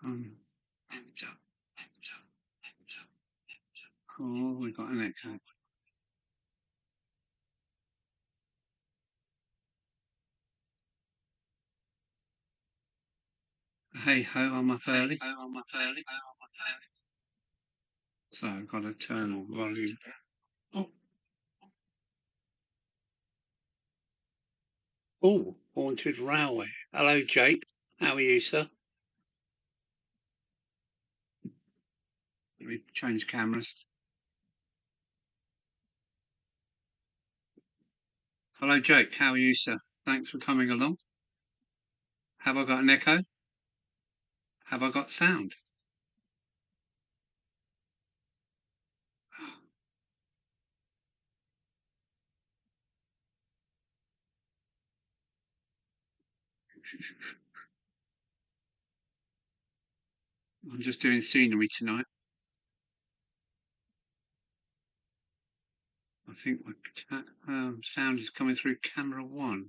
Um, oh, we got an echo. Hey ho, I'm up early. So I've got to turn the volume. Oh, haunted railway. Hello, Jake. How are you, sir? Let me change cameras. Hello, Jake. How are you, sir? Thanks for coming along. Have I got an echo? Have I got sound? I'm just doing scenery tonight. I think my sound is coming through camera 1.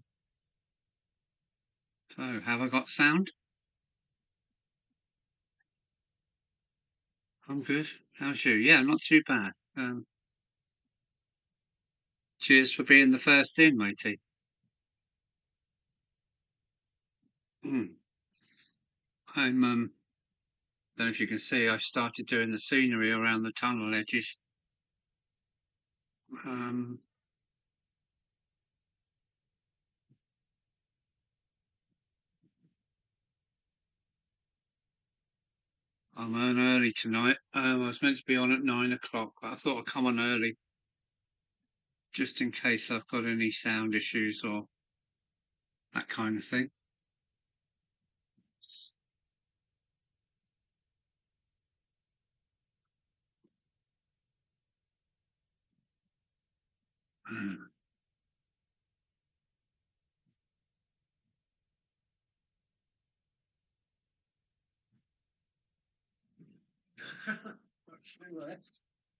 So, have I got sound? I'm good. How's you? Yeah, not too bad. Cheers for being the first in, matey. I'm don't know if you can see, I started doing the scenery around the tunnel edges. I'm on early tonight. I was meant to be on at 9 o'clock, but I thought I'd come on early just in case I've got any sound issues or that kind of thing.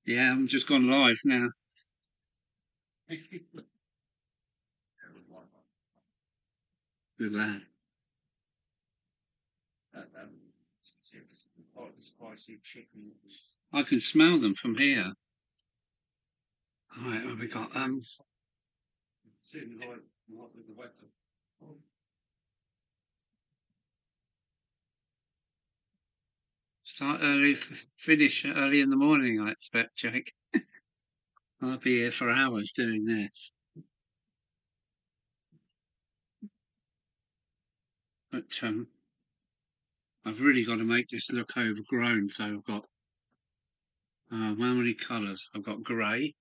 Yeah, I'm just gone live now. Good lad. I can smell them from here. All right, what have we got? Start early, finish early in the morning, I expect, Jake. I'll be here for hours doing this. But I've really got to make this look overgrown. So I've got how many colours? I've got grey,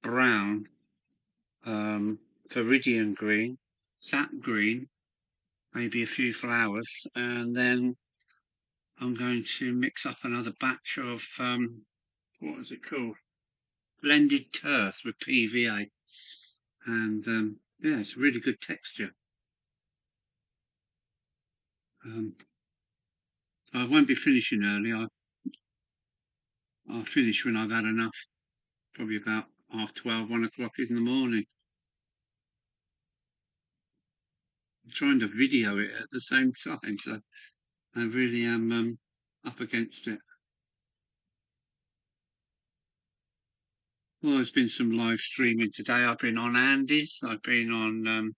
brown, viridian green, sap green, maybe a few flowers, and then I'm going to mix up another batch of what is it called? Blended turf with PVA, and yeah, it's a really good texture. I won't be finishing early. I'll finish when I've had enough, probably about 12:30, 1 o'clock in the morning. I'm trying to video it at the same time, so I really am up against it. Well, there's been some live streaming today. I've been on Andy's, I've been on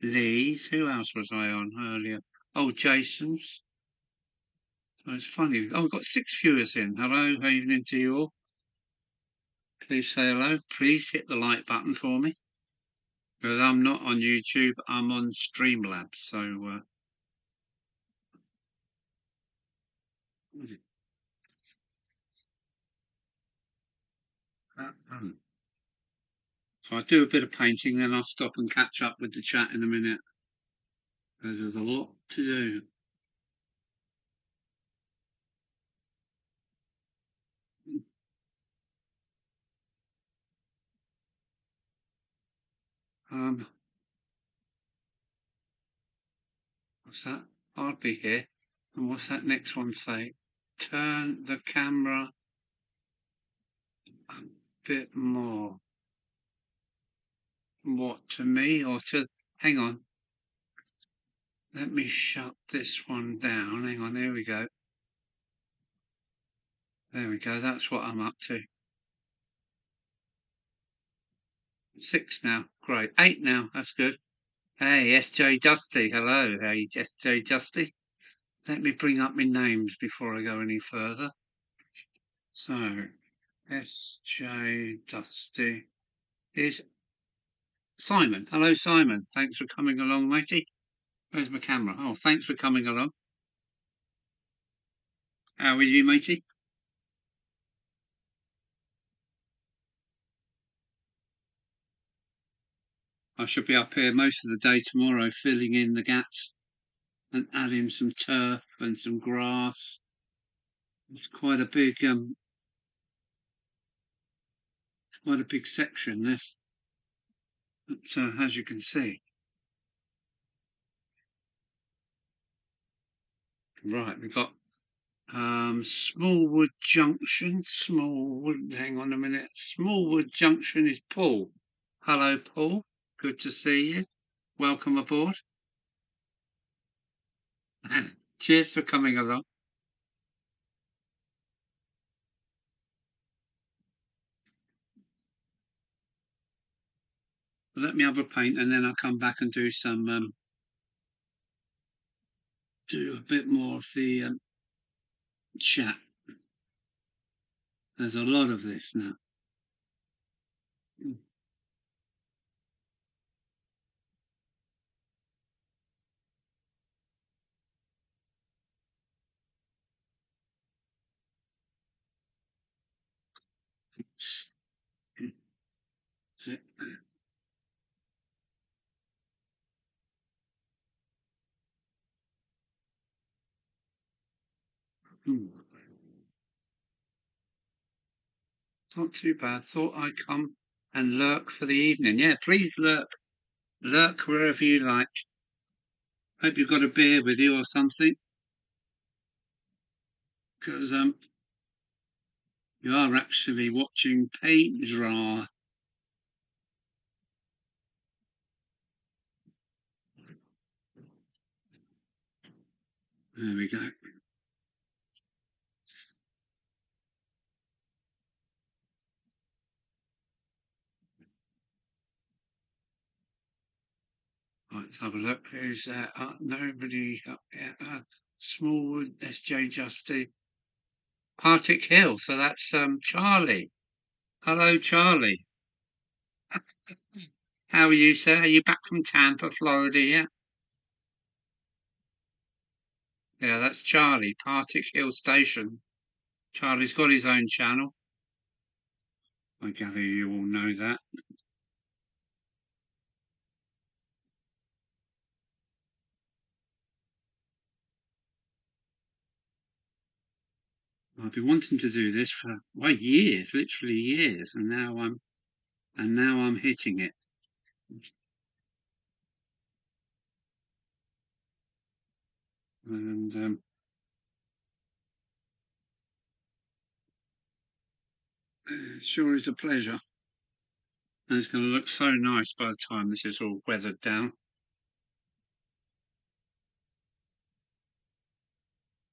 Lee's. Who else was I on earlier? Oh, Jason's. So it's funny. Oh, we've got 6 viewers in. Hello, evening to you all. Please say hello. Please hit the like button for me. Because I'm not on YouTube, I'm on Streamlabs. So, so I do a bit of painting, then I'll stop and catch up with the chat in a minute. Because there's a lot to do. What's that? I'll be here. And what's that next one say? Turn the camera a bit more. What, to me or to... Hang on. Let me shut this one down. Hang on, there we go. There we go, that's what I'm up to. 6 now, great. 8 now, that's good. Hey, SJ Dusty, hello. Hey, SJ Dusty. Let me bring up my names before I go any further. So, SJ Dusty is Simon. Hello, Simon. Thanks for coming along, matey. Where's my camera? Oh, thanks for coming along. How are you, matey? I should be up here most of the day tomorrow, filling in the gaps and adding some turf and some grass. It's quite a big section, this. But, as you can see. Right, we've got Smallwood Junction. Hang on a minute. Smallwood Junction is Paul. Hello, Paul. Good to see you. Welcome aboard. Cheers for coming along. Let me have a paint and then I'll come back and do some do a bit more of the chat. There's a lot of this now. That's it. Not too bad. Thought I'd come and lurk for the evening. Yeah, please lurk. Lurk wherever you like. Hope you've got a beer with you or something. Because you are actually watching paint dry. There we go. Right, let's have a look. Who's there? Nobody up here. Smallwood, SJ Justy. Partick Hill. So that's Charlie. Hello, Charlie. How are you, sir? Are you back from Tampa, Florida yet? Yeah, that's Charlie, Partick Hill Station. Charlie's got his own channel. I gather you all know that. I've been wanting to do this for years, literally years, and now I'm hitting it. And it sure is a pleasure. And it's going to look so nice by the time this is all weathered down.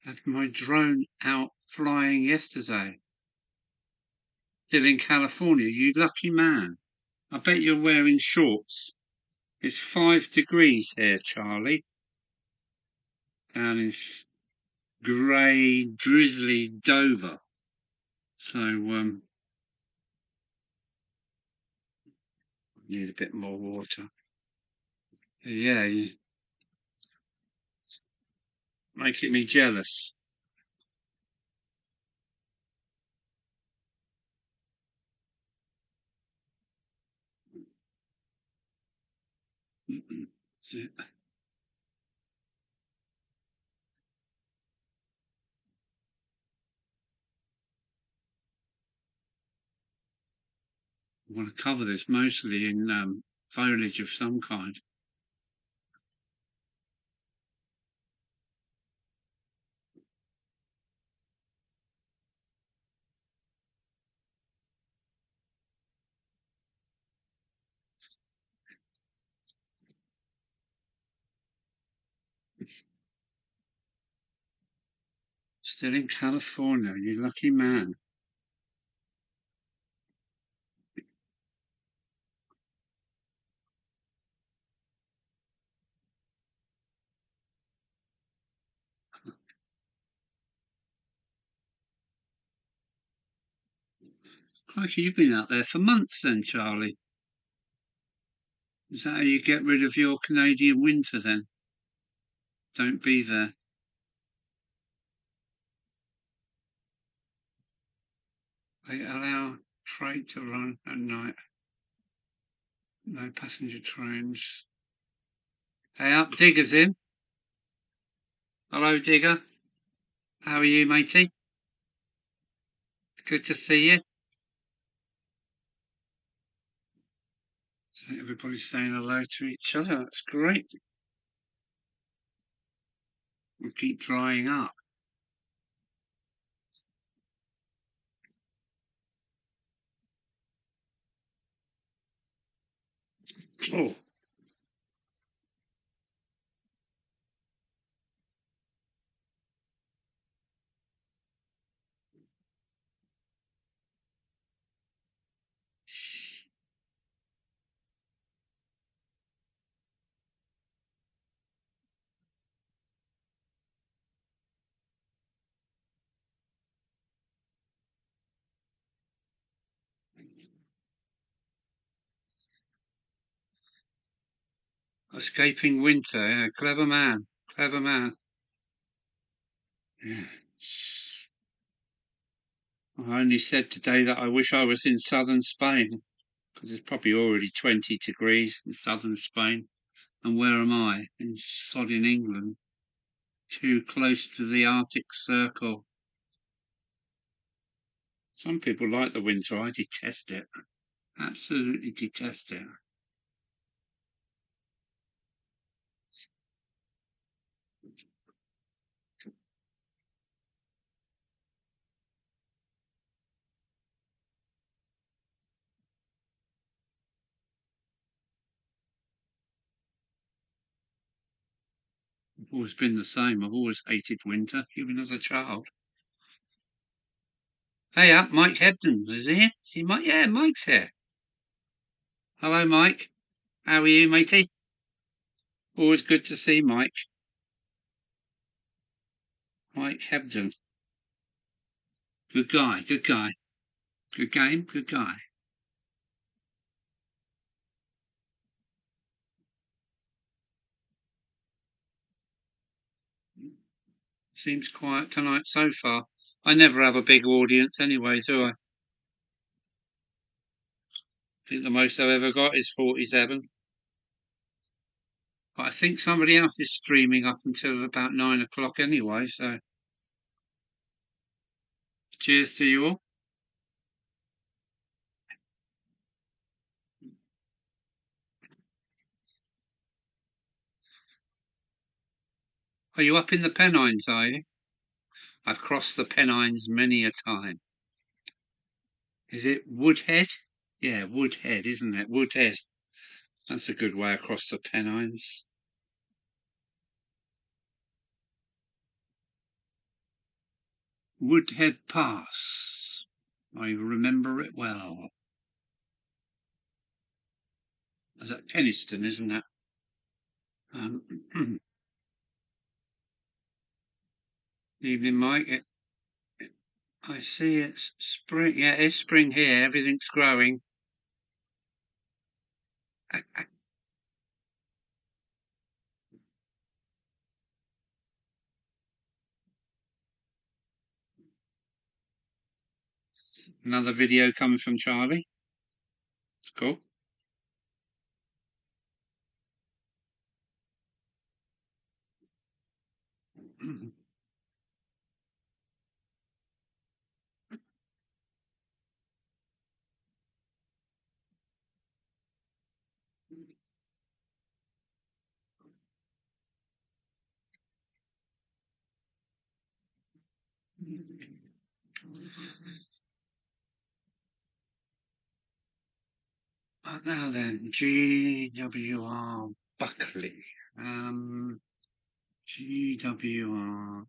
Had my drone out flying yesterday. Still in California, you lucky man. I bet you're wearing shorts. It's 5 degrees here, Charlie. Down in grey, drizzly Dover. So, need a bit more water. Yeah, you're making me jealous. That's it. I want to cover this mostly in foliage of some kind. Still in California, you lucky man. Crikey, you've been out there for months then, Charlie. Is that how you get rid of your Canadian winter then? Don't be there. They allow freight to run at night. No passenger trains. Hey up, Digger's in. Hello, Digger. How are you, matey? Good to see you. So everybody's saying hello to each other. That's great. We'll keep drying up. Oh, escaping winter. Yeah, clever man. Clever man. Yeah. I only said today that I wish I was in southern Spain, because it's probably already 20 degrees in southern Spain. And where am I? In sodding England. Too close to the Arctic Circle. Some people like the winter. I detest it. Absolutely detest it. I've always been the same. I've always hated winter, even as a child. Hey up, Mike Hebdens, is he here? Is he Mike? Yeah, Mike's here. Hello, Mike. How are you, matey? Always good to see Mike. Mike Hebden. Good guy, good guy. Good game, good guy. Seems quiet tonight so far. I never have a big audience anyway, do I? I think the most I've ever got is 47. But I think somebody else is streaming up until about 9 o'clock anyway, so cheers to you all. Are you up in the Pennines, are you? I've crossed the Pennines many a time. Is it Woodhead? Yeah, Woodhead, isn't it? Woodhead. That's a good way across the Pennines. Woodhead Pass. I remember it well. Is that Penistone, isn't it? Evening, Mike. I see it's spring. Yeah, it's spring here. Everything's growing. Another video coming from Charlie. It's cool. Now then, GWR Buckley. GWR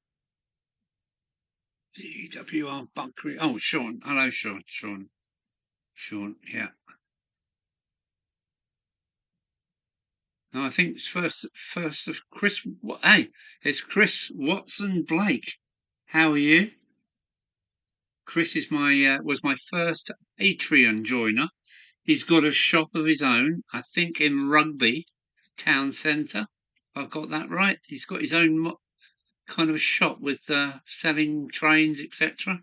GWR Buckley. Oh, Sean. Hello, Sean. Sean. Yeah. No, I think it's first of Chris. Hey, it's Chris Watson Blake. How are you? Chris is was my first Patreon joiner. He's got a shop of his own, I think in Rugby town centre. I've got that right. He's got his own kind of shop with selling trains, etc.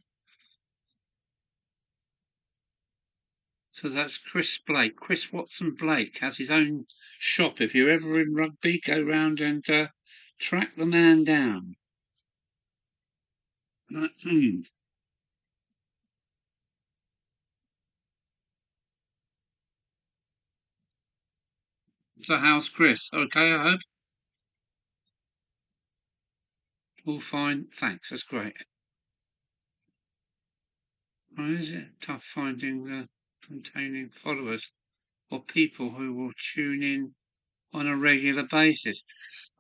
So that's Chris Blake. Chris Watson Blake has his own shop. If you're ever in Rugby, go round and track the man down. So how's Chris? Okay, I hope. All fine. Thanks. That's great. Why is it tough finding containing followers or people who will tune in on a regular basis?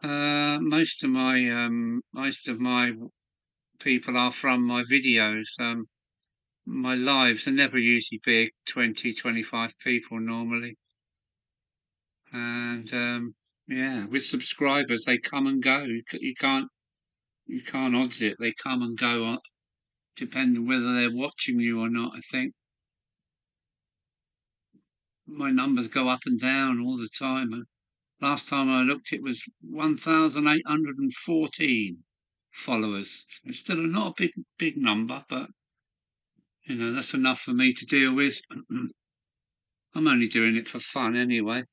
Most of my people are from my videos. My lives are never usually big, 20, 25 people normally. And yeah, with subscribers, they come and go. You can't odds it. They come and go, depending whether they're watching you or not. I think my numbers go up and down all the time. Last time I looked, it was 1,814 followers. It's still not a big number, but that's enough for me to deal with. I'm only doing it for fun anyway.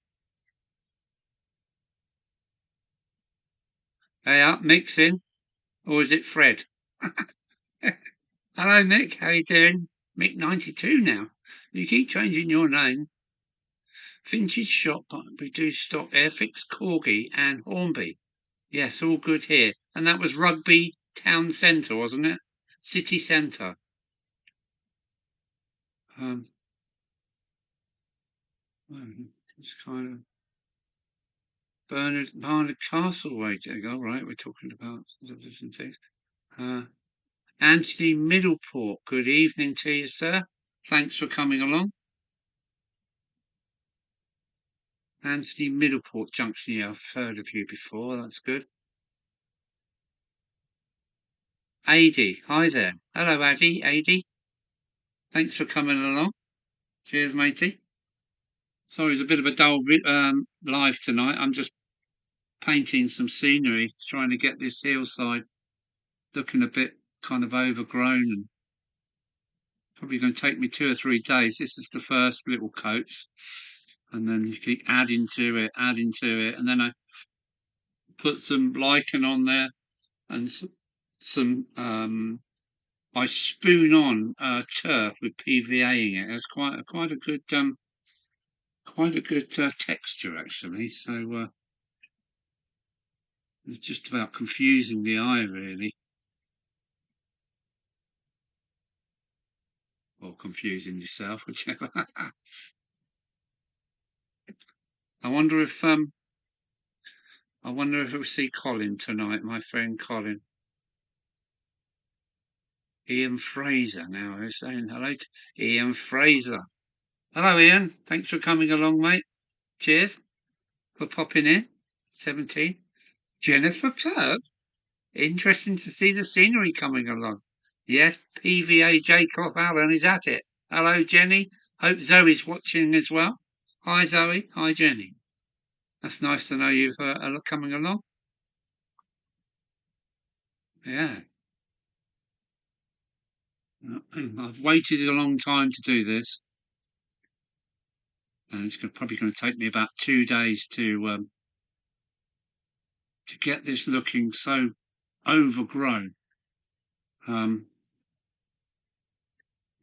Hey, up, Mick's in, or is it Fred? Hello, Mick. How you doing? Mick 92 now. You keep changing your name. Vintage shop, but we do stock Airfix, Corgi, and Hornby. Yes, all good here. And that was Rugby Town Centre, wasn't it? City Centre. It's kind of Barnard Castle way to go. Right, we're talking about different things. Anthony Middleport, good evening to you, sir. Thanks for coming along. Anthony Middleport Junction, yeah, I've heard of you before. That's good. Adi, hi there. Hello, Adi. Thanks for coming along. Cheers, matey. Sorry, it's a bit of a dull live tonight. I'm just painting some scenery, trying to get this hillside looking a bit kind of overgrown, and probably going to take me 2 or 3 days. This is the first little coats, and then you keep adding to it, and then I put some lichen on there and some I spoon on turf with PVA-ing it. It's quite a good texture actually. So it's just about confusing the eye really, or confusing yourself, whichever. I wonder if we'll see Colin tonight. My friend Colin. Ian Fraser now. They're saying hello to Ian Fraser. Hello, Ian. Thanks for coming along, mate. Cheers for popping in. 17. Jennifer Kirk. Interesting to see the scenery coming along. Yes, PVA J Cloth Allen is at it. Hello, Jenny. Hope Zoe's watching as well. Hi, Zoe. Hi, Jenny. That's nice to know you've coming along. Yeah. I've waited a long time to do this, and it's probably going to take me about 2 days to get this looking so overgrown. Yeah,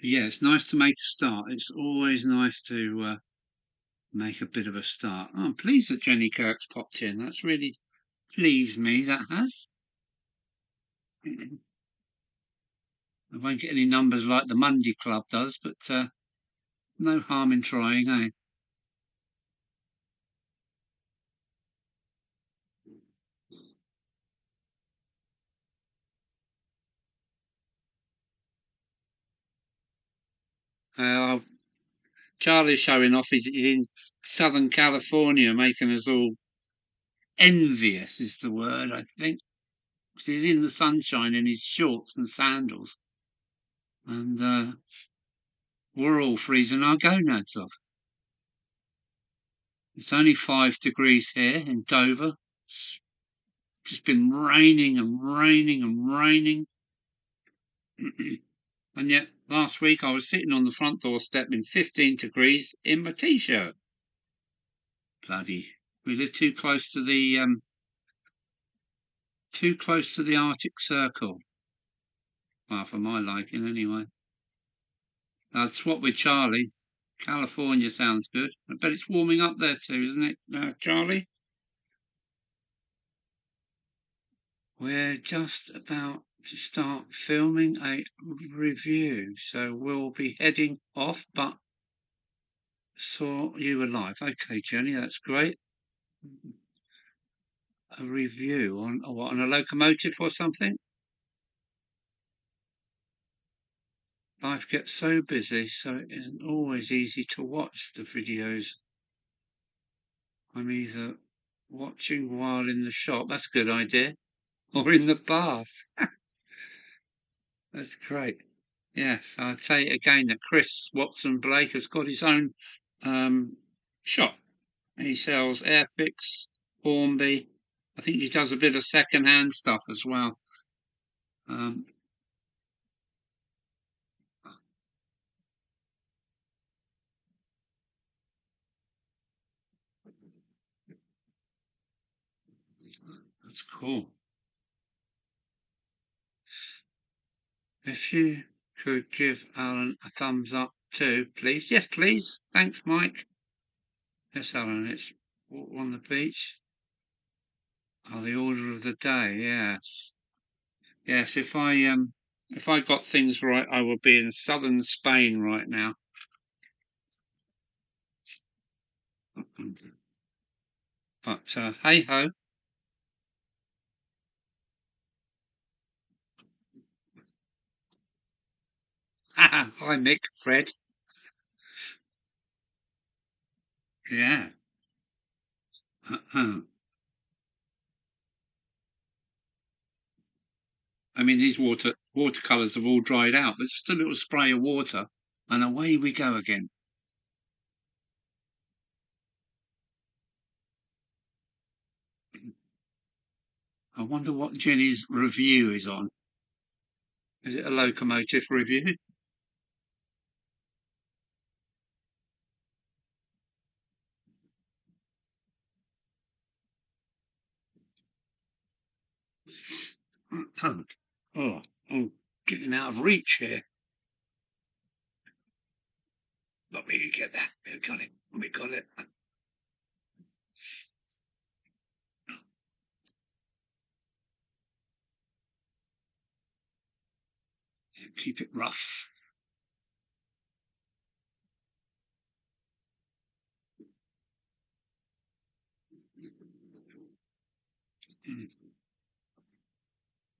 it's nice to make a start. It's always nice to make a bit of a start. Oh, I'm pleased that Jenny Kirk's popped in. That's really pleased me, that has. I won't get any numbers like the Monday Club does, but no harm in trying, eh? Charlie's showing off. He's in Southern California, making us all envious, is the word, I think. 'Cause he's in the sunshine in his shorts and sandals. And we're all freezing our gonads off. It's only 5 degrees here in Dover. It's just been raining and raining and raining. And yet, last week I was sitting on the front doorstep in 15 degrees in my t-shirt. Bloody, we live too close to the Arctic Circle. Well, for my liking, anyway. I'd swap with Charlie. California sounds good. I bet it's warming up there too, isn't it, Charlie? We're just about to start filming a review, so we'll be heading off, but saw you were live. Okay, Jenny, that's great. A review on what, on a locomotive or something? Life gets so busy, so it isn't always easy to watch the videos. I'm either watching while in the shop, that's a good idea, or in the bath. That's great. Yes, I'd say again that Chris Watson Blake has got his own shop. He sells Airfix, Hornby. I think he does a bit of second-hand stuff as well. That's cool. If you could give Alan a thumbs up too, please. Yes, please. Thanks, Mike. Yes, Alan, it's on the beach. Oh, the order of the day, yes. Yes, if I got things right, I would be in southern Spain right now. But hey ho. Hi, Mick, Fred. Yeah. I mean, these watercolours have all dried out, but just a little spray of water, and away we go again. I wonder what Jenny's review is on. Is it a locomotive review? Oh, I'm getting out of reach here. Let me get that. We got it. We got it. Keep it rough.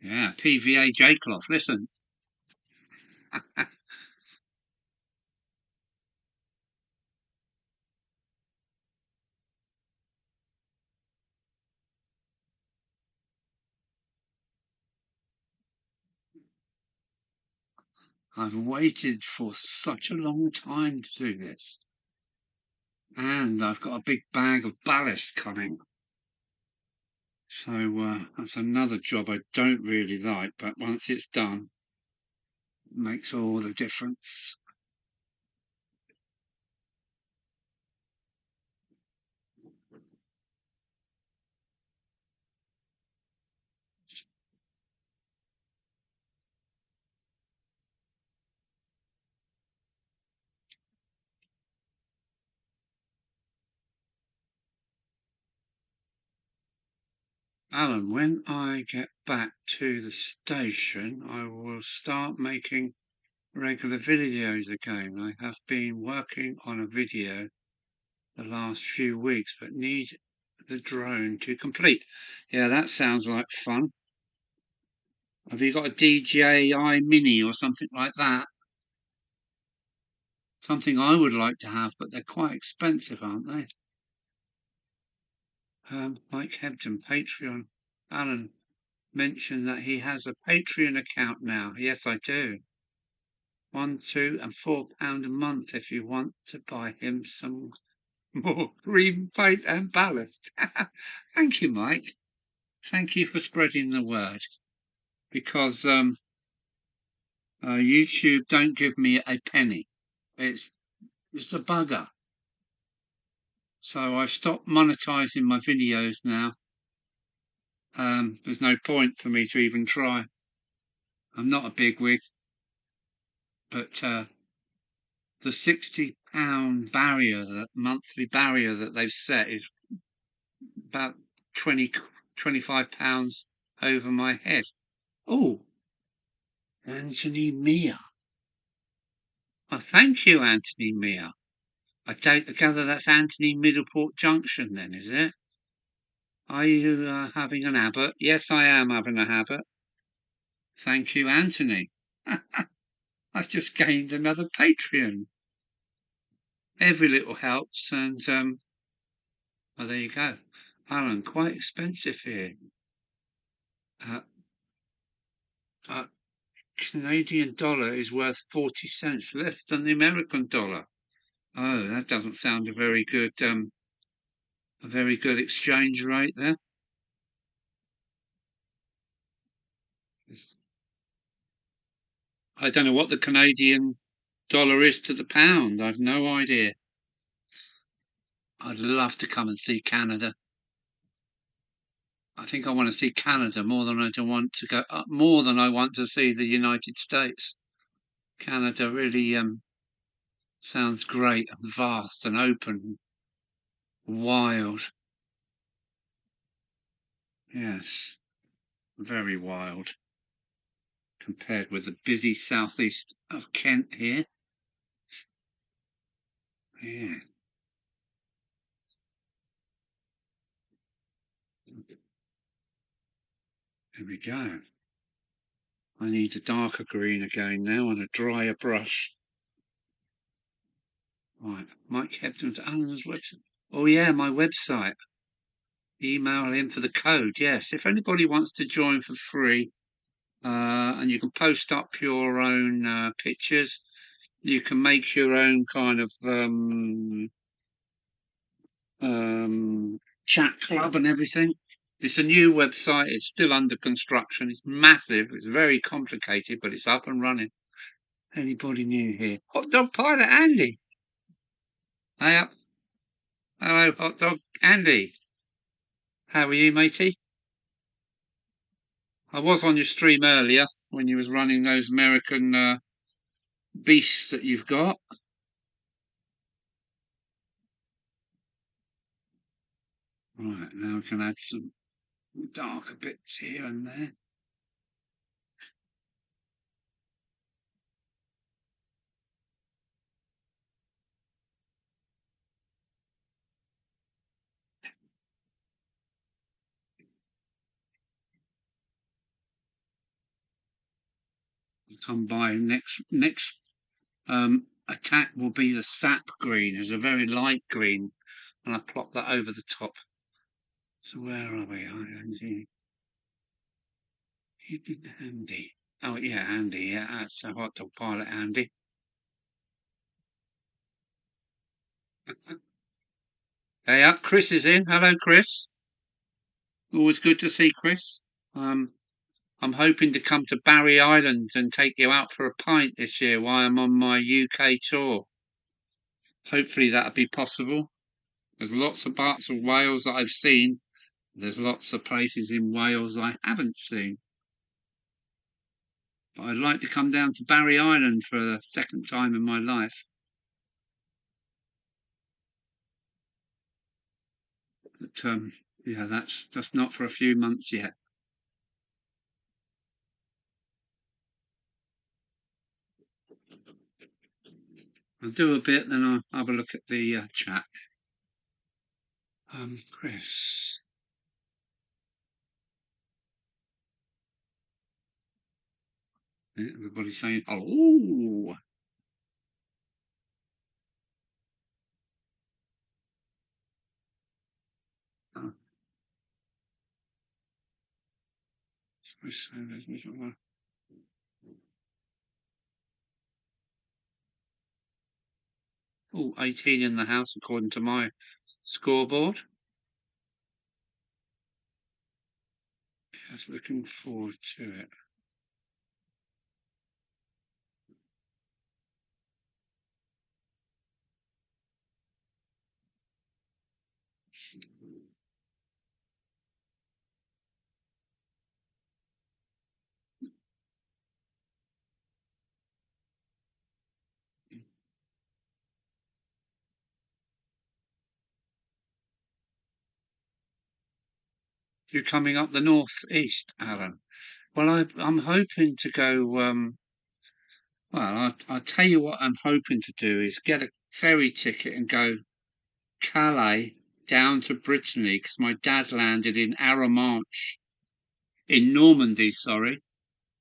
Yeah, PVA J cloth. Listen. I've waited for such a long time to do this. And I've got a big bag of ballast coming. So that's another job I don't really like, but once it's done, it makes all the difference. Alan, when I get back to the station, I will start making regular videos again. I have been working on a video the last few weeks, but need the drone to complete. Yeah, that sounds like fun. Have you got a DJI Mini or something like that? Something I would like to have, but they're quite expensive, aren't they? Mike Hebden, Patreon. Alan mentioned that he has a Patreon account now. Yes, I do. £1, £2, and £4 a month if you want to buy him some more green paint and ballast. Thank you, Mike. Thank you for spreading the word. Because YouTube don't give me a penny. It's a bugger. So I've stopped monetizing my videos now. There's no point for me to even try. I'm not a bigwig, but the £60 barrier, that monthly barrier that they've set, is about £25 over my head. Oh, Anthony Mia. Oh, thank you, Anthony Mia. I gather that's Anthony Middleport Junction then, is it? Are you having an habit? Yes, I am having a habit. Thank you, Anthony. I've just gained another Patreon. Every little helps, and well, there you go. Alan, quite expensive here. Canadian dollar is worth 40 cents less than the American dollar. Oh, that doesn't sound a very good exchange rate there. I don't know what the Canadian dollar is to the pound. I've no idea. I'd love to come and see Canada. I think I want to see Canada more than I want to go more than I want to see the United States. Canada really sounds great and vast and open, wild. Yes, very wild compared with the busy southeast of Kent here. Yeah. There we go. I need a darker green again now and a drier brush. Right, Mike Hebden's Alan's website. Oh yeah, my website. Email him for the code. Yes, if anybody wants to join for free, and you can post up your own pictures. You can make your own kind of chat club and everything. It's a new website. It's still under construction. It's massive. It's very complicated, but it's up and running. Anybody new here? Hot Dog Pilot Andy. Hey up. Hello, Hot Dog Andy. How are you, matey? I was on your stream earlier when you was running those American beasts that you've got. Right, now we can add some darker bits here and there. Come by next attack will be the sap green. It's a very light green, and I plop that over the top. So where are we? Andy. Oh yeah, Andy. Yeah, that's a Hot Dog Pilot Andy. Hey up, Chris is in. Hello, Chris. Always good to see Chris. I'm hoping to come to Barry Island and take you out for a pint this year while I'm on my UK tour. Hopefully that'll be possible. There's lots of parts of Wales that I've seen. There's lots of places in Wales I haven't seen. But I'd like to come down to Barry Island for the second time in my life. But yeah, that's just not for a few months yet. I'll do a bit, then I'll have a look at the chat. Chris. Everybody's saying, oh. Oh, 18 in the house according to my scoreboard. Just looking forward to it. You're coming up the northeast, Alan. Well, I'm hoping to go. I'll tell you what I'm hoping to do is get a ferry ticket and go Calais down to Brittany because my dad landed in Arromanches in Normandy, sorry,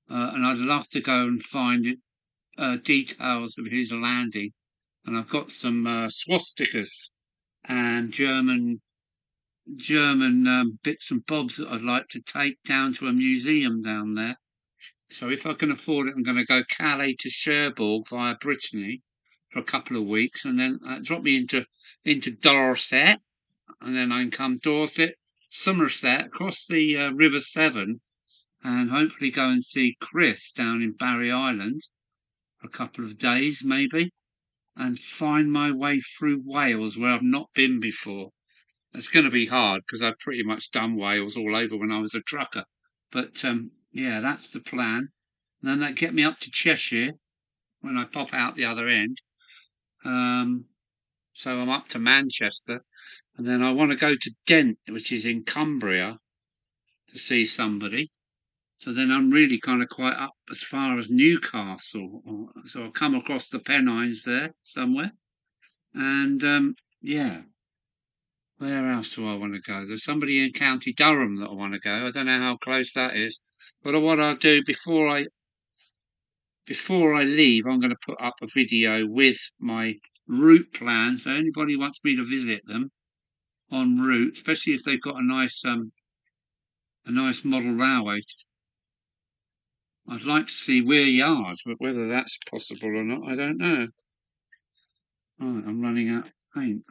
and I'd love to go and find details of his landing. And I've got some swastikas and German bits and bobs that I'd like to take down to a museum down there. So if I can afford it, I'm going to go Calais to Cherbourg via Brittany for a couple of weeks, and then drop me into Dorset, and then I can come Dorset, Somerset, across the River Severn, and hopefully go and see Chris down in Barry Island for a couple of days, maybe, and find my way through Wales where I've not been before. It's going to be hard because I've pretty much done Wales all over when I was a trucker. But yeah, that's the plan. And then that get me up to Cheshire when I pop out the other end. So I'm up to Manchester. And then I want to go to Dent, which is in Cumbria, to see somebody. So then I'm really kind of quite up as far as Newcastle. So I'll come across the Pennines there somewhere. And yeah, where else do I want to go? There's somebody in County Durham that I want to go. I don't know how close that is. But what I'll do before I leave, I'm going to put up a video with my route plan. So anybody wants me to visit them en route, especially if they've got a nice model railway. I'd like to see Weir Yard, but whether that's possible or not, I don't know. Right, I'm running out of paint.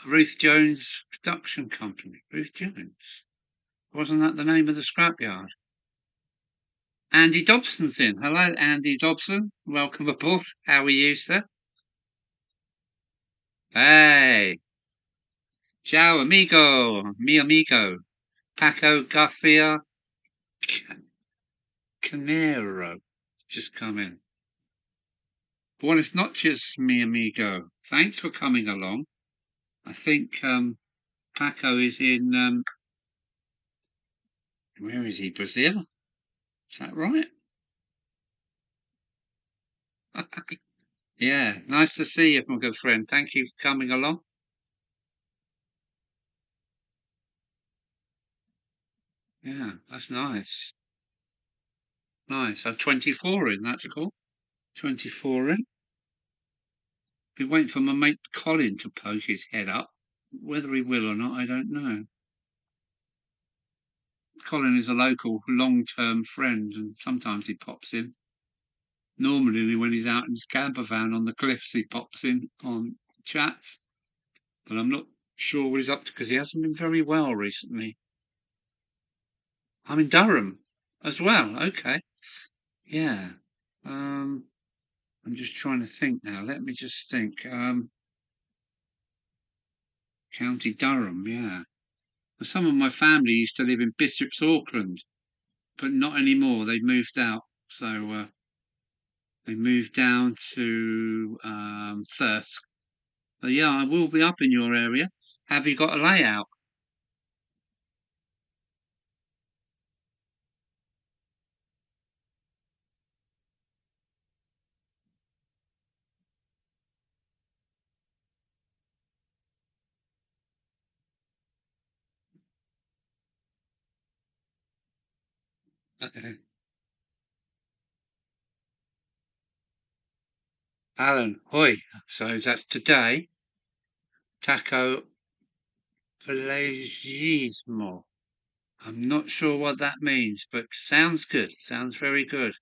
Ruth Jones Production Company. Ruth Jones. Wasn't that the name of the scrapyard? Andy Dobson's in. Hello, Andy Dobson. Welcome aboard. How are you, sir? Hey. Ciao, amigo. Mi amigo. Paco Garcia Canero. Just come in. Well, it's not just mi amigo. Thanks for coming along. I think Paco is in, where is he? Brazil? Is that right? Yeah, nice to see you, my good friend. Thank you for coming along. Yeah, that's nice. Nice. I've 24 in. That's cool. 24 in. Been waiting for my mate Colin to poke his head up. Whether he will or not, I don't know. Colin is a local long-term friend, and sometimes he pops in. Normally, when he's out in his camper van on the cliffs, he pops in on chats. But I'm not sure what he's up to because he hasn't been very well recently. I'm in Durham as well. Okay. Yeah. I'm just trying to think now. Let me just think. County Durham, yeah. Some of my family used to live in Bishop's Auckland, but not anymore. They've moved out. So they moved down to Thirsk. But yeah, I will be up in your area. Have you got a layout? Alan, hoi. So that's today. Taco Pelagismo. I'm not sure what that means, but sounds good. Sounds very good.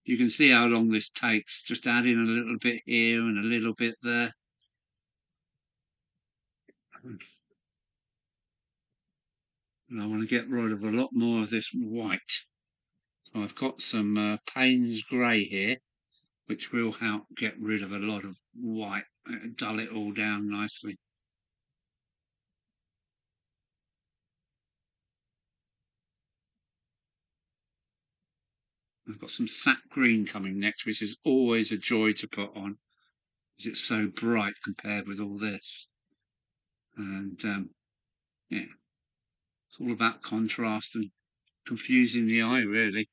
You can see how long this takes. Just adding a little bit here and a little bit there. And I want to get rid of a lot more of this white. So I've got some Payne's grey here, which will help get rid of a lot of white, dull it all down nicely. I've got some sap green coming next, which is always a joy to put on, because it's so bright compared with all this. And yeah, it's all about contrast and confusing the eye, really.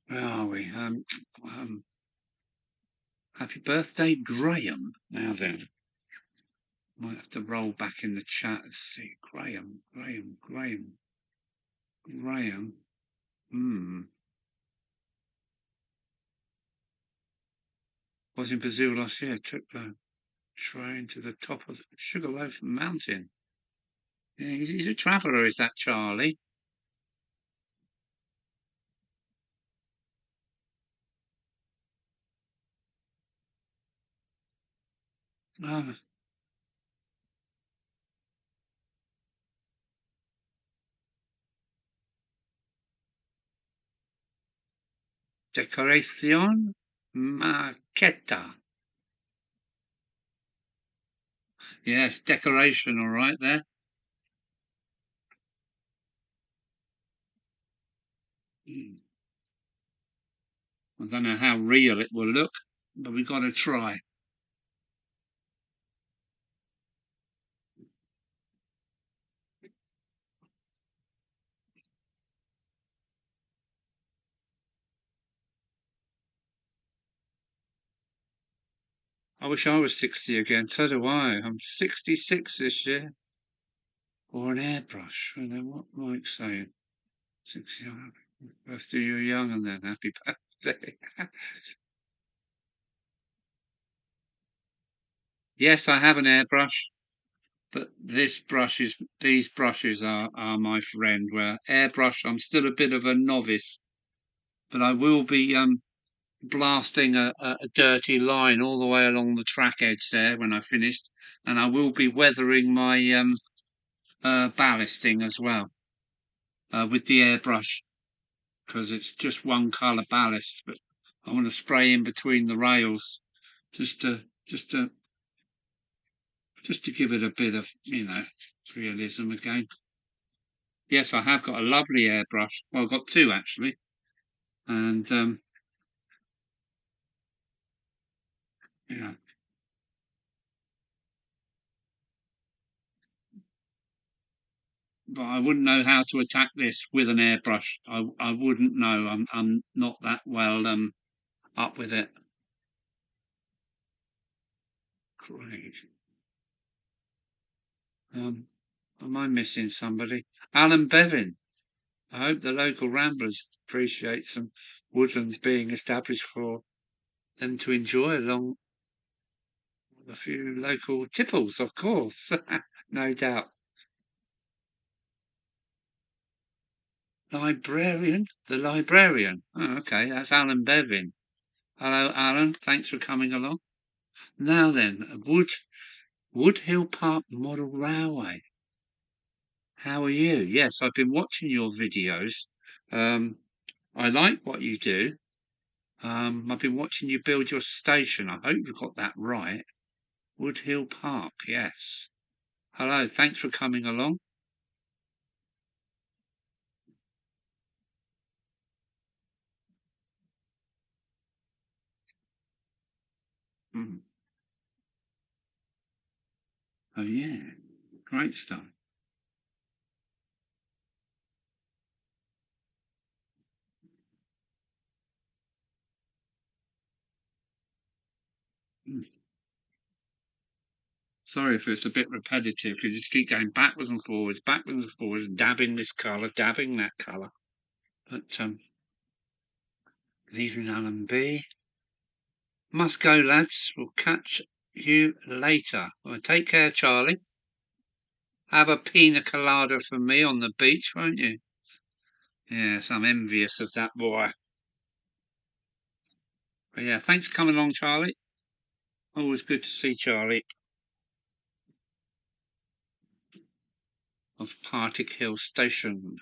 Where are we? Happy birthday, Graham. Now then, might have to roll back in the chat and see. Graham. Was in Brazil last year. Took the train to the top of Sugarloaf Mountain. Yeah, he's a traveller, is that Charlie? Oh, Decoración Maqueta. Yes, decoration, all right there. I don't know how real it will look, but we've got to try. I wish I was 60 again. So do I. I'm 66 this year. Or an airbrush. I know what Mike's saying. 60. Birthday, you're young, and then happy birthday. Yes, I have an airbrush, but these brushes are my friend. Where airbrush, I'm still a bit of a novice, but I will be blasting a dirty line all the way along the track edge there when I finished, and I will be weathering my ballasting as well with the airbrush because it's just one colour ballast, but I want to spray in between the rails just to just to just to give it a bit of realism again. Yes, I have got a lovely airbrush. Well, I've got two actually, and yeah. But I wouldn't know how to attack this with an airbrush. I wouldn't know. I'm not that well up with it. Craig. Am I missing somebody? Alan Bevan. I hope the local ramblers appreciate some woodlands being established for them to enjoy along with a few local tipples, of course. No doubt. Librarian? The librarian. Oh, okay, that's Alan Bevan. Hello, Alan. Thanks for coming along. Now then, Wood Hill Park Model Railway. How are you? Yes, I've been watching your videos. I like what you do. I've been watching you build your station. I hope you got that right. Wood Hill Park, yes. Hello, thanks for coming along. Mm. Oh yeah, great stuff. Mm. Sorry if it's a bit repetitive, because you just keep going backwards and forwards, dabbing this colour, dabbing that colour. But leaving Alan B. Must go, lads. We'll catch you later. Well, take care, Charlie. Have a pina colada for me on the beach, won't you? Yes, I'm envious of that boy. But yeah, thanks for coming along, Charlie. Always good to see Charlie. Of Partick Hill Station.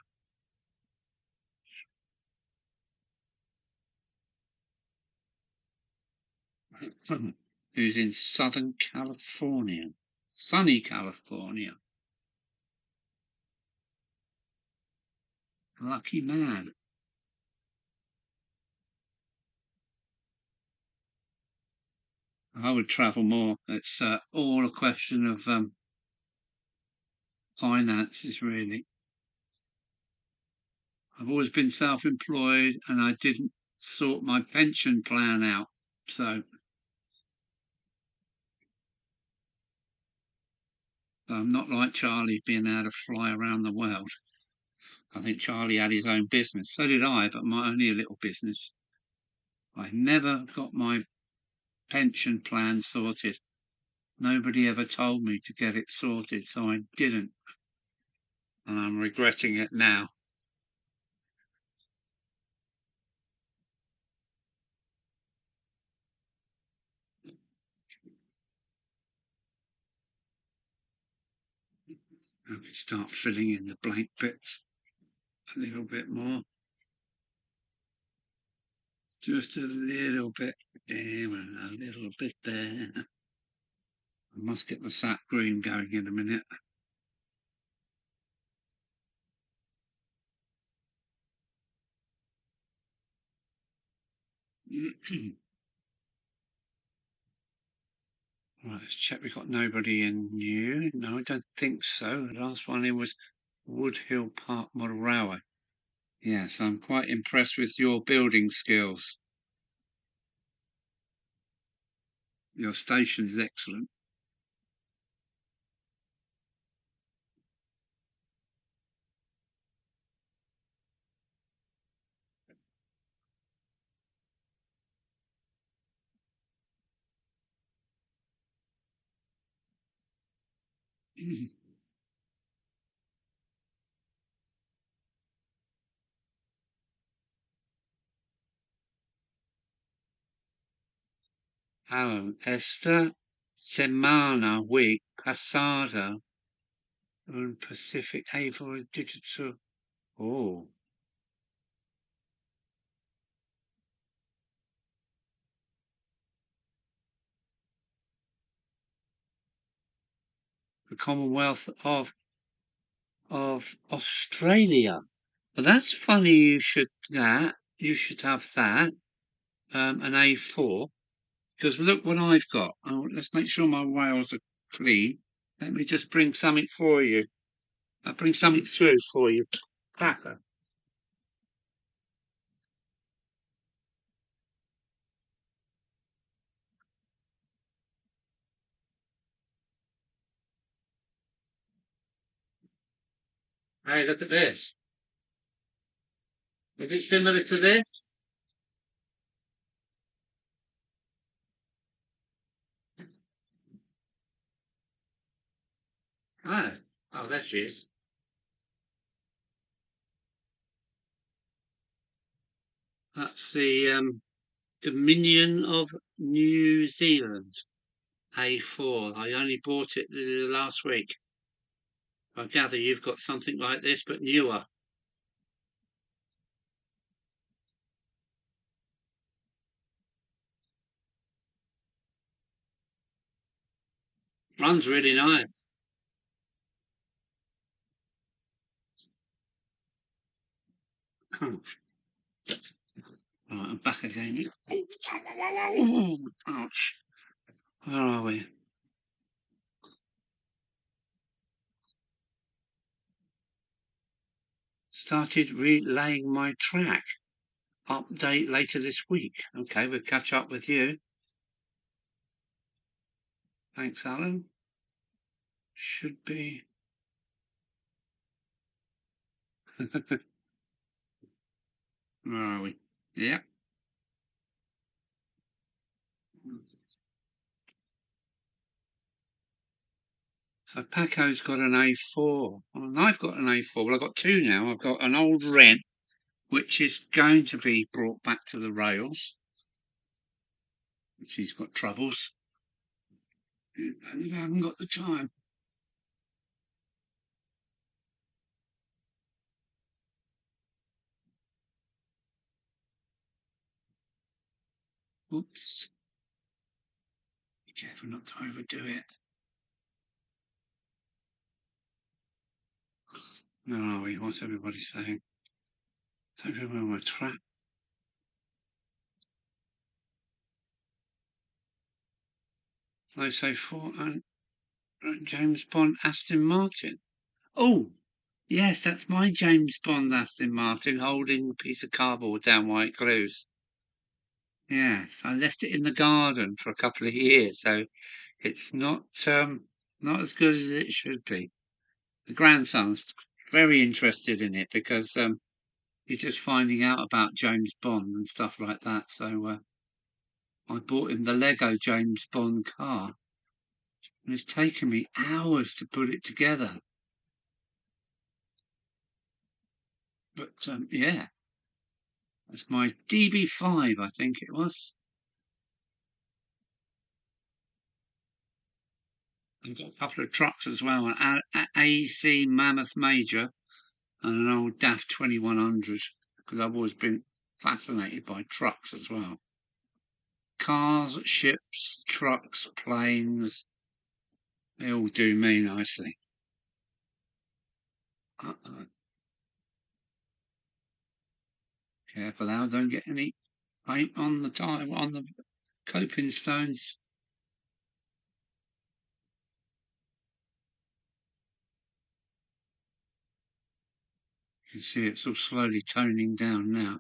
Who's in Southern California. Sunny California. Lucky man. I would travel more. It's all a question of finances, really. I've always been self-employed and I didn't sort my pension plan out. So I'm not like Charlie being able to fly around the world. I think Charlie had his own business. So did I, but only a little business. I never got my pension plan sorted. Nobody ever told me to get it sorted, so I didn't. And I'm regretting it now. I can start filling in the blank bits a little bit more. Just a little bit here and a little bit there. I must get the sap green going in a minute. Right, let's check we've got nobody in new. No, I don't think so. The last one in was Woodhill Park Model Railway. Yes, I'm quite impressed with your building skills. Your station is excellent. Alan, esta semana, week, pasada, un Pacific Able Digital. Oh, the Commonwealth of Australia. Well, that's funny. You should have that. An A4. Because look what I've got. Oh, let's make sure my rails are clean. Let me just bring something for you. I'll bring something through for you. Packer. Hey, look at this. Is it similar to this? Oh, oh, there she is. That's the Dominion of New Zealand. A4. I only bought it last week. I gather you've got something like this, but newer. Runs really nice. Right, I'm back again. Ouch. Where are we? Started relaying my track. Update later this week. Okay, we'll catch up with you. Thanks, Alan. Should be. Where are we? Yeah. So Paco's got an A4, and I've got an A4. Well, I've got two now. I've got an old red, which is going to be brought back to the rails, which he's got troubles, and I haven't got the time. Oops. Be careful not to overdo it. Where are we? What's everybody saying? Don't remember my trap. They say for James Bond Aston Martin. Oh, yes, that's my James Bond Aston Martin holding a piece of cardboard down white glues. Yes, I left it in the garden for a couple of years, so it's not as good as it should be. The grandson's very interested in it because he's just finding out about James Bond and stuff like that. So I bought him the Lego James Bond car, and it's taken me hours to put it together. But yeah, that's my DB5, I think it was. I've got a couple of trucks as well, an AEC Mammoth Major and an old DAF 2100, because I've always been fascinated by trucks as well. Cars, ships, trucks, planes, they all do me nicely. Careful now, don't get any paint on the tile, on the coping stones. You can see it's all slowly toning down now.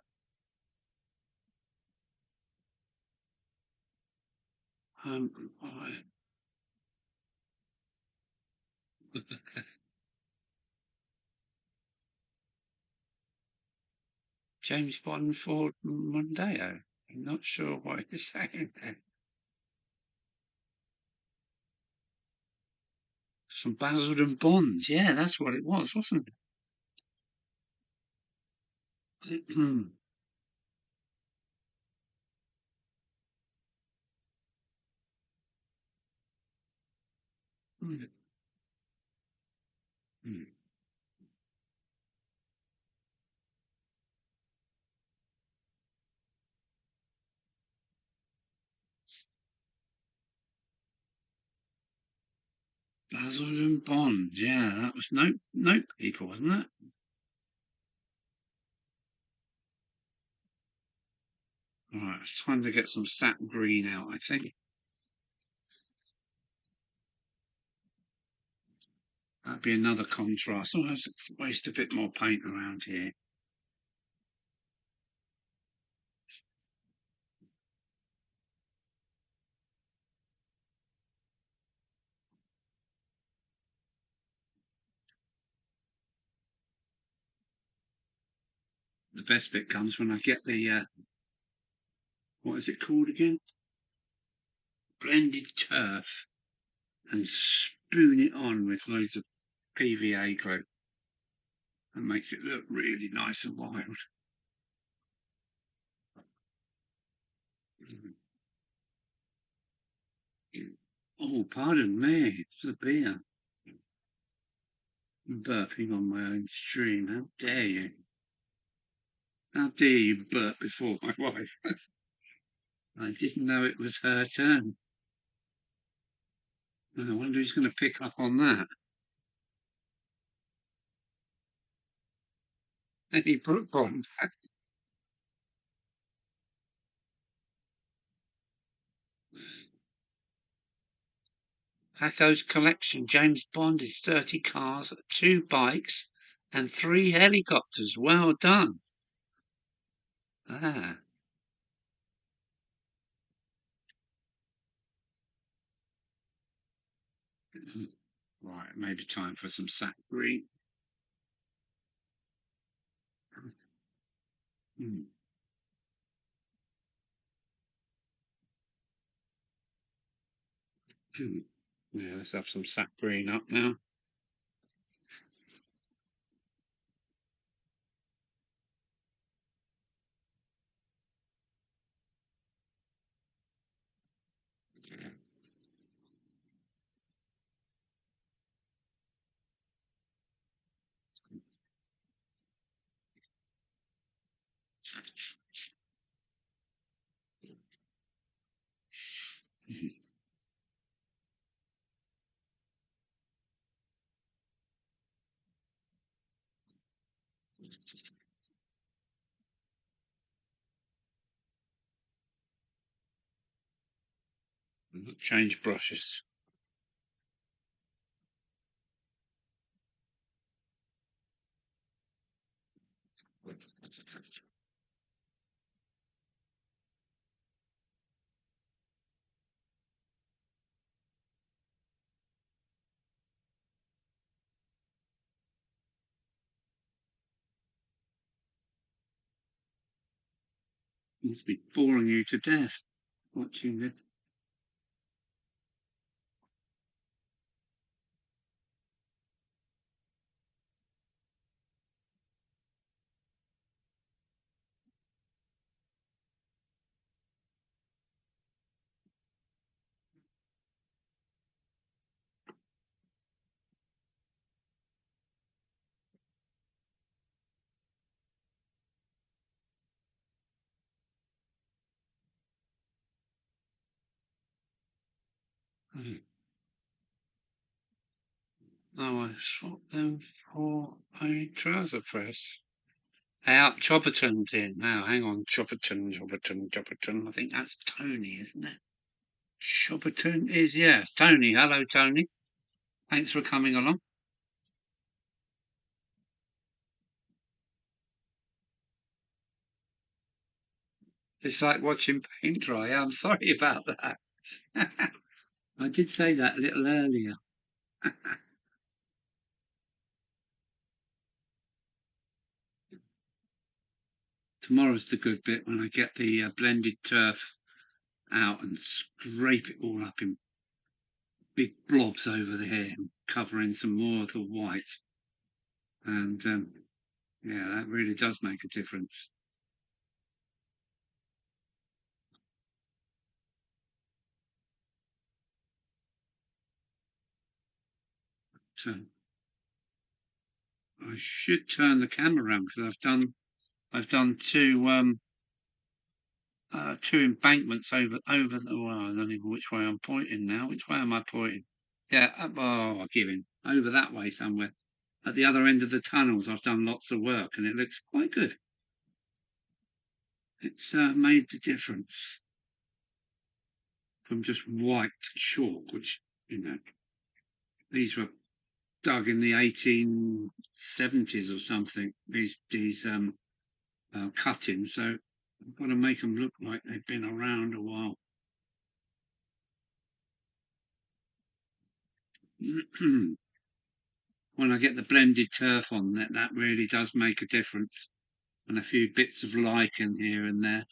James Bond Ford Mondeo. I'm not sure what you're saying there. Some Basildon Bonds. Yeah, that's what it was, wasn't it? Basildon Bond. Yeah, that was Nope people, wasn't it? All right, it's time to get some sap green out, I think. That'd be another contrast. Oh, let's waste a bit more paint around here. The best bit comes when I get the, what is it called again? Blended turf, and spoon it on with loads of PVA glue. That makes it look really nice and wild. Oh, pardon me, it's the beer. I'm burping on my own stream. How dare you? How dare you burp before my wife? I didn't know it was her turn. I wonder who's going to pick up on that. Any Brook Bond. Paco's collection. James Bond is 30 cars, 2 bikes, and 3 helicopters. Well done. Ah. Right, maybe time for some sap green. Mm. Yeah, let's have some sap green up now. Change brushes. Must be boring you to death watching this. Oh, I swapped them for a trouser press. Out, Chopperton's in. Now, hang on. Chopperton. I think that's Tony, isn't it? Chopperton is, yeah. Tony. Hello, Tony. Thanks for coming along. It's like watching paint dry. I'm sorry about that. I did say that a little earlier. Tomorrow's the good bit when I get the blended turf out and scrape it all up in big blobs over the hair, covering some more of the white. And yeah, that really does make a difference. So I should turn the camera around because I've done two embankments over the. Well, I don't even know which way I'm pointing now. Which way am I pointing? Yeah, oh, I'll give him over that way somewhere. At the other end of the tunnels, I've done lots of work, and it looks quite good. It's made the difference from just white chalk, which these were dug in the 1870s or something. These cuttings, so I've got to make them look like they've been around a while. When I get the blended turf on, that really does make a difference, and a few bits of lichen here and there.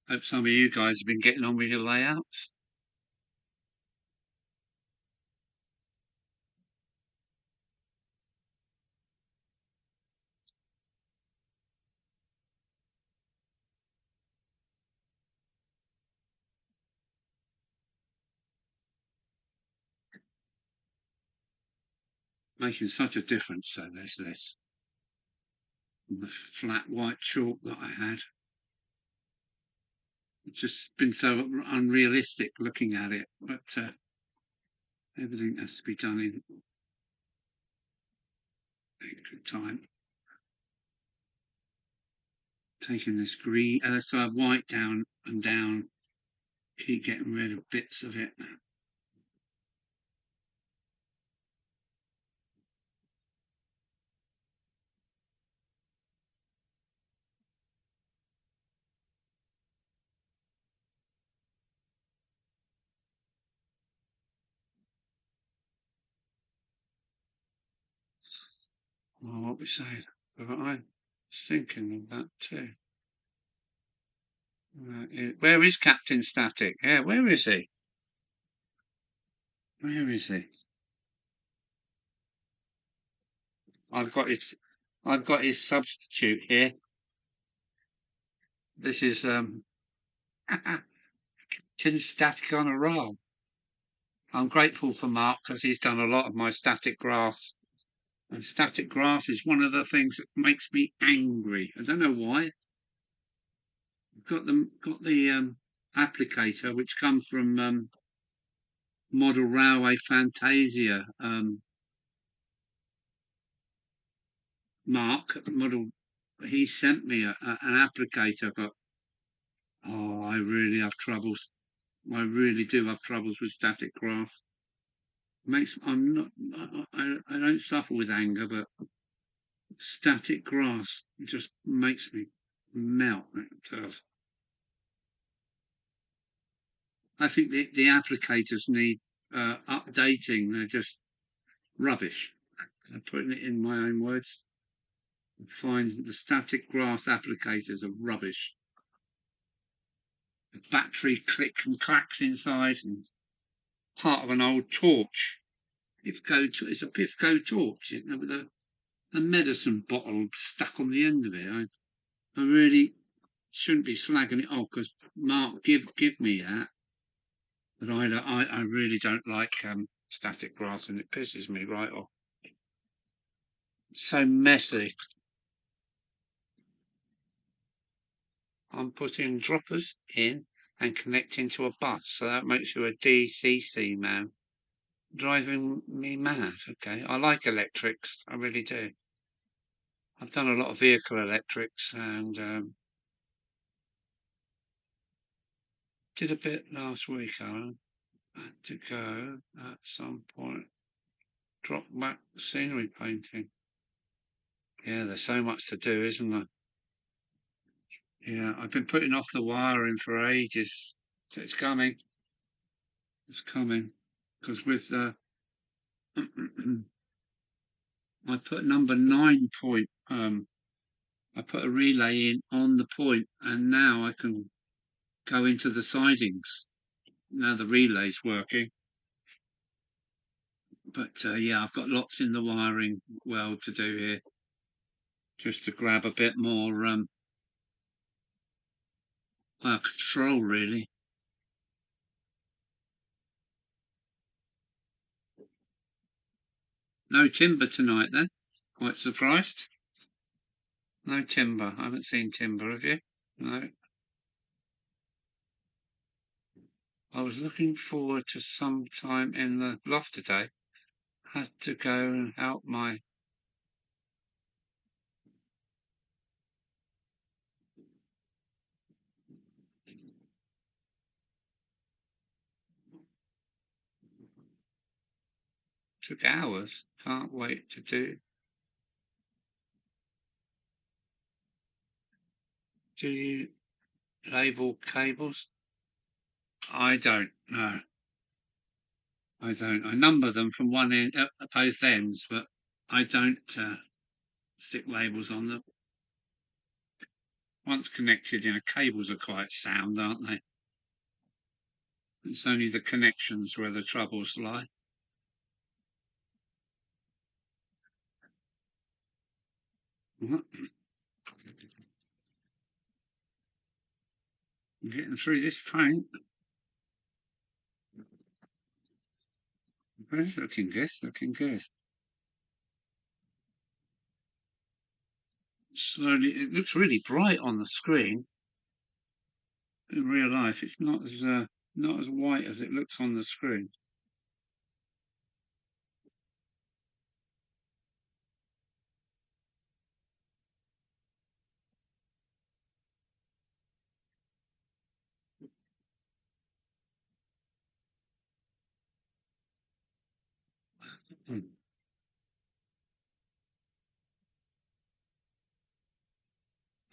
Hope some of you guys have been getting on with your layouts. Making such a difference. So there's this. The flat white chalk that I had. It's just been so unrealistic looking at it, but everything has to be done in good time. Taking this green, so white down and down, keep getting rid of bits of it. Well, what we saying? But I was thinking of that too. Where is Captain Static? Yeah, where is he? Where is he? I've got his. I've got his substitute here. This is Captain Static on a roll. I'm grateful for Mark because he's done a lot of my static grass. And static grass is one of the things that makes me angry. I don't know why. Got the applicator which comes from Model Railway Fantasia. Mark model. He sent me an applicator, but I really have troubles. I really do have troubles with static grass. Makes I'm not. I don't suffer with anger, but static grass just makes me melt. It does. I think the applicators need updating. They're just rubbish. I'm putting it in my own words. I find the static grass applicators are rubbish. The battery clicks and clacks inside, and part of an old torch. It's a Pifco torch, with a medicine bottle stuck on the end of it. I really shouldn't be slagging it off because Mark give me that, but I really don't like static grass, and it pisses me right off. It's so messy. I'm putting droppers in and connecting to a bus, so that makes you a DCC man. Driving me mad. Okay, I like electrics, I really do. I've done a lot of vehicle electrics and did a bit last week. I had to go at some point. Drop back scenery painting. Yeah, there's so much to do, isn't there? Yeah, I've been putting off the wiring for ages. So it's coming. It's coming. Because with I put number 9 point. I put a relay in on the point, and now I can go into the sidings. Now the relay's working. But yeah, I've got lots in the wiring world to do here, just to grab a bit more control, really. No timber tonight, then? Quite surprised. No timber. I haven't seen timber, have you? No. I was looking forward to some time in the loft today. Had to go and help my took hours. Can't wait to do. Do you label cables? I don't know. I don't. I number them from one end, both ends, but I don't stick labels on them. Once connected, cables are quite sound, aren't they? It's only the connections where the troubles lie. I'm getting through this paint. It's looking good, looking good. Slowly, it looks really bright on the screen. In real life, it's not as white as it looks on the screen.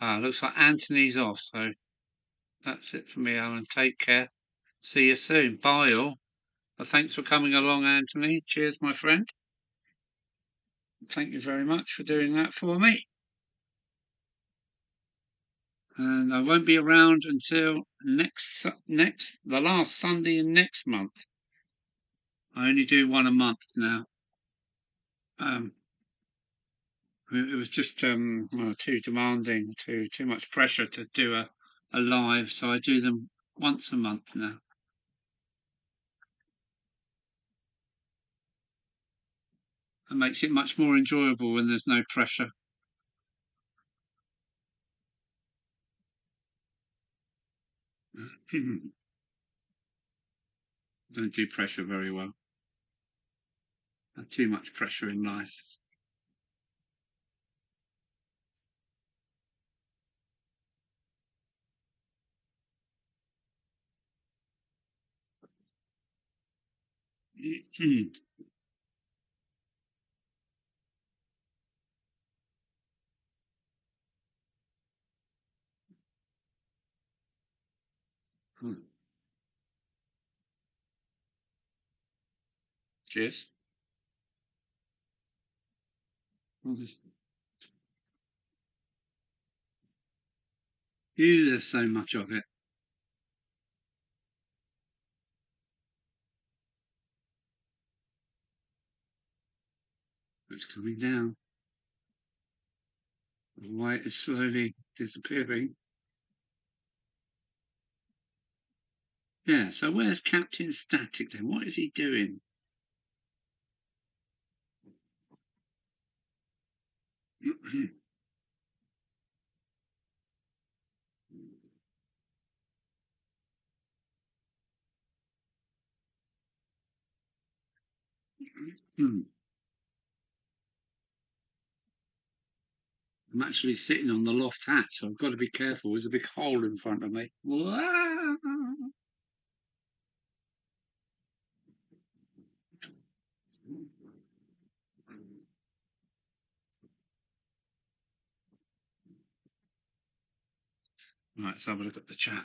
Looks like Anthony's off, so that's it for me, Alan. Take care. See you soon. Bye, all. Thanks for coming along, Anthony. Cheers, my friend. Thank you very much for doing that for me. And I won't be around until the last Sunday in next month. I only do one a month now. It was just well, too demanding, too much pressure to do a live, so I do them once a month now. It makes it much more enjoyable when there's no pressure. Don't do pressure very well. Too much pressure in life. Cheers. There's so much of it. It's coming down. The white is slowly disappearing. Yeah, so where's Captain Static then? What is he doing? I'm actually sitting on the loft hatch, so I've got to be careful. There's a big hole in front of me. Right, let's have a look at the chat.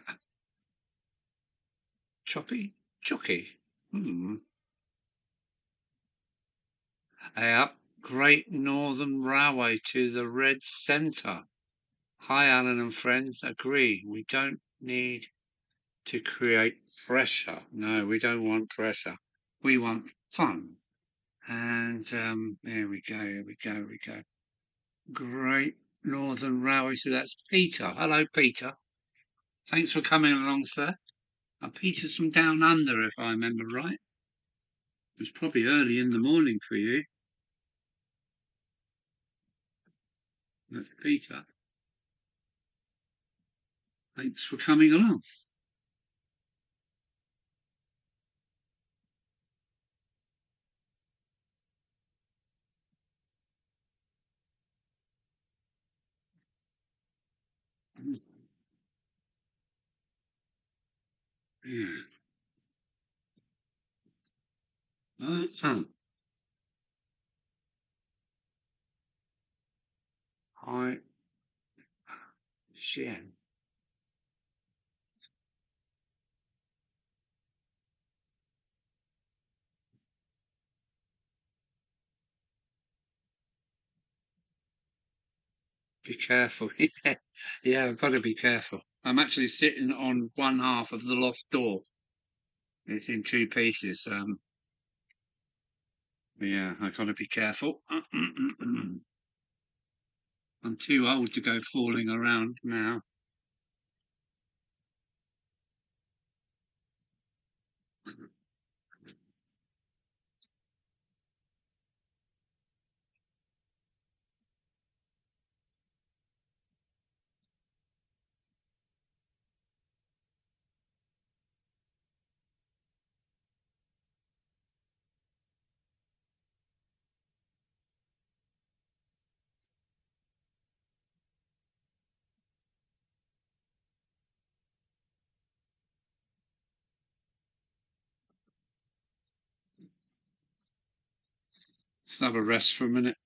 Choppy? Chucky? Up Great Northern Railway to the Red Centre. Hi, Alan and friends. Agree. We don't need to create pressure. No, we don't want pressure. We want fun. And here we go. Great Northern Railway. So that's Peter. Hello, Peter. Thanks for coming along, sir. Peter's from down under, if I remember right. It was probably early in the morning for you. That's Peter. Thanks for coming along. Yeah. Hi, Shen. Be careful. Yeah, I've got to be careful. I'm actually sitting on one half of the loft door. It's in two pieces. Yeah, I've got to be careful. I'm too old to go falling around now. Let's have a rest for a minute.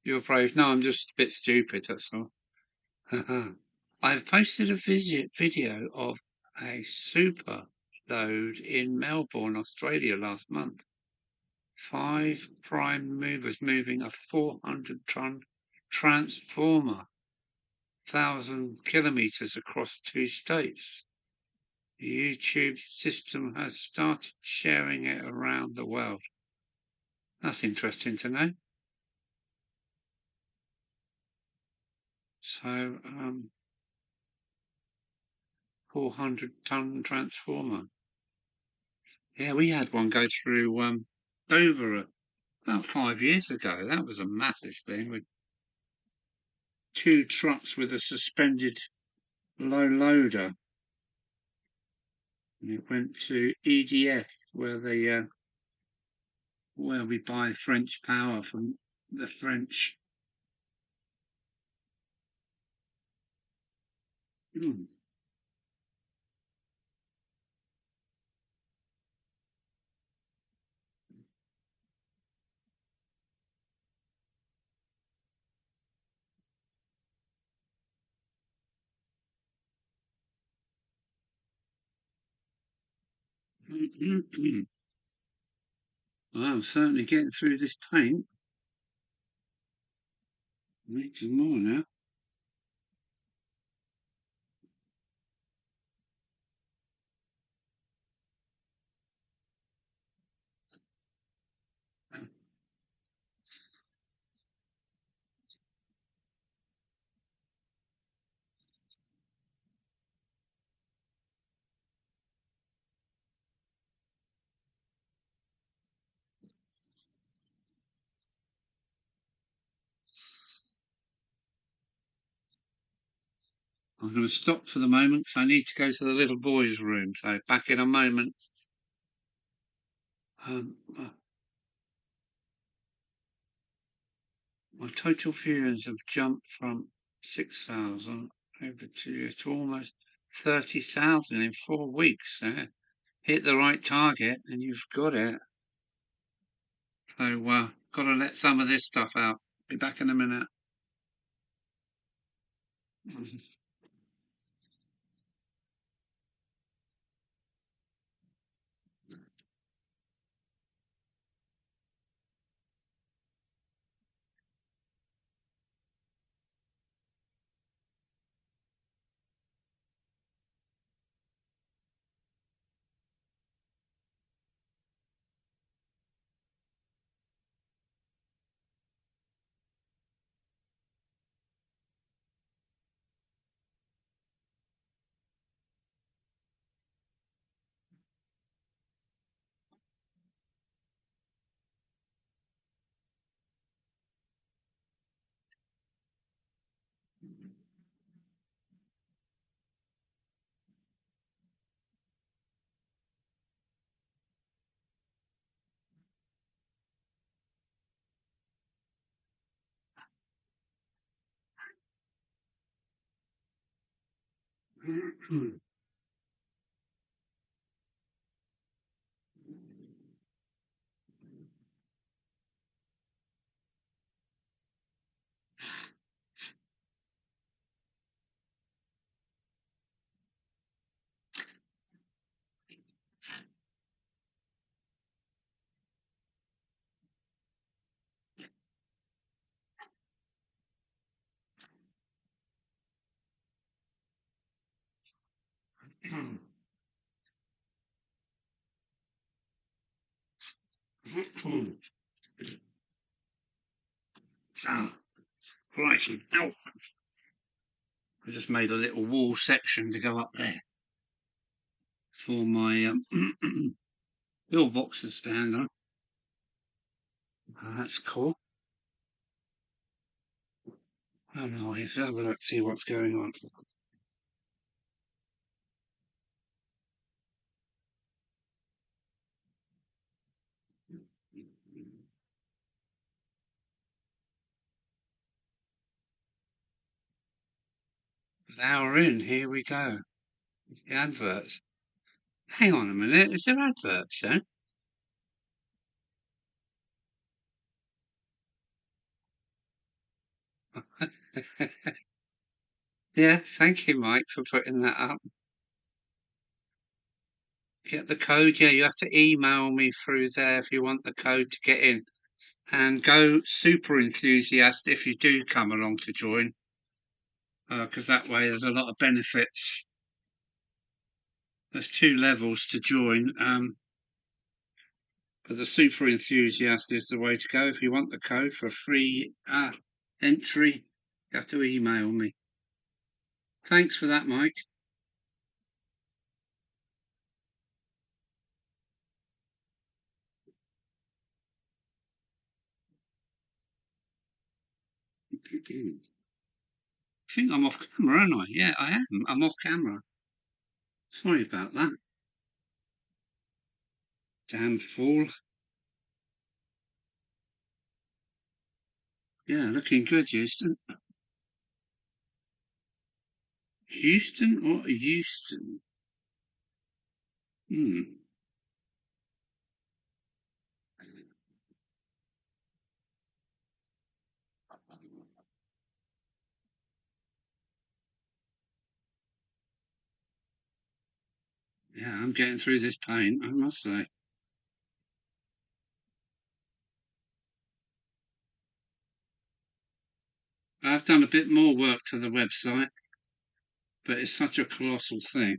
You're brave. No, I'm just a bit stupid, that's all. I've posted a video of a super load in Melbourne, Australia last month. 5 prime movers moving a 400-ton transformer, 1,000 kilometres across 2 states. The YouTube system has started sharing it around the world. That's interesting to know. So, 400-ton transformer. Yeah, we had one go through Dover about 5 years ago. That was a massive thing with 2 trucks with a suspended low loader. And it went to EDF, where where we buy French power from the French. Mm. Well, I'm certainly getting through this paint. Need some more now. I'm going to stop for the moment because I need to go to the little boy's room. So back in a moment. My total viewers have jumped from 6,000 over 2 years to almost 30,000 in 4 weeks. Hit the right target and you've got it. So, got to let some of this stuff out. Be back in a minute. So, crikey. Ow. I just made a little wall section to go up there for my pillbox to stand on. That's cool. Oh no, let's have a look, see what's going on. Now we're in, here we go. The adverts. Hang on a minute, is there adverts then? Yeah, thank you, Mike, for putting that up. Get the code. Yeah, you have to email me through there if you want the code to get in. And go super enthusiast if you do come along to join, because that way there's a lot of benefits. There's 2 levels to join, but the super enthusiast is the way to go. If you want the code for free entry, you have to email me. Thanks for that, Mike. I think I'm off camera, aren't I? Yeah, I am. I'm off camera. Sorry about that. Damn fool. Yeah, looking good, Houston. Houston or Houston? Hmm. Yeah, I'm getting through this paint, I must say. I've done a bit more work to the website, but it's such a colossal thing.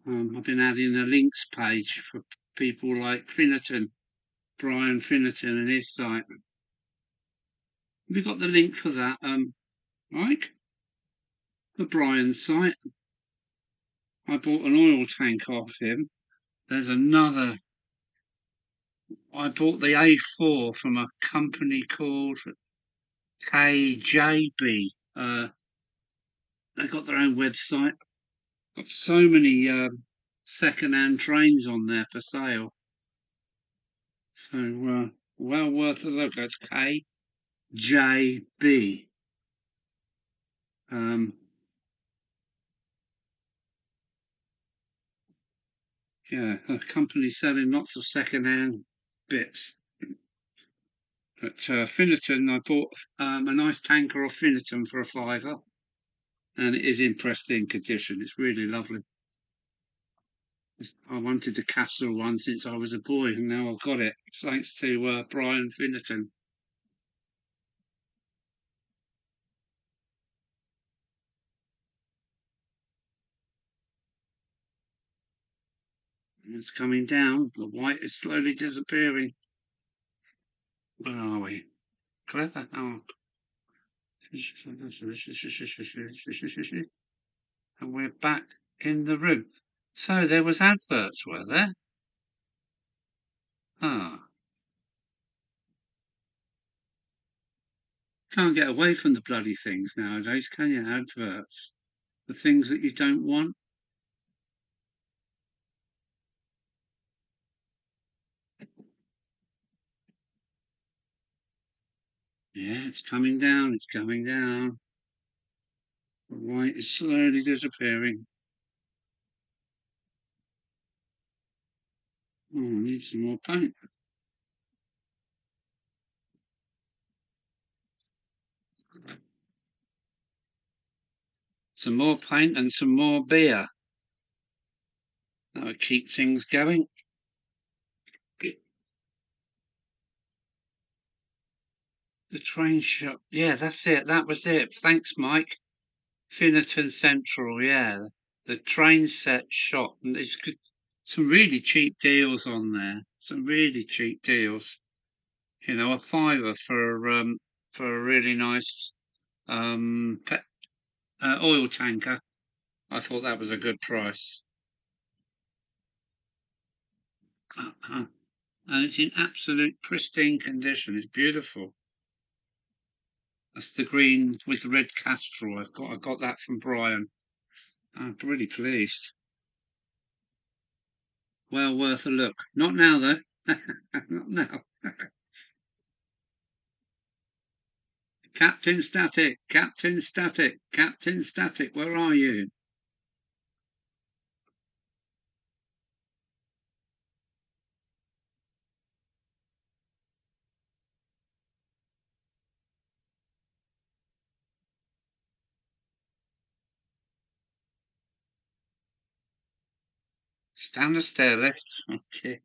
I've been adding a links page for people like Finnerton, Brian Finnerton and his site. Have you got the link for that, Mike? For Brian's site? I bought an oil tank off him. There's another. I bought the A4 from a company called KJB. They got their own website. Got so many second-hand trains on there for sale. So well worth a look. That's KJB. Um, yeah, a company selling lots of second-hand bits. At Finnerton, I bought a nice tanker of Finnerton for a fiver, and it is in pristine condition. It's really lovely. I wanted a Castle one since I was a boy, and now I've got it, thanks to Brian Finnerton. It's coming down. The white is slowly disappearing. Where are we? Clever. Oh. And we're back in the room. So there was adverts, were there? Ah. Can't get away from the bloody things nowadays, can you? Adverts. The things that you don't want. Yeah, it's coming down. It's coming down. The white is slowly disappearing. Oh, I need some more paint. Some more paint and some more beer. That would keep things going. The train shop. Yeah, that's it. That was it. Thanks, Mike. Finnerton Central. Yeah, the train set shop. And there's some really cheap deals on there. Some really cheap deals. You know, a fiver for a really nice oil tanker. I thought that was a good price. And it's in absolute pristine condition. It's beautiful. That's the green with the red castrol. I got that from Brian. I'm really pleased. Well worth a look. Not now though. Not now. Captain Static, Captain Static, Captain Static, where are you? down the stair lift. Oh dear.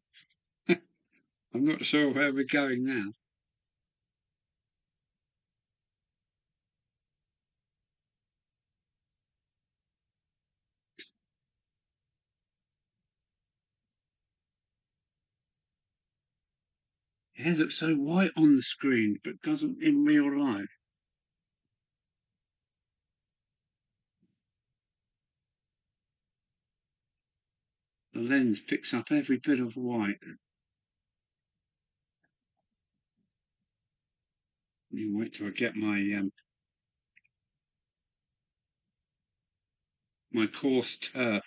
I'm not sure where we're going now. Yeah, it looks so white on the screen, but doesn't in real life. The lens picks up every bit of white. You wait till I get my coarse turf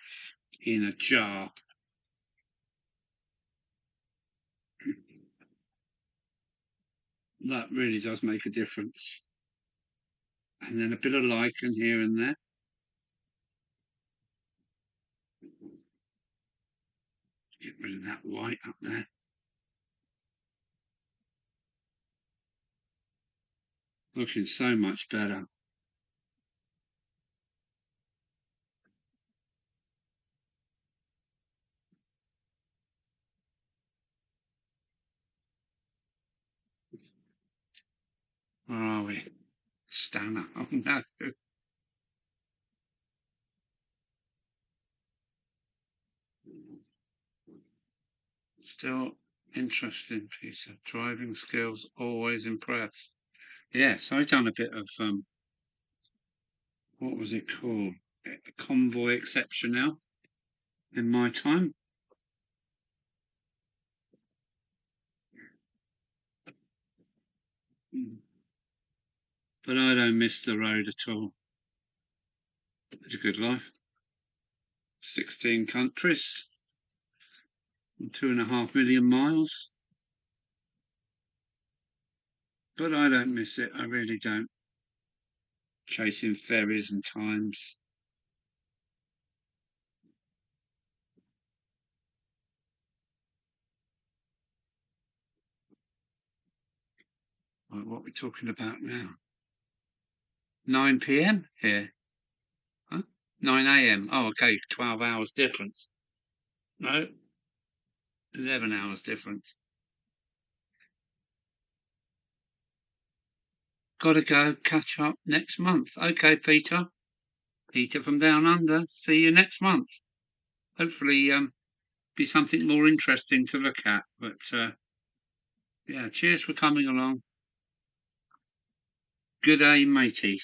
in a jar. That really does make a difference. And then a bit of lichen here and there. Get rid of that white up there. Looking so much better. Where are we? Stanner. Oh no. Still interesting, Peter. Driving skills always impress. Yes, I done a bit of what was it called? A convoy exceptional in my time. But I don't miss the road at all. It's a good life. 16 countries and 2.5 million miles. But I don't miss it. I really don't. Chasing ferries and times. Right, what are we talking about now? 9 p.m. here. Huh? 9 a.m. Oh, okay. 12 hours difference. No, 11 hours difference. Gotta go catch up next month. Okay, Peter. Peter from Down Under. See you next month. Hopefully, be something more interesting to look at. But yeah, cheers for coming along. Good day, matey.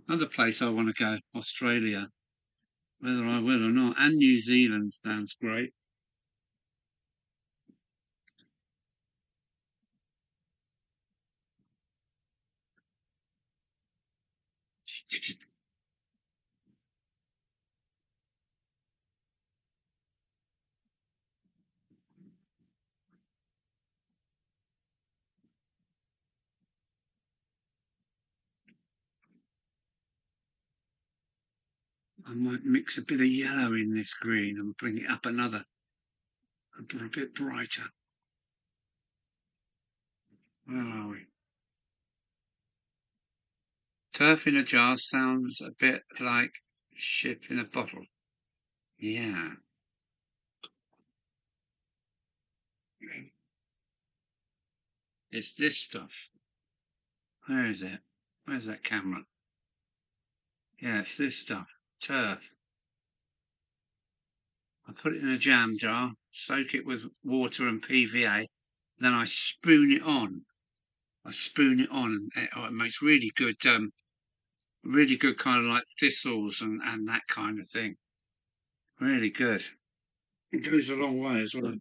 Another place I want to go, Australia. Whether I will or not. And New Zealand sounds great. I might mix a bit of yellow in this green and bring it up another, a bit brighter. Where are we? Turf in a jar sounds a bit like ship in a bottle. Yeah. It's this stuff. Where is it? Where's that camera? Yeah, it's this stuff. Turf. I put it in a jam jar, soak it with water and PVA, then I spoon it on. And it makes really good kind of like thistles and that kind of thing. Really good. It goes a long way as well.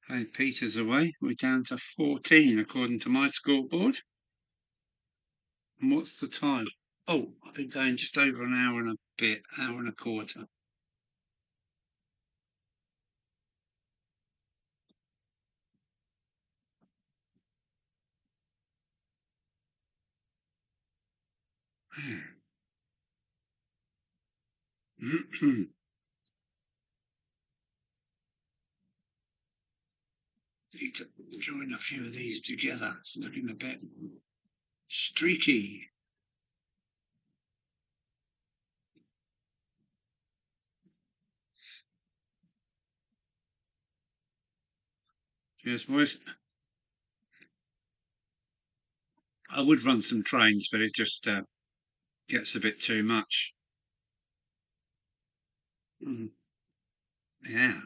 Hey, Peter's away. We're down to 14 according to my scoreboard. And what's the time? Oh, I've been going just over an hour and a bit, hour and a quarter. Need to join a few of these together. It's looking a bit streaky. Cheers, boys. I would run some trains, but it just gets a bit too much. Yeah,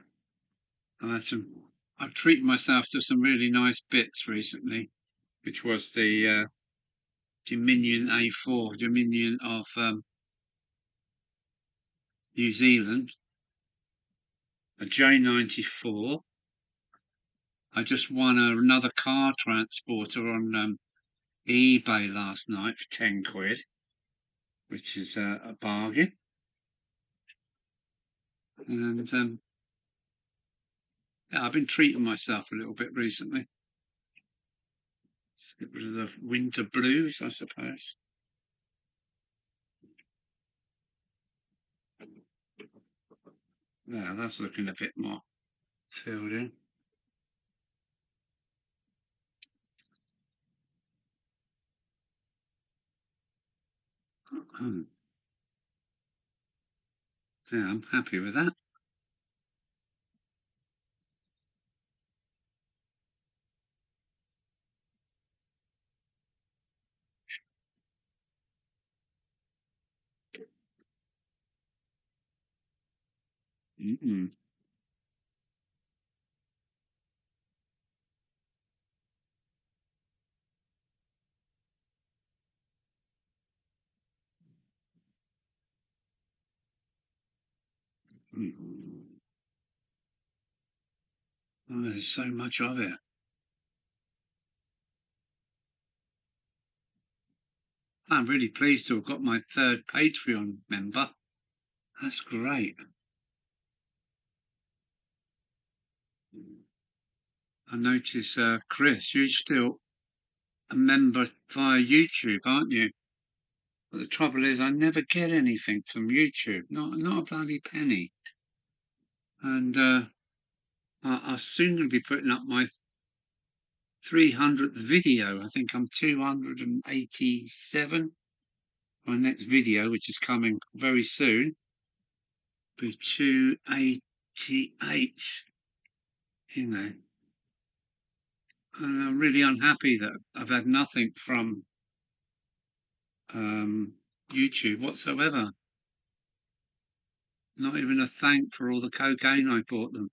I've treated myself to some really nice bits recently, which was the Dominion A4, Dominion of New Zealand, a J94. I just won another car transporter on eBay last night for 10 quid, which is a bargain. And yeah, I've been treating myself a little bit recently. Let's get rid of the winter blues, I suppose. Yeah, that's looking a bit more filled in. Yeah, I'm happy with that. Mm-mm. Mm. Oh, there's so much of it. I'm really pleased to have got my third Patreon member. That's great. I notice, Chris, you're still a member via YouTube, aren't you? But the trouble is, I never get anything from YouTube, not a bloody penny. And I'm soon going to be putting up my 300th video. I think I'm 287. My next video, which is coming very soon, be 288. You know, and I'm really unhappy that I've had nothing from YouTube whatsoever. Not even a thank for all the cocaine I bought them.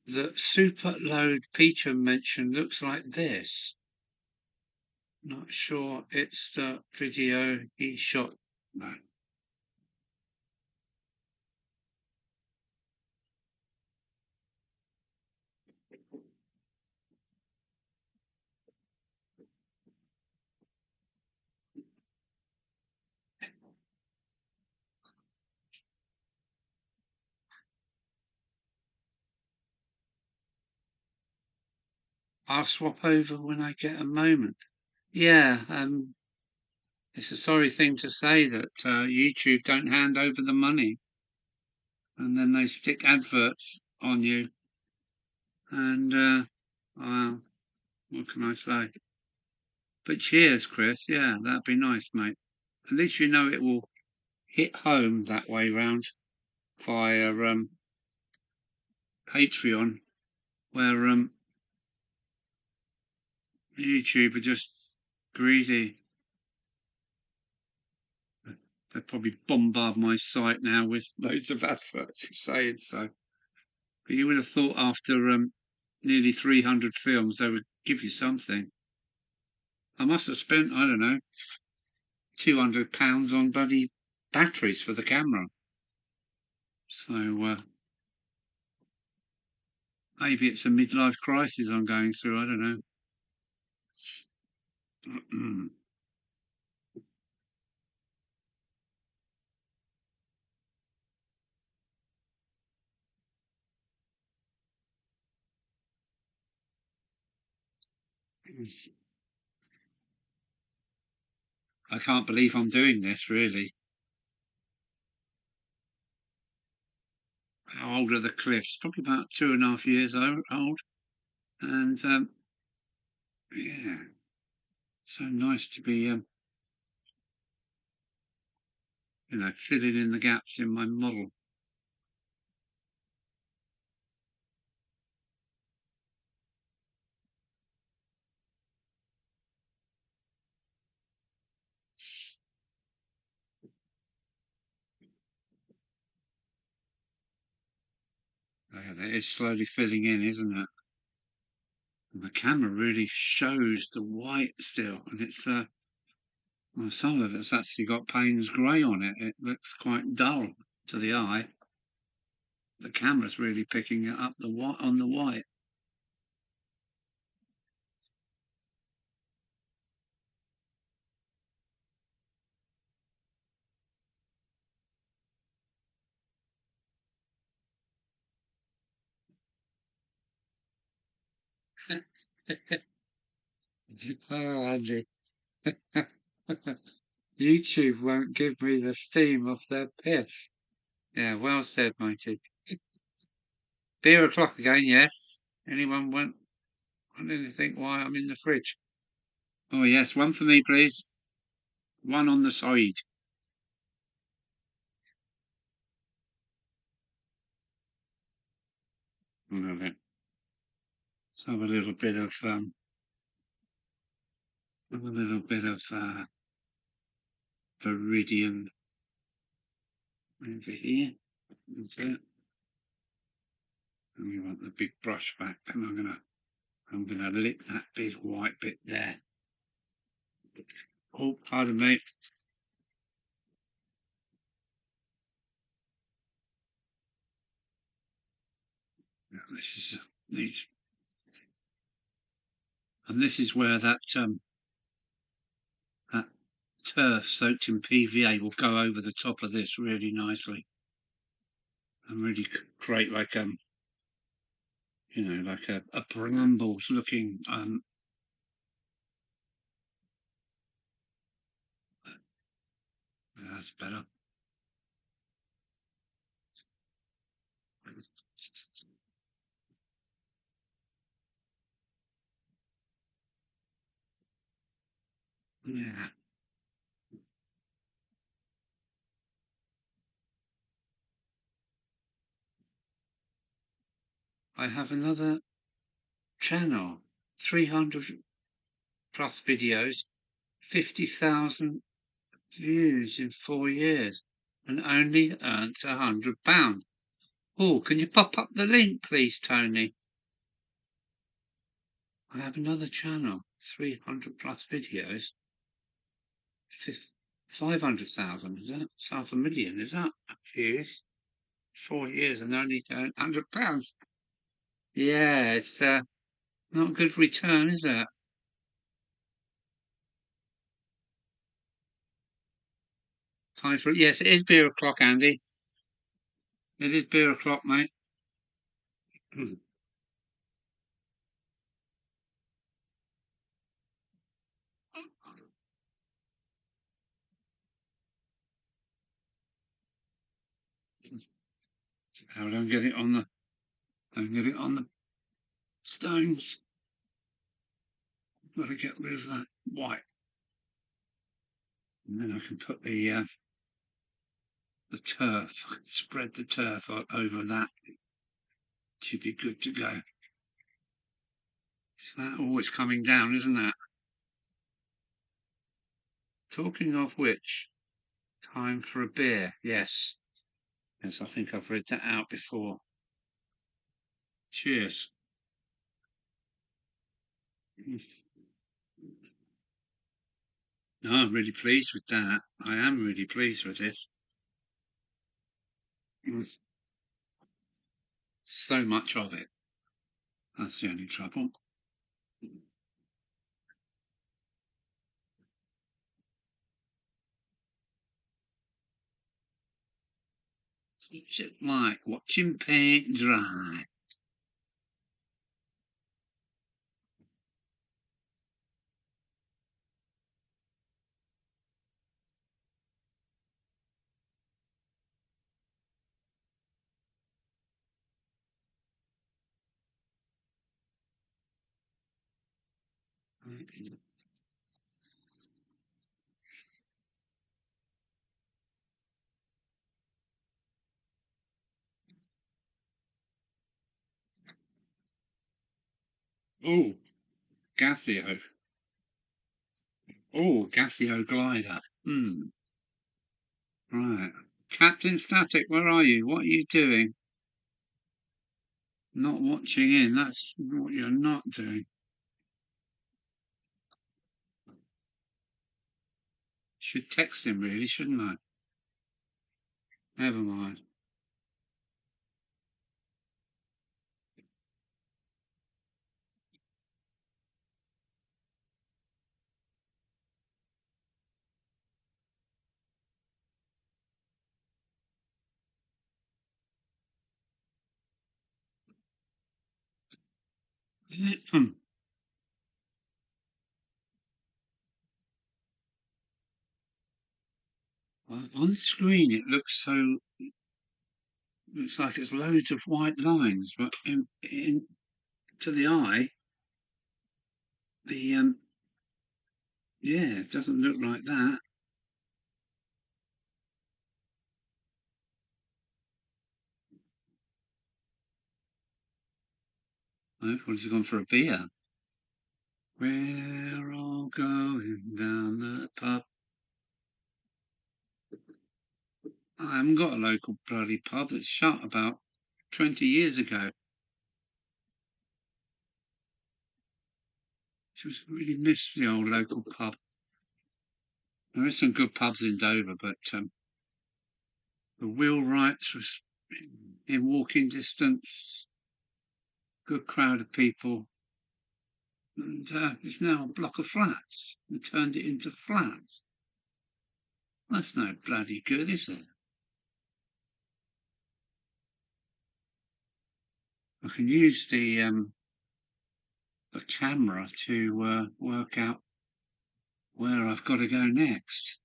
The super load Peter mentioned looks like this. Not sure it's the video he shot. No. I'll swap over when I get a moment. Yeah, it's a sorry thing to say that YouTube don't hand over the money, and then they stick adverts on you. And well, what can I say? But cheers, Chris. Yeah, that'd be nice, mate. At least you know it will hit home that way round via Patreon, where YouTube are just greedy. They probably bombard my site now with loads of adverts saying so. But you would have thought after nearly 300 films they would give you something. I must have spent, I don't know, £200 on bloody batteries for the camera. So maybe it's a midlife crisis I'm going through. I don't know. I can't believe I'm doing this, really. How old are the cliffs? Probably about 2.5 years old. And yeah, so nice to be, filling in the gaps in my model. It is slowly filling in, isn't it? And the camera really shows the white still, and it's well, some of it's actually got Payne's grey on it. It looks quite dull to the eye. The camera's really picking it up the white on the white. Oh, Andy. YouTube won't give me the steam of their piss. Yeah, well said, matey. Beer o'clock again, yes. Anyone want anything while I'm in the fridge? Oh, yes, one for me, please. One on the side. Love it. Let's have a little bit of viridian over here. That's it. And we want the big brush back, and I'm gonna lick that big white bit there. Oh, pardon me. This is these, and this is where that turf soaked in PVA will go over the top of this really nicely, and really create like like a brambles looking that's better. Yeah. I have another channel, 300 plus videos, 50,000 views in 4 years, and only earned £100. Oh, can you pop up the link, please, Tony? I have another channel, 300 plus videos, 500,000, is that? It's half a million, is that? Views, 4 years, and only earned £100. Yeah, it's not a good return, is it? Time for it. Yes, it is beer o'clock, Andy. It is beer o'clock, mate. I don't get it on the stones. Got to get rid of that white, and then I can put the turf. Spread the turf over that. Should be good to go. Is that always coming down, isn't that? Talking of which, time for a beer. Yes. Yes, I think I've read that out before. Cheers. No, I'm really pleased with that. I am really pleased with this. So much of it. That's the only trouble. It's like watching paint dry. Oh, Gasio. Oh, Gasio glider. Hmm. Right. Captain Static, where are you? What are you doing? Not watching in. That's what you're not doing. Should text him really, shouldn't I? Never mind. On the screen it looks like it's loads of white lines, but in to the eye, the yeah, it doesn't look like that. Everybody's gone for a beer. We're all going down the pub. I haven't got a local bloody pub. It's shut about 20 years ago. Just really miss the old local pub. There is some good pubs in Dover, but the Wheelwrights was in walking distance. Good crowd of people. And it's now a block of flats. We turned it into flats. That's no bloody good, is it? I can use the camera to work out where I've got to go next.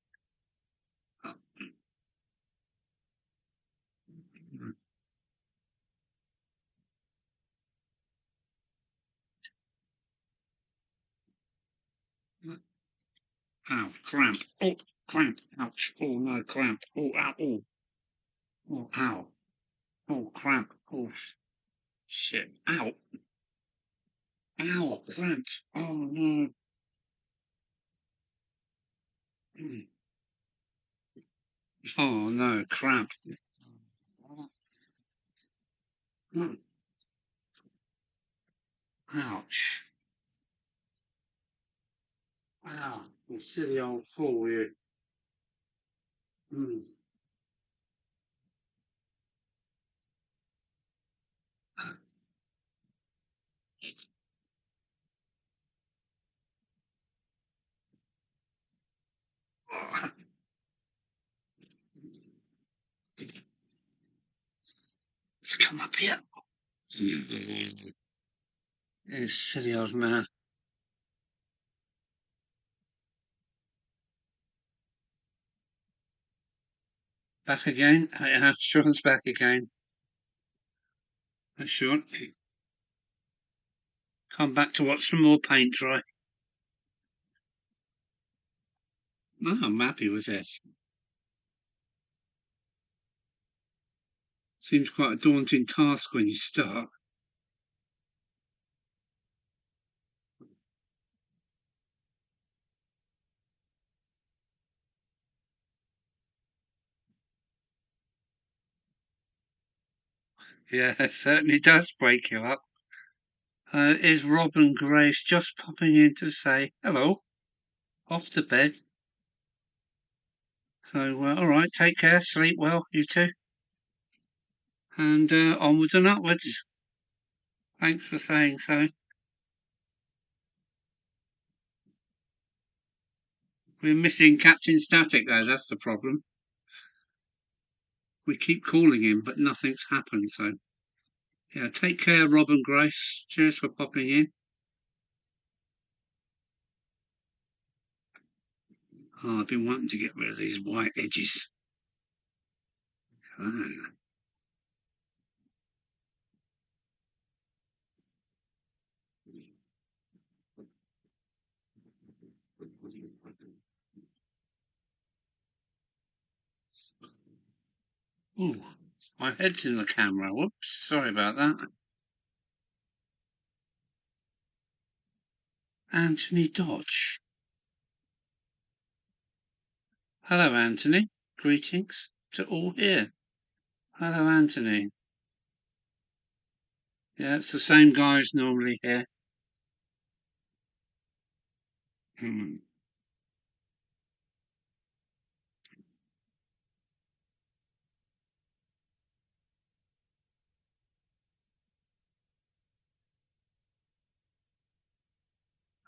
Ow, cramp. Oh, cramp. Ouch. Oh, no, cramp. Oh, ow. Oh, oh, ow. Oh, cramp. Oh, shit. Ow. Ow, cramp. Oh, no. Oh, no, cramp. Ouch. Ow. You silly old fool, you. Mm. Let's come up here. You silly old man. Back again? Yeah, Sean's back again. Sean, come back to watch some more paint dry. No, I'm happy with this. Seems quite a daunting task when you start. Yeah, it certainly does break you up. Is Rob and Grace just popping in to say hello? Off to bed. So, all right, take care, sleep well, you two. And onwards and upwards. Thanks for saying so. We're missing Captain Static, though, that's the problem. We keep calling him, but nothing's happened, so. Yeah, take care, Rob and Grace. Cheers for popping in. Oh, I've been wanting to get rid of these white edges. Ah. Ooh, my head's in the camera. Whoops, sorry about that. Anthony Dodge. Hello, Anthony. Greetings to all here. Hello, Anthony. Yeah, it's the same guys normally here. Hmm.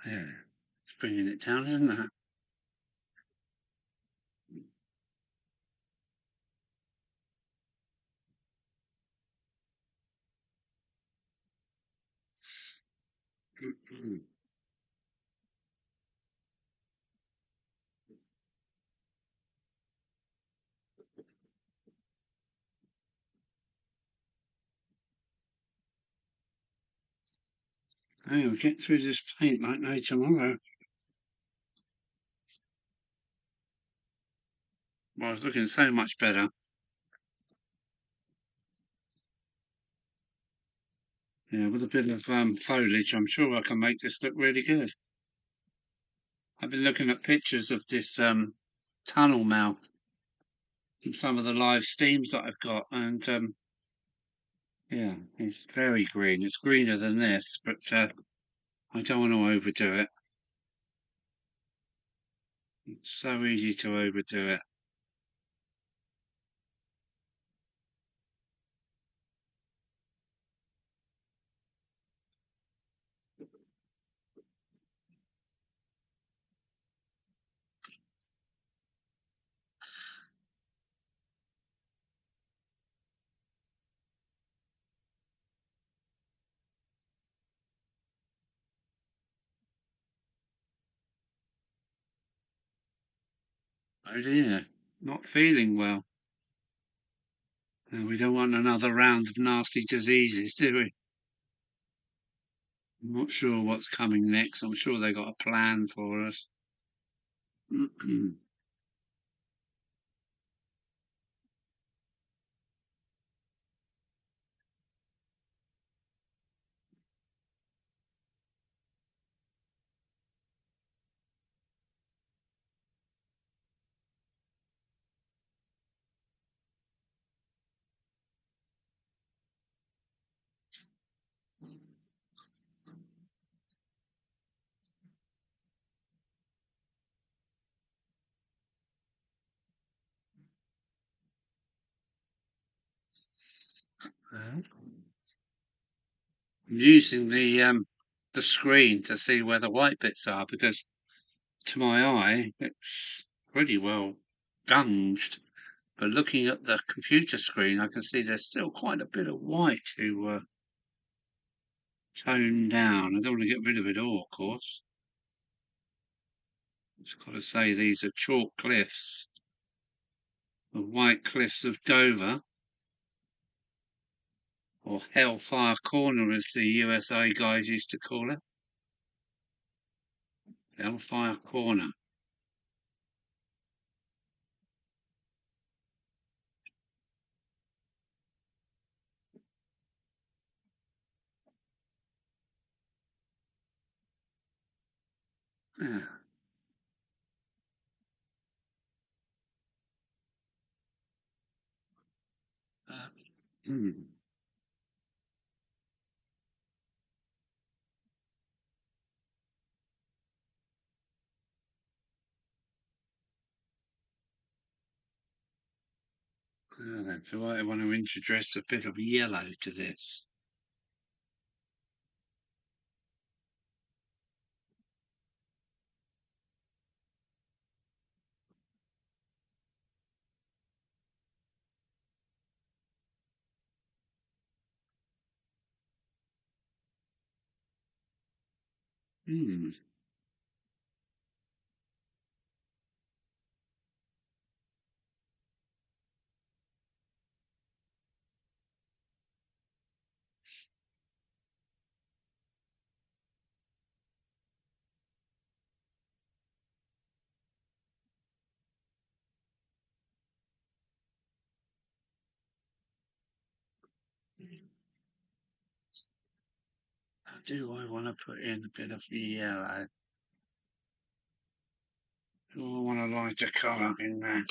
Yeah, it's bringing it down, isn't it? Hey, we'll get through this paint like no tomorrow. Well, it's looking so much better. Yeah, with a bit of foliage, I'm sure I can make this look really good. I've been looking at pictures of this tunnel mouth and some of the live steams that I've got, and yeah, it's very green. It's greener than this, but I don't want to overdo it. It's so easy to overdo it. Oh dear, not feeling well. We don't want another round of nasty diseases, do we? I'm not sure what's coming next. I'm sure they got a plan for us. I'm using the screen to see where the white bits are because to my eye it's pretty well gunged. But looking at the computer screen, I can see there's still quite a bit of white to tone down. I don't want to get rid of it all, of course. Just got to say these are chalk cliffs, the white cliffs of Dover, or Hellfire Corner as the USA guys used to call it. Hellfire Corner. Yeah. Uh, hmm. Do I want to introduce a bit of yellow to this? Hmm. Do I want to put in a bit of yellow? Do I want a lighter colour in there?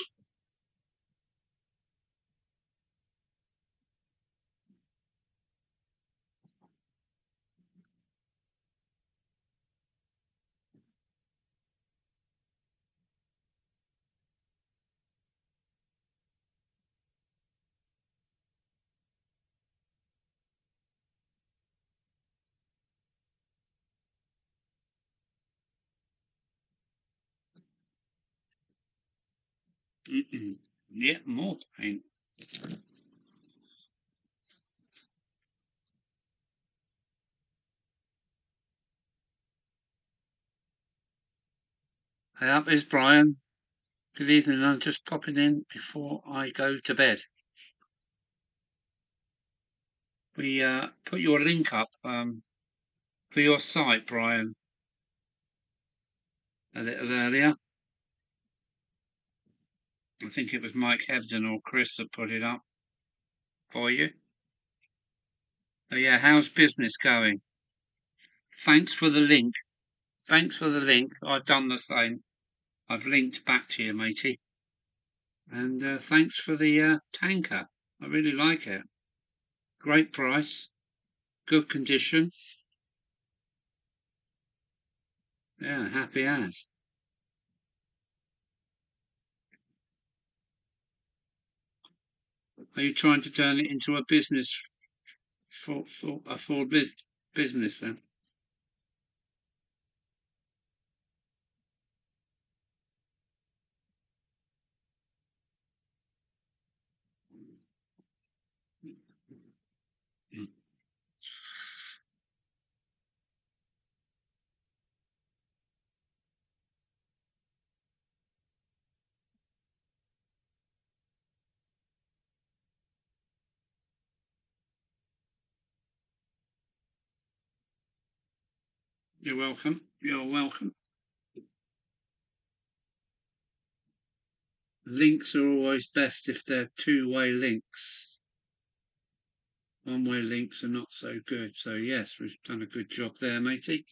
Yeah, more paint. Hey up, it's Brian. Good evening. I'm just popping in before I go to bed. We put your link up for your site, Brian, a little earlier. I think it was Mike Hebden or Chris that put it up for you. Oh, yeah, how's business going? Thanks for the link. Thanks for the link. I've done the same. I've linked back to you, matey. And thanks for the tanker. I really like it. Great price, good condition. Yeah, happy as. Are you trying to turn it into a business for a full business then? Mm. You're welcome. You're welcome. Links are always best if they're two-way links. One-way links are not so good. So yes, we've done a good job there, matey.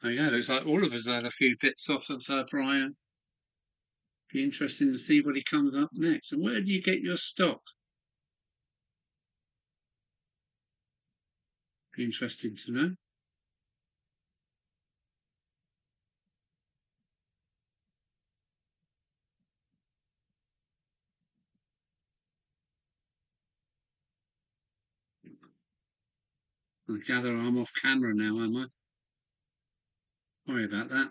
There you go. Looks like all of us had a few bits off of Brian. Be interesting to see what he comes up next. And where do you get your stock? Be interesting to know. I gather I'm off camera now, am I? Sorry about that.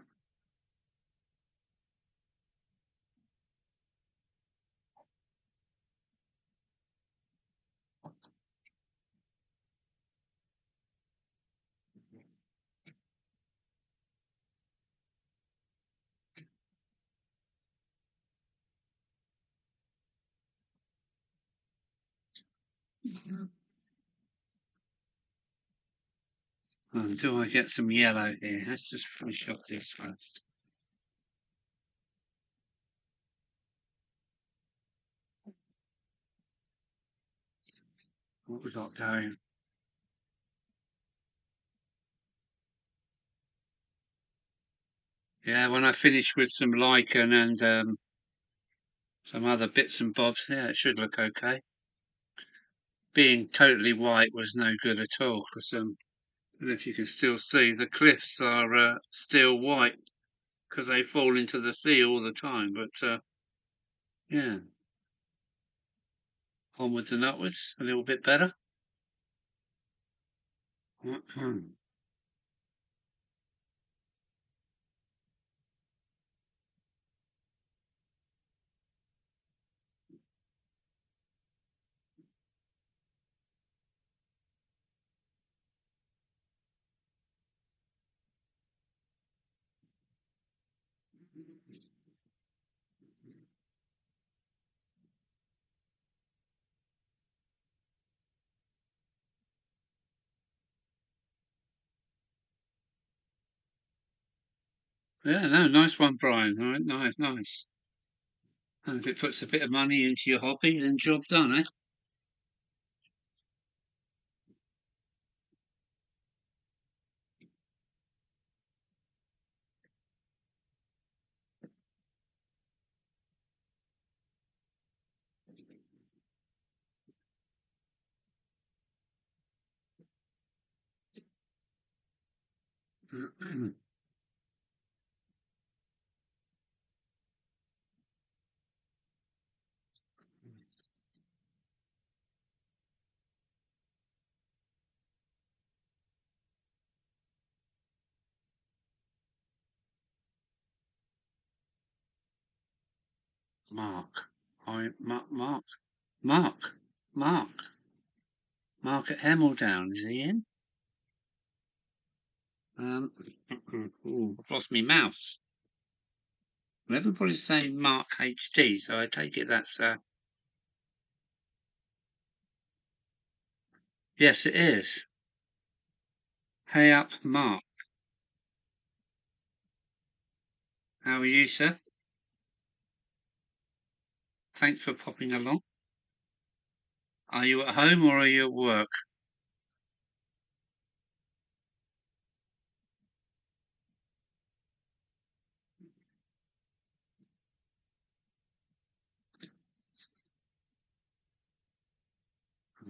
Until I get some yellow here. Let's just finish off this first. What we got going? Yeah, when I finish with some lichen and some other bits and bobs, yeah, it should look okay. Being totally white was no good at all because I don't know if you can still see the cliffs are still white because they fall into the sea all the time. But yeah, onwards and upwards, a little bit better. Yeah, no, nice one, Brian. All right, nice, nice. And if it puts a bit of money into your hobby, then job done, eh? Mark. Mark. Mark. Mark at Hemmeldown, is he in? Um, ooh, I've lost my mouse. Everybody's saying Mark HD, so I take it that's, yes, it is. Hey up, Mark. How are you, sir? Thanks for popping along. Are you at home or are you at work?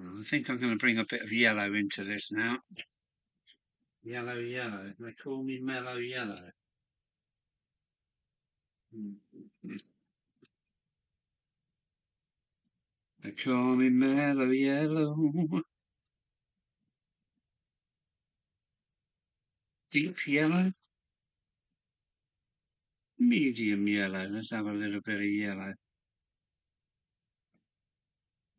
I think I'm going to bring a bit of yellow into this now. Yellow, yellow. They call me Mellow Yellow. They call me Mellow Yellow. Deep yellow? Medium yellow. Let's have a little bit of yellow.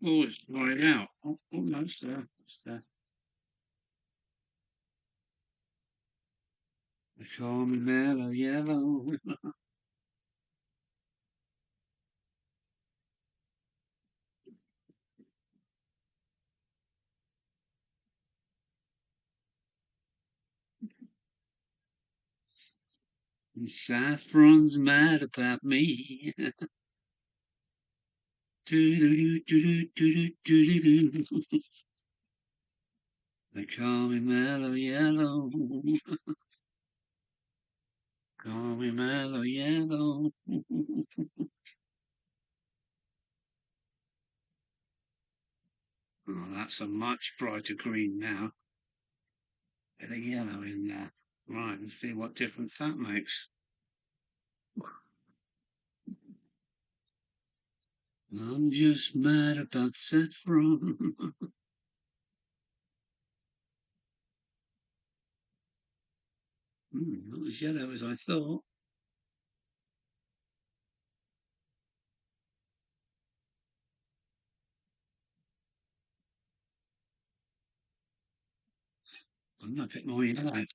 Oh, it's drying out. Oh no, it's there. It's there. They call me Mellow Yellow. And Saffron's mad about me. They call me Mellow Yellow. Call me Mellow Yellow. Oh, that's a much brighter green now. Bit of yellow in there. Right, let's see what difference that makes. I'm just mad about saffron. Not as yellow as I thought. I'm going to pick more yellow.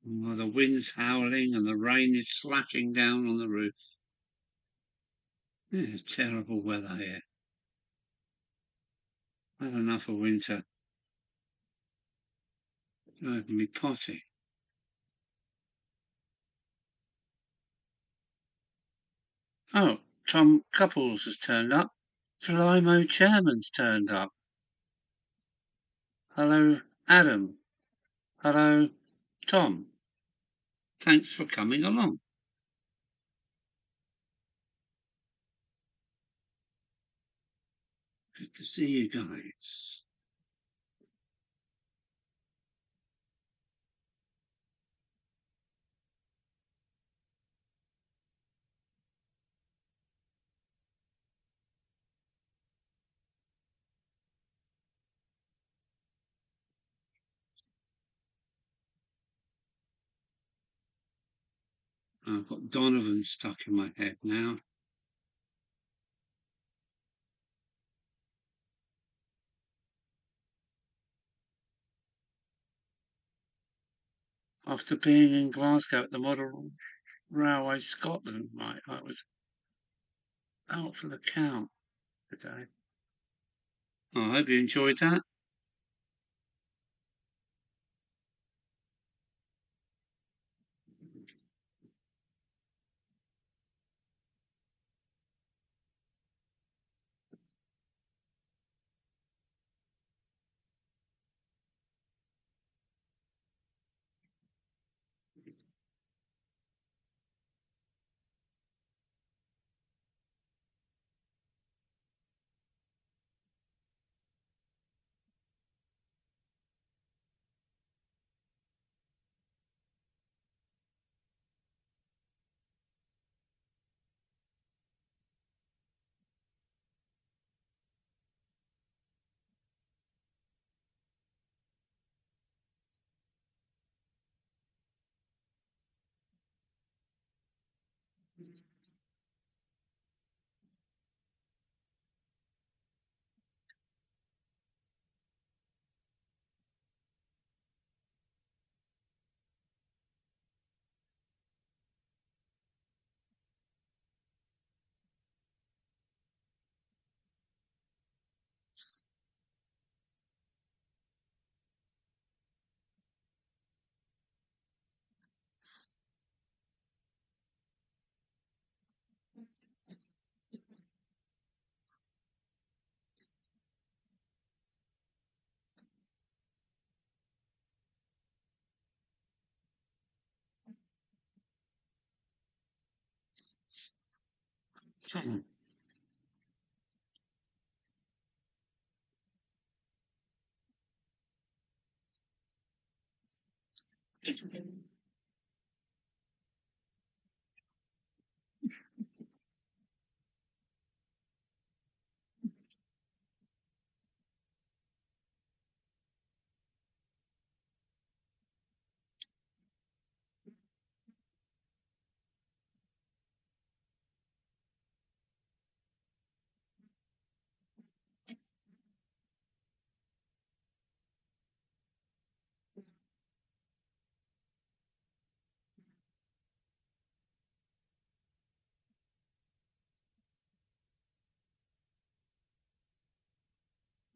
Oh, the wind's howling and the rain is slashing down on the roof. Yeah, it's terrible weather here. I've had enough of winter. Driving me potty. Oh, Tom Couples has turned up. Thelimo Chairman's turned up. Hello, Adam. Hello, Tom. Thanks for coming along. Good to see you guys. I've got Donovan stuck in my head now. After being in Glasgow at the Model Railway Scotland, I was out for the count today. I hope you enjoyed that.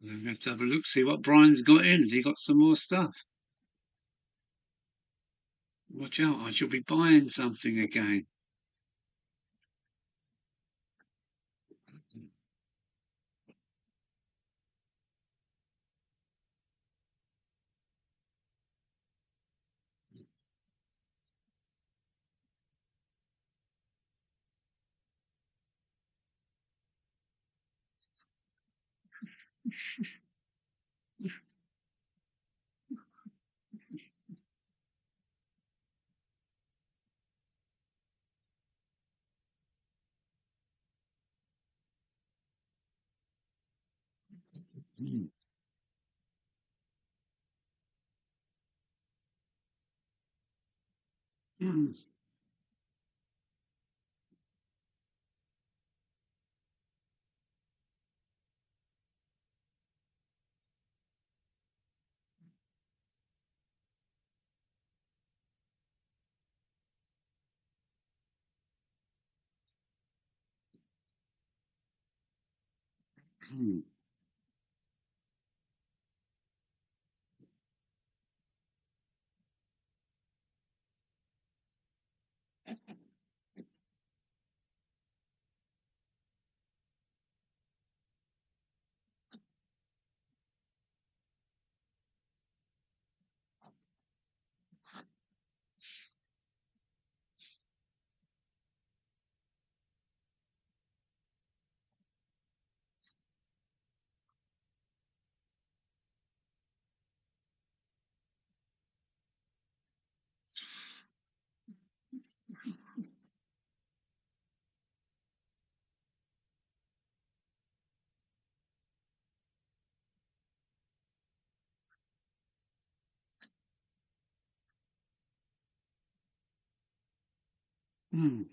I'm going to have a look, see what Brian's got in. Has he got some more stuff? Watch out, I shall be buying something again. Mm. Mm. Hmm. Hmm.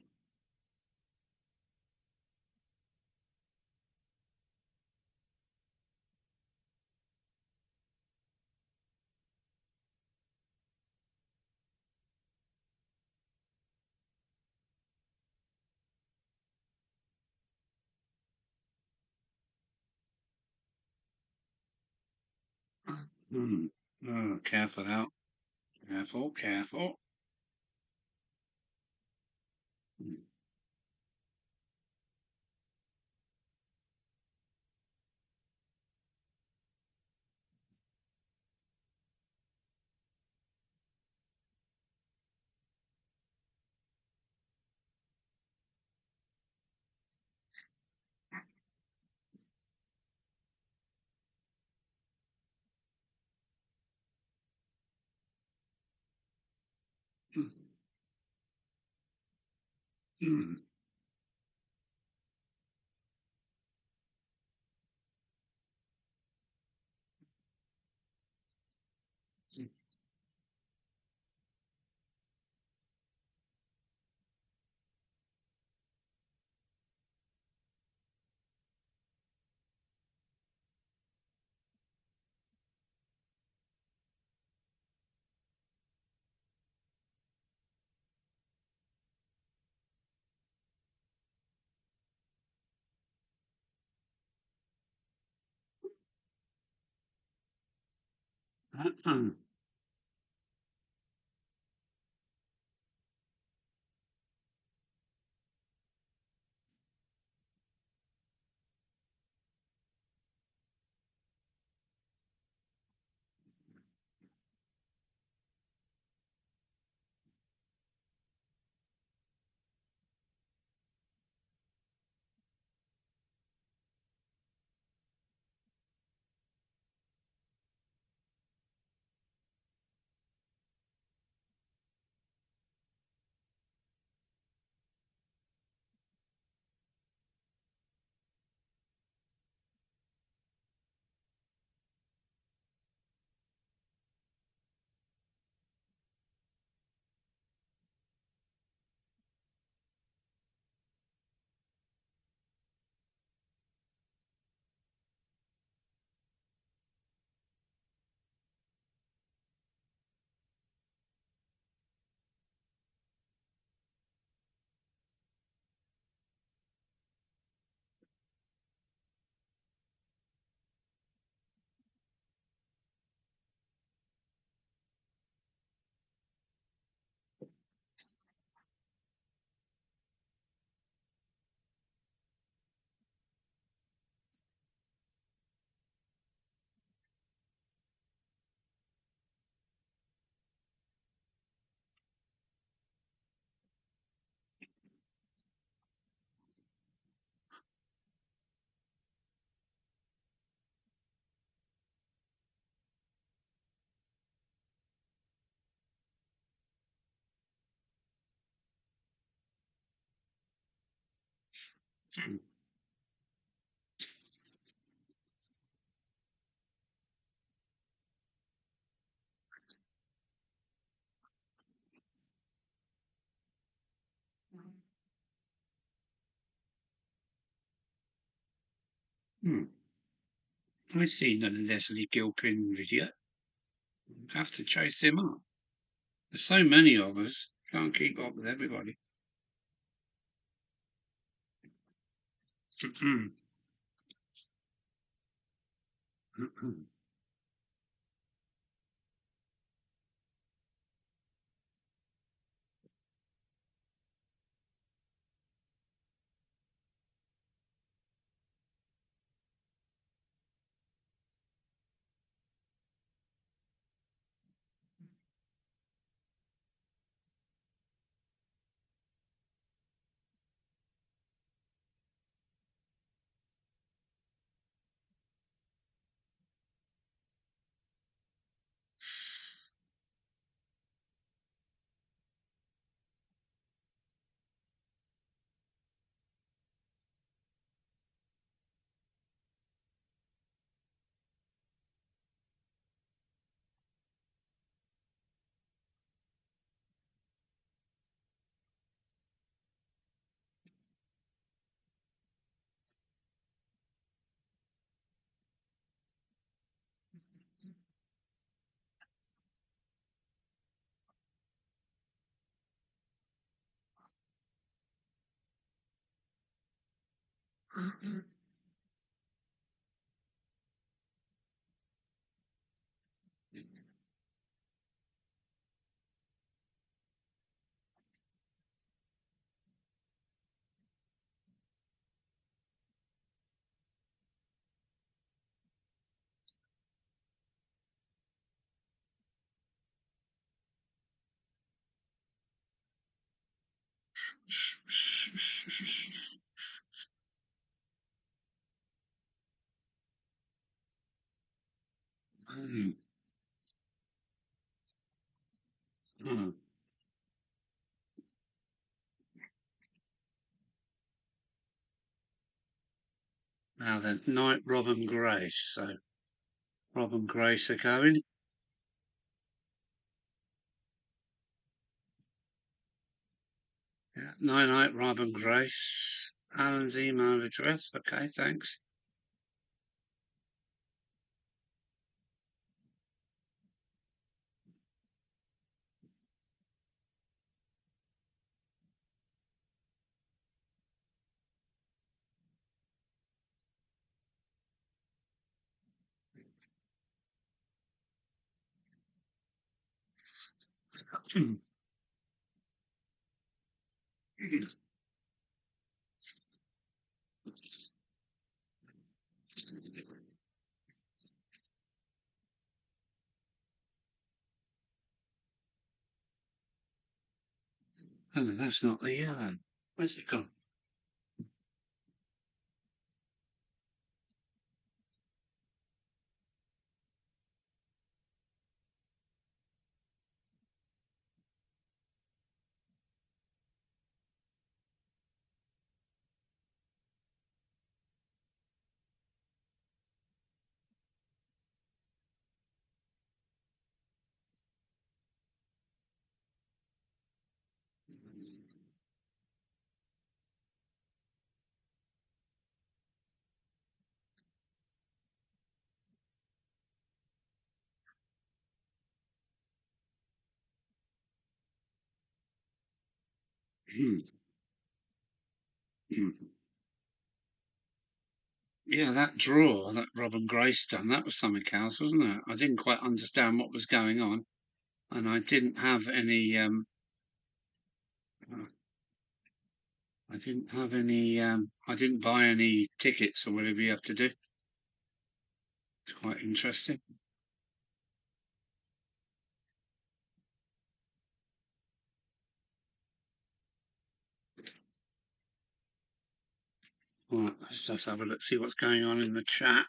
Hmm. Oh, careful out. Careful, careful. Hmm. Hmm. Hmm. Hmm. Hmm. I've seen the Leslie Gilpin video. Have to chase him up. There's so many of us. Can't keep up with everybody. Hmm. Now then, night Rob and Grace. So Rob and Grace are going. Yeah, night Rob and Grace. Alan's email address. Okay, thanks. Oh, that's not the where's it gone? Yeah, that draw that Rob and Grace done, that was something else, wasn't it? I didn't quite understand what was going on, and I didn't have any uh, I didn't buy any tickets or whatever you have to do. It's quite interesting. Right, let's just have a look, see what's going on in the chat.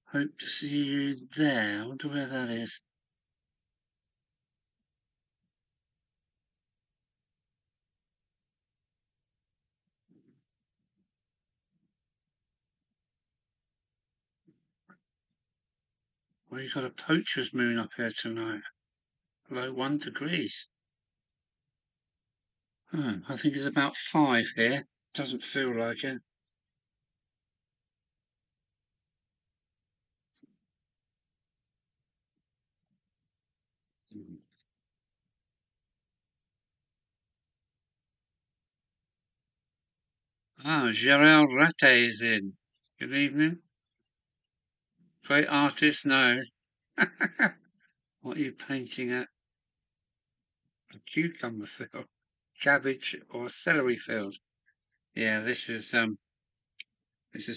Hope to see you there. I wonder where that is. Well, you've got a poacher's moon up here tonight. Below 1 degrees. I think it's about 5 here. Doesn't feel like it. Ah, Gerald Ratte is in. Good evening. Great artist, no. What are you painting at? A cucumber field, cabbage or celery field? Yeah, this is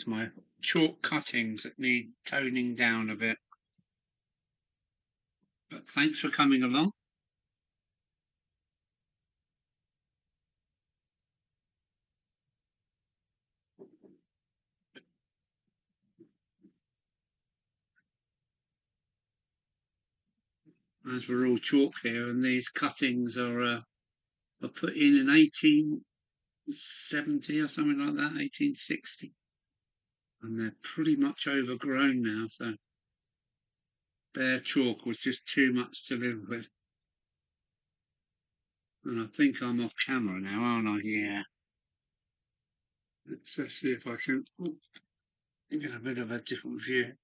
my chalk cuttings that need toning down a bit. But thanks for coming along. As we're all chalk here, and these cuttings are put in 1870 or something like that, 1860, and they're pretty much overgrown now. So bare chalk was just too much to live with. And I think I'm off camera now, aren't I? Yeah. Let's see if I can get a bit of a different view.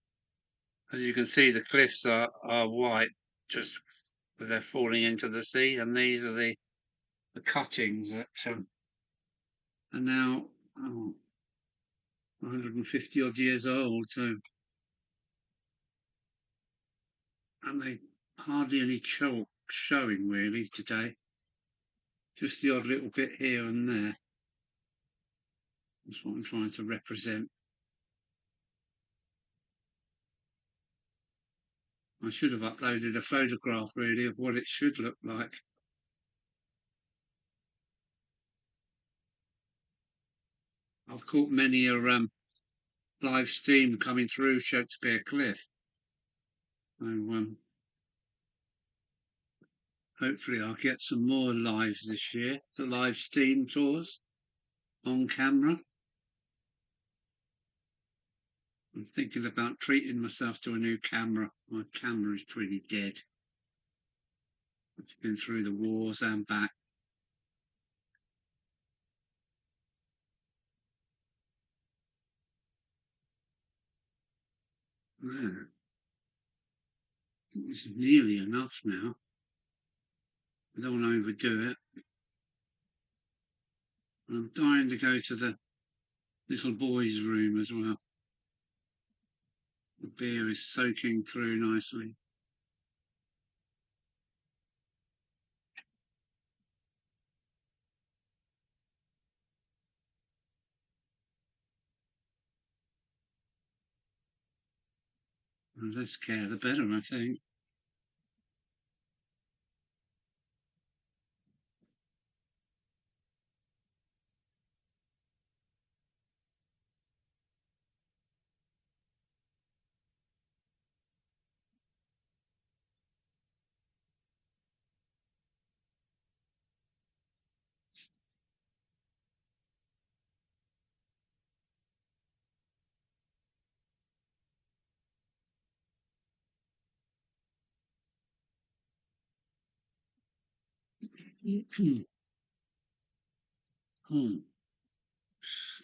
As you can see, the cliffs are white, just as they're falling into the sea, and these are the cuttings that are now 150 odd years old. So, and they hardly any chalk showing really today. Just the odd little bit here and there. That's what I'm trying to represent. I should have uploaded a photograph really of what it should look like. I've caught many a live stream coming through Shakespeare Cliff. So hopefully I'll get some more lives this year, the live stream tours on camera. I'm thinking about treating myself to a new camera. My camera is pretty dead. It's been through the wars and back. Yeah. It's nearly enough now. I don't want to overdo it. I'm dying to go to the little boy's room as well. The beer is soaking through nicely. The less care, the better, I think.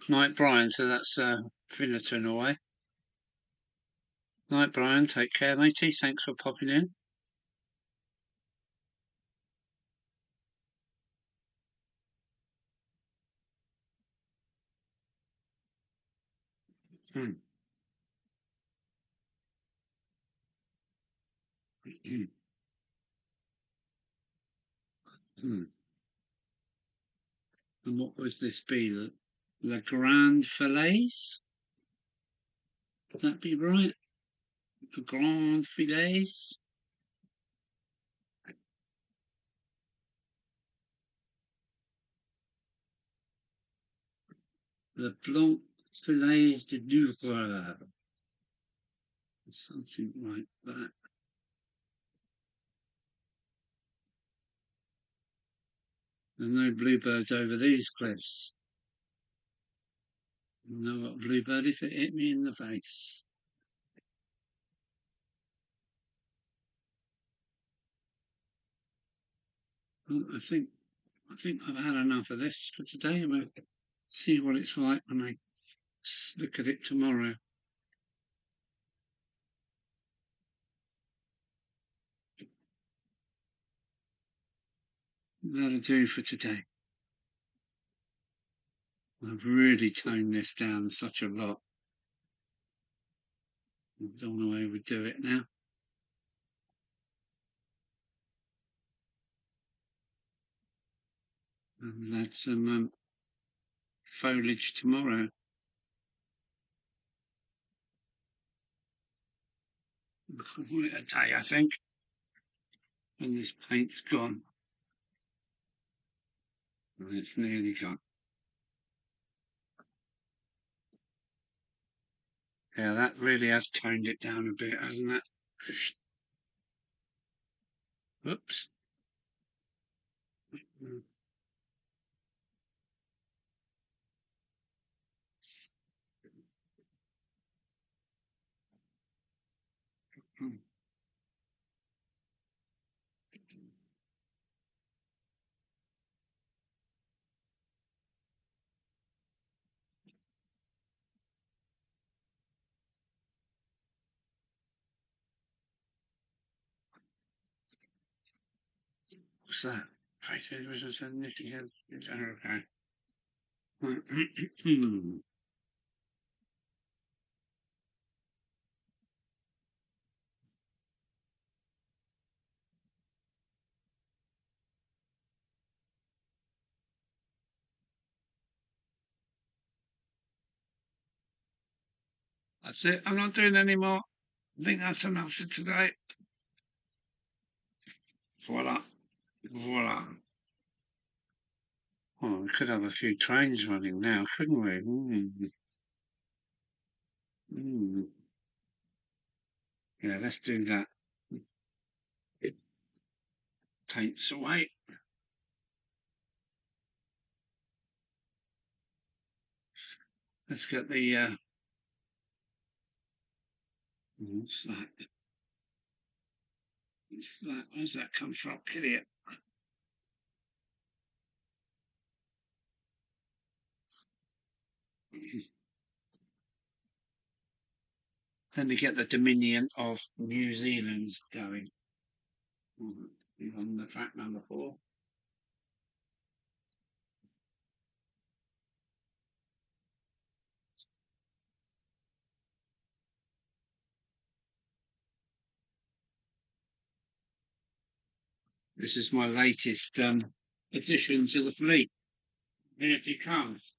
Night, Brian. So that's Finnerton away. Night, Brian. Take care, matey. Thanks for popping in. Hmm. Hmm. And what was this be? The Grand Fillets? Would that be right? The Grand Fillets? The Blanc Fillets de Douvres. Something like that. There are no bluebirds over these cliffs. Know what bluebird if it hit me in the face. Well, I think I've had enough of this for today. We'll see what it's like when I look at it tomorrow. That'll do for today. I've really toned this down such a lot. I don't know how we do it now. And add some foliage tomorrow. A day, I think, when this paint's gone. And it's nearly gone. Yeah, that really has toned it down a bit, hasn't it? Oops. What's that? Okay. That's it. I'm not doing any more. I think that's enough for today. Voila. Voila. Oh, we could have a few trains running now, couldn't we? Yeah, let's do that. It takes away. Let's get the what's that? What's that? Where's that come from? Get it. Let me get the Dominion of New Zealand going. On the track number 4. This is my latest addition to the fleet. Here she comes.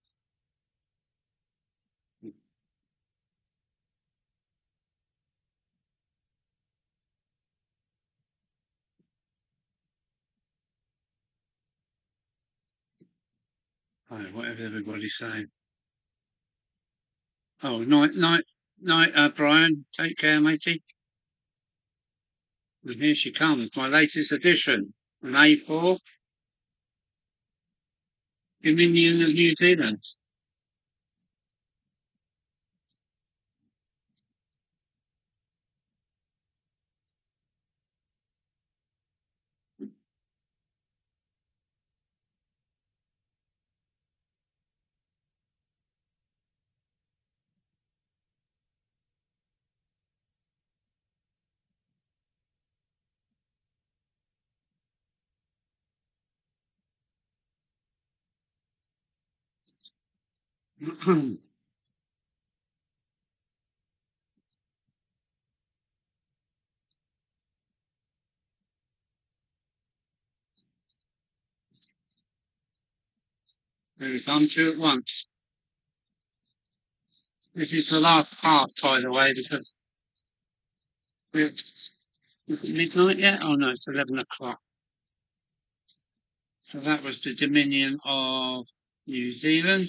Oh, whatever everybody's saying. Oh, night, Brian. Take care, matey. And here she comes, my latest edition, an A4 Dominion of New Zealand. There we come, 2 at once. This is the last part, by the way, because is it midnight yet? Oh no, it's 11 o'clock. So that was the Dominion of New Zealand.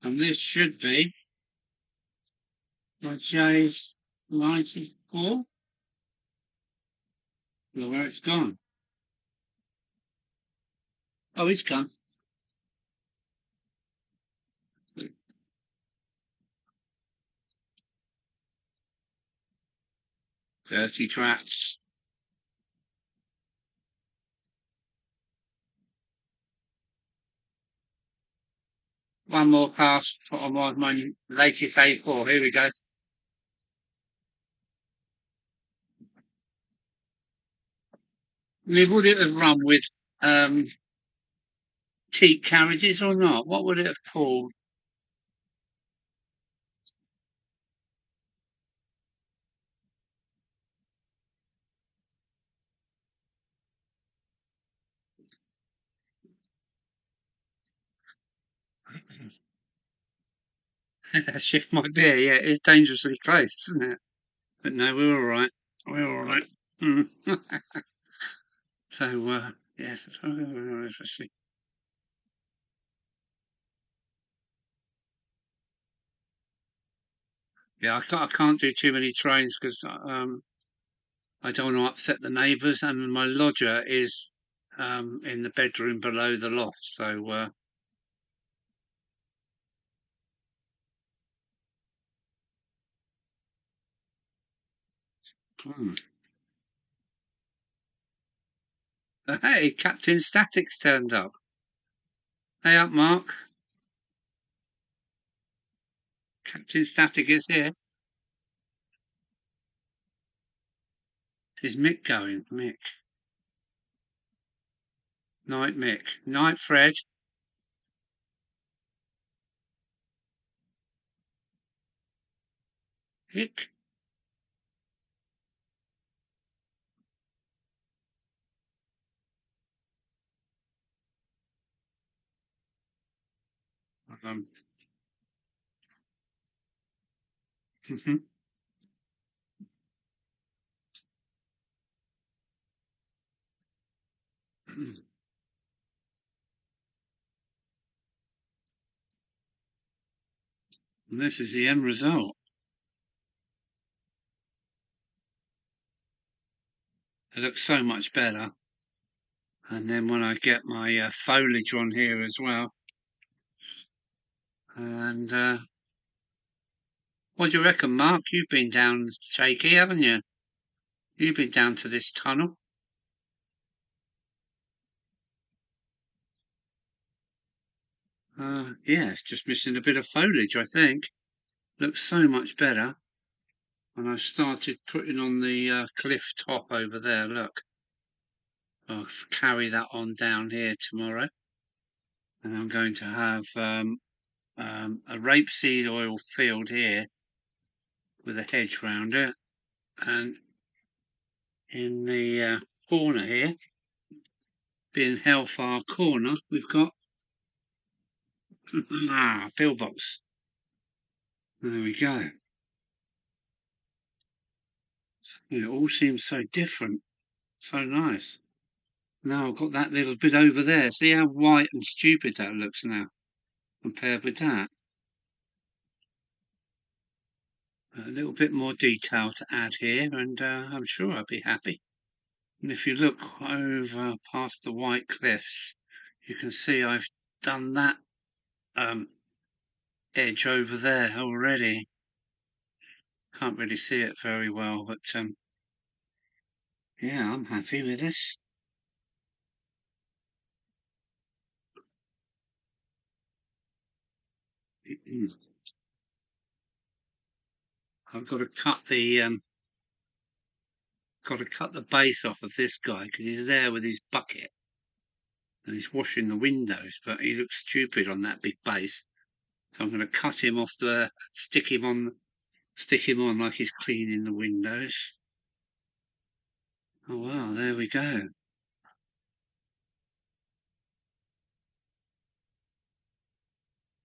And this should be my J's 94. Look where it's gone. Oh, it's gone. 30 tracks. One more pass for my latest A4. Here we go. Would it have run with teak carriages or not? What would it have pulled? That shift might be. Yeah, it's dangerously close, isn't it? But no, we're all right. We're all right. Mm. So, yes, especially. Yeah, I can't do too many trains because I don't want to upset the neighbours, and my lodger is in the bedroom below the loft. So, hmm. Hey, Captain Static's turned up. Hey up, Mark. Captain Static is here. Is Mick going? Mick. Night, Mick. Night, Fred. Hick. Um, and this is the end result. It looks so much better. And then when I get my foliage on here as well. And what do you reckon, Mark? You've been down shaky, haven't you? You've been down to this tunnel. Yeah, it's just missing a bit of foliage, I think. Looks so much better. And I've started putting on the cliff top over there. Look, I'll carry that on down here tomorrow. And I'm going to have a rapeseed oil field here with a hedge round it. And in the corner here, being Hellfire Corner, we've got pillbox. There we go. It all seems so different, so nice. Now I've got that little bit over there. See how white and stupid that looks now compared with that. A little bit more detail to add here, and I'm sure I'll be happy. And if you look over past the white cliffs, you can see I've done that um, edge over there already. Can't really see it very well, but yeah, I'm happy with this. I've got to cut the base off of this guy because he's there with his bucket and he's washing the windows, but he looks stupid on that big base. So I'm going to cut him off there, stick him on like he's cleaning the windows. Oh wow, there we go.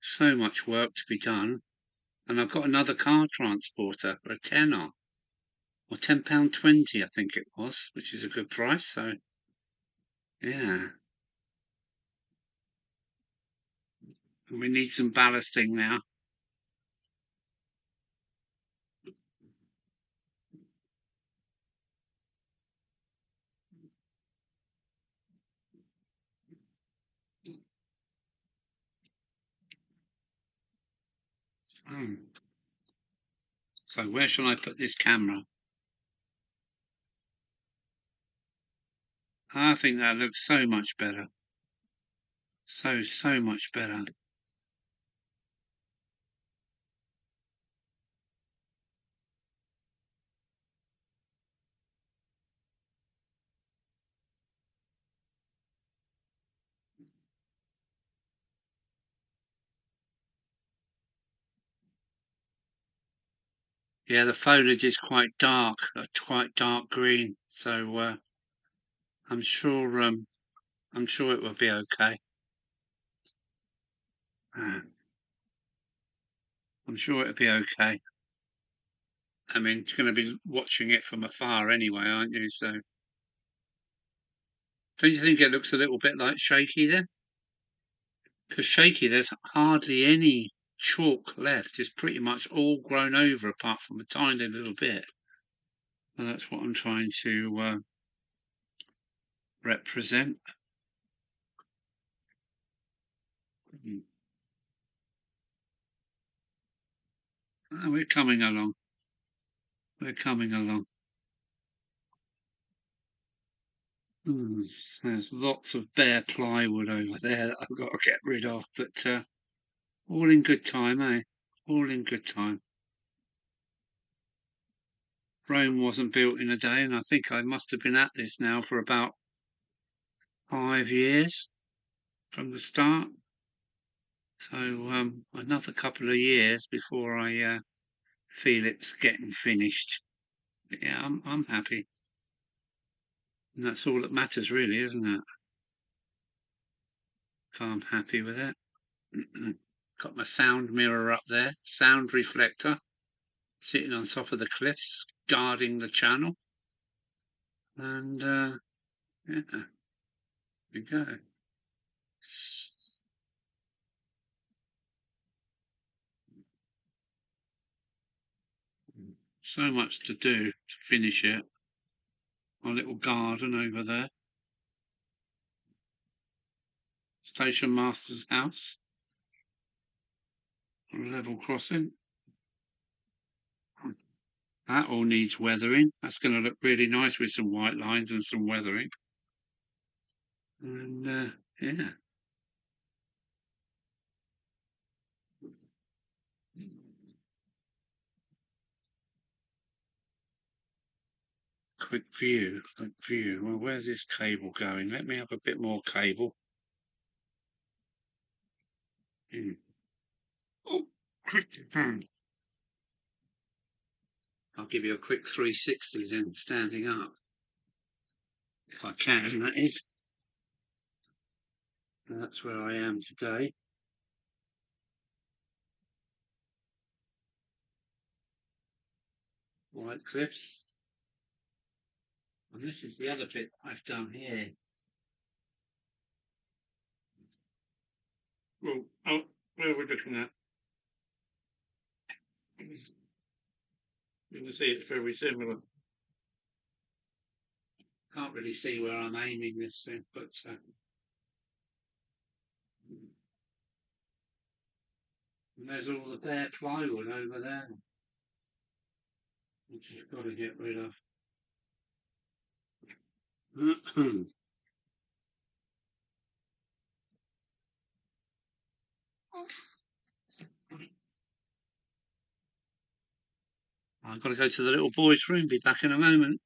So much work to be done. And I've got another car transporter for a tenner, or £10.20 I think it was, which is a good price. So yeah, and we need some ballasting now. Hmm. So where shall I put this camera? I think that looks so much better. So much better. Yeah, the foliage is quite dark green. So I'm sure I'm sure it will be okay. Ah, I'm sure it'll be okay. I mean, it's going to be watching it from afar anyway, aren't you? So, don't you think it looks a little bit like shaky then? Because shaky, there's hardly any chalk left. It's pretty much all grown over apart from a tiny little bit. And that's what I'm trying to represent. Oh, we're coming along. We're coming along. There's lots of bare plywood over there that I've got to get rid of, but all in good time, eh? All in good time. Rome wasn't built in a day, and I think I must have been at this now for about 5 years from the start. So another couple of years before I feel it's getting finished. But yeah, I'm happy, and that's all that matters, really, isn't it? So I'm happy with it. Got my sound mirror up there, sound reflector, sitting on top of the cliffs, guarding the channel, and yeah, there we go. So much to do to finish it. My little garden over there. Station master's house. Level crossing. That all needs weathering. That's going to look really nice with some white lines and some weathering. And yeah. Quick view. Well, where's this cable going? Let me have a bit more cable. Oh, I'll give you a quick 360 then, standing up. If I can, that is. That's where I am today. White cliffs. And this is the other bit I've done here. Well, oh, where are we looking at? You can see it's very similar. Can't really see where I'm aiming this thing, but and there's all the bare plywood over there, which I've got to get rid of. I've got to go to the little boy's room, be back in a moment.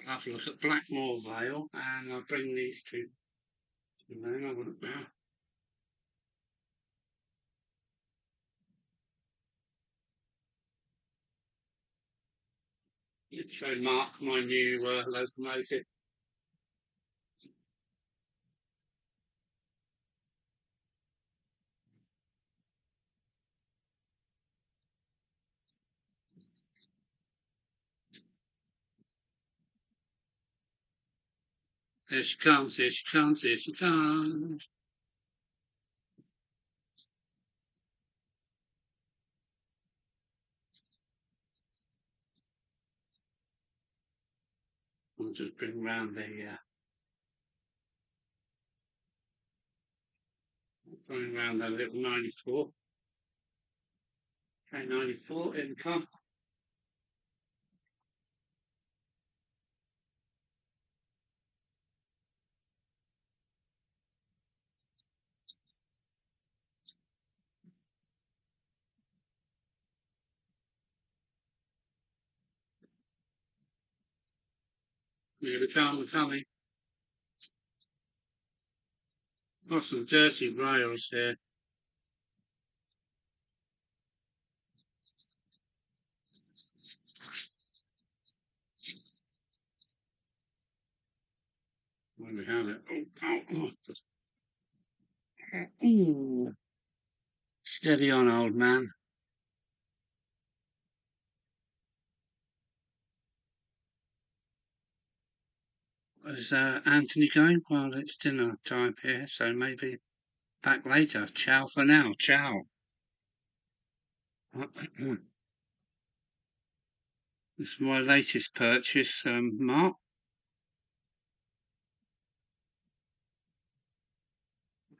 Have a look at Blackmore Vale, and I'll bring these two. And then I want to show Mark my new locomotive. Here she comes, here she comes, here she comes. I'll just bring round the that little 94. Okay, 94 in come. Here we come, we're coming. Got some dirty rails here. Where we have it. Oh. Steady on, old man. Is Anthony going? Well, it's dinner time here, so maybe back later. Ciao for now. Ciao. This is my latest purchase, Mark.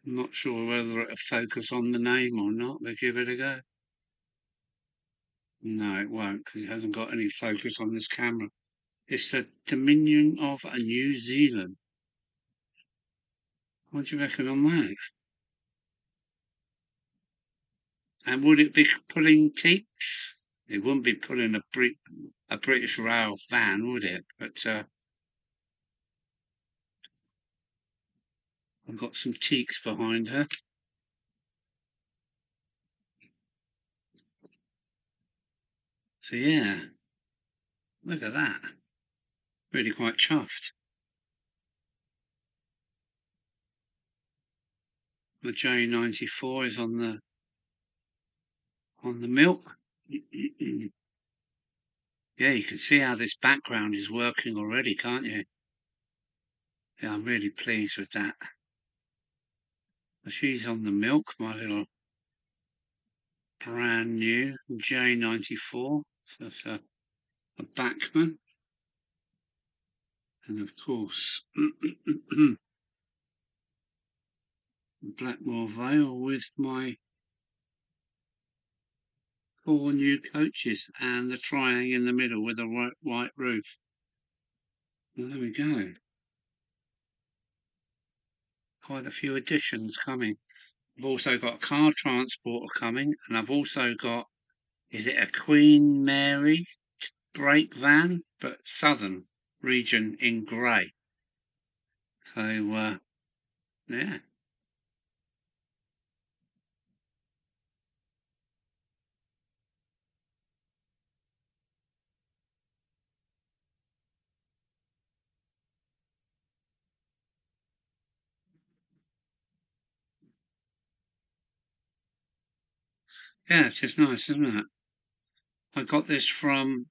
I'm not sure whether it'll focus on the name or not, but give it a go. No, it won't, because it hasn't got any focus on this camera. It's the Dominion of New Zealand. What do you reckon on that? And would it be pulling teaks? It wouldn't be pulling a British Rail van, would it? But I've got some teaks behind her. So yeah, look at that. Really quite chuffed. The J94 is on the milk. Yeah, you can see how this background is working already, can't you? Yeah, I'm really pleased with that. She's on the milk, my little brand new J94. So that's a Bachmann. And of course, Blackmore Vale with my 4 new coaches and the triangle in the middle with a white roof. Well, there we go. Quite a few additions coming. I've also got a car transporter coming, and I've also got, is it a Queen Mary brake van, but southern region in grey. So, yeah. Yeah, it's just nice, isn't it? I got this from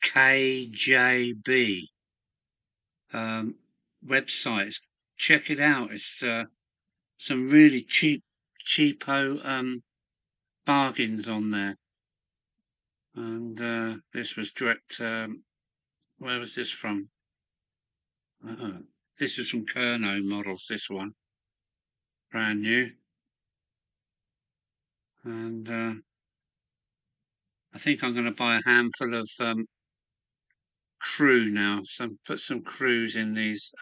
KJB websites. Check it out. It's some really cheapo bargains on there. And this was direct. Where was this from? This is from Kerno Models. This one, brand new, and I think I'm going to buy a handful of crew now. Put some crews in these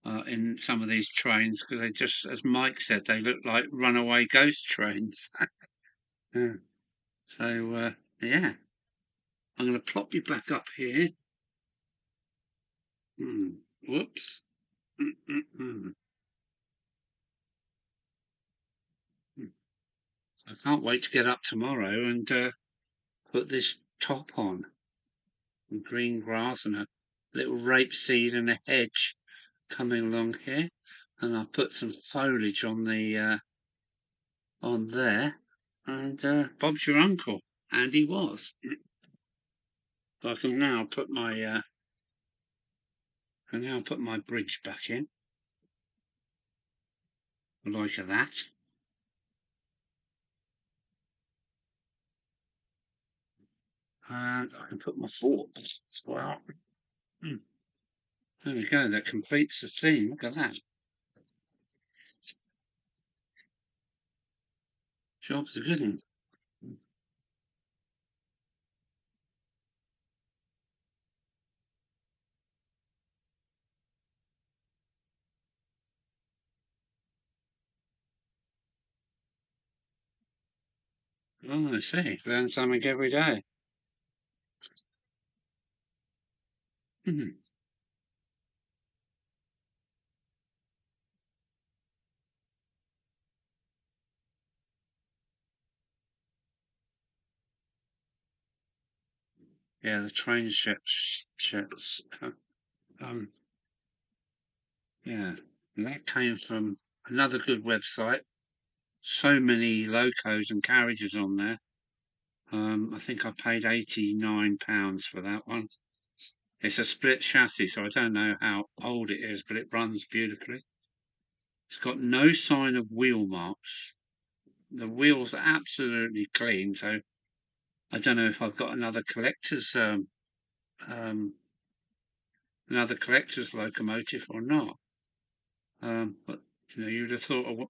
in some of these trains, because they just, as Mike said, they look like runaway ghost trains. Yeah. So yeah, I'm going to plop you back up here. Whoops. I can't wait to get up tomorrow and put this top on. And green grass and a little rapeseed and a hedge coming along here. And I'll put some foliage on the on there. And Bob's your uncle. And he was. So I can now put my bridge back in. Like that. And I can put my fork back as well. There we go, that completes the scene. Look at that. Job's a good one. Oh, I see. Learn something every day. Yeah, the train ships. Um, yeah, and that came from another good website. So many locos and carriages on there. I think I paid £89 for that one. It's a split chassis, so I don't know how old it is, but it runs beautifully. It's got no sign of wheel marks. The wheels are absolutely clean, so I don't know if I've got um, another collector's locomotive or not. But you'd have thought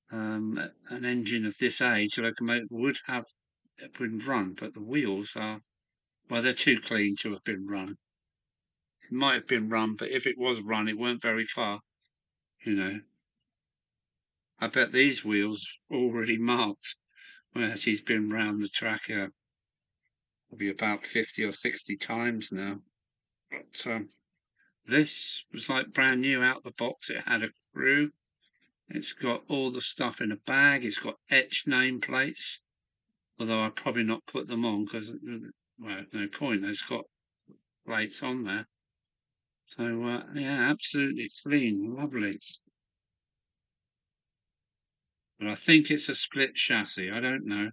an engine of this age, a locomotive, would have been run, but the wheels are, well, they're too clean to have been run. It might have been run, but if it was run, it weren't very far. You know, I bet these wheels already marked, whereas he's been round the track probably about 50 or 60 times now. But this was like brand new out the box. It had a crew. It's got all the stuff in a bag. It's got etched nameplates, although I'd probably not put them on because, well, no point. It's got plates on there. So, yeah, absolutely clean, lovely. But I think it's a split chassis. I don't know.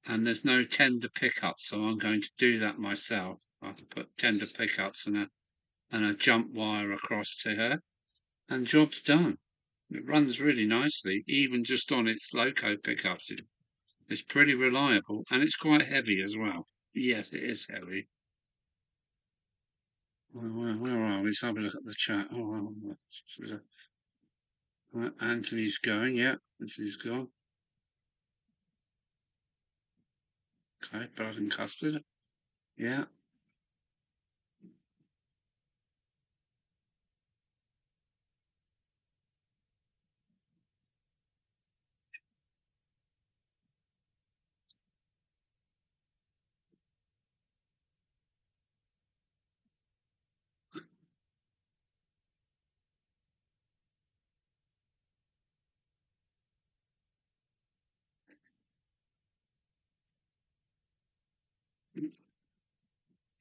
And there's no tender pickup, so I'm going to do that myself. I'll put tender pickups and a jump wire across to her, and job's done. It runs really nicely, even just on its loco pickups. It's pretty reliable, and it's quite heavy as well. Yes, it is heavy. Where are we? Let's have a look at the chat. Anthony's going. Yeah, Anthony's gone. Okay, blood and custard. Yeah.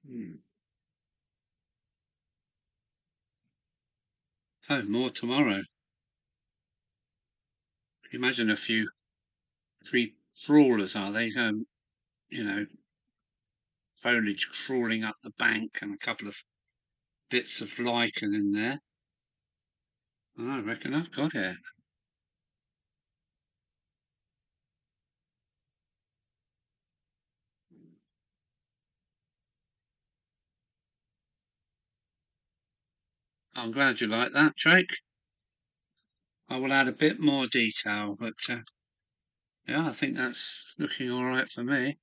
Hmm. Oh, more tomorrow. Imagine three crawlers are they? You know, foliage crawling up the bank and a couple of bits of lichen in there. Oh, I reckon I've got it. I'm glad you like that, Jake. I will add a bit more detail, but yeah, I think that's looking all right for me.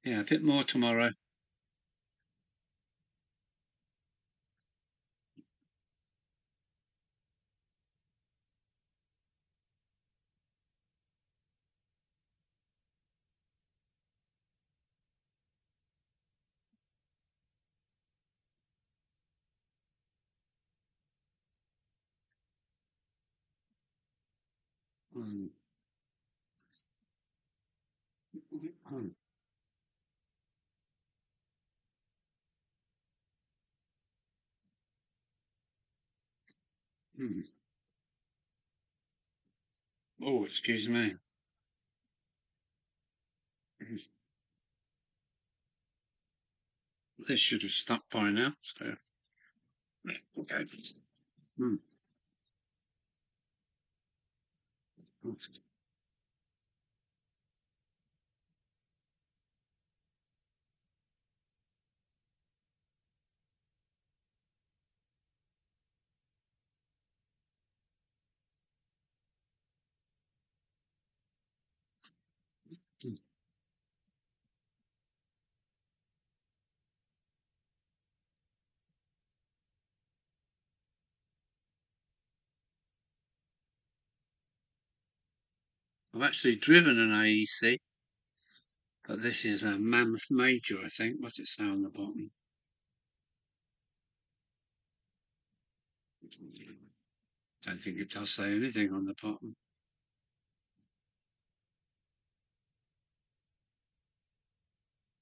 Yeah, a bit more tomorrow. Hmm. Hmm. Hmm. Oh, excuse me. This should have stuck by now. So, okay. Hmm. I've actually driven an AEC, but this is a Mammoth Major, I think. What's it say on the bottom? Don't think it does say anything on the bottom.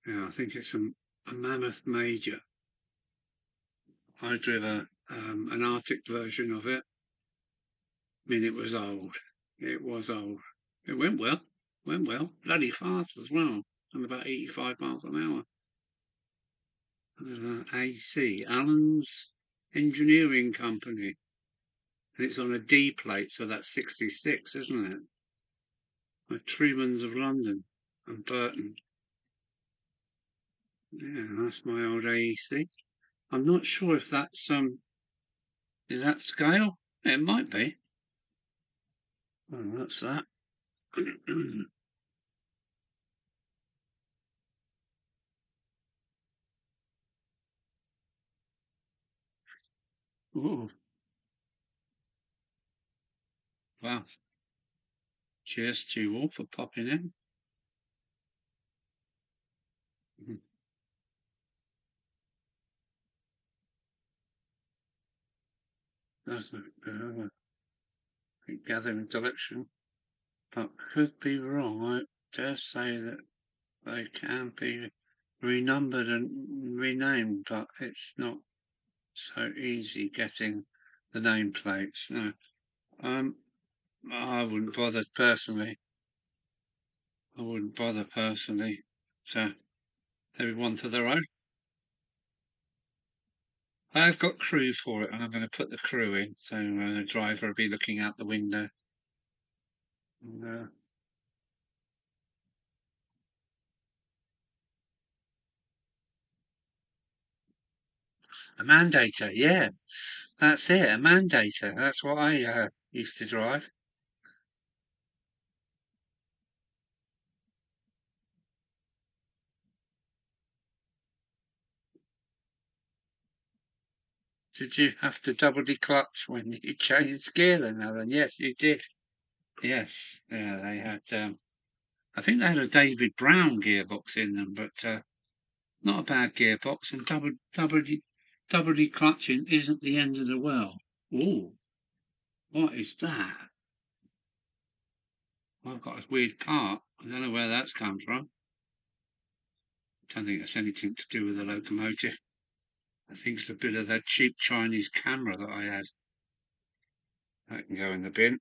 Yeah, I think it's a Mammoth Major. I drove an Arctic version of it. I mean, it was old. It was old. It went well. Went well. Bloody fast as well. And about 85 miles an hour. AC, Alan's Engineering Company. And it's on a D plate, so that's 66, isn't it? Like Truman's of London and Burton. Yeah, that's my old AEC. I'm not sure if that's is that scale? It might be. Oh, that's that. Oh, wow. Cheers to you all for popping in. That's a gathering collection, but could be wrong. I dare say that they can be renumbered and renamed, but it's not so easy getting the nameplates. No, um, I wouldn't bother personally. I wouldn't bother personally. So everyone to their own. I've got crew for it, and I'm going to put the crew in, so the driver will be looking out the window. And, a mandator, yeah, that's it, a mandator. That's what I used to drive. Did you have to double declutch when you changed gear then, Alan? Yes, you did. Yes, yeah, they had. I think they had a David Brown gearbox in them, but not a bad gearbox. And double declutching isn't the end of the world. Oh, what is that? I've got a weird part. I don't know where that's come from. I don't think it's anything to do with the locomotive. I think it's a bit of that cheap Chinese camera that I had. That can go in the bin.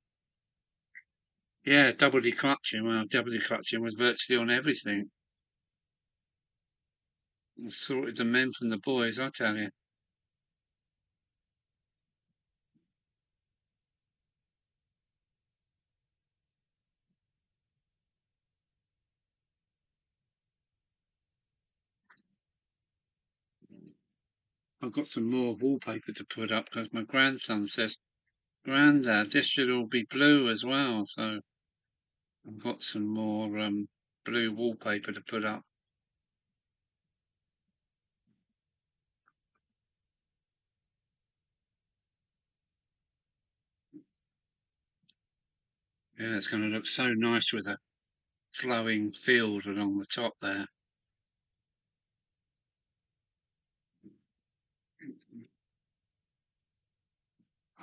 Yeah, double declutching. Well, double declutching was virtually on everything. I sorted the men from the boys, I tell you. I've got some more wallpaper to put up because my grandson says, Grandad, this should all be blue as well. So I've got some more blue wallpaper to put up. Yeah, it's going to look so nice with a flowing field along the top there.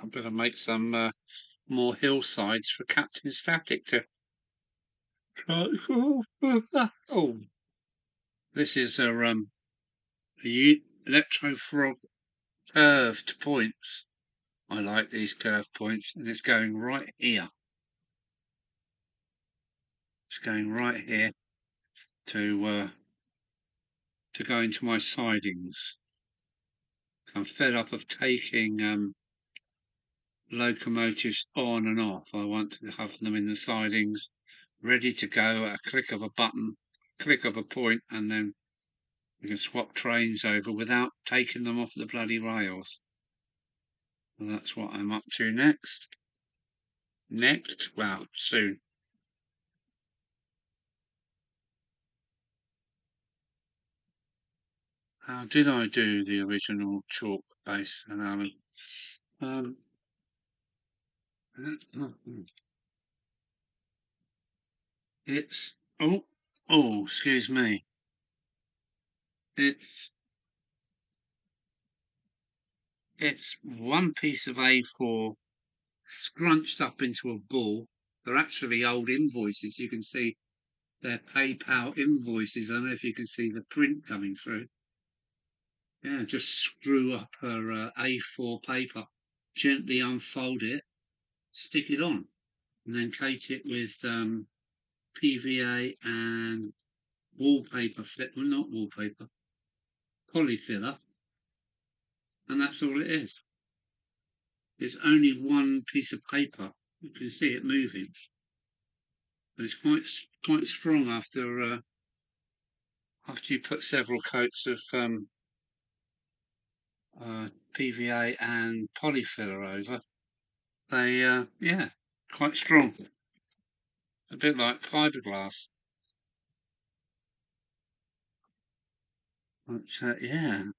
I better make some more hillsides for Captain Static to try. Oh, this is a electro frog curved points. I like these curved points, and it's going right here. It's going right here to go into my sidings. I'm fed up of taking locomotives on and off. I want to have them in the sidings, ready to go at a click of a button, click of a point, and then you can swap trains over without taking them off the bloody rails. Well, that's what I'm up to next. Well, soon. How did I do the original chalk base, Alan? It's excuse me. It's one piece of A4 scrunched up into a ball. They're actually old invoices. You can see they're PayPal invoices. I don't know if you can see the print coming through. Yeah, just screw up her A4 paper, gently unfold it, stick it on, and then coat it with PVA and wallpaper, well, not wallpaper, polyfiller, and that's all it is. It's only one piece of paper. You can see it moving, but it's quite strong after you put several coats of PVA and polyfiller over. They yeah, quite strong, a bit like fiberglass. But yeah.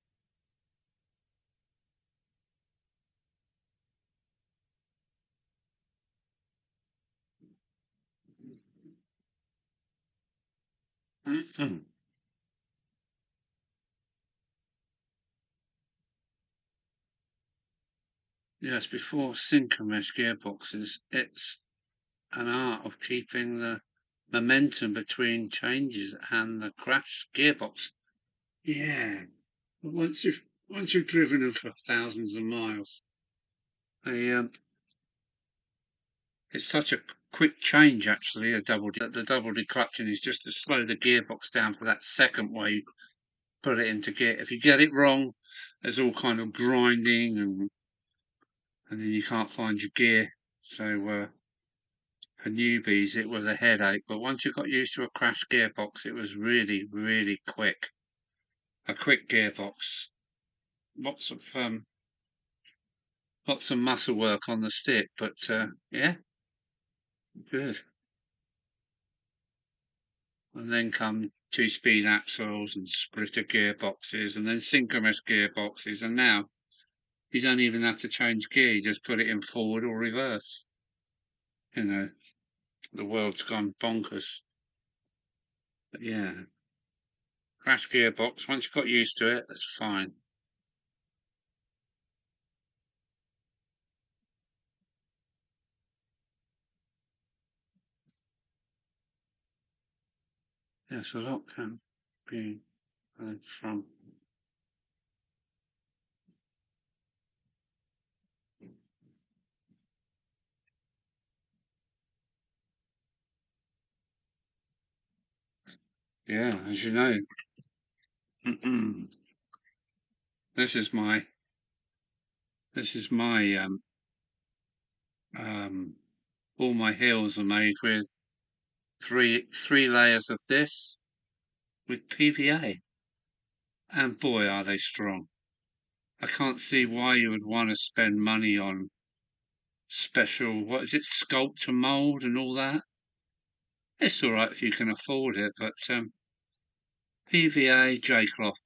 Yes, before synchromesh gearboxes, it's an art of keeping the momentum between changes and the crash gearbox. Yeah, but once you've driven them for thousands of miles, they it's such a quick change actually. The double declutching is just to slow the gearbox down for that second while you put it into gear. If you get it wrong, there's all kind of grinding and then you can't find your gear. So for newbies, it was a headache. But once you got used to a crash gearbox, it was really, really quick. A quick gearbox. Lots of muscle work on the stick, but yeah, good. And then come two-speed axles and splitter gearboxes, and then synchronous gearboxes, and now you don't even have to change gear. You just put it in forward or reverse. You know, the world's gone bonkers. But yeah, crash gearbox. Once you've got used to it, that's fine. Yes, a lot can be from. Yeah, as you know, this is my all my hills are made with three layers of this with PVA, and boy are they strong. I can't see why you would want to spend money on special, what is it, sculpt and mold and all that. It's all right if you can afford it, but PVA J-cloth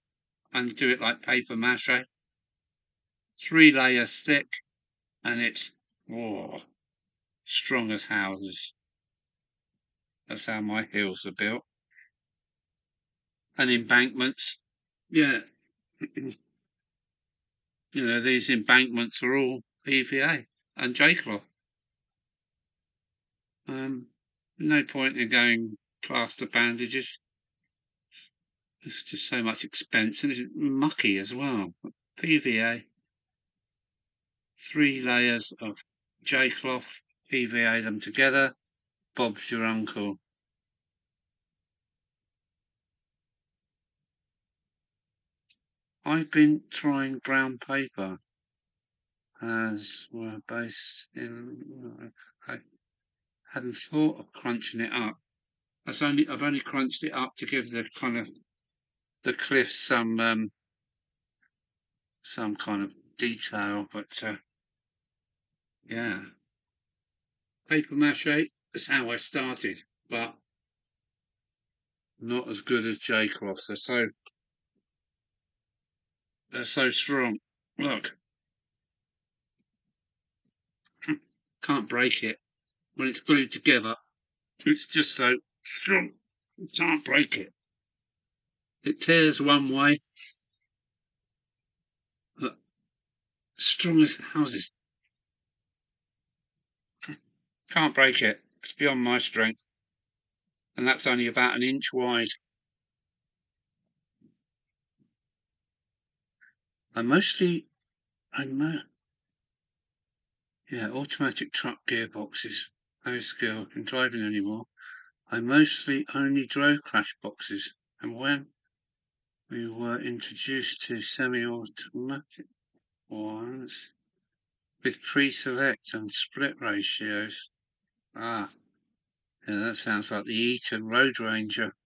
and do it like paper mache, 3 layers thick, and it's strong as houses. That's how my hills are built. And embankments, yeah. You know, these embankments are all PVA and J-cloth. No point in going plaster bandages. It's just so much expense and it's mucky as well. PVA, 3 layers of J cloth, PVA them together. Bob's your uncle. I've been trying brown paper as we're based in. I hadn't thought of crunching it up. I've only crunched it up to give the kind of the cliff some kind of detail, but yeah, paper mache is how I started, but not as good as J cloths. They're so strong. Look, can't break it when it's glued together. It's just so strong. You can't break it. It tears one way, but strong as houses. Can't break it. It's beyond my strength, and that's only about an inch wide. I mostly, I know, yeah, automatic truck gearboxes. No skill in driving anymore. I mostly only drove crash boxes, and when we were introduced to semi-automatic ones with pre-select and split ratios. Ah, yeah, that sounds like the Eton Road Ranger.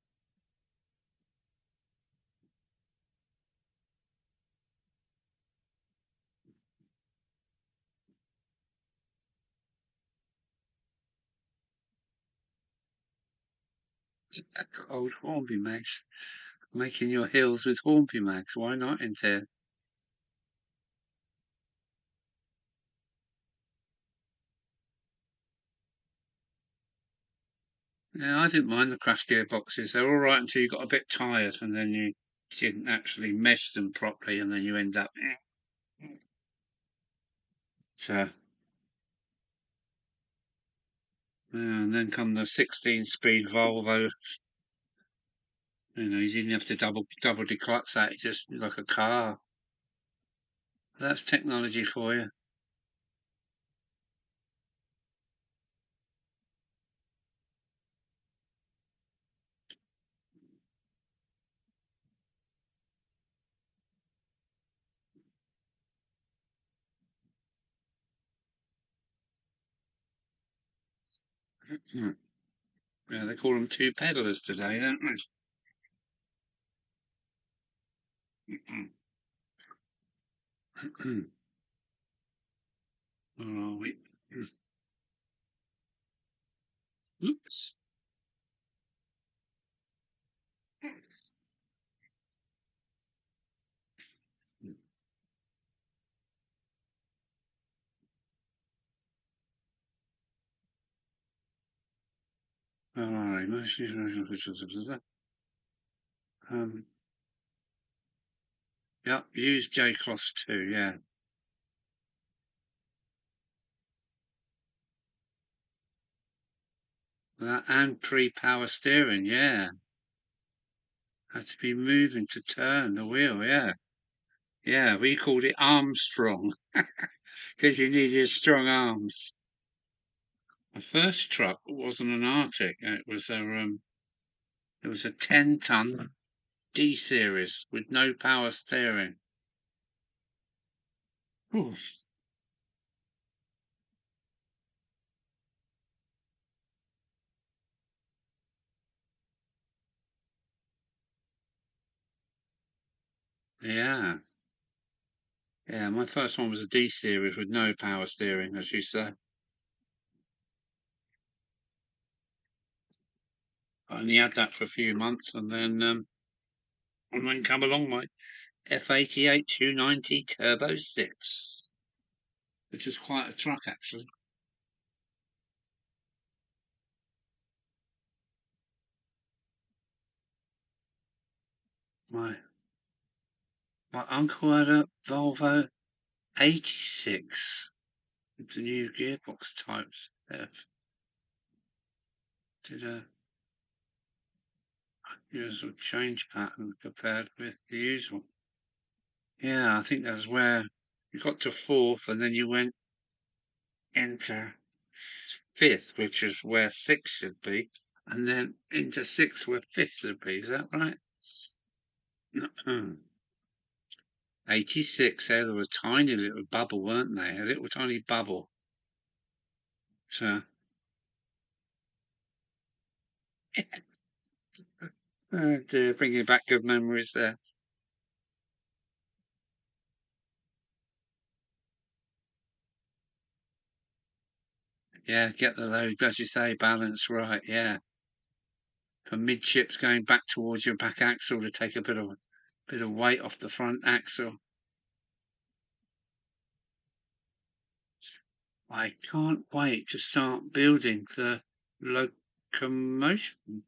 Old Hornby mags. Making your hills with Hornby mags. Why not, in there? Yeah, I didn't mind the crash gearboxes. They're all right until you got a bit tired, and then you didn't actually mesh them properly, and then you end up. So, yeah, and then come the 16-speed Volvo. You know, you didn't have to double declutch that. It's just like a car. That's technology for you. Yeah, they call them two pedalers today, don't they? Where are we? Oops. All right. Um, yeah, use J-Closs too, yeah. And pre-power steering, yeah. Had to be moving to turn the wheel, yeah. Yeah, we called it Armstrong because you needed strong arms. My first truck wasn't an Arctic. It was a 10-ton D series with no power steering. Oof. Yeah, yeah. My first one was a D series with no power steering, as you say. I only had that for a few months, and then come along my F88 290 Turbo 6, which was quite a truck actually. My my uncle had a Volvo 86 with the new gearbox types. did a usual change pattern compared with the usual. Yeah, I think that's where you got to fourth and then you went into fifth, which is where sixth should be, and then into sixth where fifth should be. Is that right? 86, there was a tiny little bubble, weren't they? A little tiny bubble. So, oh dear, bringing back good memories there. Yeah, get the load, as you say, balance right. Yeah, for midships going back towards your back axle to take a bit of weight off the front axle. I can't wait to start building the locomotion.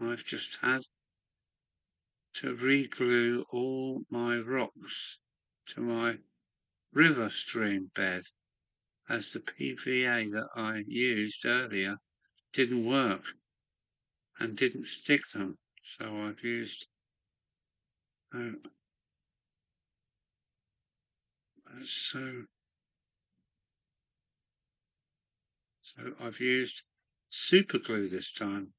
I've just had to reglue all my rocks to my river stream bed, as the PVA that I used earlier didn't work and didn't stick them. So I've used oh, so I've used super glue this time.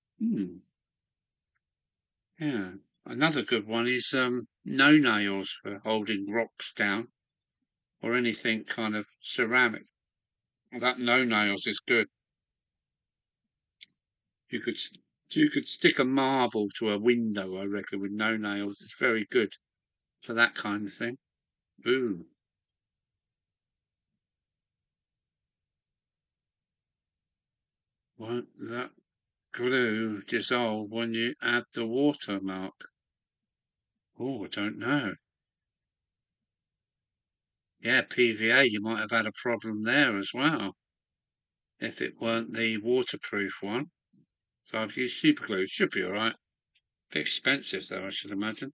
Yeah. Another good one is no nails for holding rocks down or anything kind of ceramic. That no nails is good. You could you could stick a marble to a window, I reckon, with no nails. It's very good for that kind of thing. Ooh, won't that glue dissolve when you add the watermark? Oh, I don't know. Yeah, PVA, you might have had a problem there as well if it weren't the waterproof one. So I've used super glue. Should be all right. Bit expensive though, I should imagine.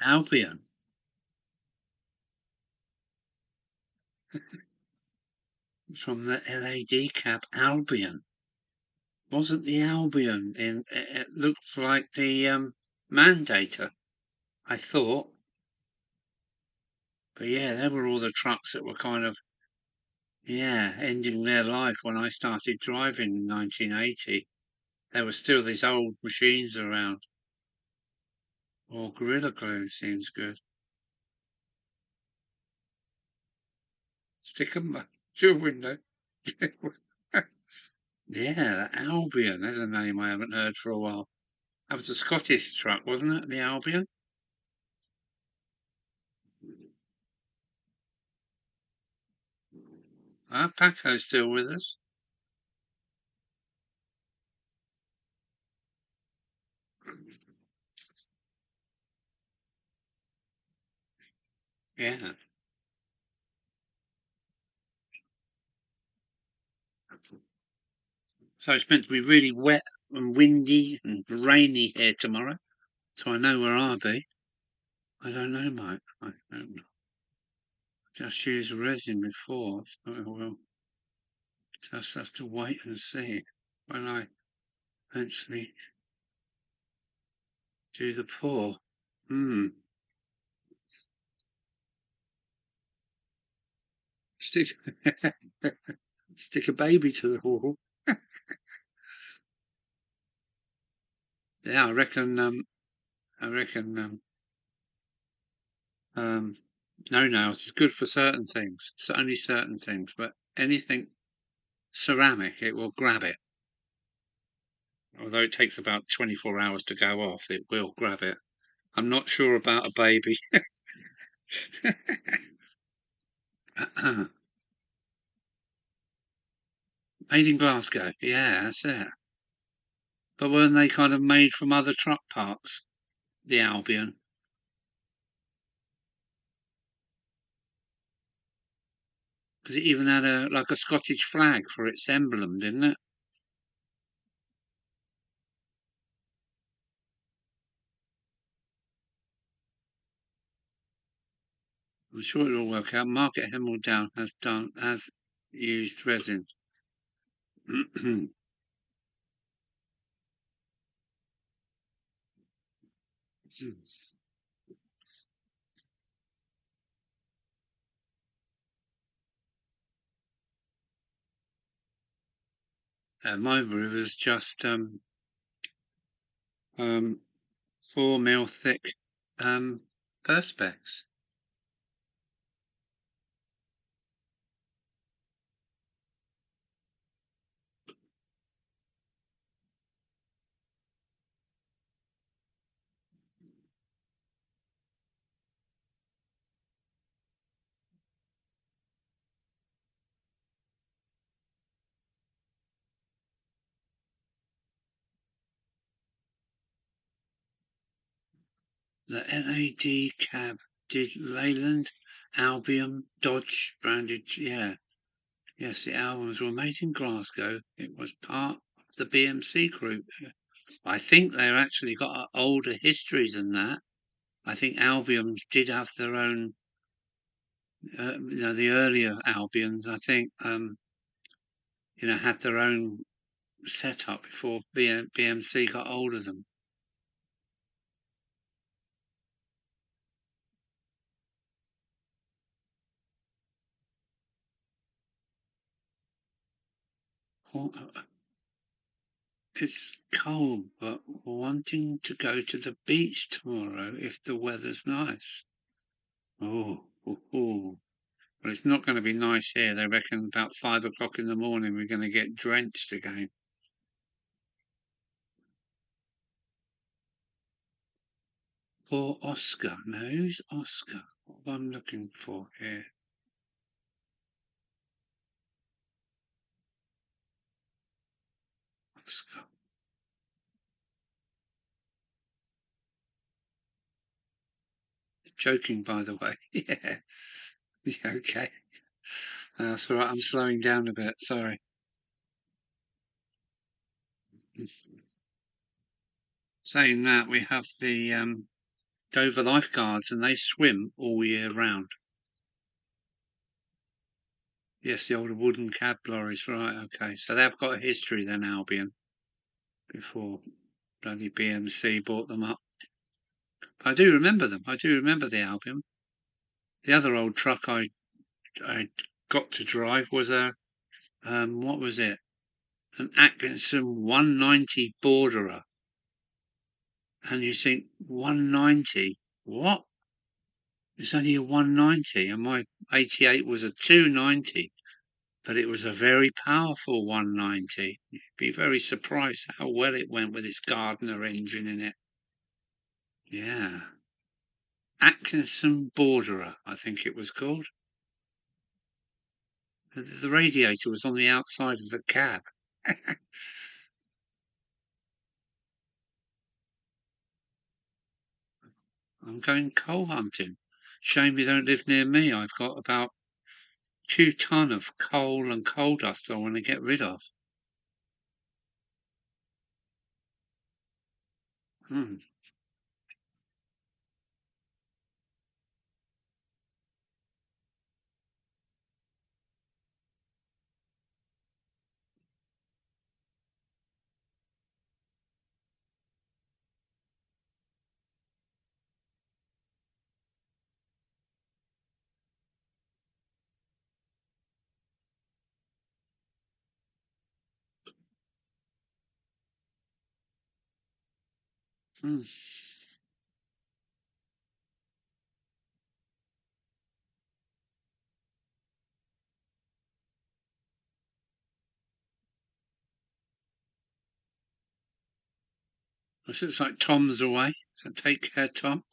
Albion, from the LAD cap. Albion, wasn't the Albion in? It looked like the Mandator, I thought. But yeah, there were all the trucks that were kind of, yeah, ending their life when I started driving in 1980. There were still these old machines around. Or Gorilla Glue seems good. Stick 'em to a window. Yeah, Albion. There's a name I haven't heard for a while. That was a Scottish truck, wasn't it? The Albion. Ah, Paco's still with us. Yeah. So it's meant to be really wet and windy and rainy here tomorrow. So I know where I'll be. I don't know, Mike. I don't know. Just used resin before, so we'll just have to wait and see when I eventually do the pour. Hmm. Stick stick a baby to the wall. Yeah, I reckon no nails is good for certain things. So only certain things, but anything ceramic, it will grab it. Although it takes about 24 hours to go off, it will grab it. I'm not sure about a baby. Made in Glasgow. Yeah, that's it. But weren't they kind of made from other truck parts? The Albion. Because it even had a Scottish flag for its emblem, didn't it? I'm sure it'll work out. Market Hemel Down has used resin. My brew was just um, 4 mil thick perspex. The NAD cab did Leyland, Albion, Dodge branded. Yeah, yes, the albums were made in Glasgow. It was part of the BMC group. I think they've actually got an older history than that. I think Albions did have their own, the earlier Albions, I think, had their own setup before BMC got hold of them. It's cold, but wanting to go to the beach tomorrow if the weather's nice. Oh, Well, it's not going to be nice here. They reckon about 5 o'clock in the morning we're going to get drenched again. Poor Oscar. Now, who's Oscar? What am I looking for here? Oscar. Joking, by the way. Yeah. Yeah, okay. That's all right. I'm slowing down a bit. Sorry. Saying that, we have the Dover lifeguards, and they swim all year round. Yes, the old wooden cab lorries, right? Okay, so they've got a history then, Albion, before bloody BMC bought them up. I do remember them. I do remember the Albion. The other old truck I got to drive was a what was it? An Atkinson 190 Borderer. And you think 190? What? It's only a 190, and my 88 was a 290. But it was a very powerful 190. You'd be very surprised how well it went with its Gardner engine in it. Yeah. Atkinson Borderer, I think it was called. The radiator was on the outside of the cab. I'm going coal hunting. Shame you don't live near me. I've got about 2 ton of coal and coal dust I want to get rid of. Hmm. Hmm. It looks like Tom's away. So take care, Tom.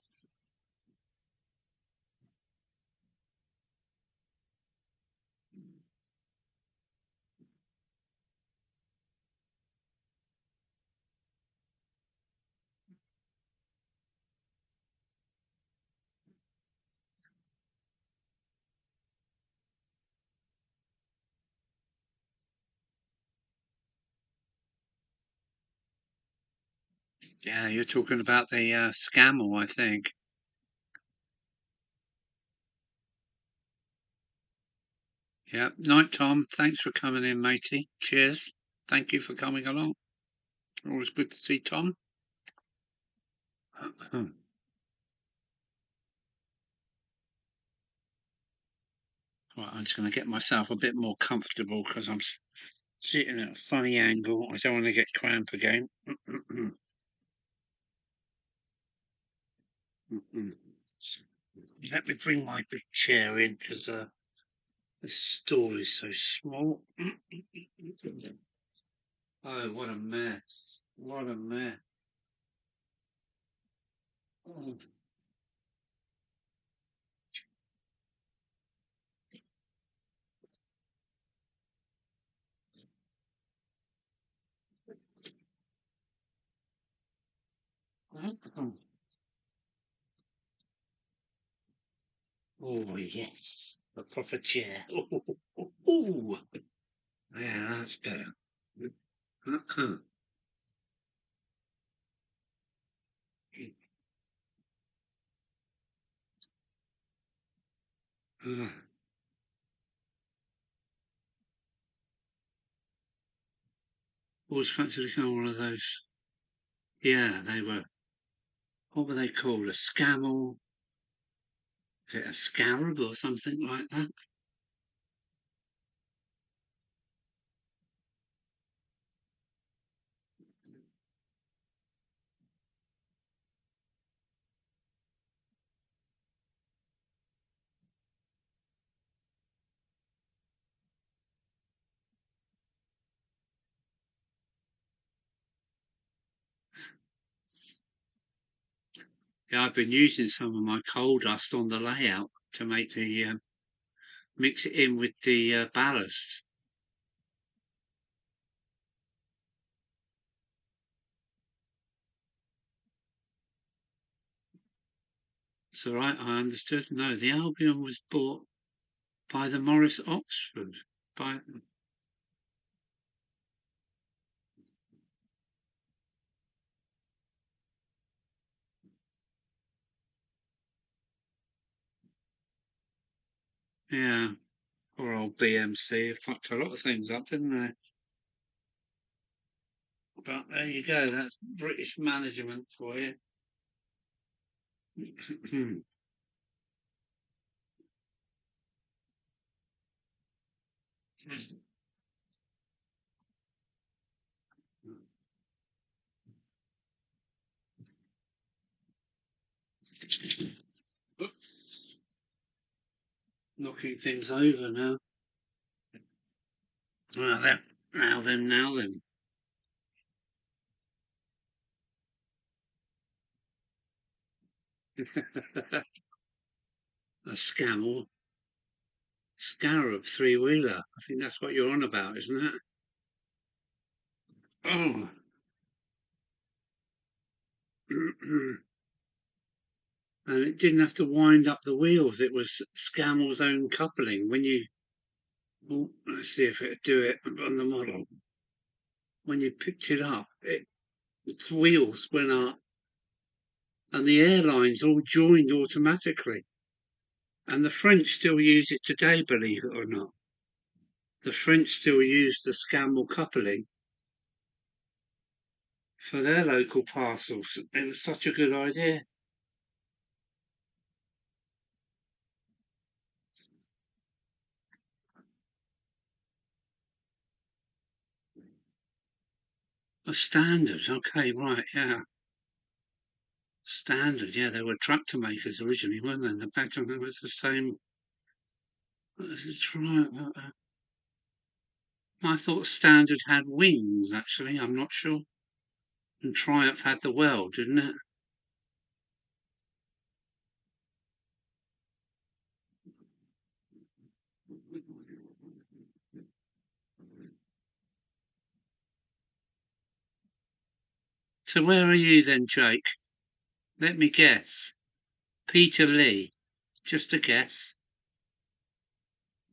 Yeah, you're talking about the Scamel, I think. Yeah. Night, Tom. Thanks for coming in, matey. Cheers. Thank you for coming along. Always good to see Tom. Right, I'm just going to get myself a bit more comfortable because I'm sitting at a funny angle. I don't want to get cramp again. Let me bring my big chair in because the stall is so small. Oh, what a mess. What a mess. Oh. Oh, yes. A proper chair. Oh, yeah, that's better. Always fancied to become one of those. Yeah, they were. What were they called? A scamel? Is it a scarab or something like that? Yeah, I've been using some of my coal dust on the layout to make the mix it in with the ballast. So right, I understood. No, the Albion was bought by the Morris Oxford. By yeah, poor old BMC. It fucked a lot of things up, didn't they? But there you go. That's British management for you. Knocking things over now. Now then, now then, now then. A scamel, scarab three-wheeler. I think that's what you're on about, isn't it? Oh. And it didn't have to wind up the wheels. It was Scamel's own coupling. When you, oh, let's see if it'd do it on the model. When you picked it up, its wheels went up, and the airlines all joined automatically. And the French still use it today, believe it or not. The French still use the Scamel coupling for their local parcels. It was such a good idea. A standard, okay, right, yeah. Standard, yeah, they were tractor makers originally, weren't they? And the pattern was the same. That's right. I thought Standard had wings, actually, I'm not sure. And Triumph had the world, didn't it? So where are you then, Jake? Let me guess. Peter Lee. Just a guess.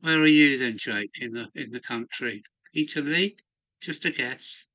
Where are you then, Jake, in the country? Peter Lee? Just a guess.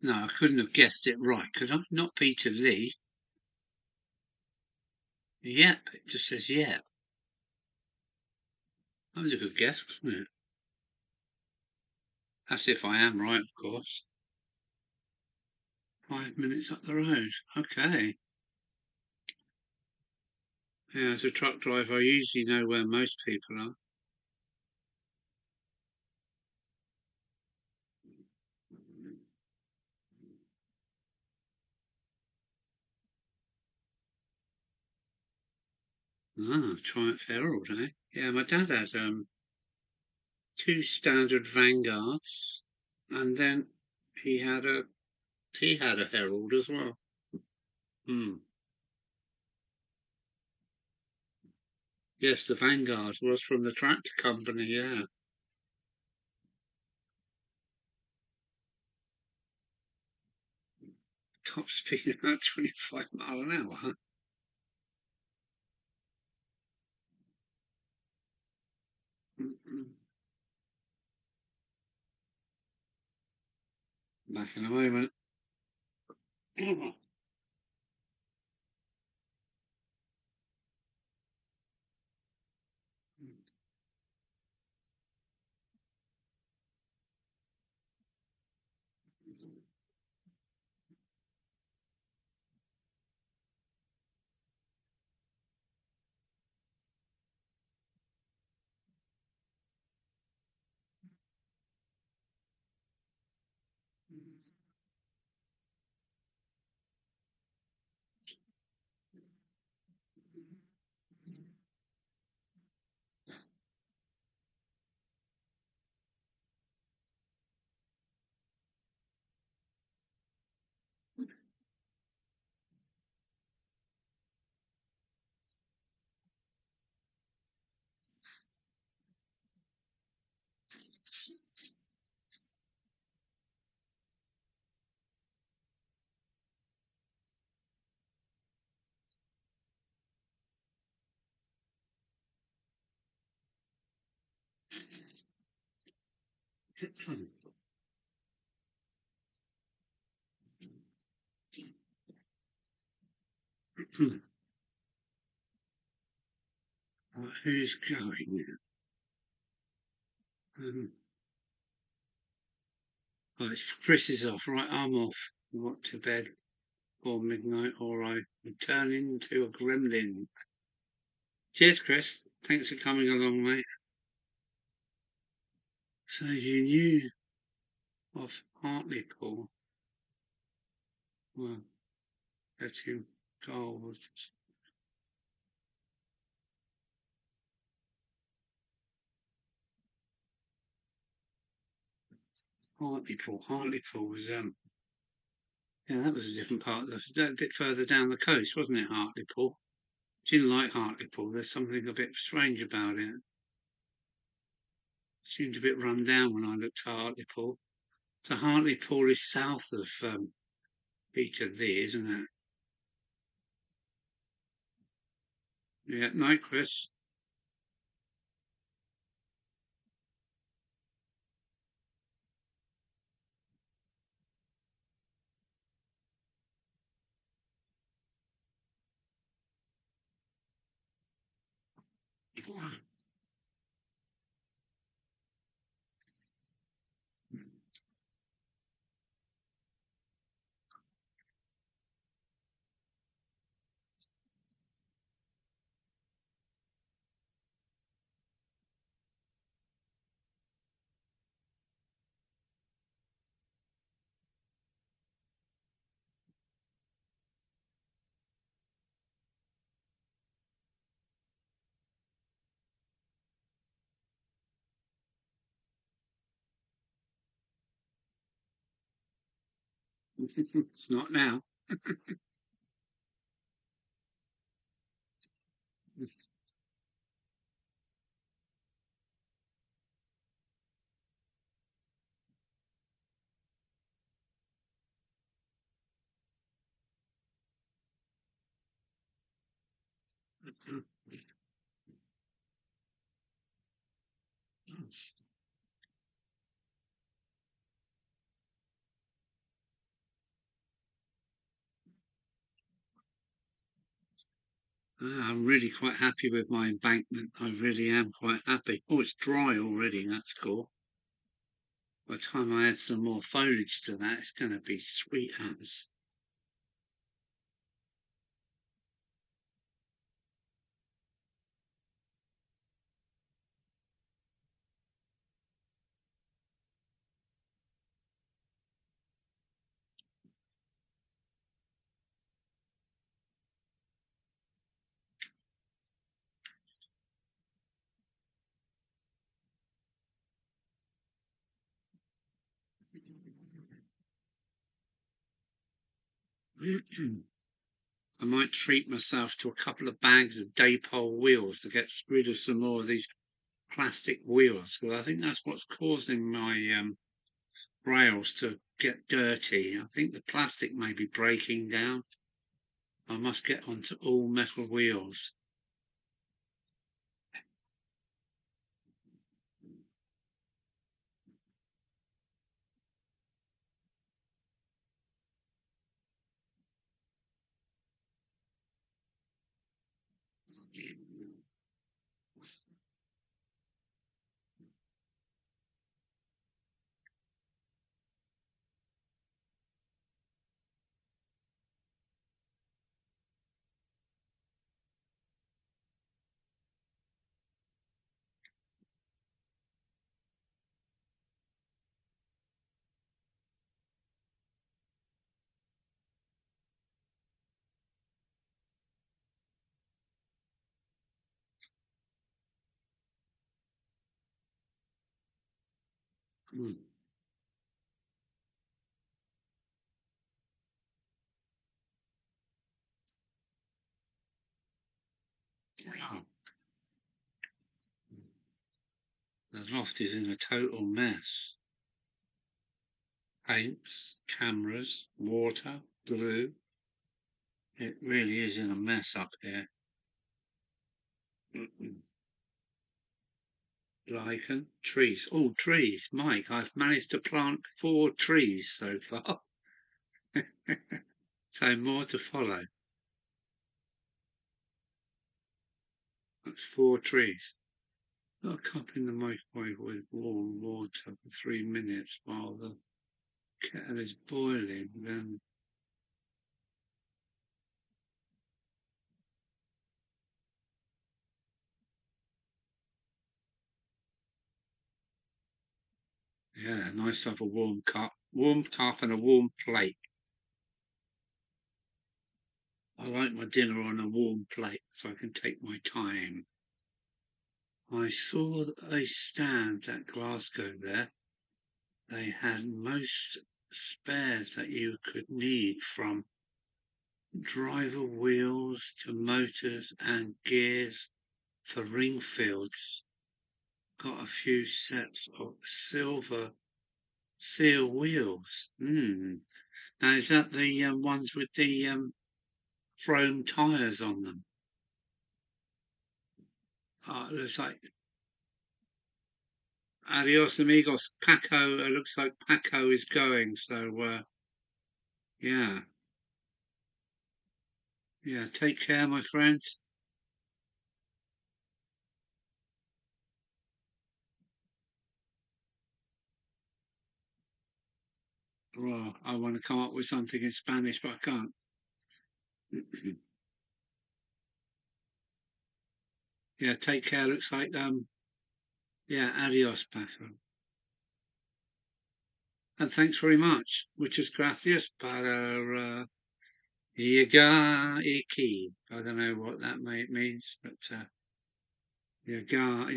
No, I couldn't have guessed it right. Could I? Not Peter Lee. Yep, it just says yep. That was a good guess, wasn't it? That's if I am right, of course. 5 minutes up the road. Okay. Yeah, as a truck driver, I usually know where most people are. Ah, Triumph Herald, eh? Yeah, my dad had two standard Vanguards, and then he had a Herald as well. Hmm. Yes, the Vanguard was from the tractor company. Yeah, top speed about 25 miles an hour. Huh? Back in a moment. Who's going? Um, oh, it's Chris is off. Right, I'm off. Not to bed or midnight, or I turn into a gremlin. Cheers, Chris. Thanks for coming along, mate. So you knew of Hartlepool? Well, let him go. Hartlepool was yeah, that was a different part of a bit further down the coast, wasn't it? Hartlepool. Didn't like Hartlepool. There's something a bit strange about it. Seemed a bit run down when I looked at Hartlepool. So Hartlepool is south of Peterlee, isn't it? Yeah. Night, Chris. It's not now. I'm really quite happy with my embankment. I really am quite happy. Oh, it's dry already. That's cool. By the time I add some more foliage to that, it's going to be sweet as. I might treat myself to a couple of bags of Daypole wheels to get rid of some more of these plastic wheels, because I think that's what's causing my rails to get dirty. I think the plastic may be breaking down. I must get onto all metal wheels. Mm. Oh, the loft is in a total mess. Paints, cameras, water, glue. It really is in a mess up here. Lichen, trees. Oh, trees. Mike, I've managed to plant 4 trees so far. So more to follow. That's 4 trees. Got a cup in the microwave with warm water for 3 minutes while the kettle is boiling. Then, yeah, nice to have a warm cup and a warm plate. I like my dinner on a warm plate so I can take my time. I saw a stand at Glasgow there. They had most spares that you could need, from driver wheels to motors and gears for ring fields. Got a few sets of silver seal wheels. Now, is that the ones with the chrome tyres on them? It looks like adios amigos. Paco, it looks like Paco is going. So, yeah, yeah. Take care, my friends. Well, I want to come up with something in Spanish, but I can't. Yeah, take care. Looks like yeah, adios, Paco. And thanks very much. Muchas gracias para llegar aquí. I don't know what that means, but llegar.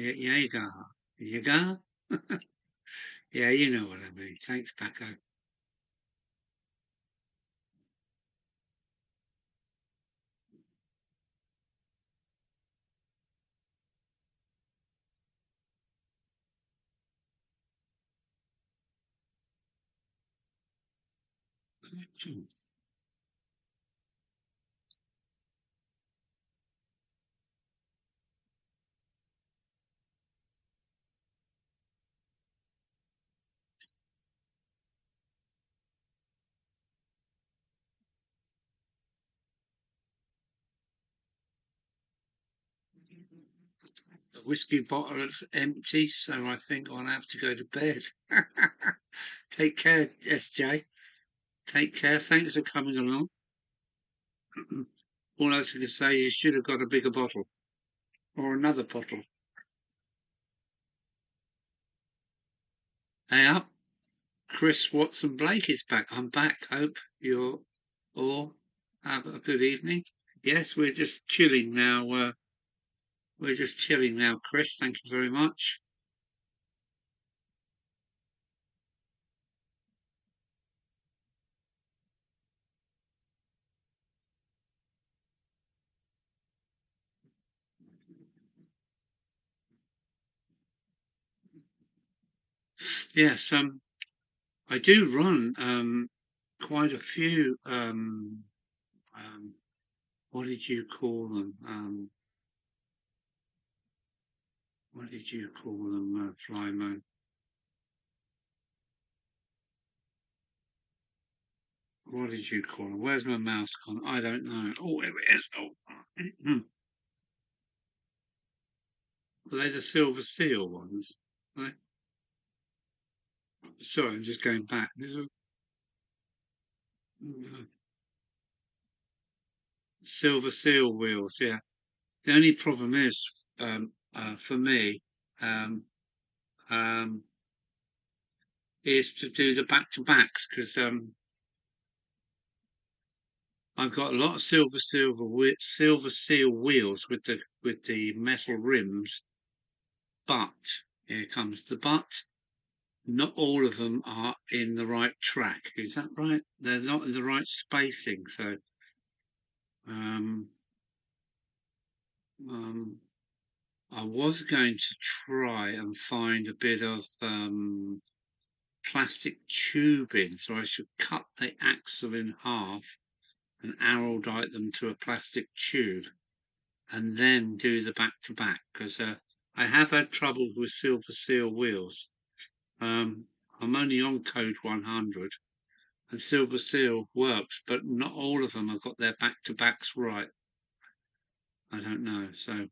Yeah, you know what I mean. Thanks, Paco. The whiskey bottle is empty, so I think I'll have to go to bed. Take care, SJ. Take care. Thanks for coming along. All I was going to say, you should have got a bigger bottle or another bottle. Hey up, Chris Watson Blake is back. I'm back. Hope you're all have a good evening. Yes, we're just chilling now. We're just chilling now, Chris. Thank you very much. Yes, I do run quite a few. What did you call them? What did you call them, Flymo? What did you call them? Where's my mouse gone? I don't know. Oh, here it is. Oh, are they the silver seal ones? Are sorry, I'm just going back. There's a silver seal wheels. Yeah. The only problem is, for me, um, um, is to do the back to backs because I've got a lot of silver seal wheels with the metal rims, but here comes the but. Not all of them are in the right track. Is that right? They're not in the right spacing. So um, um, I was going to try and find a bit of plastic tubing, so I should cut the axle in half and araldite them to a plastic tube and then do the back to back because I have had trouble with silver seal wheels. I'm only on code 100 and silver seal works, but not all of them have got their back to backs right. I don't know, so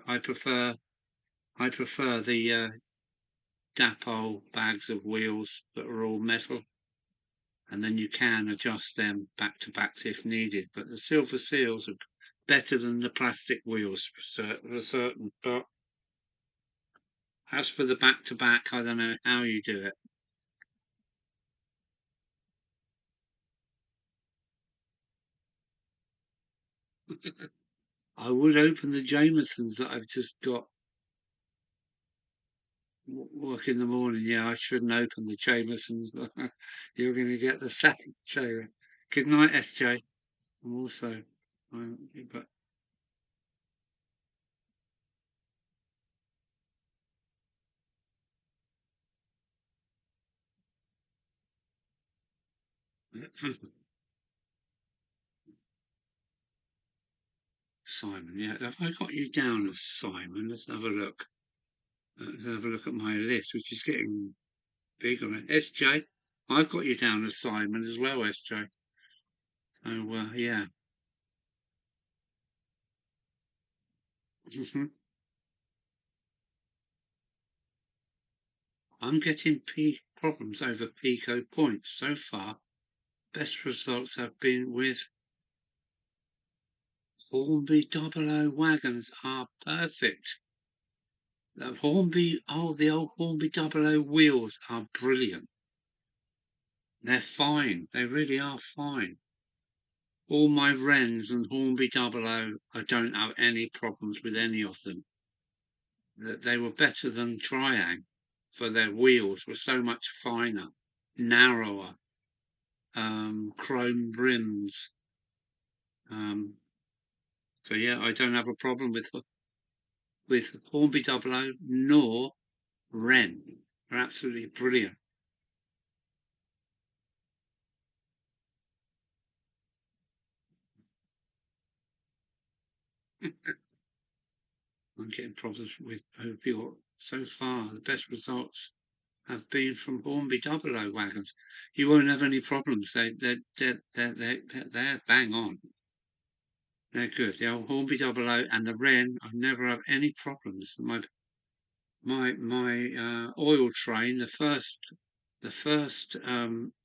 I prefer the Dapol bags of wheels that are all metal, and then you can adjust them back to backs if needed. But the silver seals are better than the plastic wheels for certain. But as for the back to back, I don't know how you do it. I would open the Jamesons that I've just got work in the morning. Yeah, I shouldn't open the Jamesons. You're going to get the second. So, good night, SJ. I'm also, but Simon, yeah, have I got you down as Simon? Let's have a look. Let's have a look at my list, which is getting bigger. SJ, I've got you down as Simon as well, SJ. So, yeah. I'm getting problems over Pico points so far. Best results have been with Hornby 00 wagons are perfect. The Hornby, oh, the old Hornby 00 wheels are brilliant. They're fine. They really are fine. All my Wrens and Hornby 00, I don't have any problems with any of them. They were better than Triang, for their wheels were so much finer, narrower, chrome rims. So yeah, I don't have a problem with Hornby 00 nor Wren. They're absolutely brilliant. I'm getting problems with Buick so far. The best results have been from Hornby Double O wagons. You won't have any problems. They're bang on. They're good. The old Hornby Double O and the Wren, I never have any problems. My oil train, the first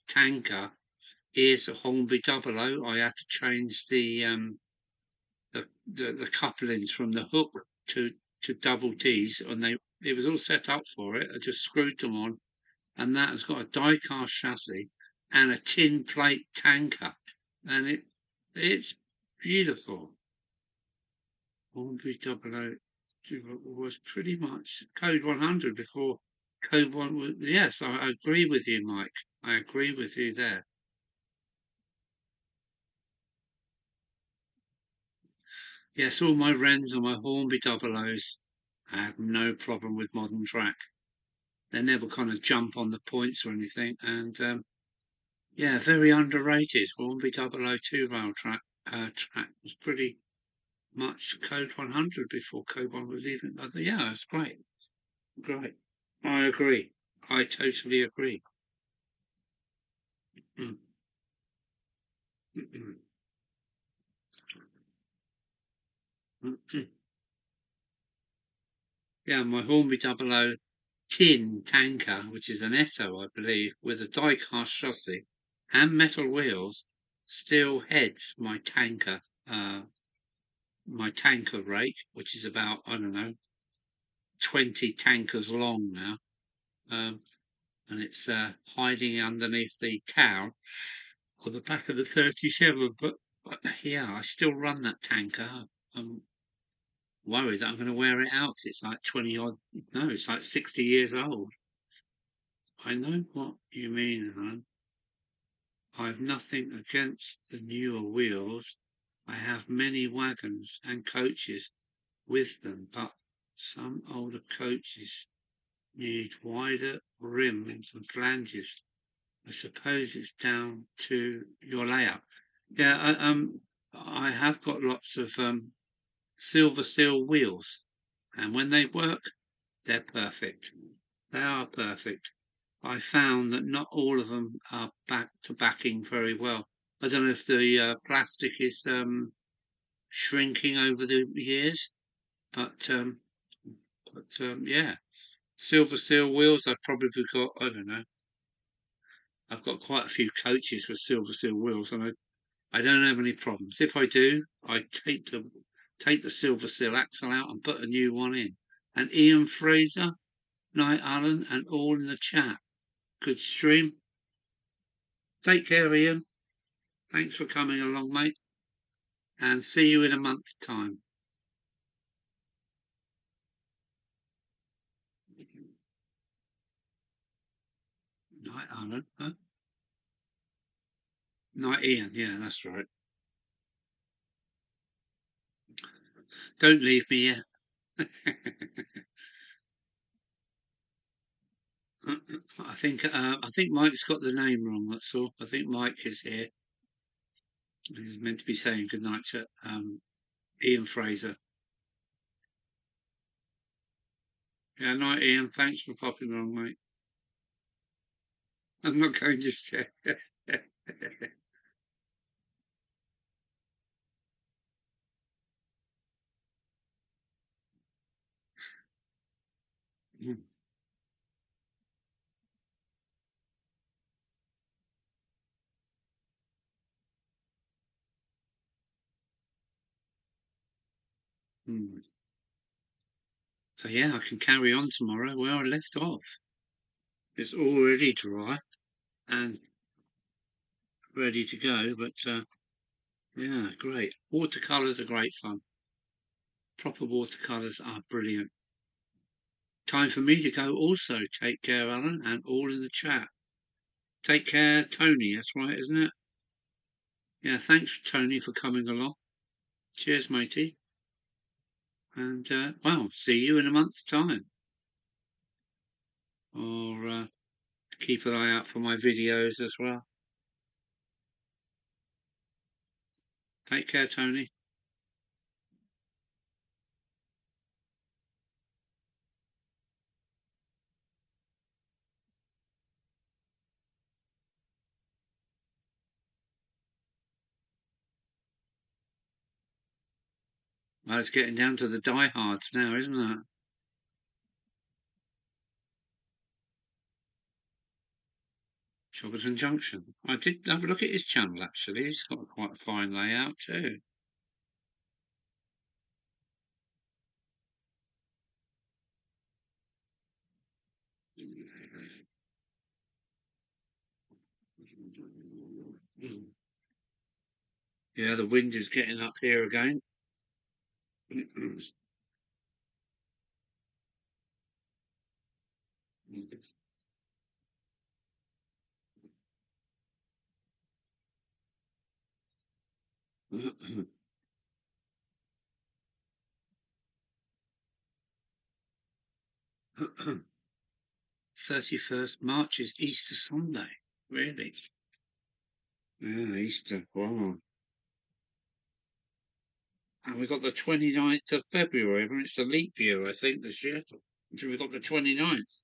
tanker is a Hornby Double O. I had to change the couplings from the hook to double D's, and it was all set up for it. I just screwed them on, and that has got a die-cast chassis and a tin plate tanker, and it's beautiful. Hornby Double O was pretty much Code 100 before Code 1 was. Yes, I agree with you, Mike. I agree with you there. Yes, all my Wrens and my Hornby Double O's, I have no problem with modern track. They never kind of jump on the points or anything, and yeah, very underrated. Hornby Double O 2 rail track was pretty much Code 100 before Code 1 was even. Yeah, it's great. Great. I agree. I totally agree. Mm. Mm-mm. Mm-mm. Yeah, my Hornby Double O tin tanker, which is an Esso, I believe, with a die-cast chassis and metal wheels, still heads my tanker rake, which is about, I don't know, 20 tankers long now. And it's hiding underneath the cowl on the back of the 37. But yeah, I still run that tanker. I'm worried that I'm going to wear it out. It's like 20 odd, no, it's like 60 years old. I know what you mean, hon. I've nothing against the newer wheels. I have many wagons and coaches with them, but some older coaches need wider rims and flanges. I suppose it's down to your layout. Yeah, I have got lots of silver seal wheels, and when they work, they're perfect. They are perfect. I found that not all of them are back to backing very well. I don't know if the plastic is shrinking over the years, but yeah, silver seal wheels. I've probably got, I don't know. I've got quite a few coaches with silver seal wheels, and I don't have any problems. If I do, I take the silver seal axle out and put a new one in. And Ian Fraser, night Alan, and all in the chat. Good stream. Take care, Ian. Thanks for coming along, mate. And see you in a month's time. Night Alan. Huh? Night Ian. Yeah, that's right. Don't leave me here. I think Mike's got the name wrong. That's all. I think Mike is here. He's meant to be saying good night to Ian Fraser. Yeah, night, Ian. Thanks for popping along, mate. I'm not going to say. So yeah, I can carry on tomorrow where I left off. It's already dry and ready to go, but yeah, great. Watercolours are great fun. Proper watercolours are brilliant. Time for me to go also. Take care, Alan, and all in the chat. Take care, Tony. That's right, isn't it? Yeah, thanks, Tony, for coming along. Cheers, matey. And, well, see you in a month's time. Or keep an eye out for my videos as well. Take care, Tony. Well, it's getting down to the diehards now, isn't it? Shobberton Junction. I did have a look at his channel actually. He's got quite a fine layout too. Yeah, the wind is getting up here again. 31st March is Easter Sunday. Really? Yeah, Easter. Wow. And we've got the 29th of February. I mean, it's a leap year, I think, this year. So we've got the 29th.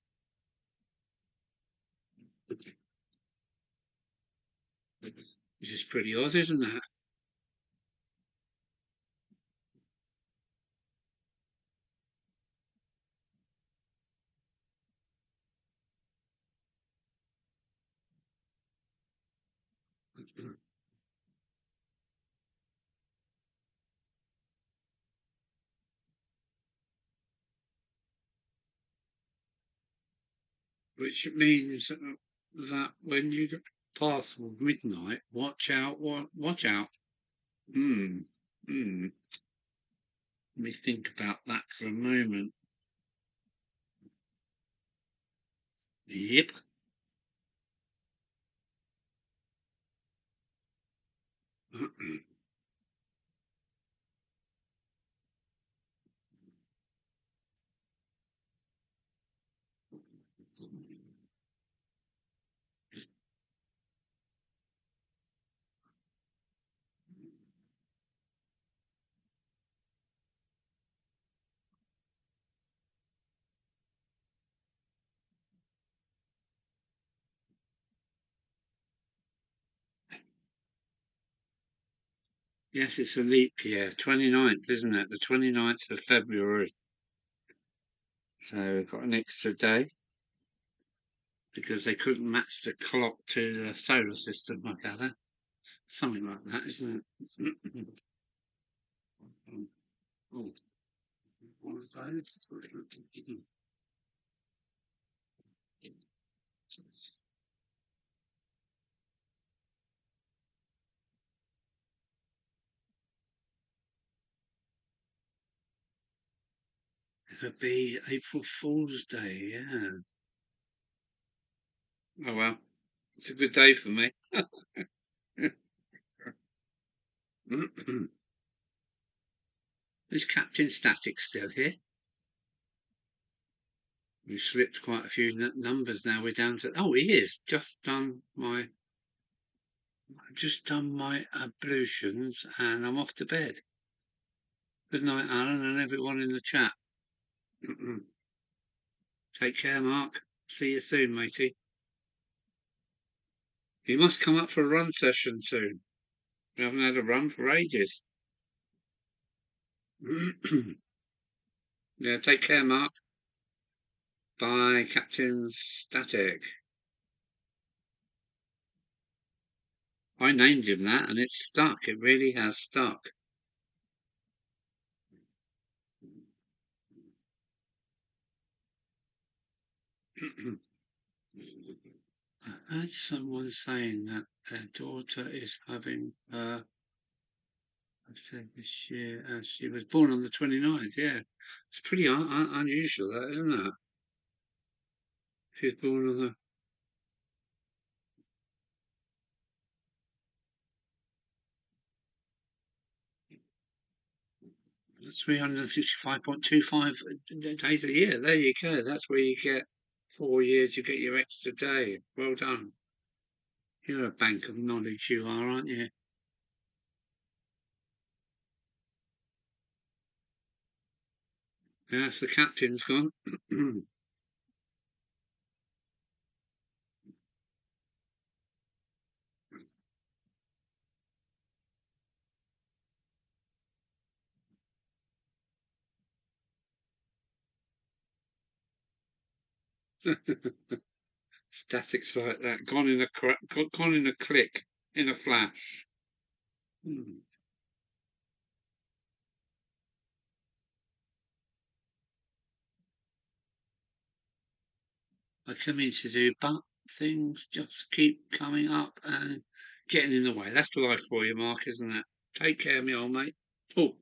Which is pretty odd, isn't it? Which means that when you get past midnight, watch out, watch out. Hmm. Hmm. Let me think about that for a moment. Yep. Yes, it's a leap year. 29th, isn't it? The 29th of February. So we've got an extra day because they couldn't match the clock to the solar system, I gather. Something like that, isn't it? Oh, one of those. It'll be April Fool's Day, yeah. Oh well, it's a good day for me. Is Captain Static still here? We've slipped quite a few numbers now. We're down to. Oh, he is just done my ablutions, and I'm off to bed. Good night, Alan, and everyone in the chat. Take care, Mark. See you soon, matey. You must come up for a run session soon. We haven't had a run for ages. Yeah, take care, Mark. Bye, Captain Static. I named him that, and it's stuck. It really has stuck. I heard someone saying that their daughter is having her birthday this year. She was born on the 29th, yeah. It's pretty unusual, that, isn't it? She was born on the 365.25 days a year. There you go. That's where you get 4 years, you get your extra day. Well done. You're a bank of knowledge, you are, aren't you? Yes, the captain's gone. Statics like that, gone in a click, in a flash. Hmm. I come in to do, but things just keep coming up and getting in the way. That's the life for you, Mark, isn't it? Take care, me old mate. Oh,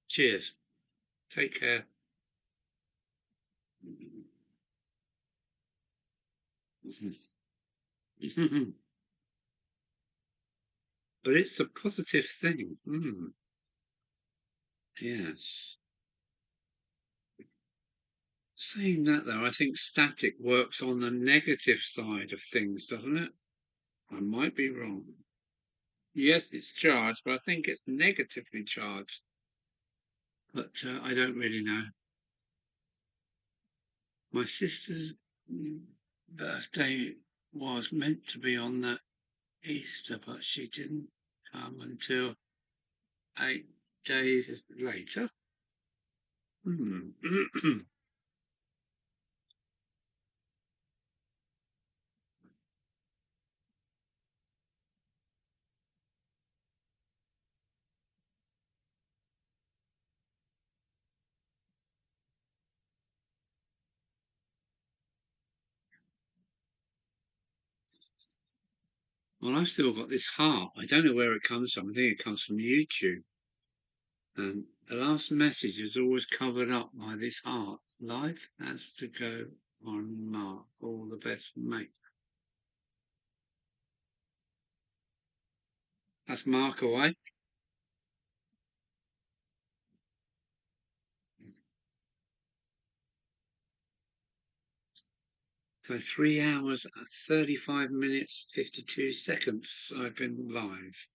cheers. Take care. But it's a positive thing. Yes. Saying that, though, I think static works on the negative side of things, doesn't it? I might be wrong. Yes, it's charged, but I think it's negatively charged. But I don't really know. My sister's birthday was meant to be on that Easter, but she didn't come until 8 days later. Hmm. Well, I've still got this heart. I don't know where it comes from. I think it comes from YouTube. And the last message is always covered up by this heart. Life has to go on, Mark. All the best, mate. That's Mark away. So 3 hours, 35 minutes, 52 seconds I've been live.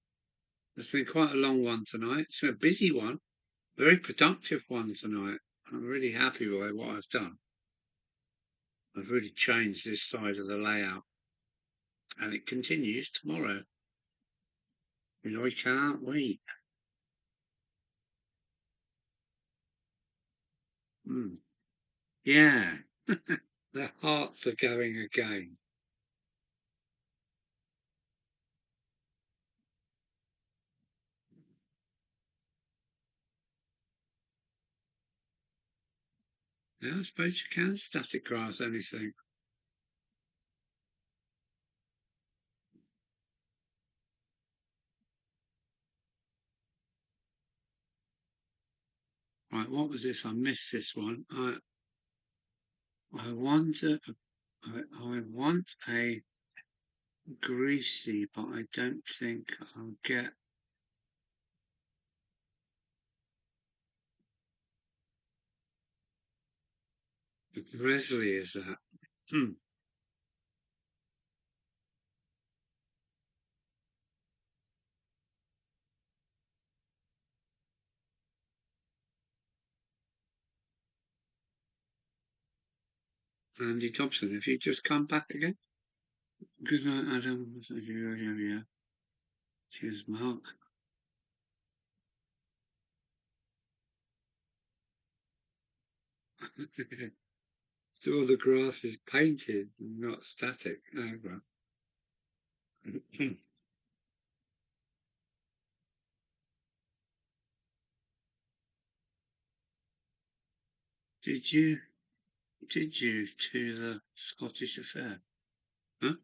It's been quite a long one tonight. It's been a busy one, very productive one tonight. I'm really happy with what I've done. I've really changed this side of the layout, and it continues tomorrow. I can't wait. Mm. Yeah, the hearts are going again. Yeah, I suppose you can static grass anything. Right, what was this? I missed this one. I want a, I want a greasy, but I don't think I'll get. A grizzly is that? Hmm. Andy Dobson, if you just come back again. Good night, Adam. Yeah. Cheers, Mark. So the grass is painted, not static. Oh, well. Did you to the Scottish affair? Huh?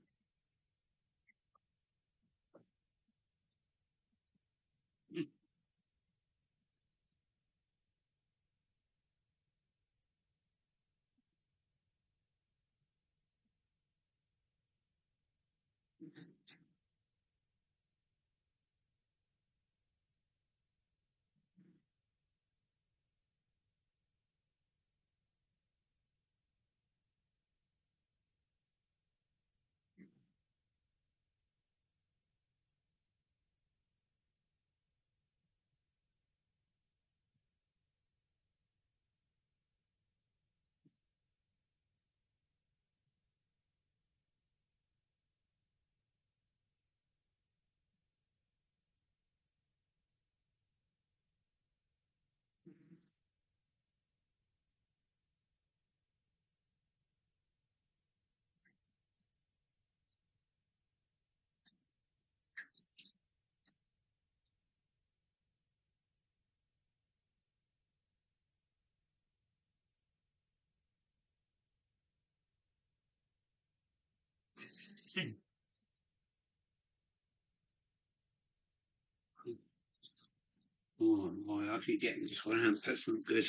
Oh boy, I keep getting this one out. That's not good.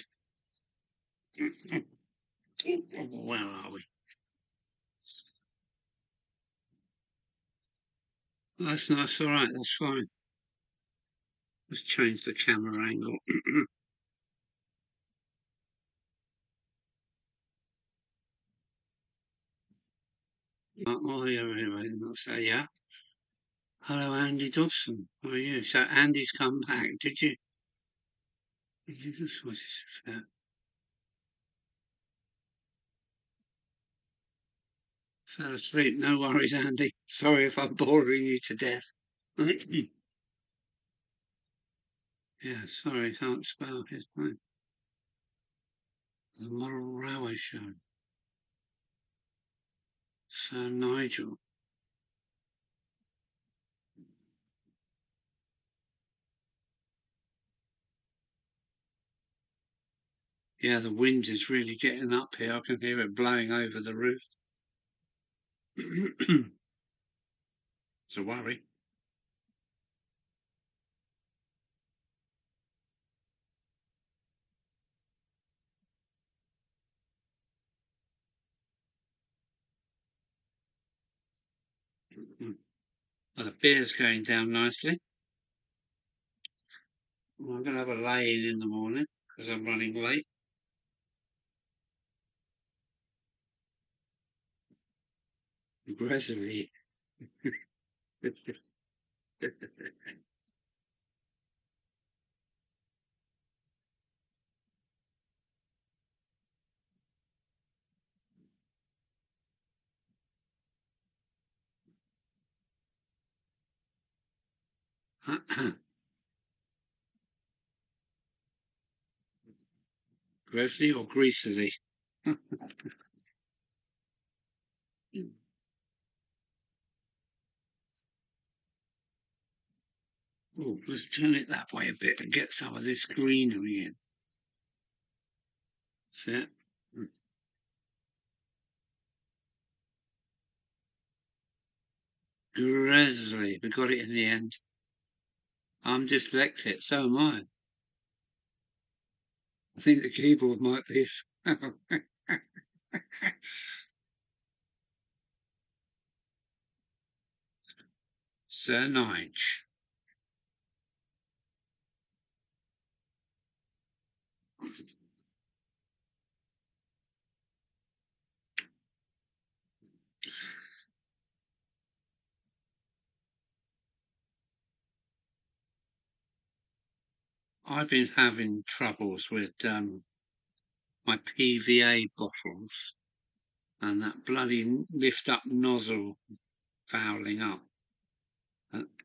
Where are we? That's nice. All right, that's fine. Let's change the camera angle. Oh, yeah, I'll say, yeah. Hello, Andy Dobson. How are you? So Andy's come back. Did you? Did you just what is that? Fell asleep. No worries, Andy. Sorry if I'm boring you to death. Yeah, sorry, can't spell his name. The Model Railway Show. Sir Nigel. Yeah, the wind is really getting up here. I can hear it blowing over the roof. It's a worry. Well, the beer's going down nicely. Well, I'm going to have a lay-in the morning because I'm running late. Aggressively. Aggressively or greasily? Oh, let's turn it that way a bit and get some of this greenery in. That's it. Grizzly. We got it in the end. I'm dyslexic, so am I. I think the keyboard might be. Sir Nige. I've been having troubles with my PVA bottles and that bloody lift up nozzle fouling up.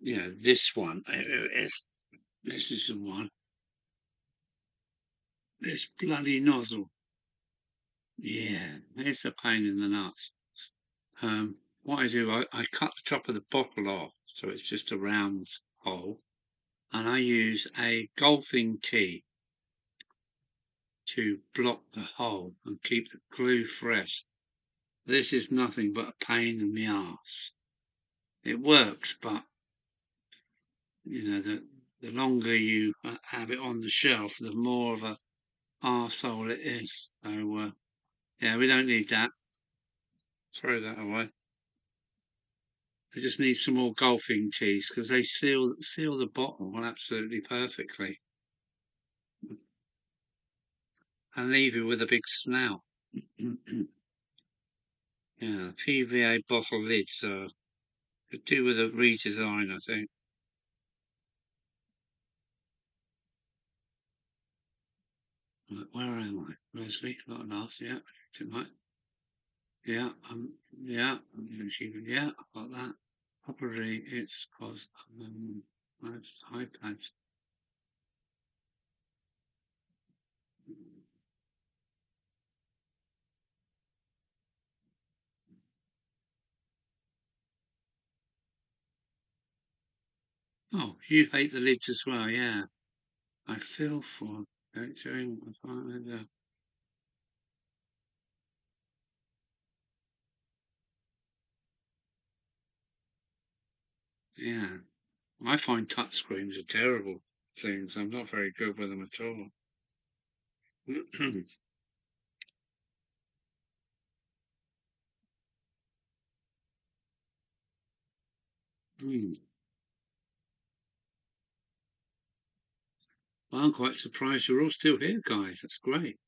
This one this is the one. This bloody nozzle. Yeah, it's a pain in the nuts. What I do, I cut the top of the bottle off so it's just a round hole, and I use a golfing tee to block the hole and keep the glue fresh. This is nothing but a pain in the arse. It works, but the longer you have it on the shelf, the more of a arsehole it is. So yeah, we don't need that. Throw that away. I just need some more golfing tees because they seal the bottle absolutely perfectly and leave you with a big snout. Yeah, PVA bottle lids could do with a redesign, I think. Right, where am I? Leslie, not enough. Yeah, tonight. Yeah, yeah, yeah, I've got that. Probably it's because most iPads. Oh, you hate the lids as well, yeah. I feel for doing. Yeah. I find touchscreens are terrible things. I'm not very good with them at all. Mm. Well, I'm quite surprised you're all still here, guys. That's great.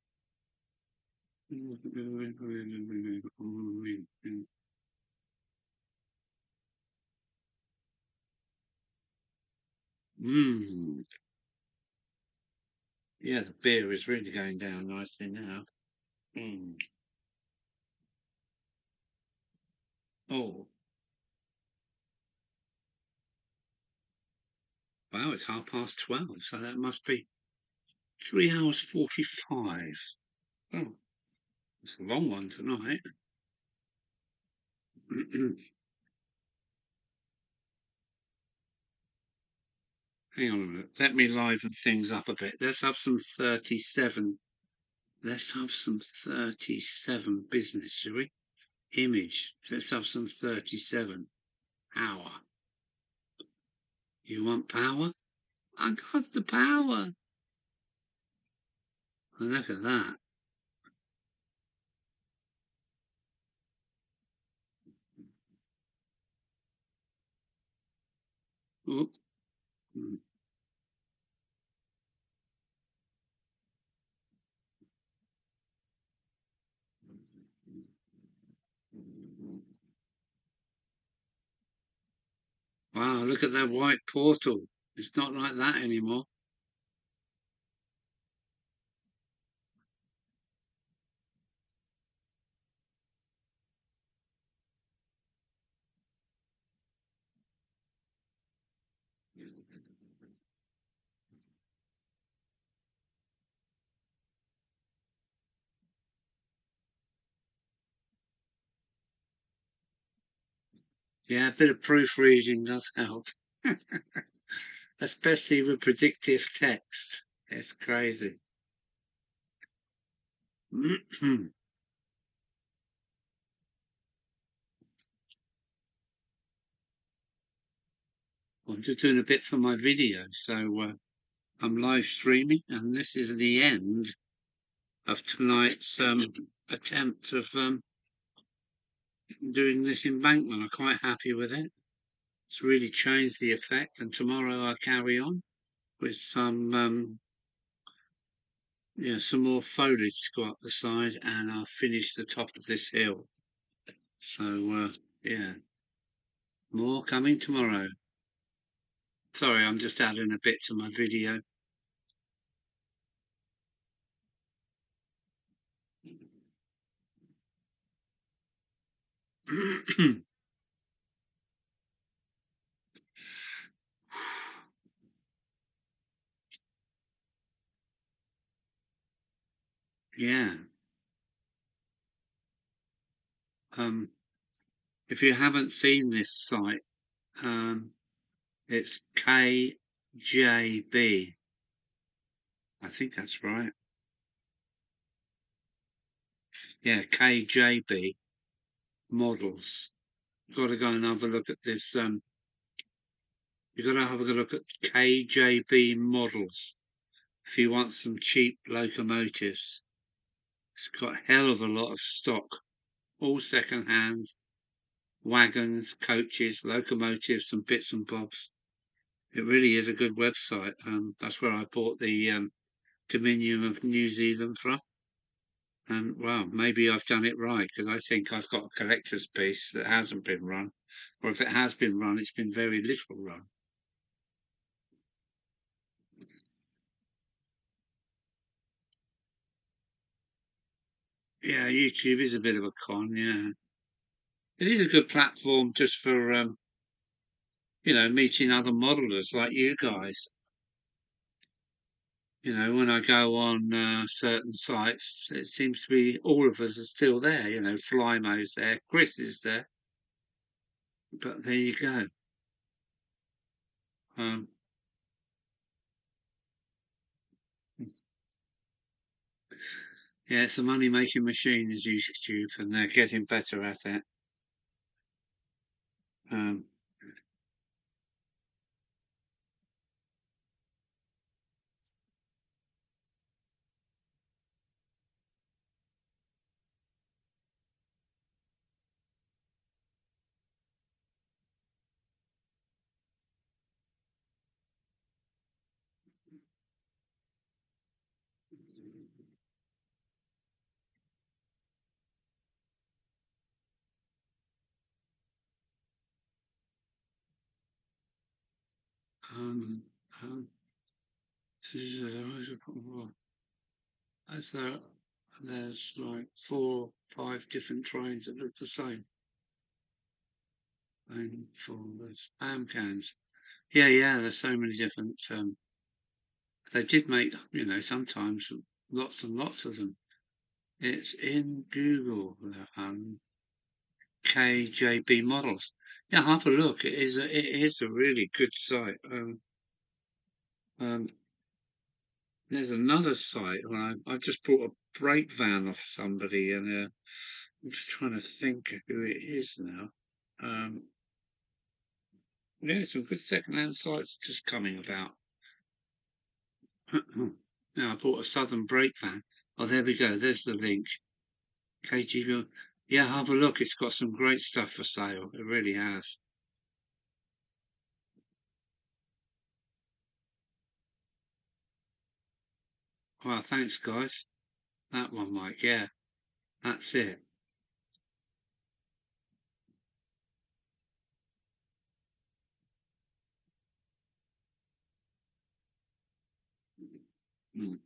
Mm. Yeah, the beer is really going down nicely now. Mm. Oh, wow, it's 12:30, so that must be 3 hours 45. Oh, it's a long one tonight. Hang on a minute. Let me liven things up a bit. Let's have some 37. Let's have some 37 business, shall we? Image. Let's have some 37. Power. You want power? I got the power. Look at that. Oh. Wow, look at that white portal. It's not like that anymore. Yeah, a bit of proofreading does help, especially with predictive text. It's crazy. I'm just doing a bit for my video, so I'm live streaming, and this is the end of tonight's attempt of doing this embankment. I'm quite happy with it. It's really changed the effect, and tomorrow I'll carry on with some more foliage to go up the side, and I'll finish the top of this hill. So yeah, more coming tomorrow. Sorry, I'm just adding a bit to my video. Yeah. Um, if you haven't seen this site, it's KJB. I think that's right. Yeah, KJB models. You've got to go and have a look at this. You've got to have a look at KJB models if you want some cheap locomotives. It's got a hell of a lot of stock, all second hand, wagons, coaches, locomotives, and bits and bobs. It really is a good website. That's where I bought the Dominion of New Zealand from. And well, maybe I've done it right because I think I've got a collector's piece that hasn't been run, or if it has been run, it's been very little run. Yeah, YouTube is a bit of a con. Yeah, it is a good platform just for meeting other modelers like you guys. When I go on certain sites, it seems to be all of us are still there. Flymo's there, Chris is there, but there you go. Um, yeah, it's a money-making machine, is YouTube, and they're getting better at it. Um, Um, as there's like 4 or 5 different trains that look the same. And for the spam cans. Yeah, there's so many different. They did make, sometimes lots and lots of them. It's in Google, KJB models. Yeah, have a look. It is a really good site. Um, there's another site. I just bought a brake van off somebody, and I'm just trying to think who it is now. Um, yeah, some good second-hand sites just coming about. Now I bought a Southern brake van. Oh, there we go. There's the link. KGB. Yeah, have a look. It's got some great stuff for sale. It really has. Well, thanks, guys. That one, Mike. Yeah, that's it. Mm.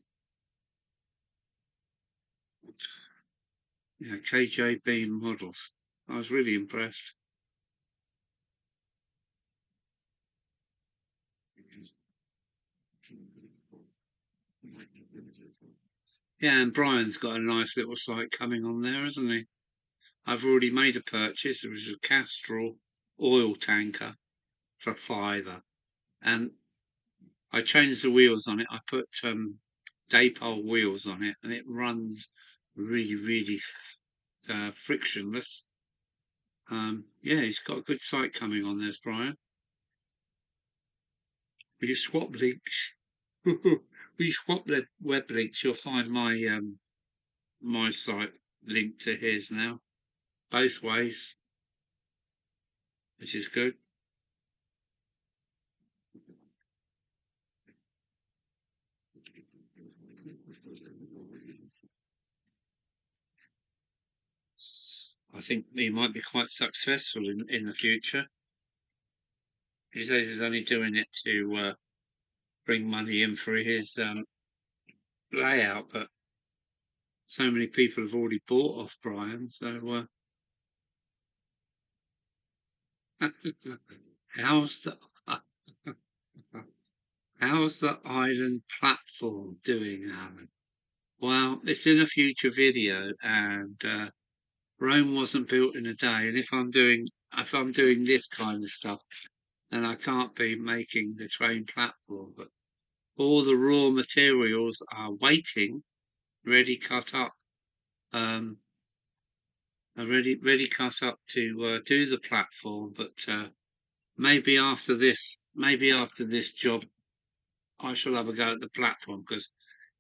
Yeah, KJB models. I was really impressed. Yeah, and Brian's got a nice little site coming on there, hasn't he? I've already made a purchase. It was a Castrol oil tanker for £5, and I changed the wheels on it. I put Daypole wheels on it, and it runs really, really frictionless. Yeah, he's got a good site coming on there, Brian. Will you swap links? Will you swap the web links? You'll find my site linked to his now, both ways, which is good. I think he might be quite successful in the future. He says he's only doing it to bring money in for his layout, but so many people have already bought off Brian. So how's the how's the island platform doing, Alan? Well, it's in a future video, and Rome wasn't built in a day. And if I'm doing this kind of stuff, then I can't be making the train platform. But all the raw materials are waiting, ready cut up, um, are ready cut up to do the platform. But maybe after this job, I shall have a go at the platform, because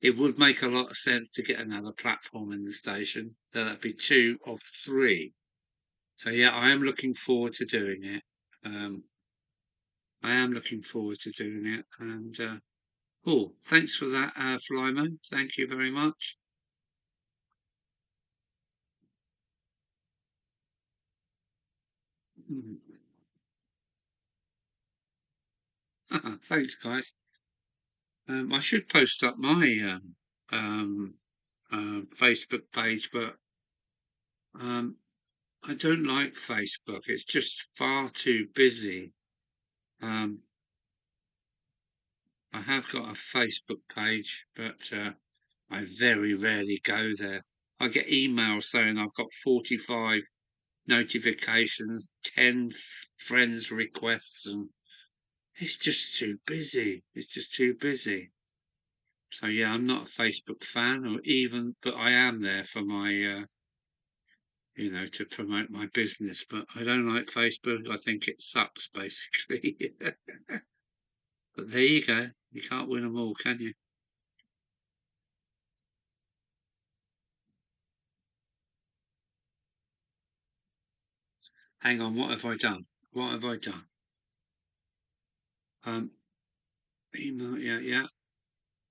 it would make a lot of sense to get another platform in the station. That'd be 2 of 3. So yeah, I am looking forward to doing it. Um, I am looking forward to doing it. And oh, thanks for that, Flymo. Thank you very much. Thanks, guys. I should post up my um, Facebook page, but um, I don't like Facebook. It's just far too busy. Um, I have got a Facebook page, but I very rarely go there. I get emails saying I've got 45 notifications, 10 friends requests, and it's just too busy. It's just too busy. So yeah, I'm not a Facebook fan, but I am there for my, to promote my business. But I don't like Facebook. I think it sucks, basically. But there you go. You can't win them all, can you? Hang on, what have I done? What have I done? Um, email, yeah.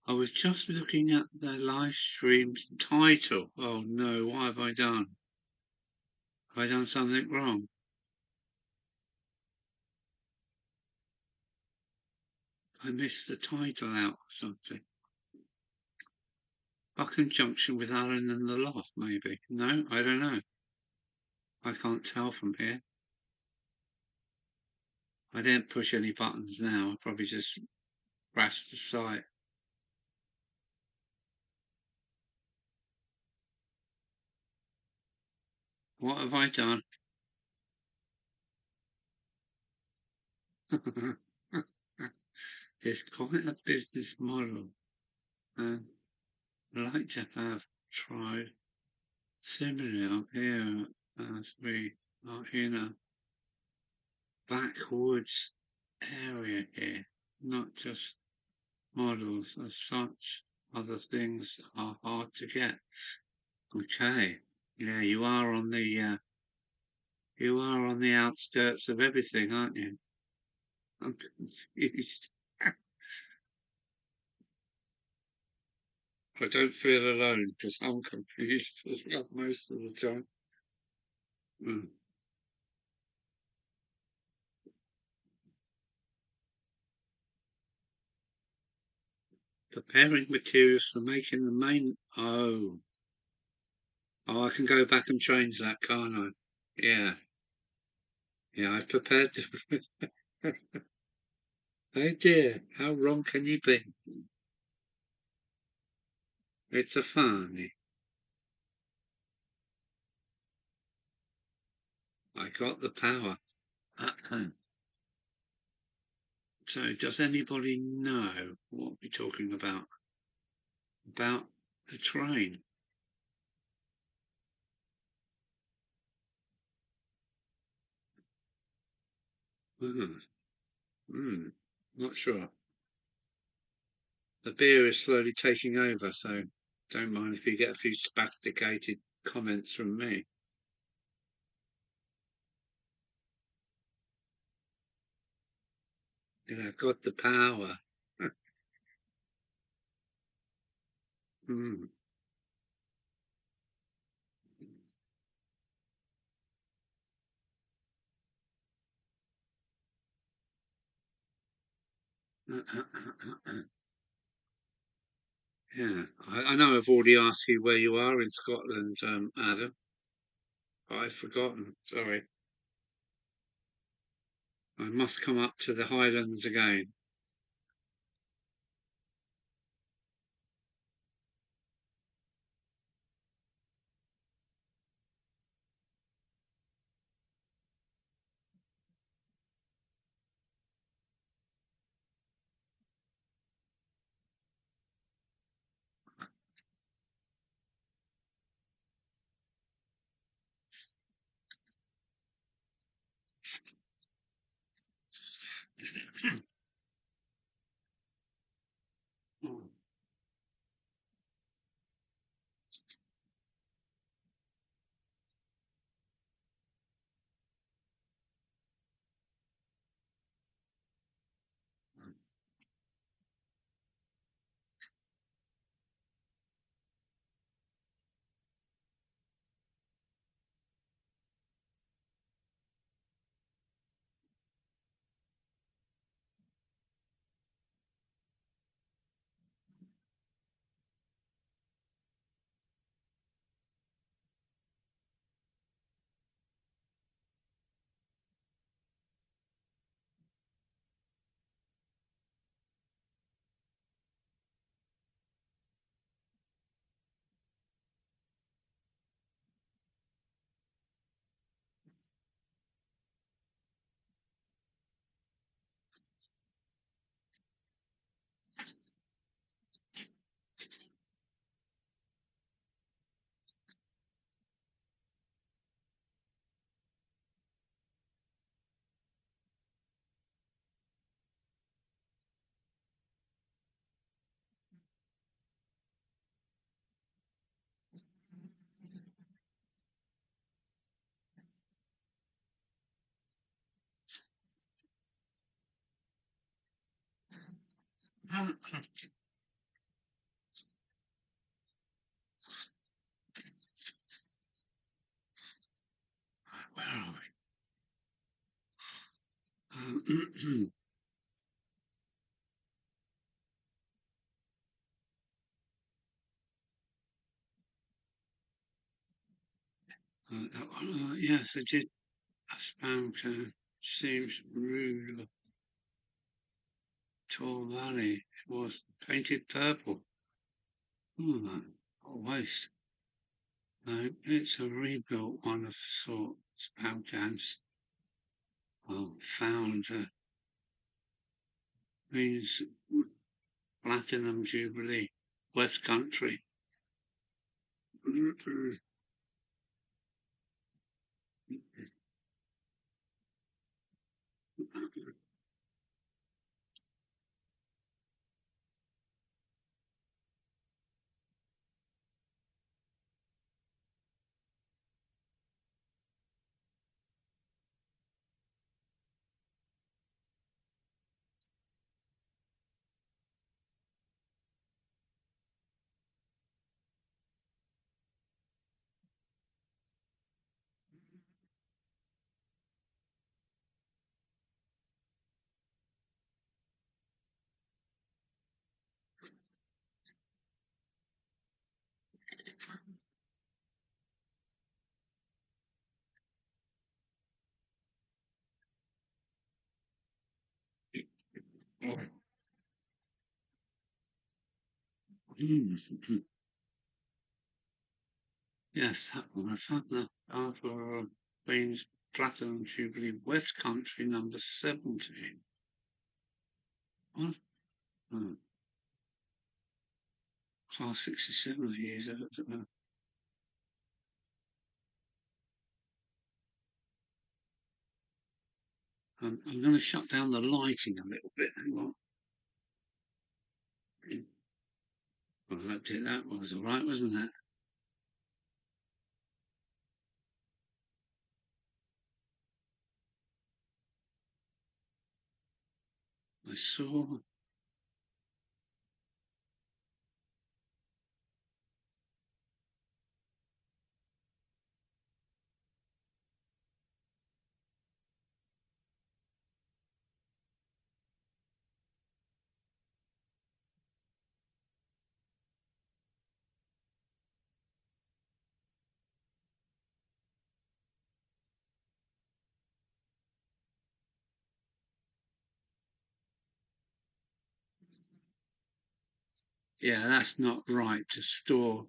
I was just looking at the live stream's title. Oh no, what have I done? Have I done something wrong? I missed the title out or something. Buckland Junction with Alan and the Loft, maybe. No, I don't know. I can't tell from here. I didn't push any buttons now. I probably just crashed the site. What have I done? It's quite a business model. And I'd like to have tried similarly up here as we are in a backwoods area here, not just models as such. Other things are hard to get. Okay, yeah, you are on the outskirts of everything, aren't you? I'm confused. I don't feel alone because I'm confused as well most of the time. Mm. Preparing materials for making the main. Oh, oh, I can go back and change that, can't I? Yeah, yeah, I've prepared to. Oh dear, how wrong can you be? It's a funny. I got the power. So, does anybody know what we're talking about? About the train? Mm, not sure. The beer is slowly taking over, so don't mind if you get a few spasticated comments from me. Yeah, got the power. Mm. Yeah, I know I've already asked you where you are in Scotland, Adam, but I've forgotten. Sorry. I must come up to the Highlands again. Where are we? Yes, I did. A spam can seems rude. Tall Valley. It was painted purple. Oh, a waste. No, it's a rebuilt one of sorts. Spam cans. Oh, found means Platinum Jubilee, West Country. Yes, that one. I found that after Beans Platinum Jubilee West Country number 70. What? Oh, class 67 years. I'm going to shut down the lighting a little bit. Hang on. Well, that was all right, wasn't it? I saw. Yeah, that's not right to store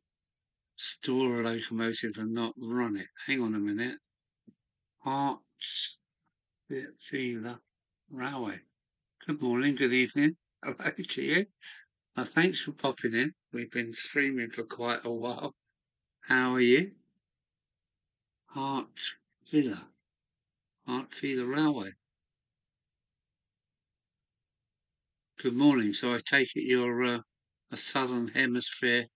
a locomotive and not run it. Hang on a minute. Hearts Feeler Railway. Good morning, good evening. Hello to you. Thanks for popping in. We've been streaming for quite a while. How are you? Heart Villa. Heart Feeler Railway. Good morning. So I take it you're a Southern Hemisphere.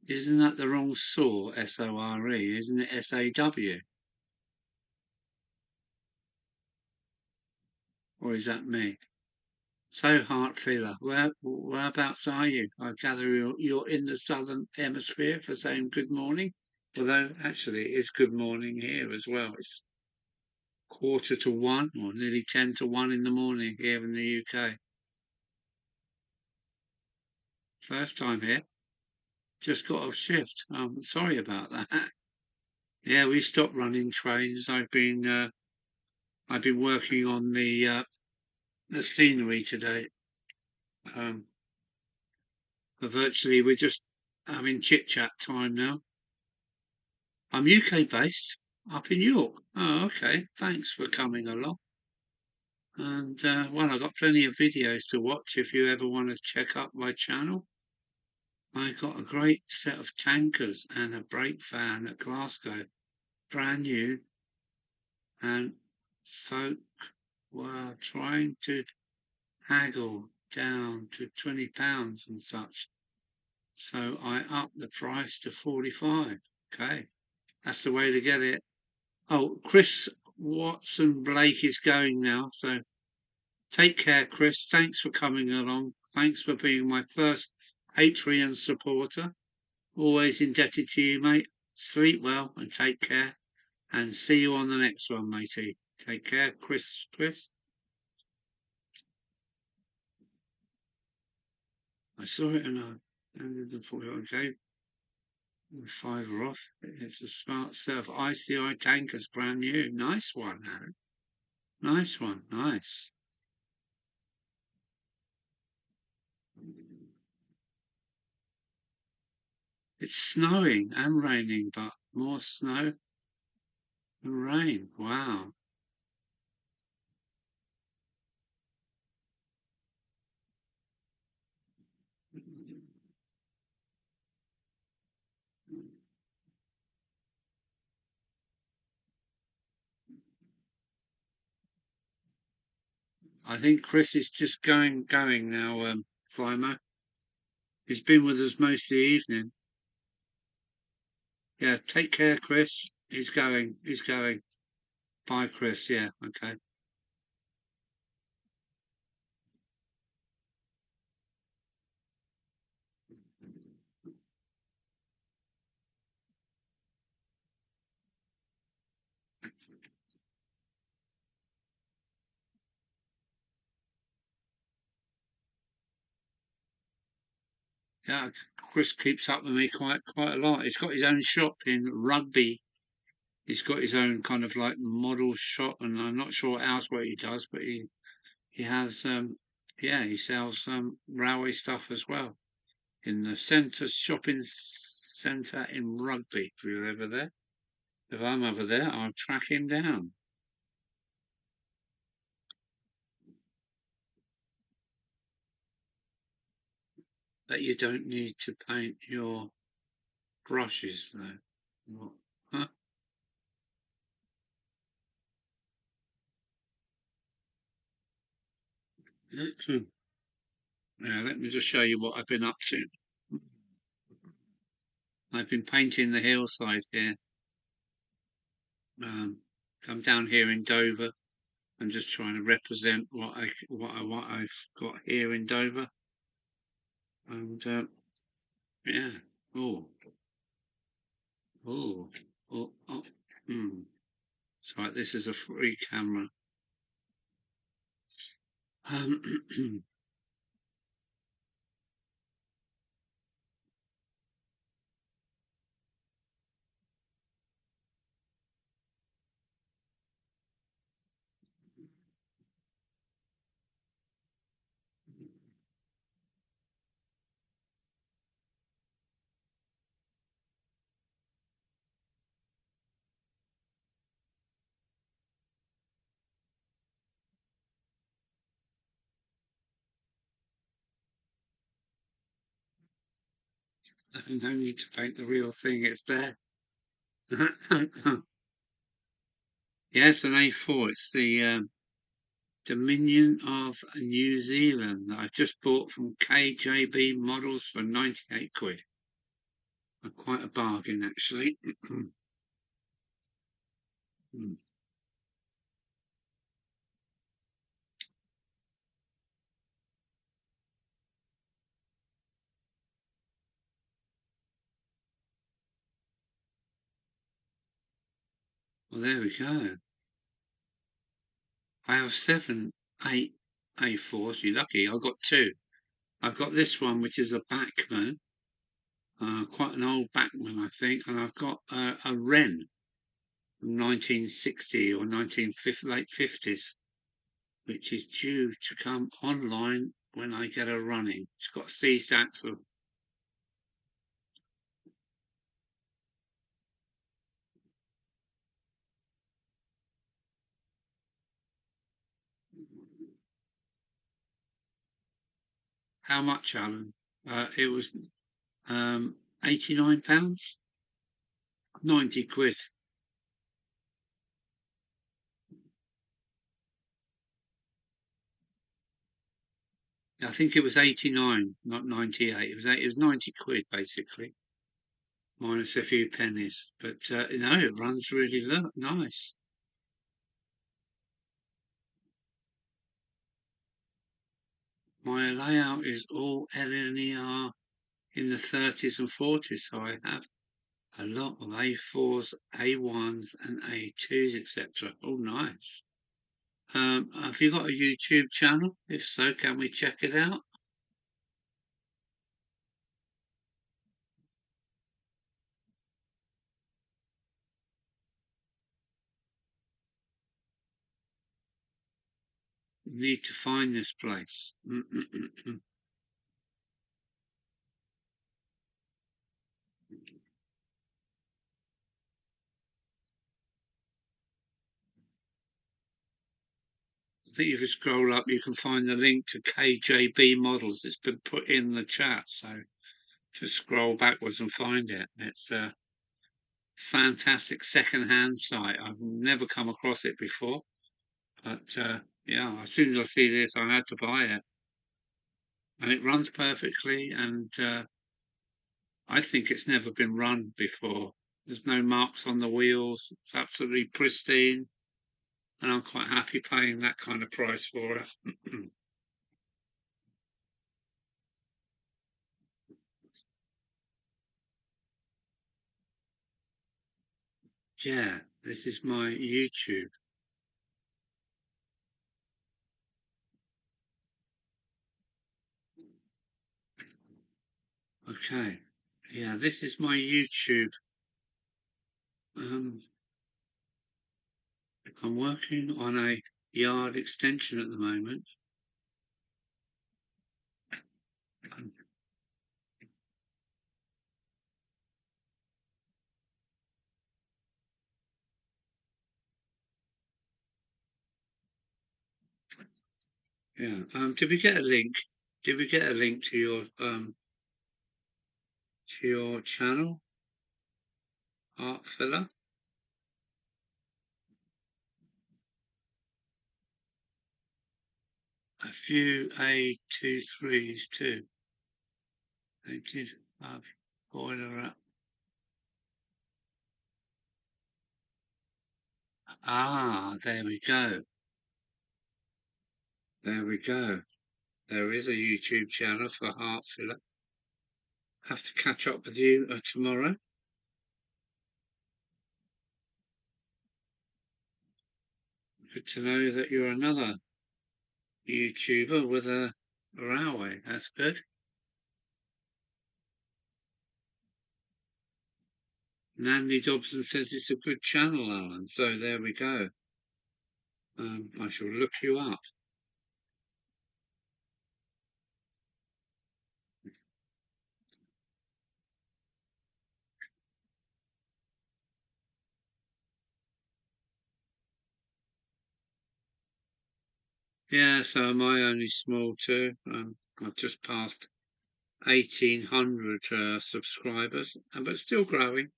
Isn't that the wrong SAW? SORE? Isn't it SAW? Or is that me? So, Heartfeeler, whereabouts are you? I gather you're in the Southern Hemisphere for saying good morning. Although, actually, it's good morning here as well. It's 1:45 or nearly 10 to 1 in the morning here in the UK. First time here. Just got off shift. Sorry about that. Yeah, we stopped running trains. I've been working on the scenery today. Um, but virtually we're just having chit chat time now. I'm UK based up in York. Oh, okay. Thanks for coming along. And well, I've got plenty of videos to watch if you ever want to check up my channel. I got a great set of tankers and a brake van at Glasgow, brand new, and folk were trying to haggle down to £20 and such. So I upped the price to 45. Okay, that's the way to get it. Oh, Chris Watson Blake is going now, so take care, Chris. Thanks for coming along. Thanks for being my first Patreon supporter. Always indebted to you, mate. Sleep well and take care. And see you on the next one, matey. Take care, Chris. I saw it and I ended the thought, okay, £5 off. It's a smart surf. ICI tankers, brand new. Nice one, Aaron. Nice one. Nice. It's snowing and raining, but more snow and rain. Wow. I think Chris is just going now, Flymo. He's been with us most of the evening. Yeah, take care, Chris. He's going. He's going. Bye, Chris. Yeah, okay. Yeah, Chris keeps up with me quite a lot. He's got his own shop in Rugby. He's got his own kind of like model shop, and I'm not sure what else what he does, but he has yeah, he sells railway stuff as well in the centre shopping centre in Rugby. If you're ever there, if I'm over there, I'll track him down. But you don't need to paint your brushes though. What? Huh? Yeah, let me just show you what I've been up to. I've been painting the hillside here. I'm down here in Dover. I'm just trying to represent what I've got here in Dover, and yeah. Oh, oh, oh, oh. Hmm. It's right. This is a free camera. Um, no need to paint the real thing. It's there. Yes, an A4. It's the Dominion of New Zealand that I just bought from KJB Models for 98 quid. Quite a bargain, actually. Well, there we go. I have 7, 8 A4s. You're lucky. I've got 2. I've got this one, which is a Bachman, quite an old Bachman, I think, and I've got a Wren from 1960 or 1950, late 50s, which is due to come online when I get her running. It's got a seized axle. How much, Alan? It was £89, 90 quid. I think it was 89, not 98. It was 90 quid basically, minus a few pennies. But no, it runs really nice. My layout is all linear in the 30s and 40s, so I have a lot of A4s, A1s, and A2s, etc. Oh, nice. Have you got a YouTube channel? If so, can we check it out? need to find this place. I think if you scroll up, you can find the link to KJB Models. It's been put in the chat, so just scroll backwards and find it. It's a fantastic second-hand site. I've never come across it before, but yeah, as soon as I see this, I had to buy it, and it runs perfectly. And I think it's never been run before. There's no marks on the wheels. It's absolutely pristine, and I'm quite happy paying that kind of price for it. Yeah, this is my YouTube. Okay, yeah, this is my YouTube. Um, I'm working on a yard extension at the moment. Yeah. Did we get a link? Did we get a link to your channel, Art Filler? A few A23s too. They did have boiler up. Ah, there we go. There we go. There is a YouTube channel for Art Filler. Have to catch up with you tomorrow. Good to know that you're another YouTuber with a railway. That's good. Nandy Dobson says it's a good channel, Alan. So there we go. I shall look you up. Yeah, so am I, only small too. I've just passed 1,800 subscribers, but still growing.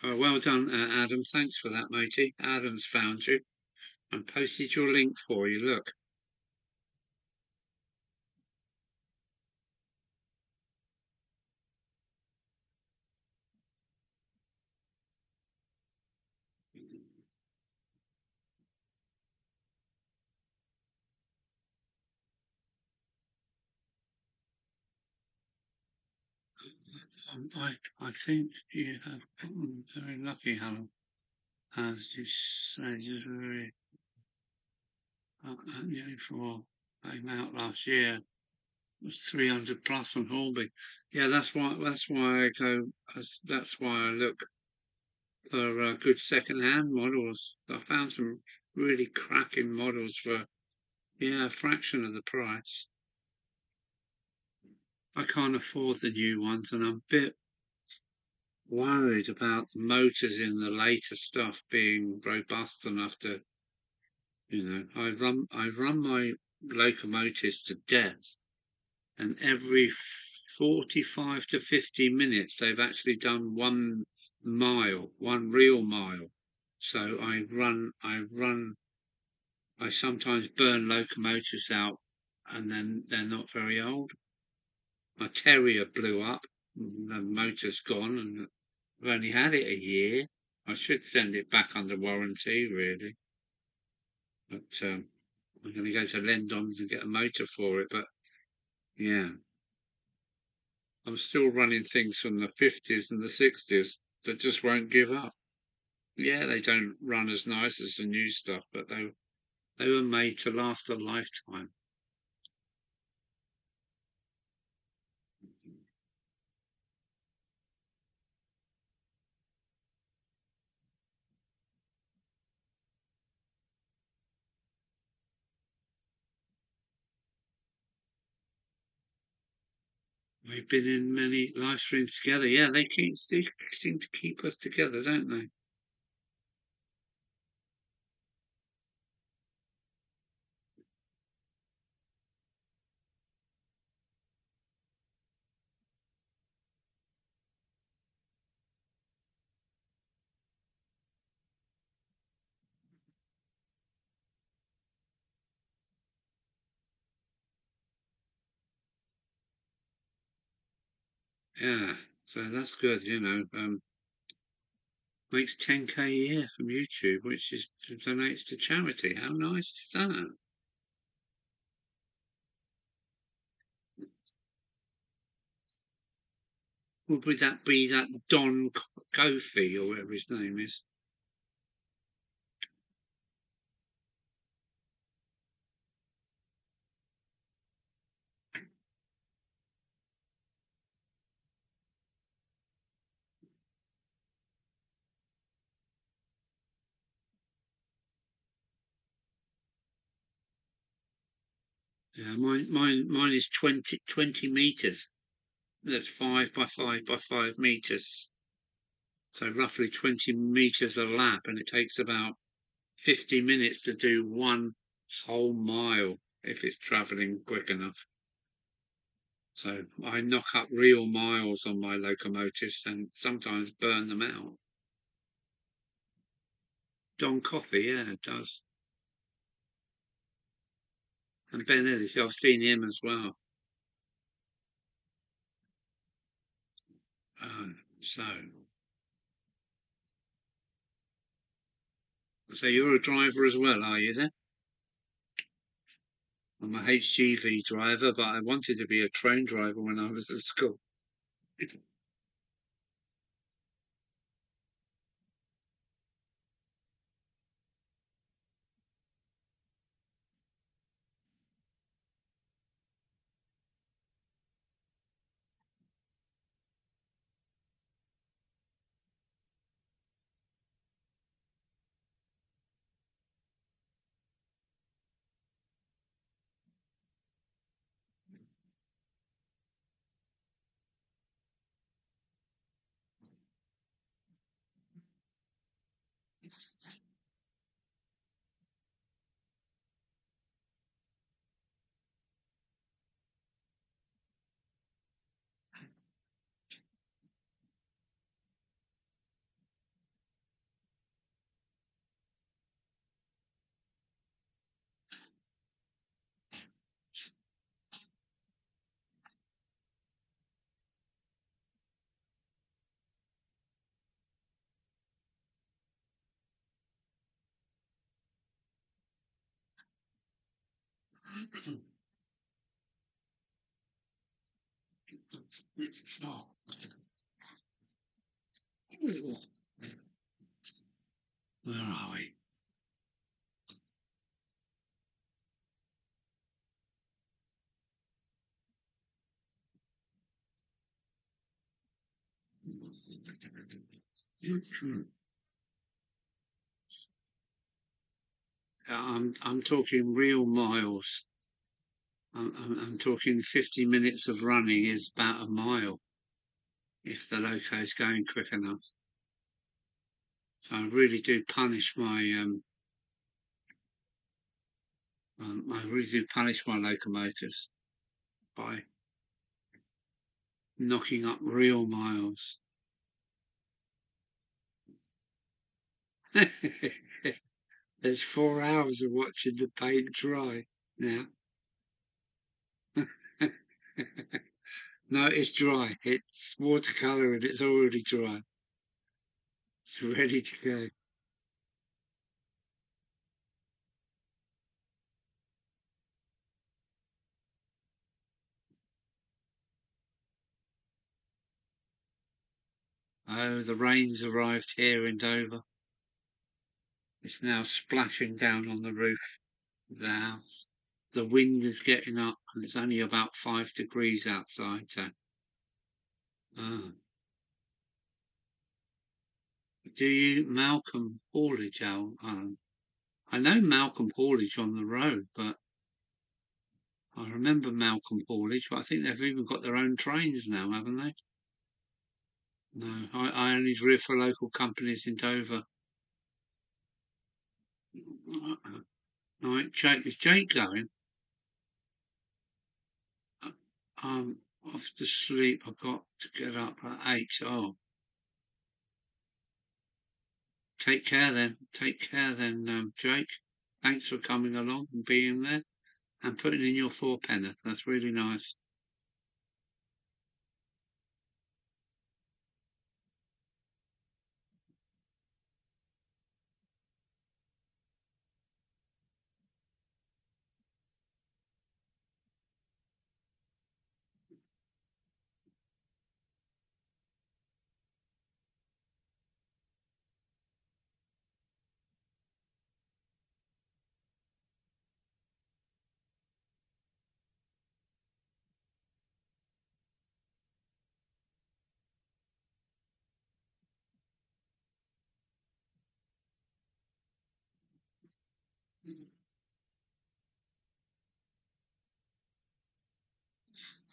Well done, Adam. Thanks for that, matey. Adam's found you and posted your link for you. Look. I think you have gotten very lucky, Alan. As you said, you're very for came out last year. It was 300 plus on Horby. Yeah, that's why I go. That's why I look for good second-hand models. I found some really cracking models for a fraction of the price. I can't afford the new ones, and I'm a bit worried about the motors in the later stuff being robust enough to, I run my locomotives to death, and every 45 to 50 minutes they've actually done 1 mile, one real mile. So I sometimes burn locomotives out, and then they're not very old. My Terrier blew up, and the motor's gone, and I've only had it a year. I should send it back under warranty, really. But I'm going to go to Lendon's and get a motor for it. But yeah, I'm still running things from the 50s and the 60s that just won't give up. Yeah, they don't run as nice as the new stuff, but they were made to last a lifetime. We've been in many live streams together. Yeah, they seem to keep us together, don't they? Yeah, so that's good, you know. Makes 10K a year from YouTube, which is donates to charity. How nice is that? Would that be that Don Kofi or whatever his name is? Yeah, mine is 20 meters. That's 5 by 5 by 5 meters. So roughly 20 meters a lap, and it takes about 50 minutes to do one whole mile if it's travelling quick enough. So I knock up real miles on my locomotives and sometimes burn them out. Don Coffey, yeah, it does. And Ben Ellis, I've seen him as well. Uh, so, so you're a driver as well, are you then? I'm a HGV driver, but I wanted to be a train driver when I was at school. Oh. Where are we? I'm talking real miles. I'm talking 50 minutes of running is about a mile if the loco is going quick enough. So I really do punish I really do punish my locomotives by knocking up real miles. There's 4 hours of watching the paint dry now. No, it's dry. It's watercolour and it's already dry. It's ready to go. Oh, the rain's arrived here in Dover. It's now splashing down on the roof of the house. The wind is getting up and it's only about 5 degrees outside. So, oh. Do you Malcolm haulage, Alan? I know Malcolm haulage on the road, but I remember Malcolm Haulage, but I think they've even got their own trains now, haven't they? No, I only drive for local companies in Dover. Right, Jake, is Jake going? I'm off to sleep. I've got to get up at 8. Oh, take care then. Take care then, Jake. Thanks for coming along and being there and putting in your fourpenneth. That's really nice.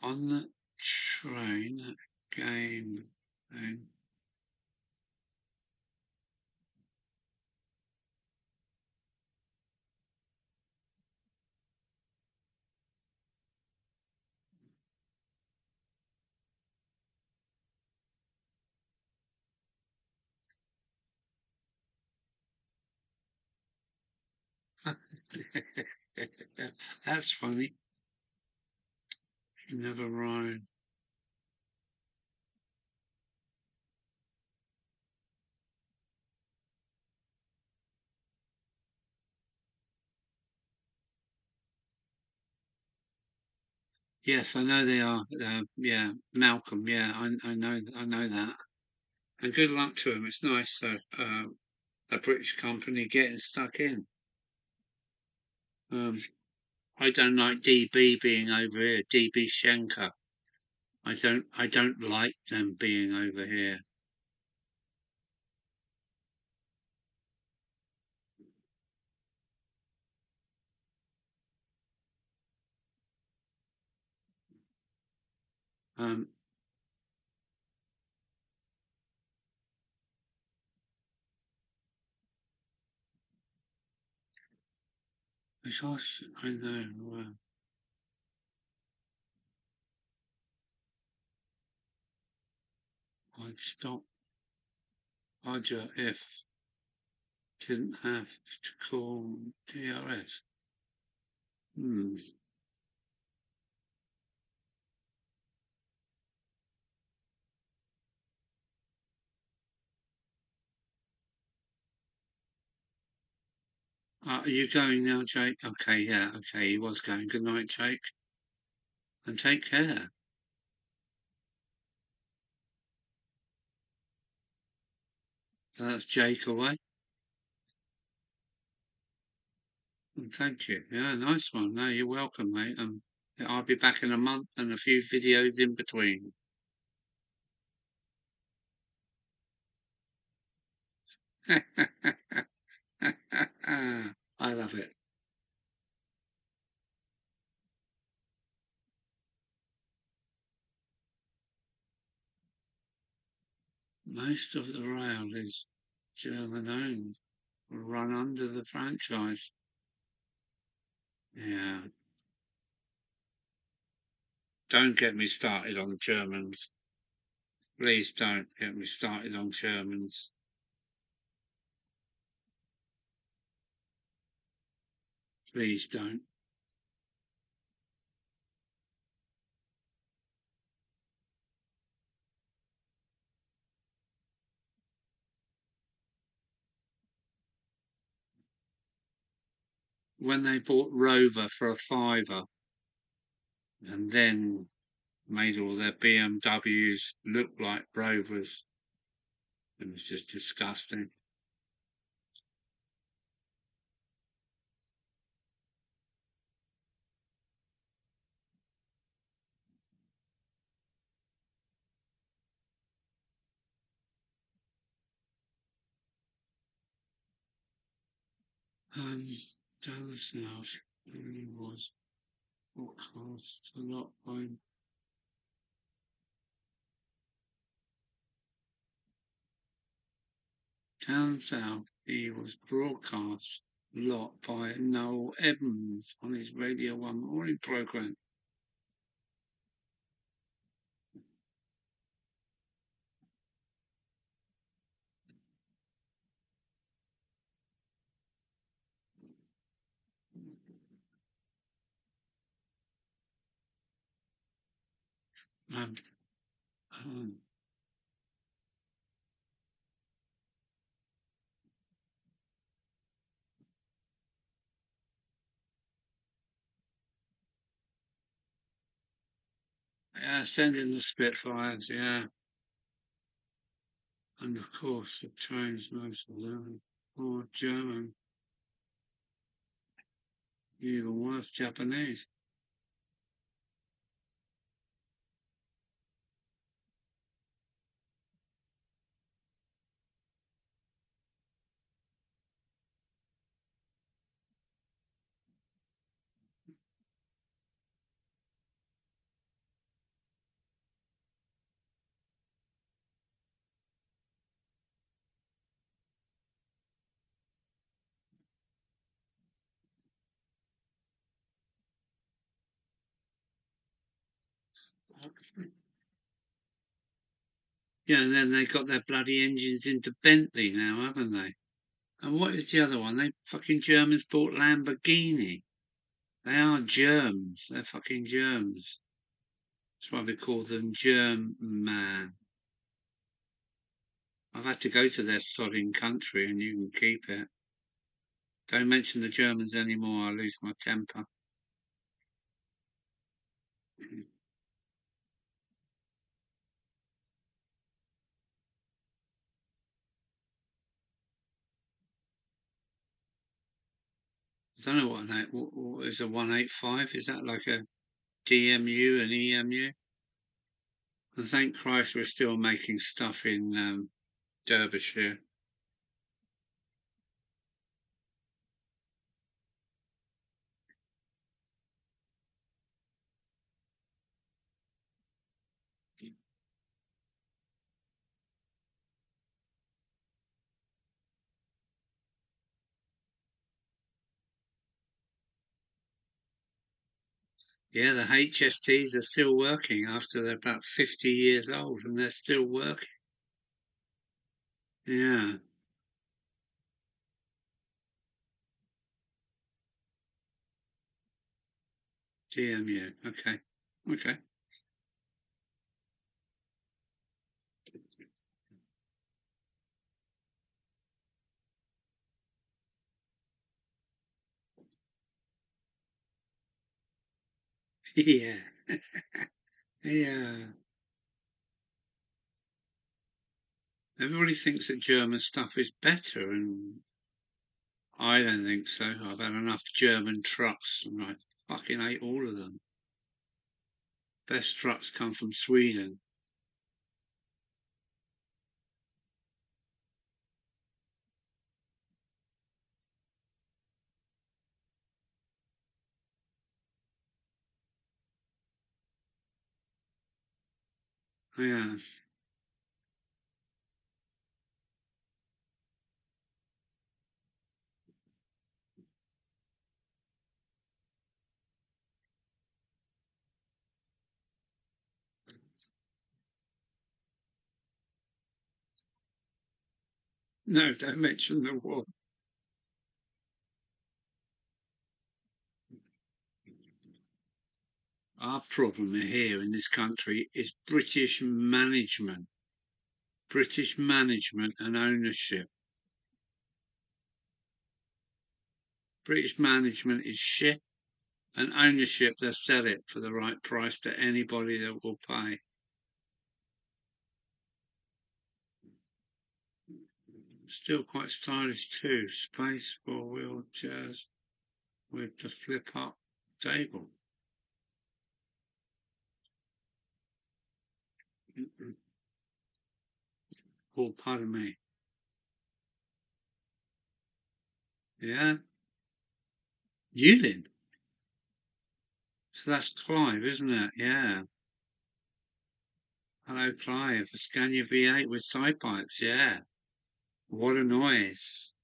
On the train, that game thing. That's funny. You never ride. Yes, I know they are. Yeah, Malcolm. Yeah, I know that. And good luck to him. It's nice that a British company getting stuck in. Um, I don't like DB being over here. DB Schenker. I don't like them being over here. Um, because I know I'd stop Roger if didn't have to call DRS. Hmm. Are you going now, Jake? Okay, yeah, okay, he was going. Good night, Jake, and take care. So that's Jake away. And thank you. Yeah, nice one. No, you're welcome, mate. I'll be back in a month and a few videos in between. I love it. Most of the rail is German owned, run under the franchise. Yeah. Don't get me started on Germans. Please don't get me started on Germans. Please don't. When they bought Rover for a fiver and then made all their BMWs look like Rovers, it was just disgusting. Um, Dallas now, it really was. Broadcast a lot by Down South. He was broadcast a lot by Noel Evans on his Radio 1 morning programme. Um, um, sending the Spitfires, yeah. And of course, the trains, most of them, or German, even worse, Japanese. Yeah, and then they got their bloody engines into Bentley now, haven't they? And what is the other one? They fucking Germans bought Lamborghini. They are germs. They're fucking germs. That's why we call them German. I've had to go to their sodding country and you can keep it. Don't mention the Germans anymore, I lose my temper. I don't know what is a 185? Is that like a DMU and EMU? And thank Christ we're still making stuff in Derbyshire. Yeah, the HSTs are still working after they're about 50 years old and they're still working. Yeah, DMU. Okay. Okay. Yeah. Yeah. Everybody thinks that German stuff is better, and I don't think so. I've had enough German trucks, and I fucking hate all of them. Best trucks come from Sweden. Yeah. No, don't mention the war. Our problem here in this country is British management and ownership. British management is shit, and ownership, they'll sell it for the right price to anybody that will pay. Still quite stylish too. Space for wheelchairs with the flip up table. Oh, pardon me. Yeah. Yulin. So that's Clive, isn't it? Yeah. Hello, Clive. A Scania V8 with side pipes. Yeah. What a noise.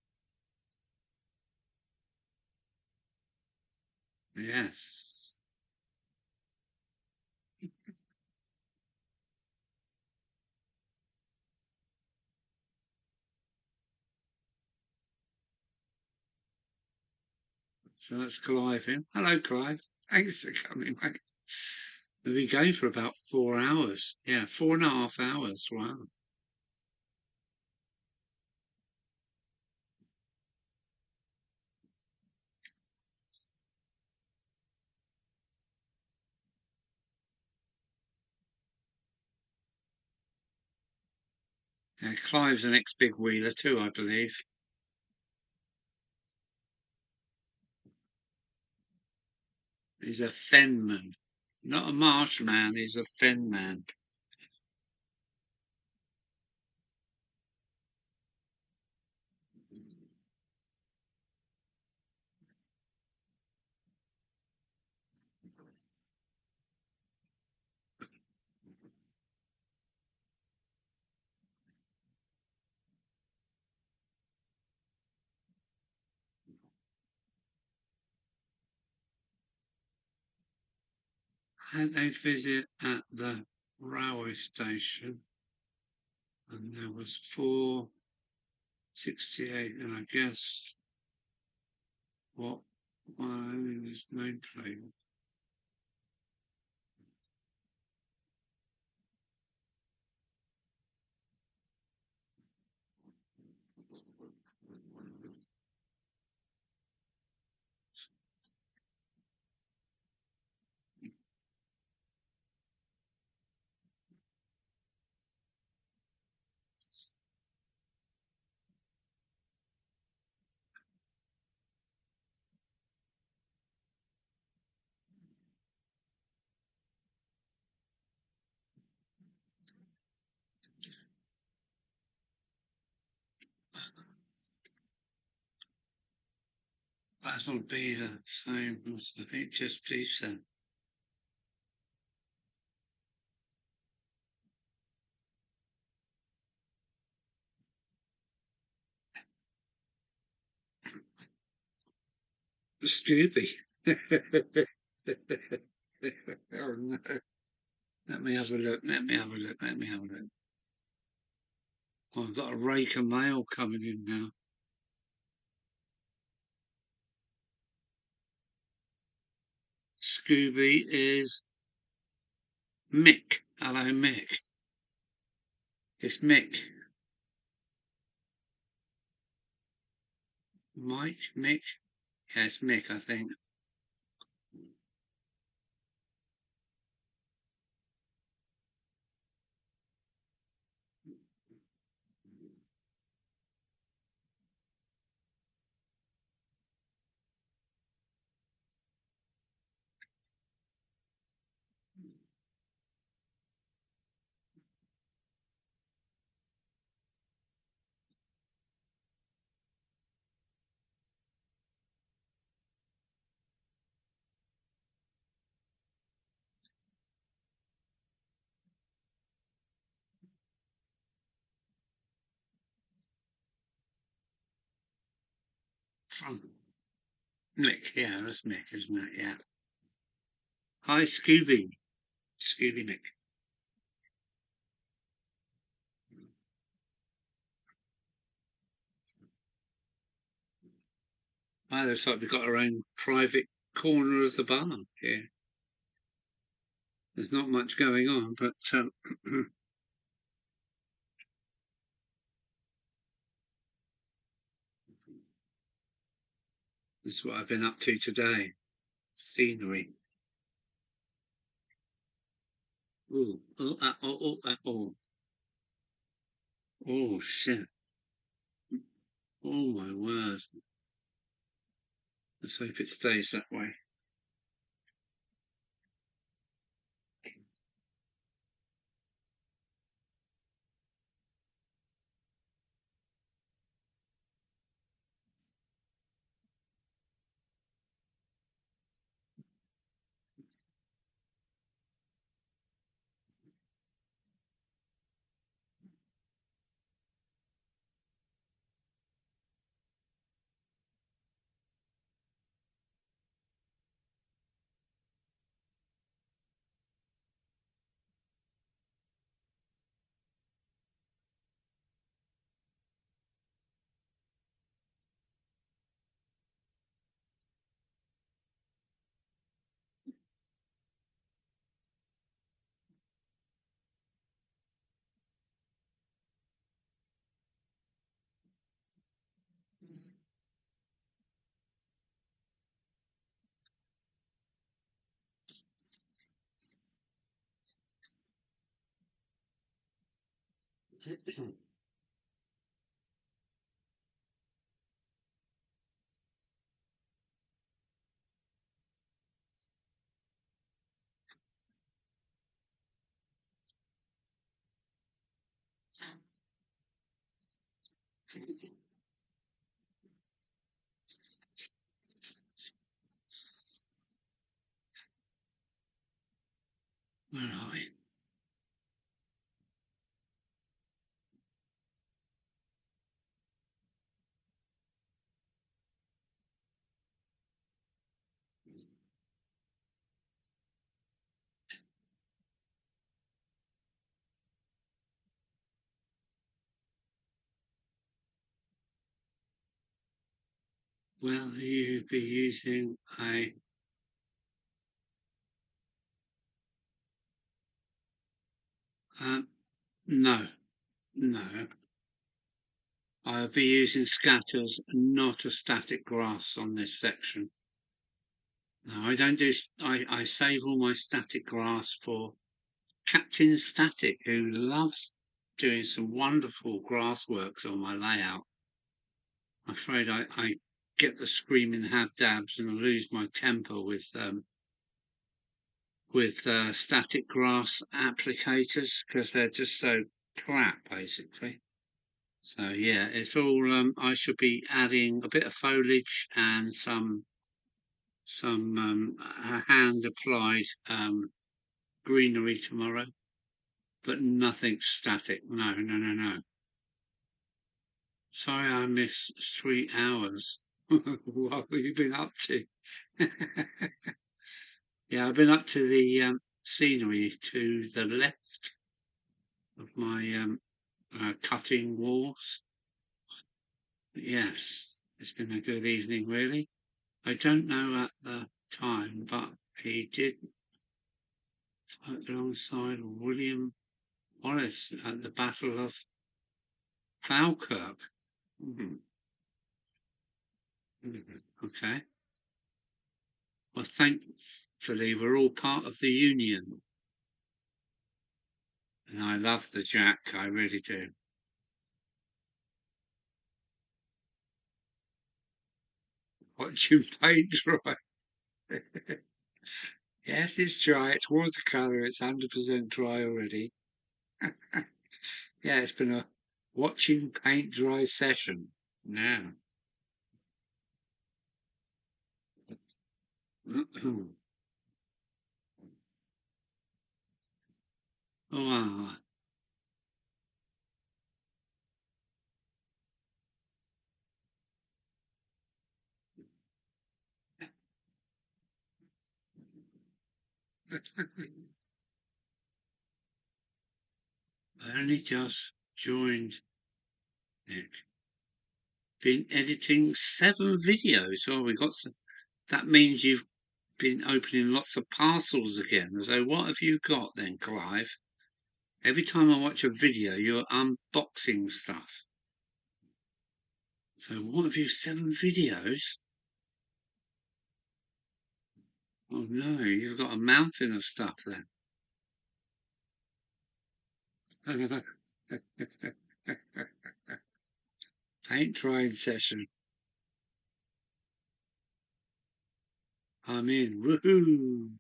Yes. So that's Clive in. Hello, Clive. Thanks for coming, mate. We've been going for about 4 hours. Yeah, 4.5 hours. Wow. Yeah, Clive's an ex-big wheeler too, I believe. He's a fenman. Not a marshman, he's a fenman. Had a visit at the railway station, and there was 468, and I guess what one is nameplate. That'll be the same as the HST set. Scooby. Oh no. Let me have a look. Let me have a look. Let me have a look. Oh, I've got a rake of mail coming in now. Scooby is Mick. Hello, Mick. It's Mick. Mike? Mick? Yeah, it's Mick, I think. From Mick. Yeah, that's Mick, isn't it? Yeah. Hi, Scooby. Scooby Mick. Oh, looks like we've got our own private corner of the barn here. There's not much going on, but this is what I've been up to today. Scenery. Ooh, oh, oh. Oh, shit. Oh, my word. Let's hope it stays that way. Where are we? Will you be using a no, no. I'll be using scatters, not a static grass on this section. No, I don't do. I save all my static grass for Captain Static, who loves doing some wonderful grass works on my layout. I'm afraid I get the screaming habdabs and lose my temper with static grass applicators because they're just so crap, basically. So yeah, it's all. I should be adding a bit of foliage and some hand applied greenery tomorrow, but nothing static. No, no, no, no. Sorry, I missed 3 hours. What have you been up to? Yeah, I've been up to the scenery to the left of my cutting walls. Yes, it's been a good evening, really. I don't know at the time, but he did fight alongside William Wallace at the Battle of Falkirk. Mm-hmm. Mm-hmm. Okay. Well, thankfully, we're all part of the Union. And I love the Jack, I really do. Watch you paint dry. Yes, it's dry. It's watercolour. It's 100% dry already. Yeah, it's been a watching paint dry session. Now. Oh, I only just joined it. Been editing 7 videos. Oh, we got some. That means you've been opening lots of parcels again. So what have you got then, Clive? Every time I watch a video, you're unboxing stuff. So what have you, 7 videos? Oh no, you've got a mountain of stuff then. Paint drying session. I'm in. Woohoo!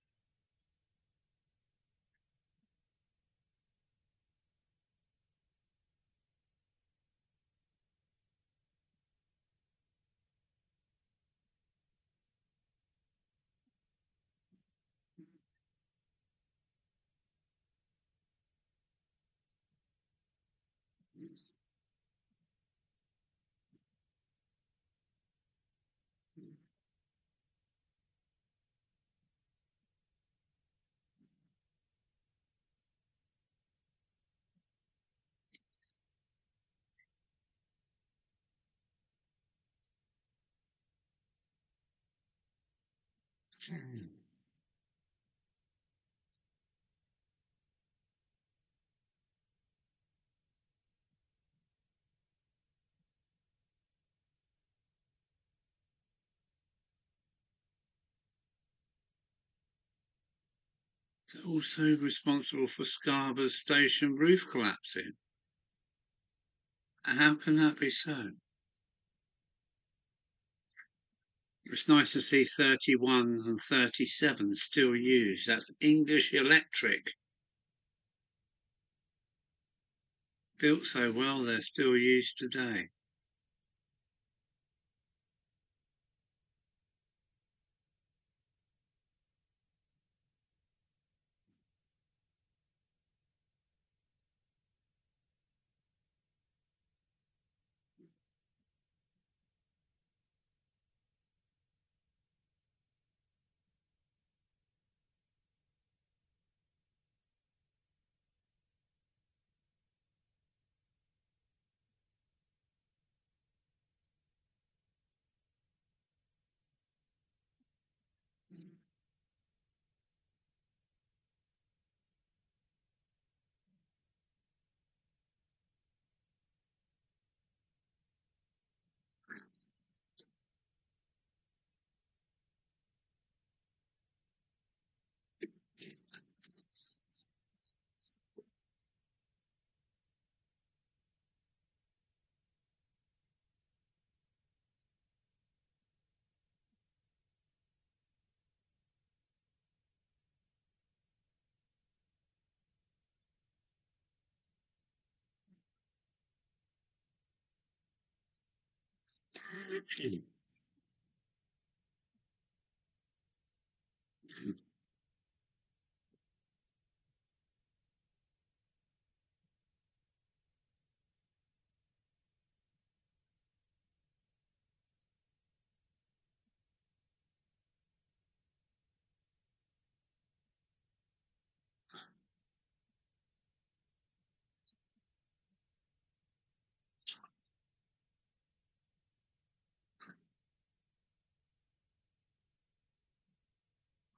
Also responsible for Scarborough's station roof collapsing. How can that be so? It's nice to see 31s and 37s still used. That's English Electric. Built so well, they're still used today.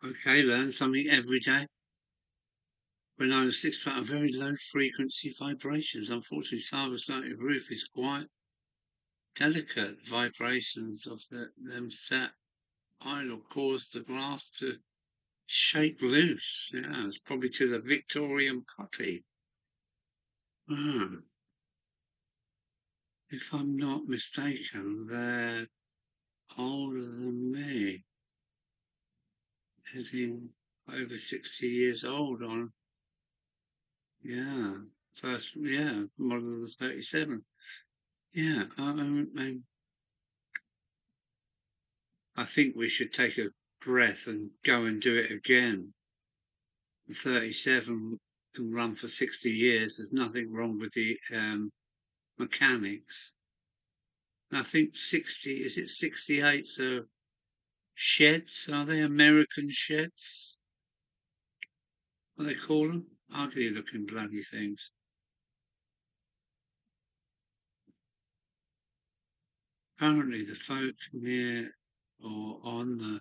Okay, learn something every day. When I was 6 very low frequency vibrations. Unfortunately, cyberstatic roof is quite delicate. Vibrations of them set idle cause the glass to shake loose. Yeah, it's probably to the Victorian putty. If I'm not mistaken, they're older than me, hitting over 60 years old on, yeah, first, yeah, model of the 37. Yeah, I think we should take a breath and go and do it again. The 37 can run for 60 years. There's nothing wrong with the mechanics. And I think 60, is it 68? So sheds, are they American sheds? What do they call them? Ugly looking bloody things. Apparently the folk near or on the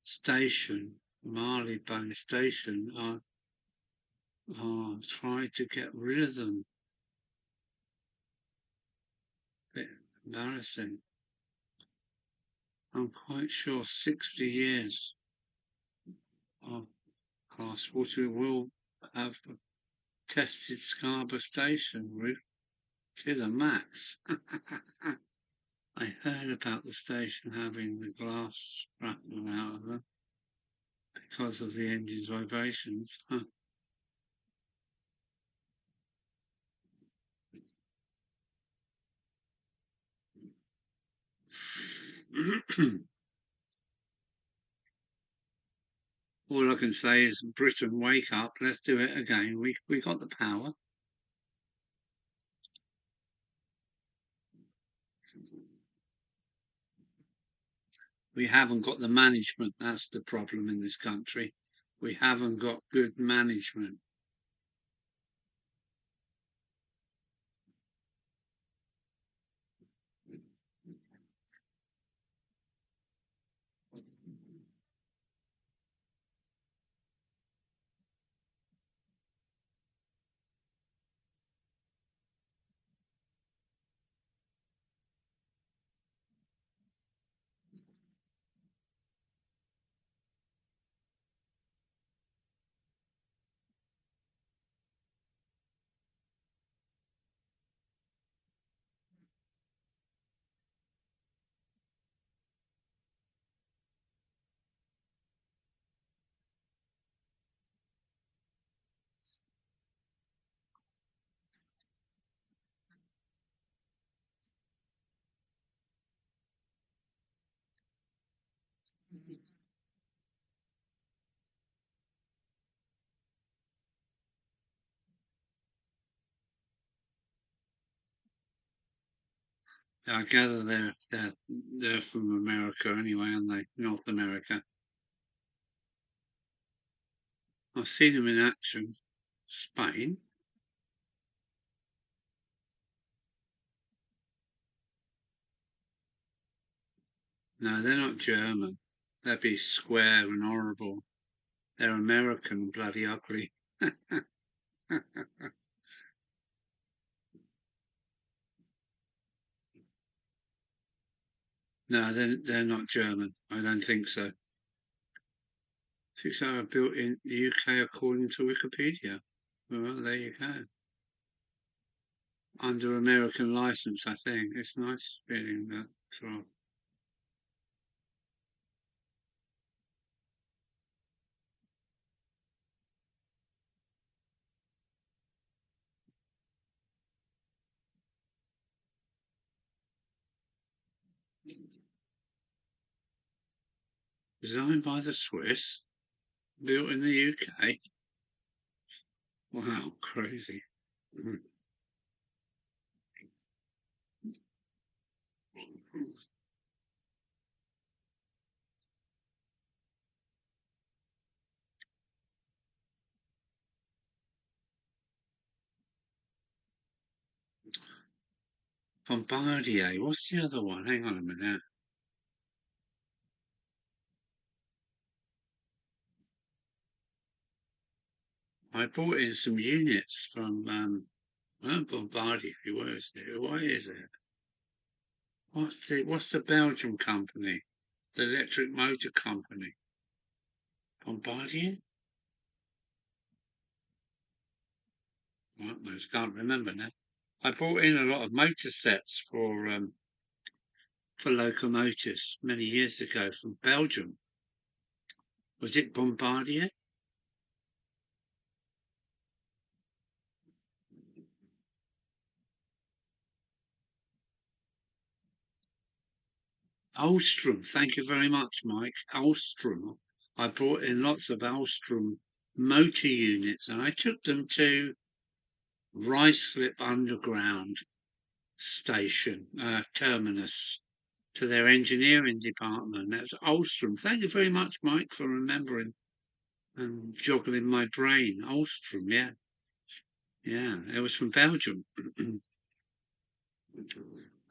station, Marleybone station, are trying to get rid of them. A bit embarrassing. I'm quite sure 60 years of class water will have tested Scarborough Station roof to the max. I heard about the station having the glass rattled out of them because of the engine's vibrations. All I can say is, Britain, wake up, let's do it again. We got the power. We haven't got the management. That's the problem in this country. We haven't got good management. I gather they're from America anyway, aren't they? North America. I've seen them in action. Spain? No, they're not German. They'd be square and horrible. They're American, bloody ugly. No, they're not German. I don't think so. 6 hour built in the UK according to Wikipedia. Well, there you go. Under American license, I think. It's nice feeling that. So, designed by the Swiss, built in the UK. Wow, crazy. Bombardier. What's the other one? Hang on a minute. I bought in some units from Bombardier. Where is it? Why is it? What's the Belgian company? The electric motor company. Bombardier? I can't remember now. I bought in a lot of motor sets for locomotives many years ago from Belgium. Was it Bombardier? Alstrom. Thank you very much, Mike. Alstrom. I brought in lots of Alstrom motor units and I took them to Ruislip Underground Station, terminus, to their engineering department. That's Alstrom. Thank you very much, Mike, for remembering and joggling my brain. Alstrom, yeah. Yeah, it was from Belgium.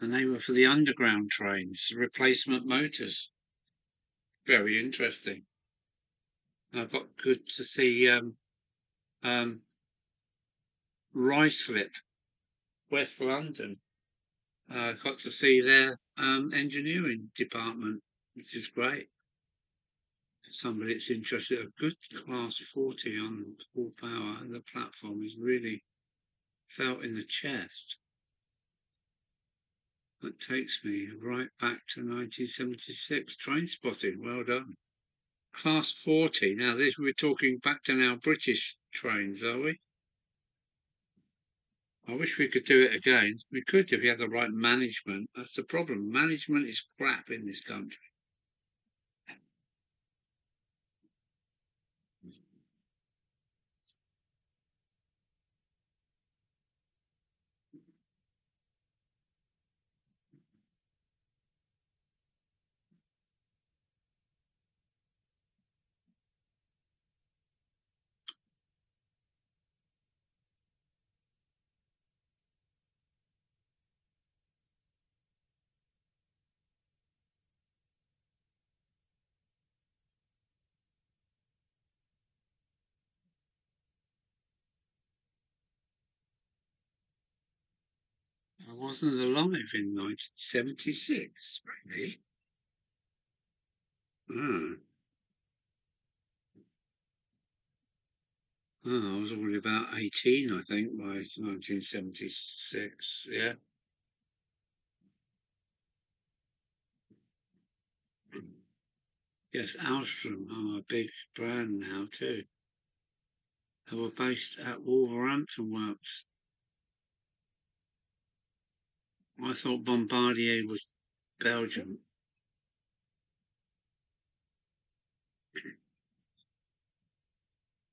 And they were for the underground trains, replacement motors. Very interesting. I've got good to see um, Ruislip, West London. Got to see their engineering department, which is great. Somebody that's interested, a good class 40 on full power, and the platform is really felt in the chest. That takes me right back to 1976 train spotting. Well done. Class 40. Now, this we're talking back to now British trains, are we? I wish we could do it again. We could if we had the right management. That's the problem. Management is crap in this country. I wasn't alive in 1976, really. Ah, I was already about 18, I think, by 1976. Yeah. Yes, Alstrom are a big brand now, too. They were based at Wolverhampton Works. I thought Bombardier was Belgium.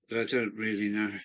But I don't really know.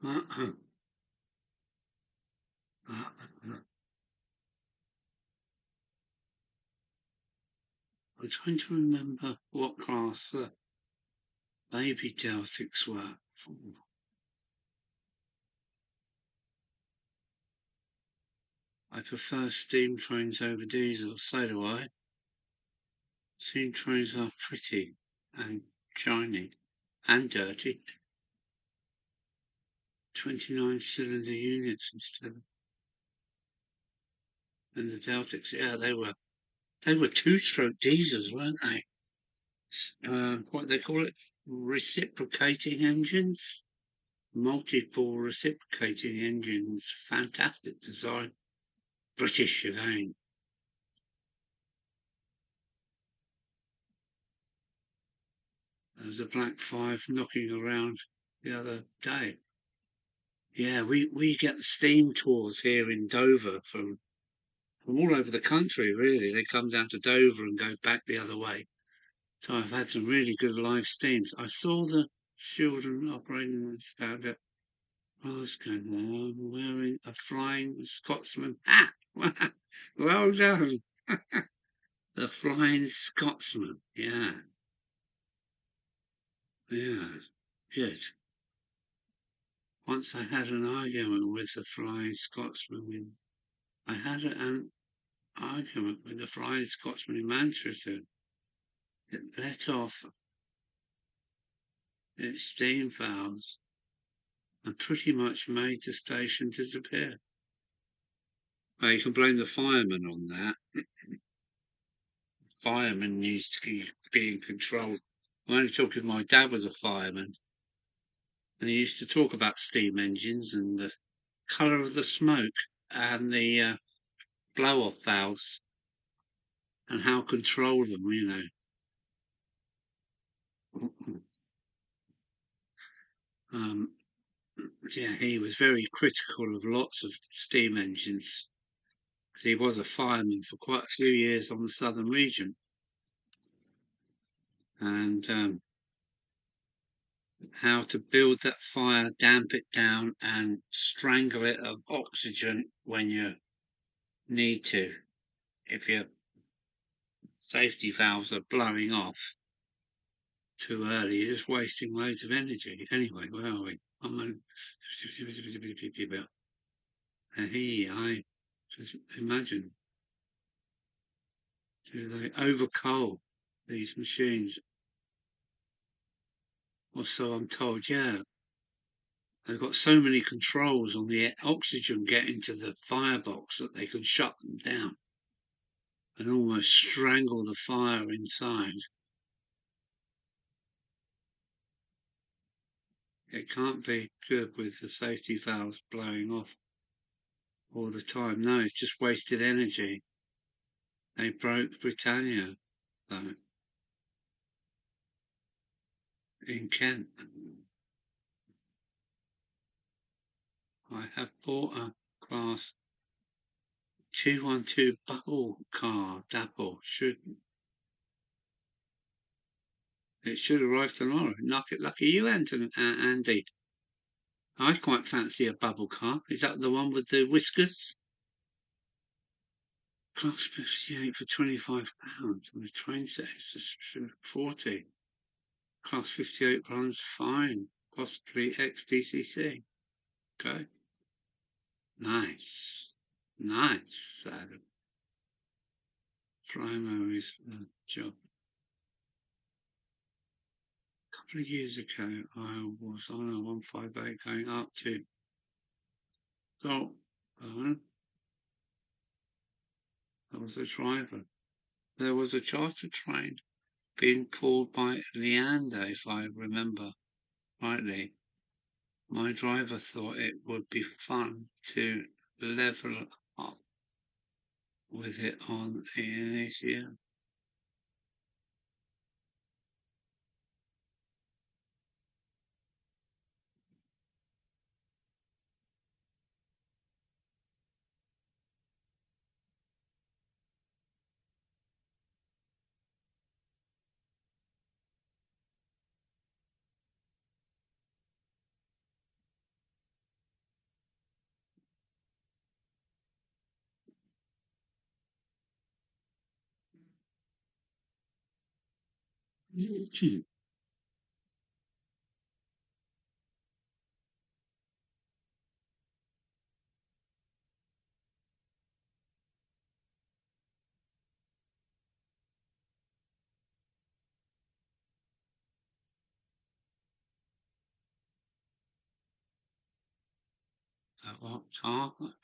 I'm trying to remember what class the baby Deltics were. I prefer steam trains over diesel, so do I. Steam trains are pretty and shiny and dirty. 29 cylinder units instead. And the Deltics, yeah, they were two-stroke diesels, weren't they? What they call it? Reciprocating engines? Multiple reciprocating engines. Fantastic design. British again. There was a Black 5 knocking around the other day. Yeah, we get the steam tours here in Dover from all over the country, really. They come down to Dover and go back the other way. So I've had some really good live steams. I saw the children operating on stand at Glasgow wearing a flying Scotsman hat. Well done. The Flying Scotsman. Yeah. Yeah. Good. Once I had an argument with the Flying Scotsman. I had an argument with the Flying Scotsman in Manchester. It let off its steam valves and pretty much made the station disappear. Well, you can blame the fireman on that. Fireman needs to be in control. I'm only talking, my dad was a fireman, and he used to talk about steam engines and the colour of the smoke and the blow-off valves and how to control them, Yeah, he was very critical of lots of steam engines because he was a fireman for quite a few years on the southern region. And how to build that fire, damp it down, and strangle it of oxygen when you need to. If your safety valves are blowing off too early, you're just wasting loads of energy. Anyway, where are we? I just imagine, do they overcoal these machines? Or so I'm told, yeah. They've got so many controls on the oxygen getting to the firebox that they can shut them down and almost strangle the fire inside. It can't be good with the safety valves blowing off all the time. No, it's just wasted energy. They broke Britannia, though, in Kent. I have bought a class 212 bubble car, Dapple. It should arrive tomorrow. Lucky you, Andy. I quite fancy a bubble car. Is that the one with the whiskers? Class 58 for £25. And the train set is 40. Class 58 runs fine. Possibly XDCC. Okay. Nice. Nice, Adam. Primo is the job. A couple of years ago, I was on a 158 going up to Saltburn. I was a driver. There was a charter train being pulled by Leander, if I remember rightly. My driver thought it would be fun to level up with it on this year. What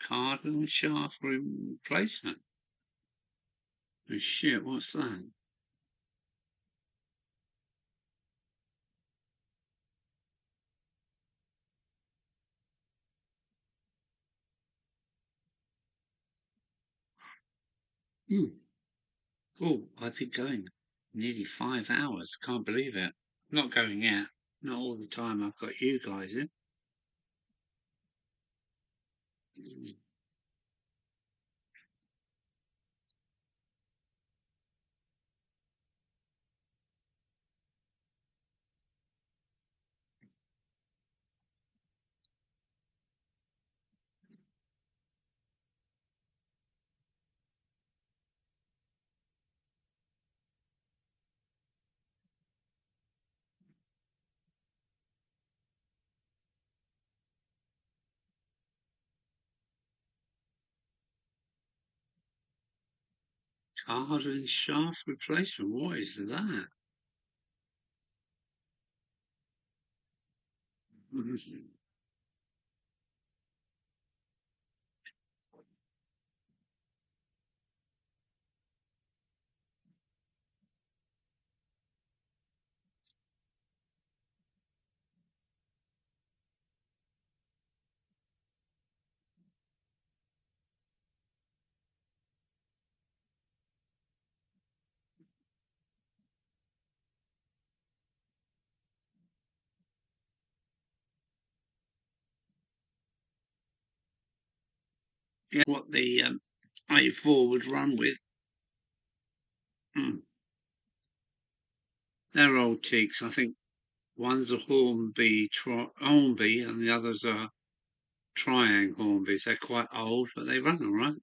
card and shaft replacement? Oh shit, what's that? Hmm. Oh, I've been going nearly 5 hours. Can't believe it. Not going out. Not all the time I've got you guys in. Card and shaft replacement. What is that? Yeah, what the A4 was run with. Mm. They're old teaks. I think one's a Hornby, and the others are Triang Hornbys. They're quite old, but they run all right.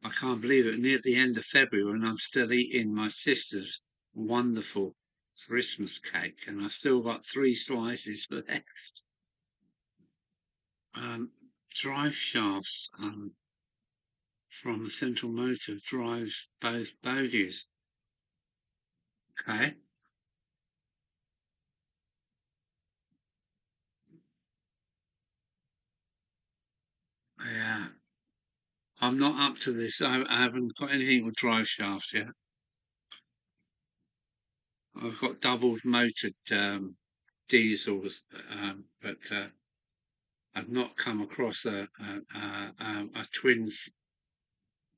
I can't believe it. Near the end of February, and I'm still eating my sister's wonderful Christmas cake, and I've still got 3 slices left. Drive shafts from the central motor drives both bogies. Okay. Yeah. I'm not up to this. I haven't got anything with drive shafts yet. I've got double motored diesels, but I've not come across a twin,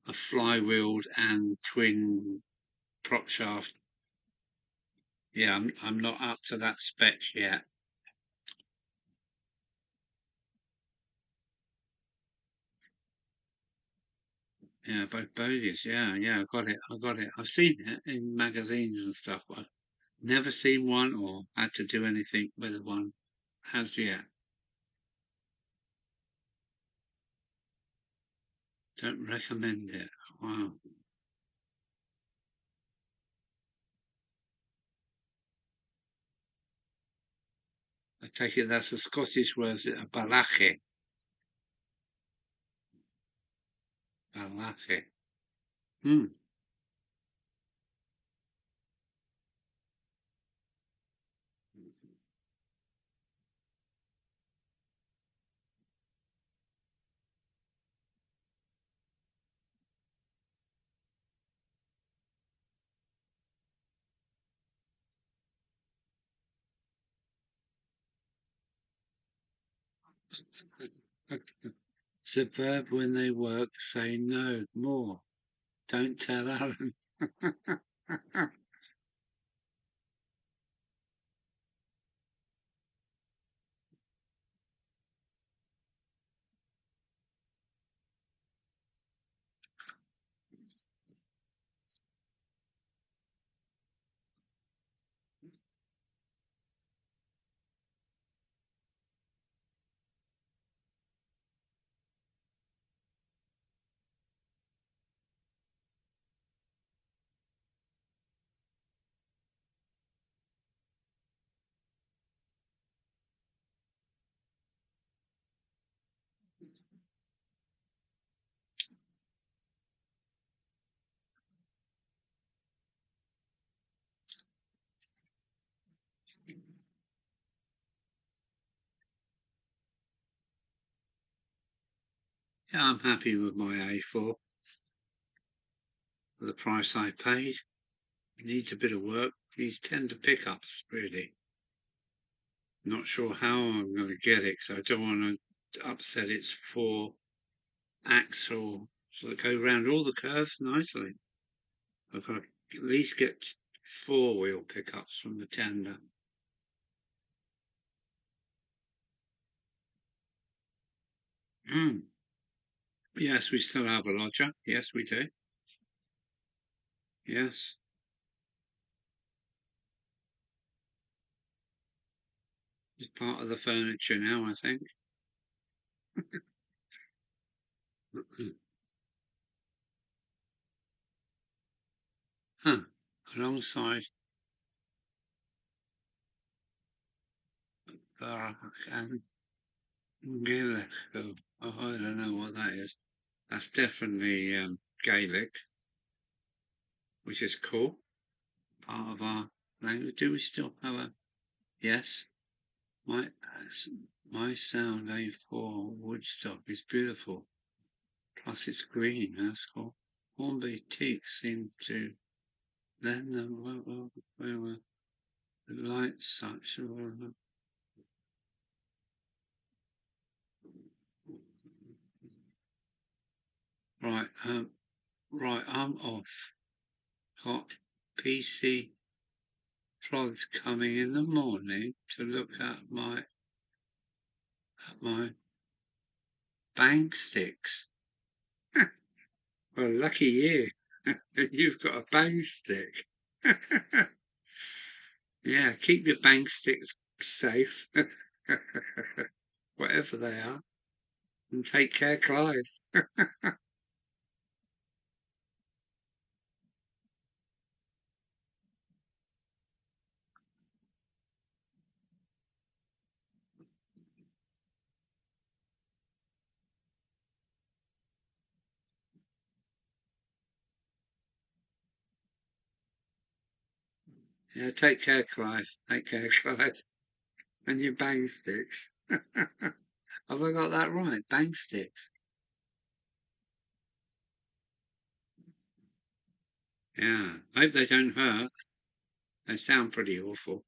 a flywheeled and twin prop shaft. Yeah, I'm not up to that spec yet. Yeah, both bogies. Yeah, yeah, I got it. I got it. I've seen it in magazines and stuff, but I've never seen one or had to do anything with one as yet. Don't recommend it. Wow. I take it that's a Scottish word, is it? A balache. Balache. Hmm. Suburb when they work say no more. Don't tell Alan. Yeah, I'm happy with my A4 for the price I paid. It needs a bit of work. Needs tender pickups, really. Not sure how I'm going to get it, so I don't want to upset its four axle, so it go round all the curves nicely. I've got to at least get four-wheel pickups from the tender. Yes, we still have a lodger. Yes, we do. Yes. It's part of the furniture now, I think. Huh. Alongside Barak and Gaelic. Oh, I don't know what that is. That's definitely Gaelic, which is cool. Part of our language. Do we still have a yes? My my sound A4 Woodstock is beautiful. Plus it's green. That's cool. Hornby teaks seem to lend them where the light such. Right, right. I'm off. Got PC plugs coming in the morning to look at my bang sticks. Well, lucky you. You've got a bang stick. Yeah, keep your bang sticks safe, whatever they are, and take care, Clive. Yeah, take care, Clive. Take care, Clive. And your bang sticks. Have I got that right? Bang sticks. Yeah, hope they don't hurt. They sound pretty awful.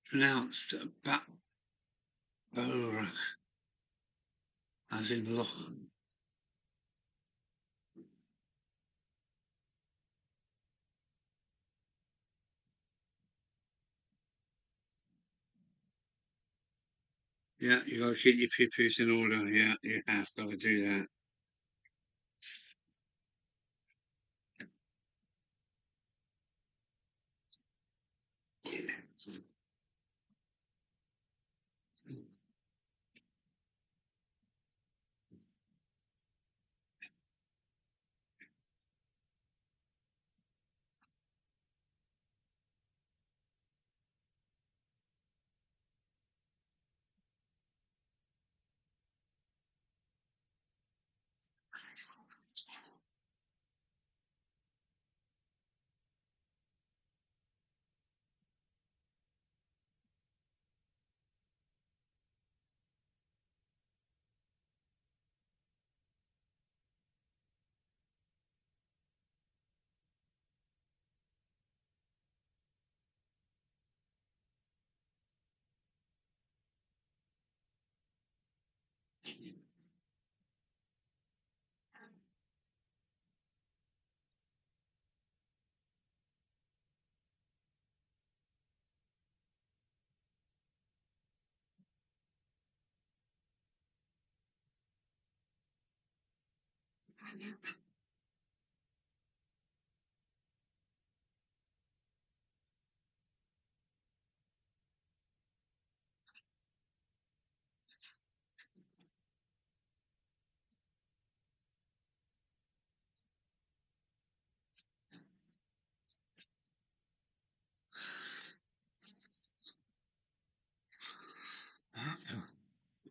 Pronounced Baburach, as in Loch. Yeah, you got to keep your poo-poos in order. Yeah, you have got to do that.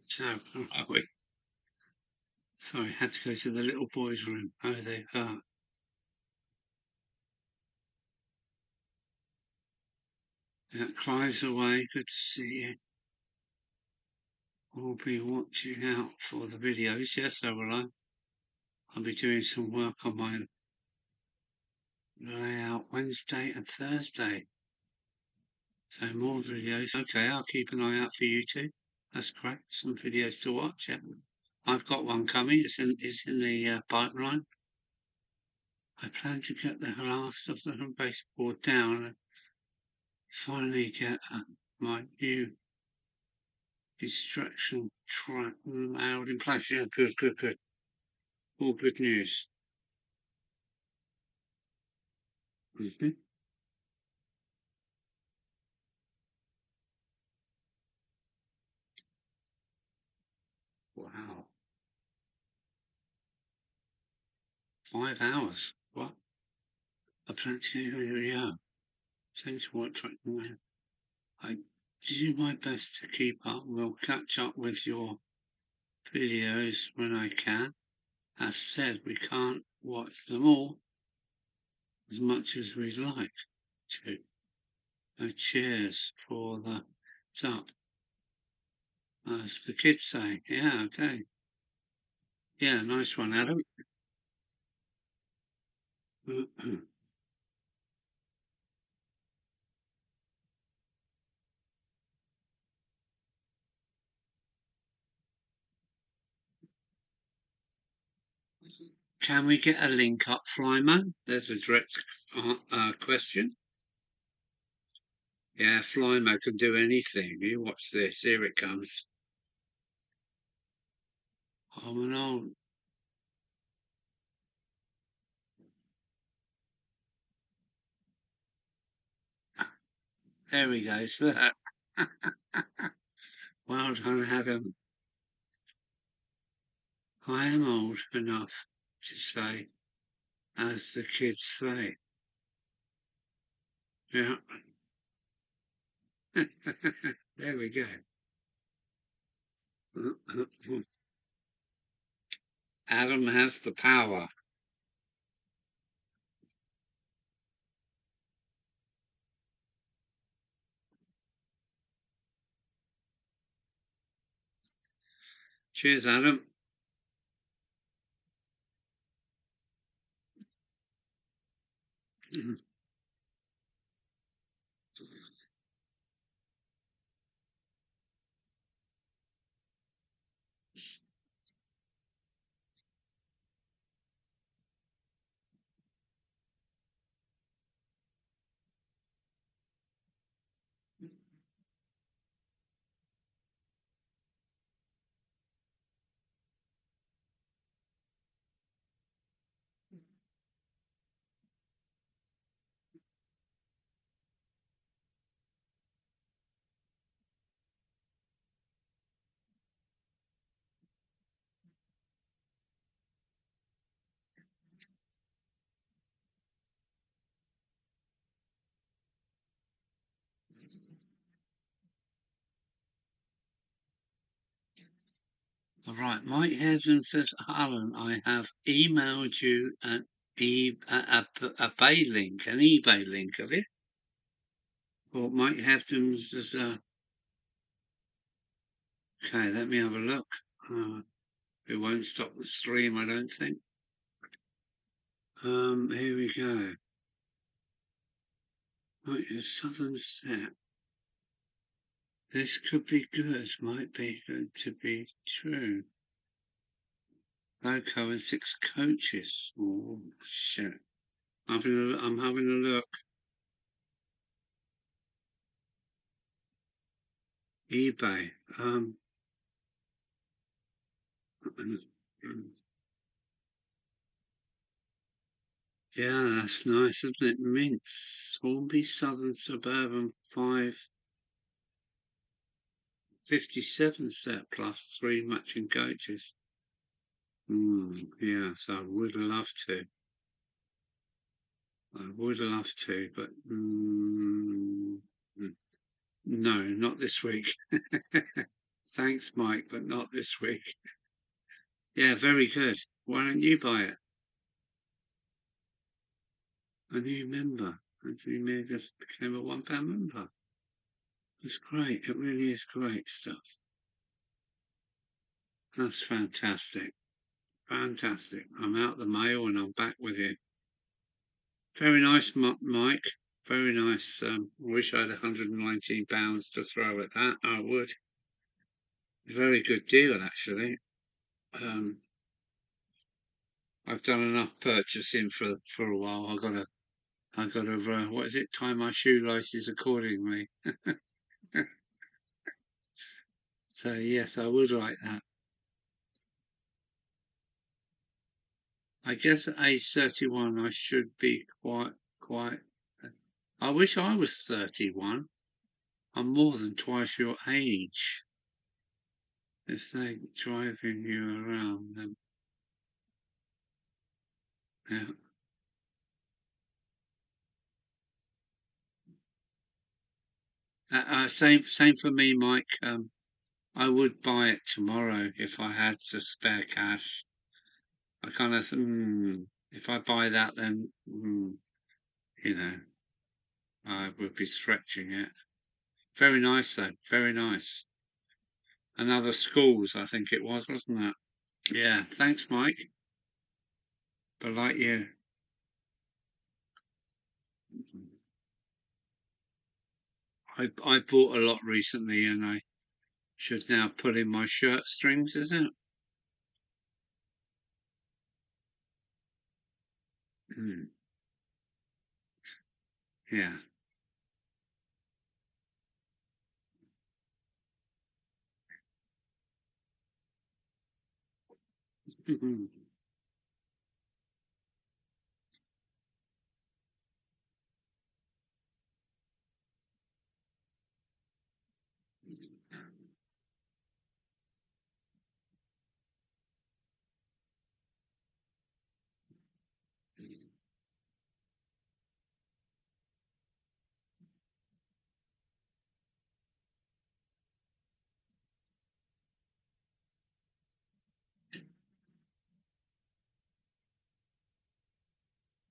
So, where are we? Sorry, had to go to the little boy's room. Oh, they are. Yeah, Clive's away. Good to see you. We'll be watching out for the videos. Yes, so will I. I'll be doing some work on my layout Wednesday and Thursday. So more videos. Okay, I'll keep an eye out for you too. That's great. Some videos to watch. Yeah. I've got one coming. It's in the pipeline. I plan to get the last of the baseboard down and finally get my new extraction track out in place. Yeah, good, good, good. All good news. Mm-hmm. Wow. 5 hours. What? I plan to, yeah. Thanks for what tracking. I do my best to keep up. We'll catch up with your videos when I can. As said, we can't watch them all as much as we'd like to. So cheers for the top, as the kids say. Yeah, okay. Yeah, nice one, Adam. Can we get a link up, Flymo? There's a direct question. Yeah, Flymo can do anything. You watch this. Here it comes. Oh no. There we go. So that. Well done, Adam. I am old enough to say, as the kids say. Yeah. There we go. Adam has the power. Cheers, Adam. All right, Mike Hesden says, Alan, I have emailed you a Bay link, an eBay link of it. Or Mike Hesden says, okay, let me have a look. It won't stop the stream, I don't think. Here we go. Right, a southern set. This could be good, might be good to be true. Loco and 6 coaches. Oh, shit. I'm having a look. eBay. Yeah, that's nice, isn't it? Mints. Hornby Southern Suburban 557 set plus 3 matching coaches. Yes, I would love to. I would love to, but no, not this week. Thanks, Mike, but not this week. Yeah, very good. Why don't you buy it? A new member. Anthony May just became a £1 member. It's great. It really is great stuff. That's fantastic. Fantastic. I'm out the mail and I'm back with you. Very nice, Mike. Very nice. I wish I had £119 to throw at that. I would. Very good deal, actually. I've done enough purchasing for a while. I gotta what is it? Tie my shoelaces accordingly. So yes, I would like that. I guess at age 31, I should be quite. I wish I was 31. I'm more than twice your age. If they're driving you around, then yeah. Same for me, Mike. I would buy it tomorrow if I had the spare cash. I kind of, if I buy that, then, you know, I would be stretching it. Very nice, though. Very nice. Another schools, I think it was, wasn't it? Yeah. Thanks, Mike. But like you, I bought a lot recently, and I should now pull in my shirt strings, is it? Yeah.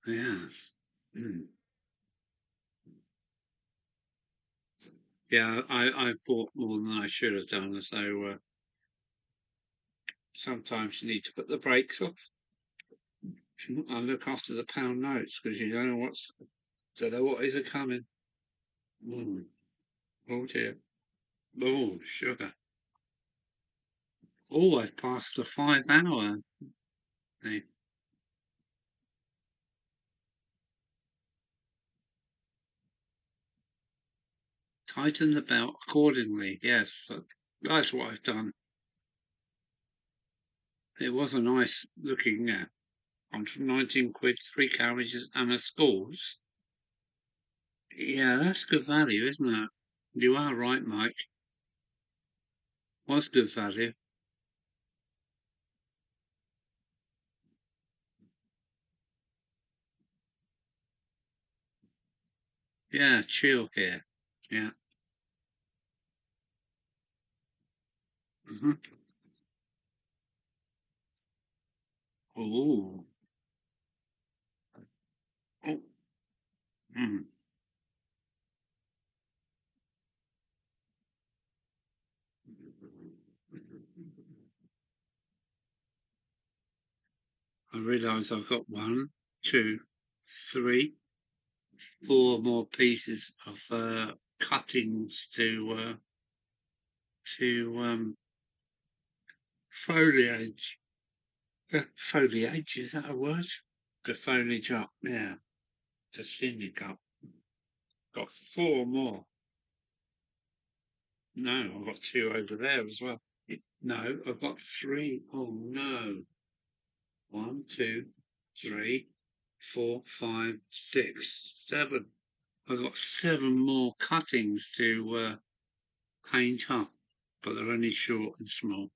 Yeah. Yeah, I bought more than I should have done, so sometimes you need to put the brakes off and look after the pound notes because you don't know what is a coming. Mm. Oh dear. Oh, sugar. Oh, I passed the 5 hour. They tighten the belt accordingly. Yes, that's what I've done. It was a nice looking 119 quid, 3 carriages and a schools. Yeah, that's good value, isn't it? You are right, Mike. Was good value. Yeah, chill here. Yeah. Hmm. Oh. Oh. Mm. I realise I've got 1, 2, 3, 4 more pieces of cuttings to foliage. Foliage, is that a word? To foliage up, yeah. To thinning up. Got 4 more. No, I've got 2 over there as well. No, I've got 3. Oh no. 1, 2, 3. 4, 5, 6, 7. I've got 7 more cuttings to paint up, but they're only short and small.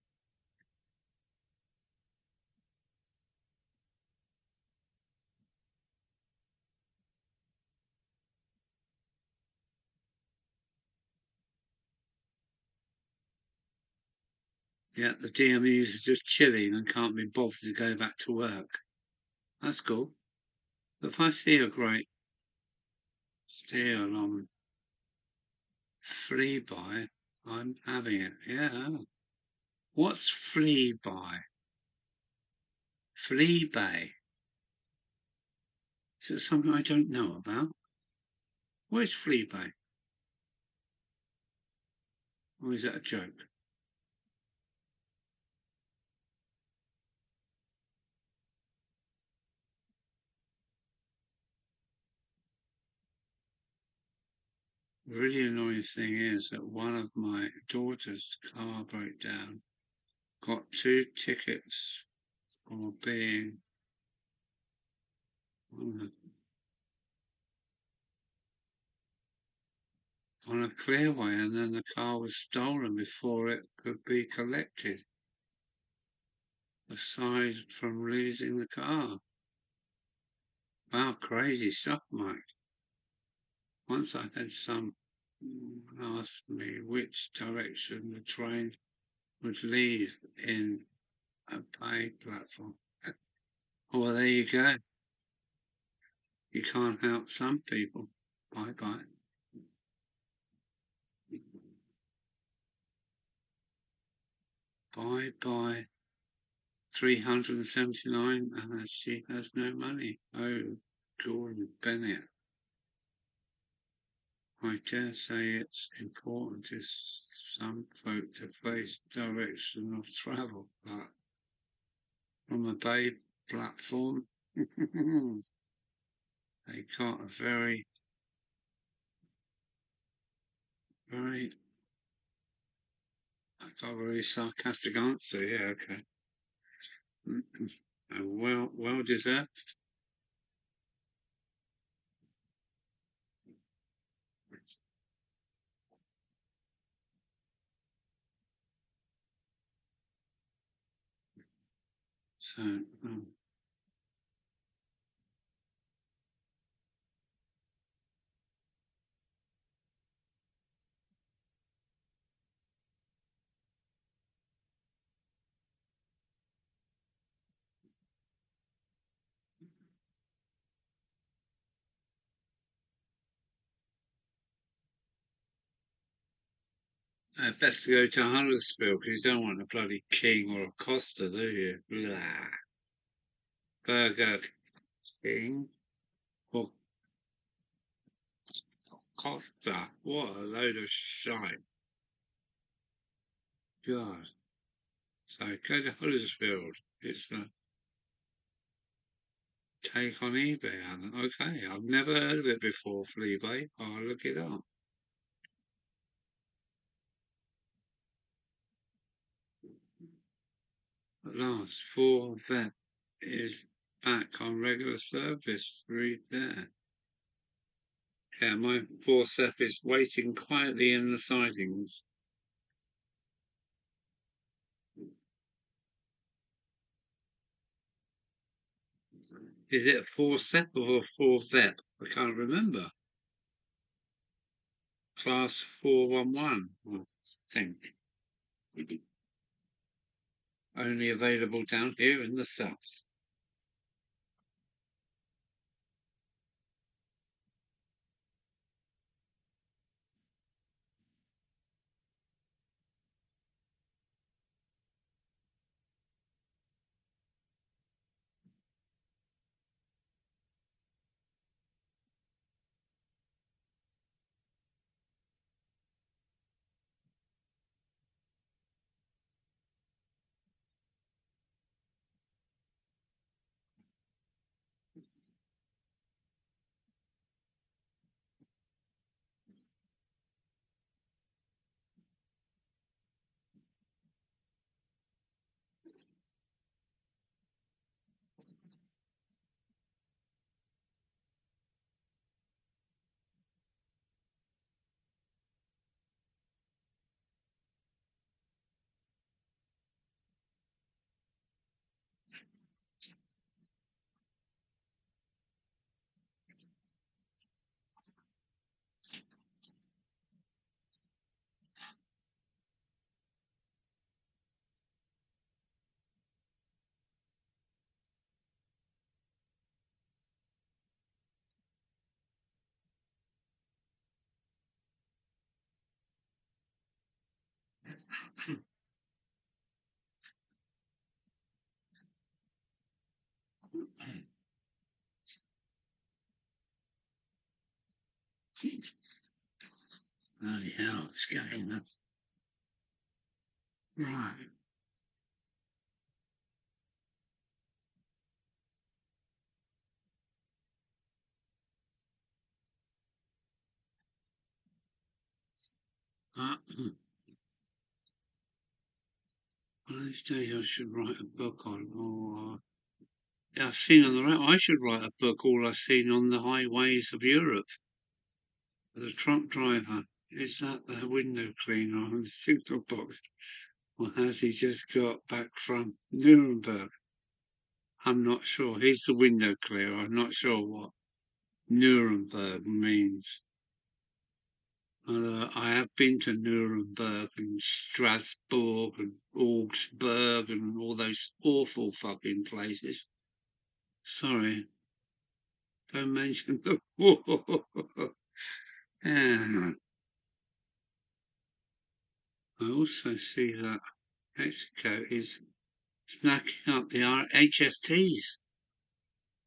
Yeah, the DMUs are just chilling and can't be bothered to go back to work. That's cool. If I see a great steal on flea by, I'm having it. Yeah. What's flea by? Flea bay. Is it something I don't know about? Where's flea bay? Or is that a joke? The really annoying thing is that one of my daughter's car broke down. Got 2 tickets for being on a clearway, and then the car was stolen before it could be collected, aside from losing the car. Wow, crazy stuff, Mike. Once I had someone ask me which direction the train would leave in a pay platform. Well, there you go. You can't help some people. Bye bye. Bye bye. 379, and she has no money. Oh, Jordan Bennett. I dare say it's important to some folk to face direction of travel, but from a bay platform, they got a very, very, I got a very sarcastic answer. Yeah, okay. Well deserved. So, best to go to Huddersfield because you don't want a bloody King or a Costa, do you? Blah. Burger King or Costa. What a load of shite. God. So go to Huddersfield. It's a take on eBay, Alan. Okay, I've never heard of it before, Fleabay. I'll look it up. At last, 4 Vet is back on regular service. Read there. Yeah, my 4 Seth is waiting quietly in the sidings. Is it a 4 Seth or a 4 Vet? I can't remember. Class 411, I think. Only available down here in the south. Bloody hell, it's getting nuts. Right. One of these days I should write a book on, or yeah, I've seen on the road. I should write a book. All I've seen on the highways of Europe. The truck driver, is that the window cleaner on the signal box, or has he just got back from Nuremberg? I'm not sure. He's the window cleaner. I'm not sure what Nuremberg means. I have been to Nuremberg and Strasbourg and Augsburg and all those awful fucking places. Sorry, don't mention the war. Yeah. I also see that Mexico is snacking up the HSTs.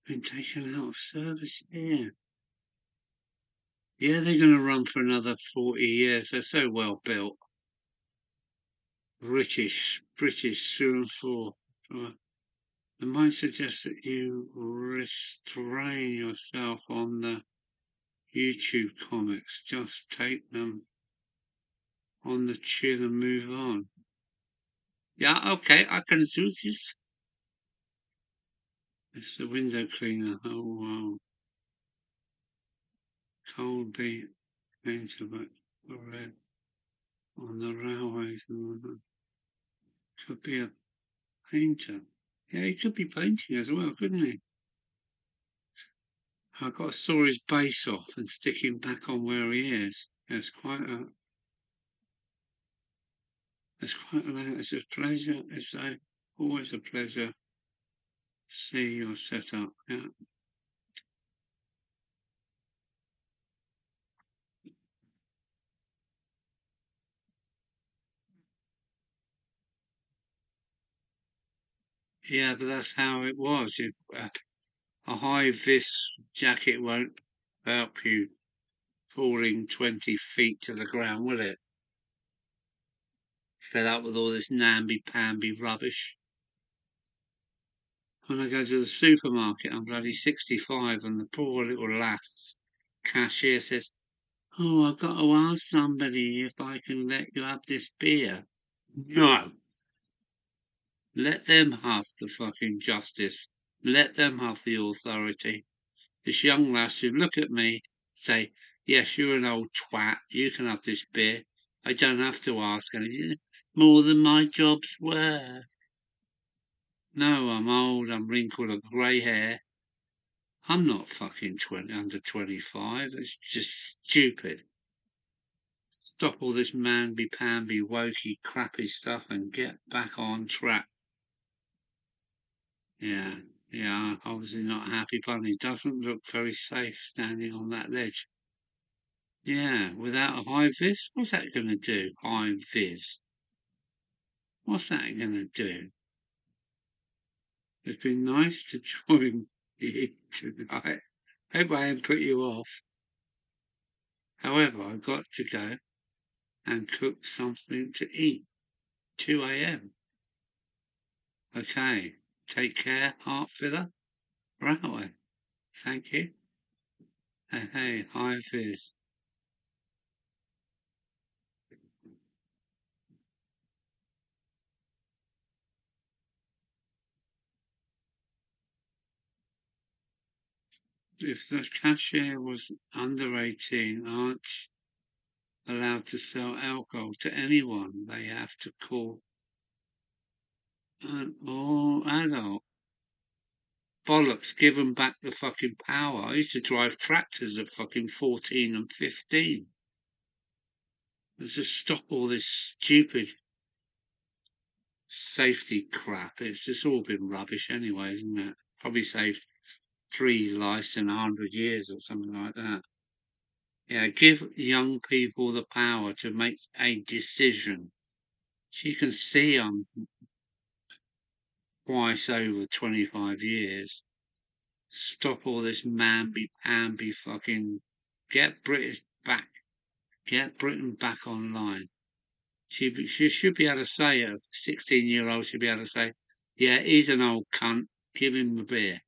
Been taken out of service here. Yeah, they're going to run for another 40 years. They're so well built. British through and through. I might suggest that you restrain yourself on the YouTube comics. Just take them on the chin and move on. Yeah, okay, I can do this. It's the window cleaner. Oh, wow. Cold beat painter, but red on the railways. Could be a painter. Yeah, he could be painting as well, couldn't he? I've got to saw his base off and stick him back on where he is. It's quite a it's a pleasure. Always a pleasure to see your setup. Yeah. Yeah, but that's how it was. A high vis jacket won't help you falling 20 feet to the ground, will it? Fed up with all this namby-pamby rubbish. When I go to the supermarket, I'm bloody 65, and the poor little lass cashier says, "Oh, I've got to ask somebody if I can let you have this beer." No. Let them have the fucking justice. Let them have the authority. This young lass who look at me, say, "Yes, you're an old twat. You can have this beer. I don't have to ask anything. More than my job's worth." No, I'm old, I'm wrinkled, I've grey hair. I'm not fucking under 25. It's just stupid. Stop all this manby-pamby, wokey, crappy stuff and get back on track. Yeah, obviously not happy bunny. Doesn't look very safe standing on that ledge. Yeah, without a high vis? What's that going to do? High vis. What's that going to do? It's been nice to join you tonight. Hope I haven't put you off. However, I've got to go and cook something to eat. 2 a.m. Okay. Take care, heart filler. Right. Thank you. Hey, high vis. If the cashier was under 18, aren't allowed to sell alcohol to anyone. They have to call an all adult. Bollocks, give them back the fucking power. I used to drive tractors at fucking 14 and 15. Let's just stop all this stupid safety crap. It's just all been rubbish anyway, isn't it? Probably saved 3 lives in 100 years or something like that. Yeah, give young people the power to make a decision. She can see I'm twice over 25 years. Stop all this mamby-pamby fucking... Get British back. Get Britain back online. She should be able to say, a 16-year-old should be able to say, yeah, he's an old cunt, give him the beer.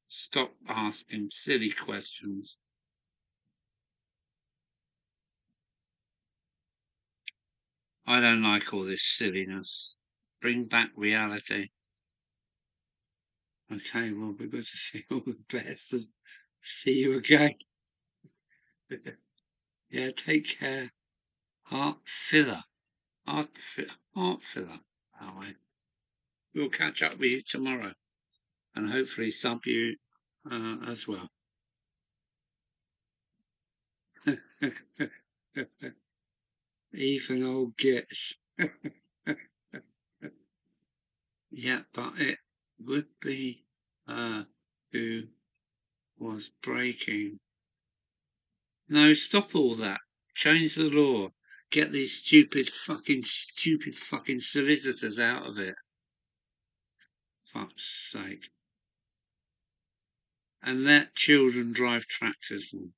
Stop asking silly questions. I don't like all this silliness. Bring back reality. Okay, well, we've got to see all the best and see you again. Yeah, take care. Heart filler. Heart filler. Oh, we'll catch up with you tomorrow and hopefully sub you as well. Even old gits. Yeah, but it would be who was breaking. No, stop all that. Change the law. Get these stupid fucking solicitors out of it. Fuck's sake. And let children drive tractors and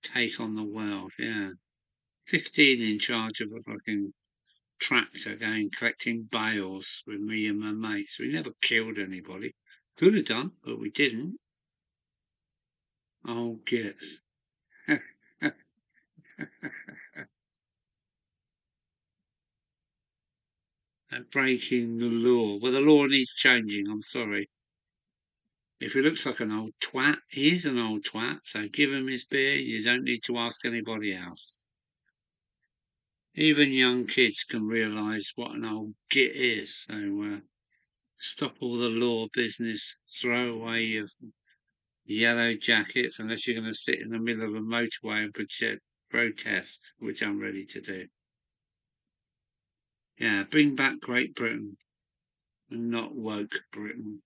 take on the world, yeah. 15 in charge of a fucking tractor going collecting bales with me and my mates. We never killed anybody. Could have done, but we didn't. Oh, gits. And breaking the law. Well, the law needs changing, I'm sorry. If he looks like an old twat, he is an old twat, so give him his beer. You don't need to ask anybody else. Even young kids can realise what an old git is, so stop all the law business. Throw away your yellow jackets unless you're going to sit in the middle of a motorway and protest, which I'm ready to do. Yeah, bring back Great Britain and not woke Britain.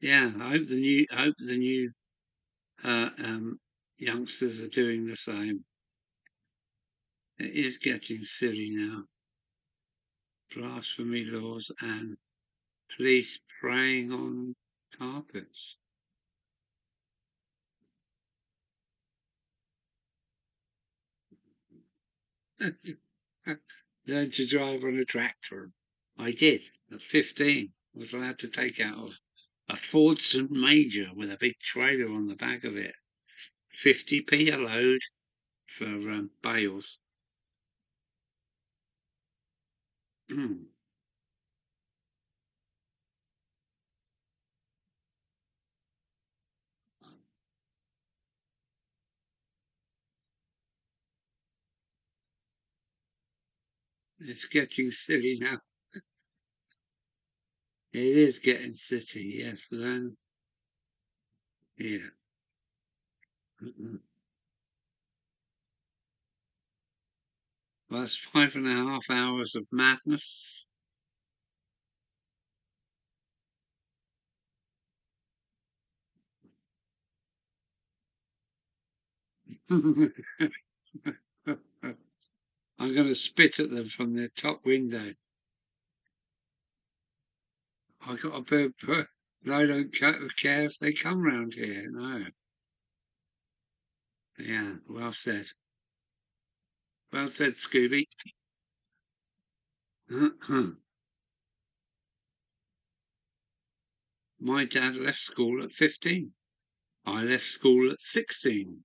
Yeah, I hope the new youngsters are doing the same. It is getting silly now. Blasphemy laws and police preying on carpets. Learned to drive on a tractor. I did at 15. I was allowed to take out of a Ford St Major with a big trailer on the back of it. 50p a load for bales. It's getting silly now. It is getting silly, yes. Then, yeah. Well, that's 5.5 hours of madness. I'm going to spit at them from the top window. I got a bird, but I don't care if they come round here. No. Yeah, well said. Well said, Scooby. My dad left school at 15. I left school at 16.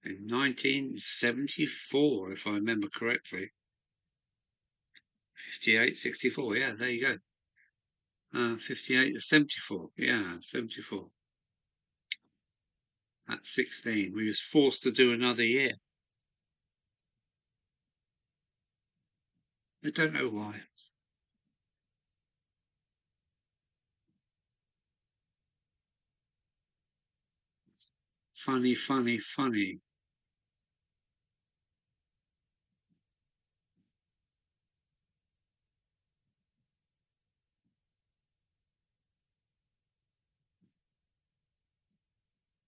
In 1974, if I remember correctly. 58, 64, yeah, there you go. 58 to 74, yeah, 74. At 16, we was forced to do another year. I don't know why. Funny, funny, funny.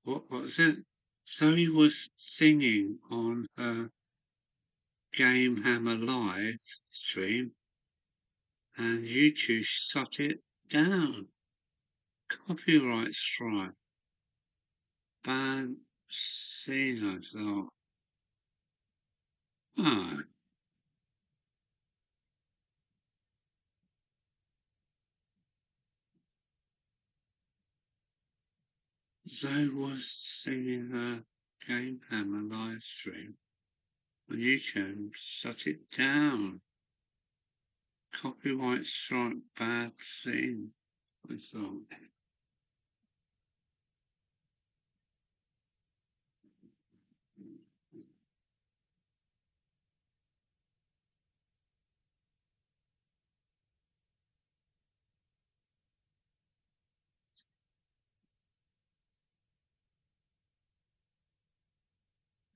What was it? Zoe was singing on her Game Hammer live stream and YouTube shut it down. Copyright strike. Bad singers. Oh. Ah. Zoe was singing her Game Hammer live stream on YouTube. Shut it down. Copyright strike. Bad scene. I thought.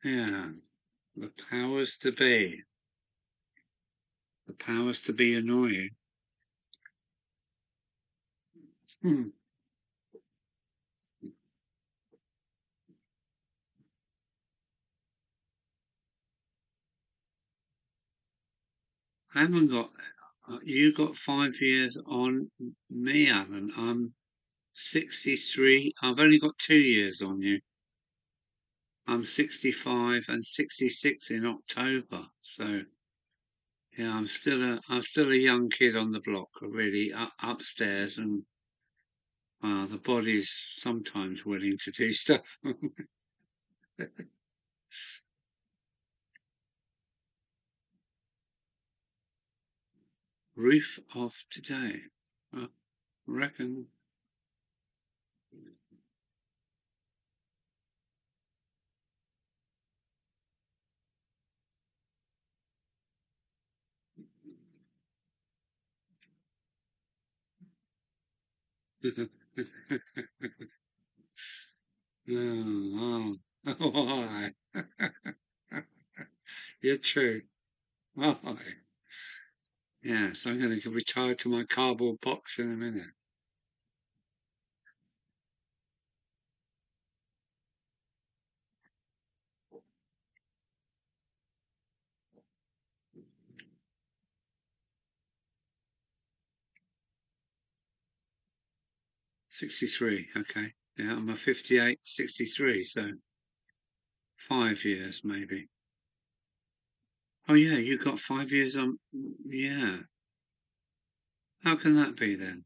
Yeah. The powers to be. The powers to be annoying. Hmm. I haven't got. You got 5 years on me, Alan. I'm 63. I've only got 2 years on you. I'm 65 and 66 in October. So yeah, I'm still a young kid on the block. Really, upstairs, and the body's sometimes willing to do stuff. Roof off today. I reckon. Oh, why? You're true. Why? Yeah, so I'm going to retire to my cardboard box in a minute. 63, okay. Yeah, I'm a 58, 63, so 5 years maybe. Oh yeah, you got 5 years on. Yeah. How can that be then?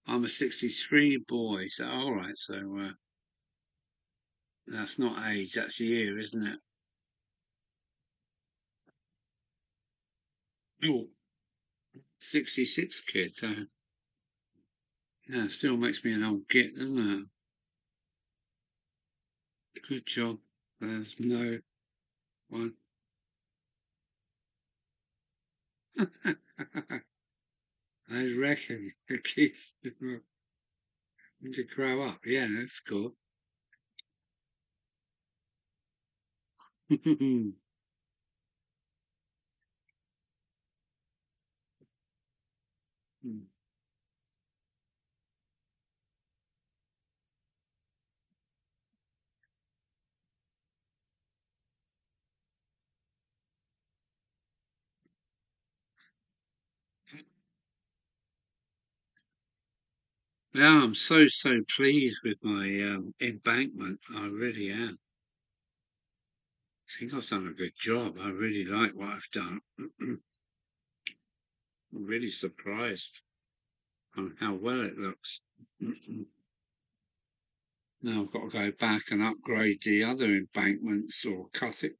I'm a 63 boy, so all right, so that's not age, that's year, isn't it? Oh, 66 kid, so yeah, still makes me an old git, doesn't it? Good job. There's no one. I reckon it keeps them to grow up. Yeah, that's cool. Yeah, I'm so pleased with my embankment. I really am. I think I've done a good job. I really like what I've done. I'm really surprised on how well it looks. Now I've got to go back and upgrade the other embankments or cut it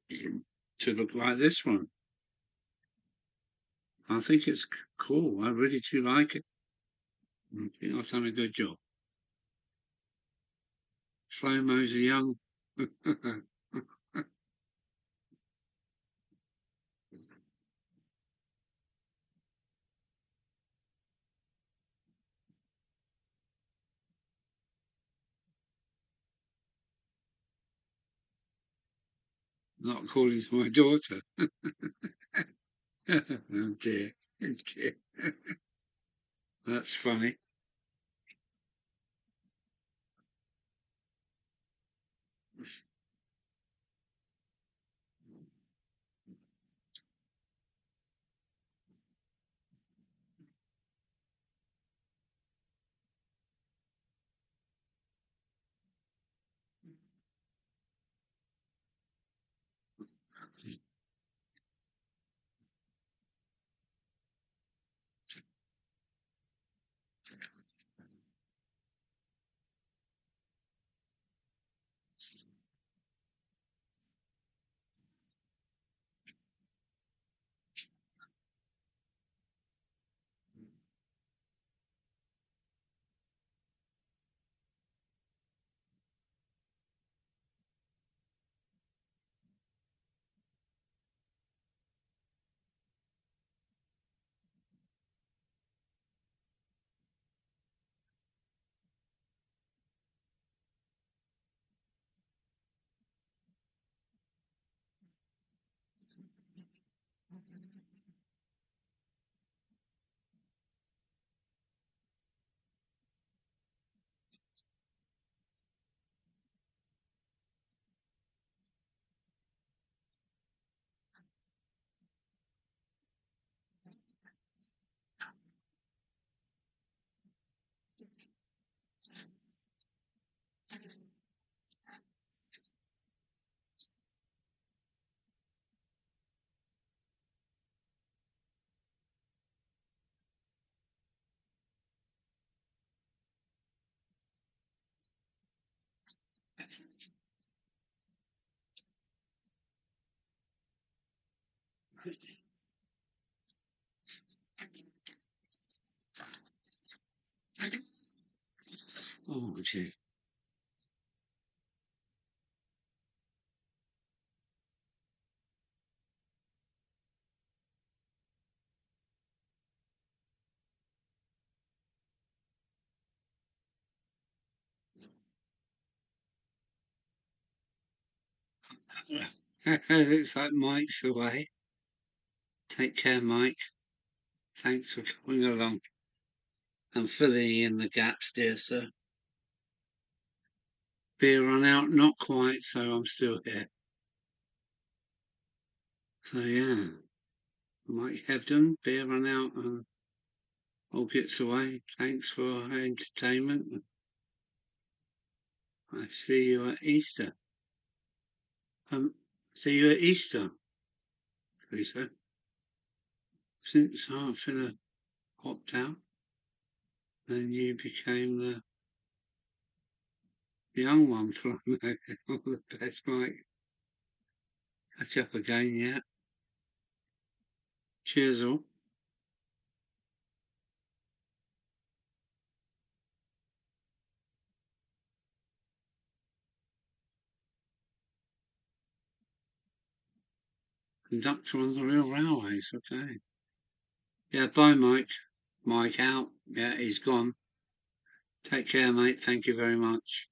to look like this one. I think it's cool. I really do like it. I think I've done a good job. Slow-mo's a young. Not according to my daughter. Oh dear. Oh dear. That's funny. Oh, gee. Looks like Mike's away. Take care, Mike. Thanks for coming along and filling in the gaps, dear sir. Beer run out? Not quite, so I'm still here. So yeah, Mike Hebden, beer run out and all gets away. Thanks for entertainment. I see you at Easter. See you at Easter, Lisa. Since Hartford popped out, then you became the young one from all the best, Mike. Catch up again, yeah. Cheers all. Conductor on the real railways, okay. Yeah, bye, Mike. Mike out. Yeah, he's gone. Take care, mate. Thank you very much.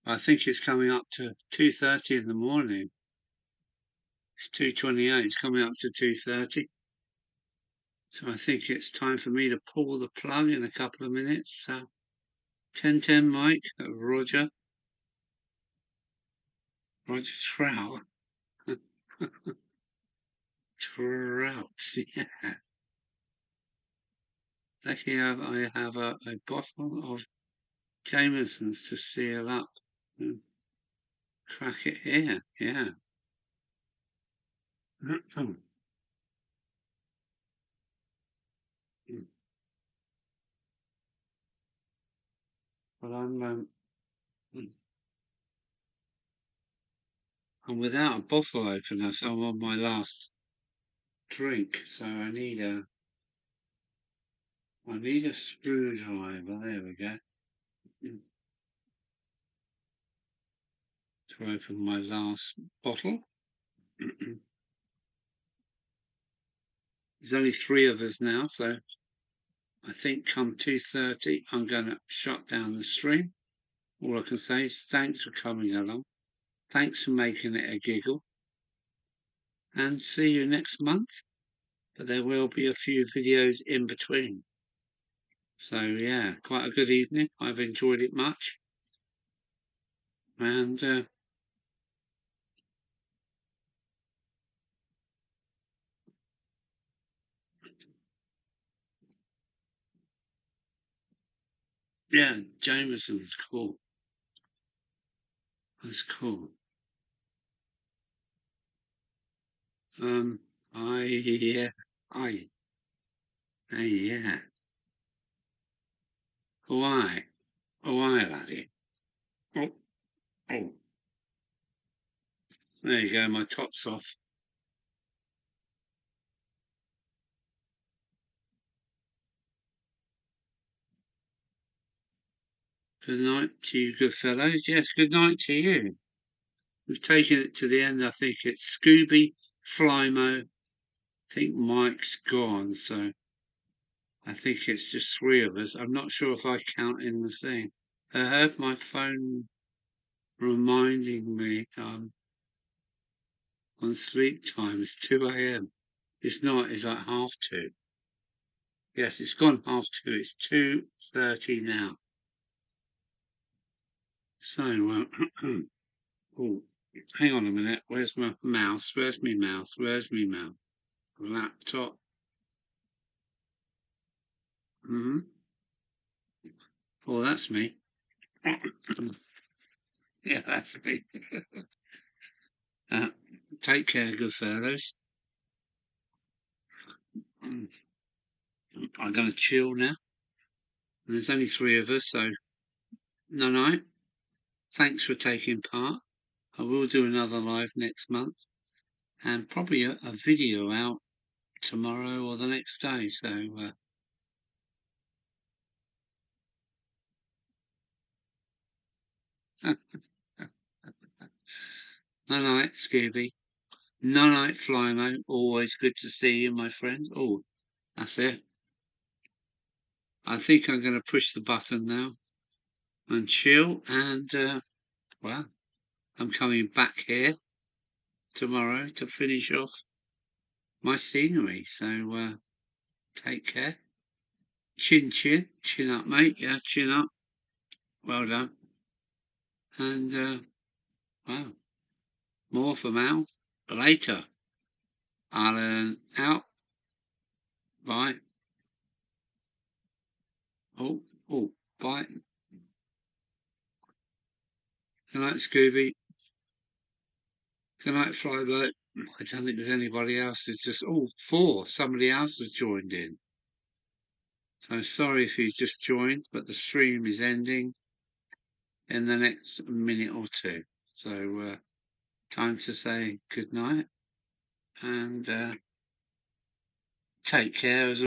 I think it's coming up to 2:30 in the morning. It's 2:28. It's coming up to 2:30. So I think it's time for me to pull the plug in a couple of minutes. 10:10, Mike. Roger. Roger Trout. Trout. Yeah. Lucky I have a bottle of Jameson's to seal up. Crack it here. Yeah. But I'm without a bottle opener, so I'm on my last drink. So I need a screwdriver. There we go. To open my last bottle. There's only 3 of us now, so I think come 2:30 I'm going to shut down the stream. All I can say is thanks for coming along. Thanks for making it a giggle. And see you next month. But there will be a few videos in between. So yeah, quite a good evening. I've enjoyed it much. And yeah, Jameson's cool. That's cool. Yeah, yeah. Why? Why, laddie? Oh, oh. There you go, my top's off. Good night to you, good fellows. Yes, good night to you. We've taken it to the end. I think it's Scooby, Flymo. I think Mike's gone, so I think it's just 3 of us. I'm not sure if I count in the thing. I have my phone reminding me on sleep time. It's 2 a.m. It's not. It's like 2:30. Yes, it's gone 2:30. It's 2:30 now. So, oh, hang on a minute. Where's my mouse? Where's me mouse? Where's me mouse? Laptop. Hmm. Oh, that's me. Yeah, that's me. Uh, take care, good fellows. I'm going to chill now. There's only 3 of us, so no. Thanks for taking part. I will do another live next month, and probably a video out tomorrow or the next day. So night, Scooby. Night, Flymo. Always good to see you, my friend. Oh, that's it. I think I'm going to push the button now and chill. And well, I'm coming back here tomorrow to finish off my scenery. So take care. Chin up, mate. Yeah, chin up. Well done. And wow, more from Al later. Alan out. Bye. Oh, bye. Good night, Scooby. Good night, Flyboat. I don't think there's anybody else. It's just, 4. Somebody else has joined in. So sorry if he's just joined, but the stream is ending in the next minute or 2. So time to say good night and take care as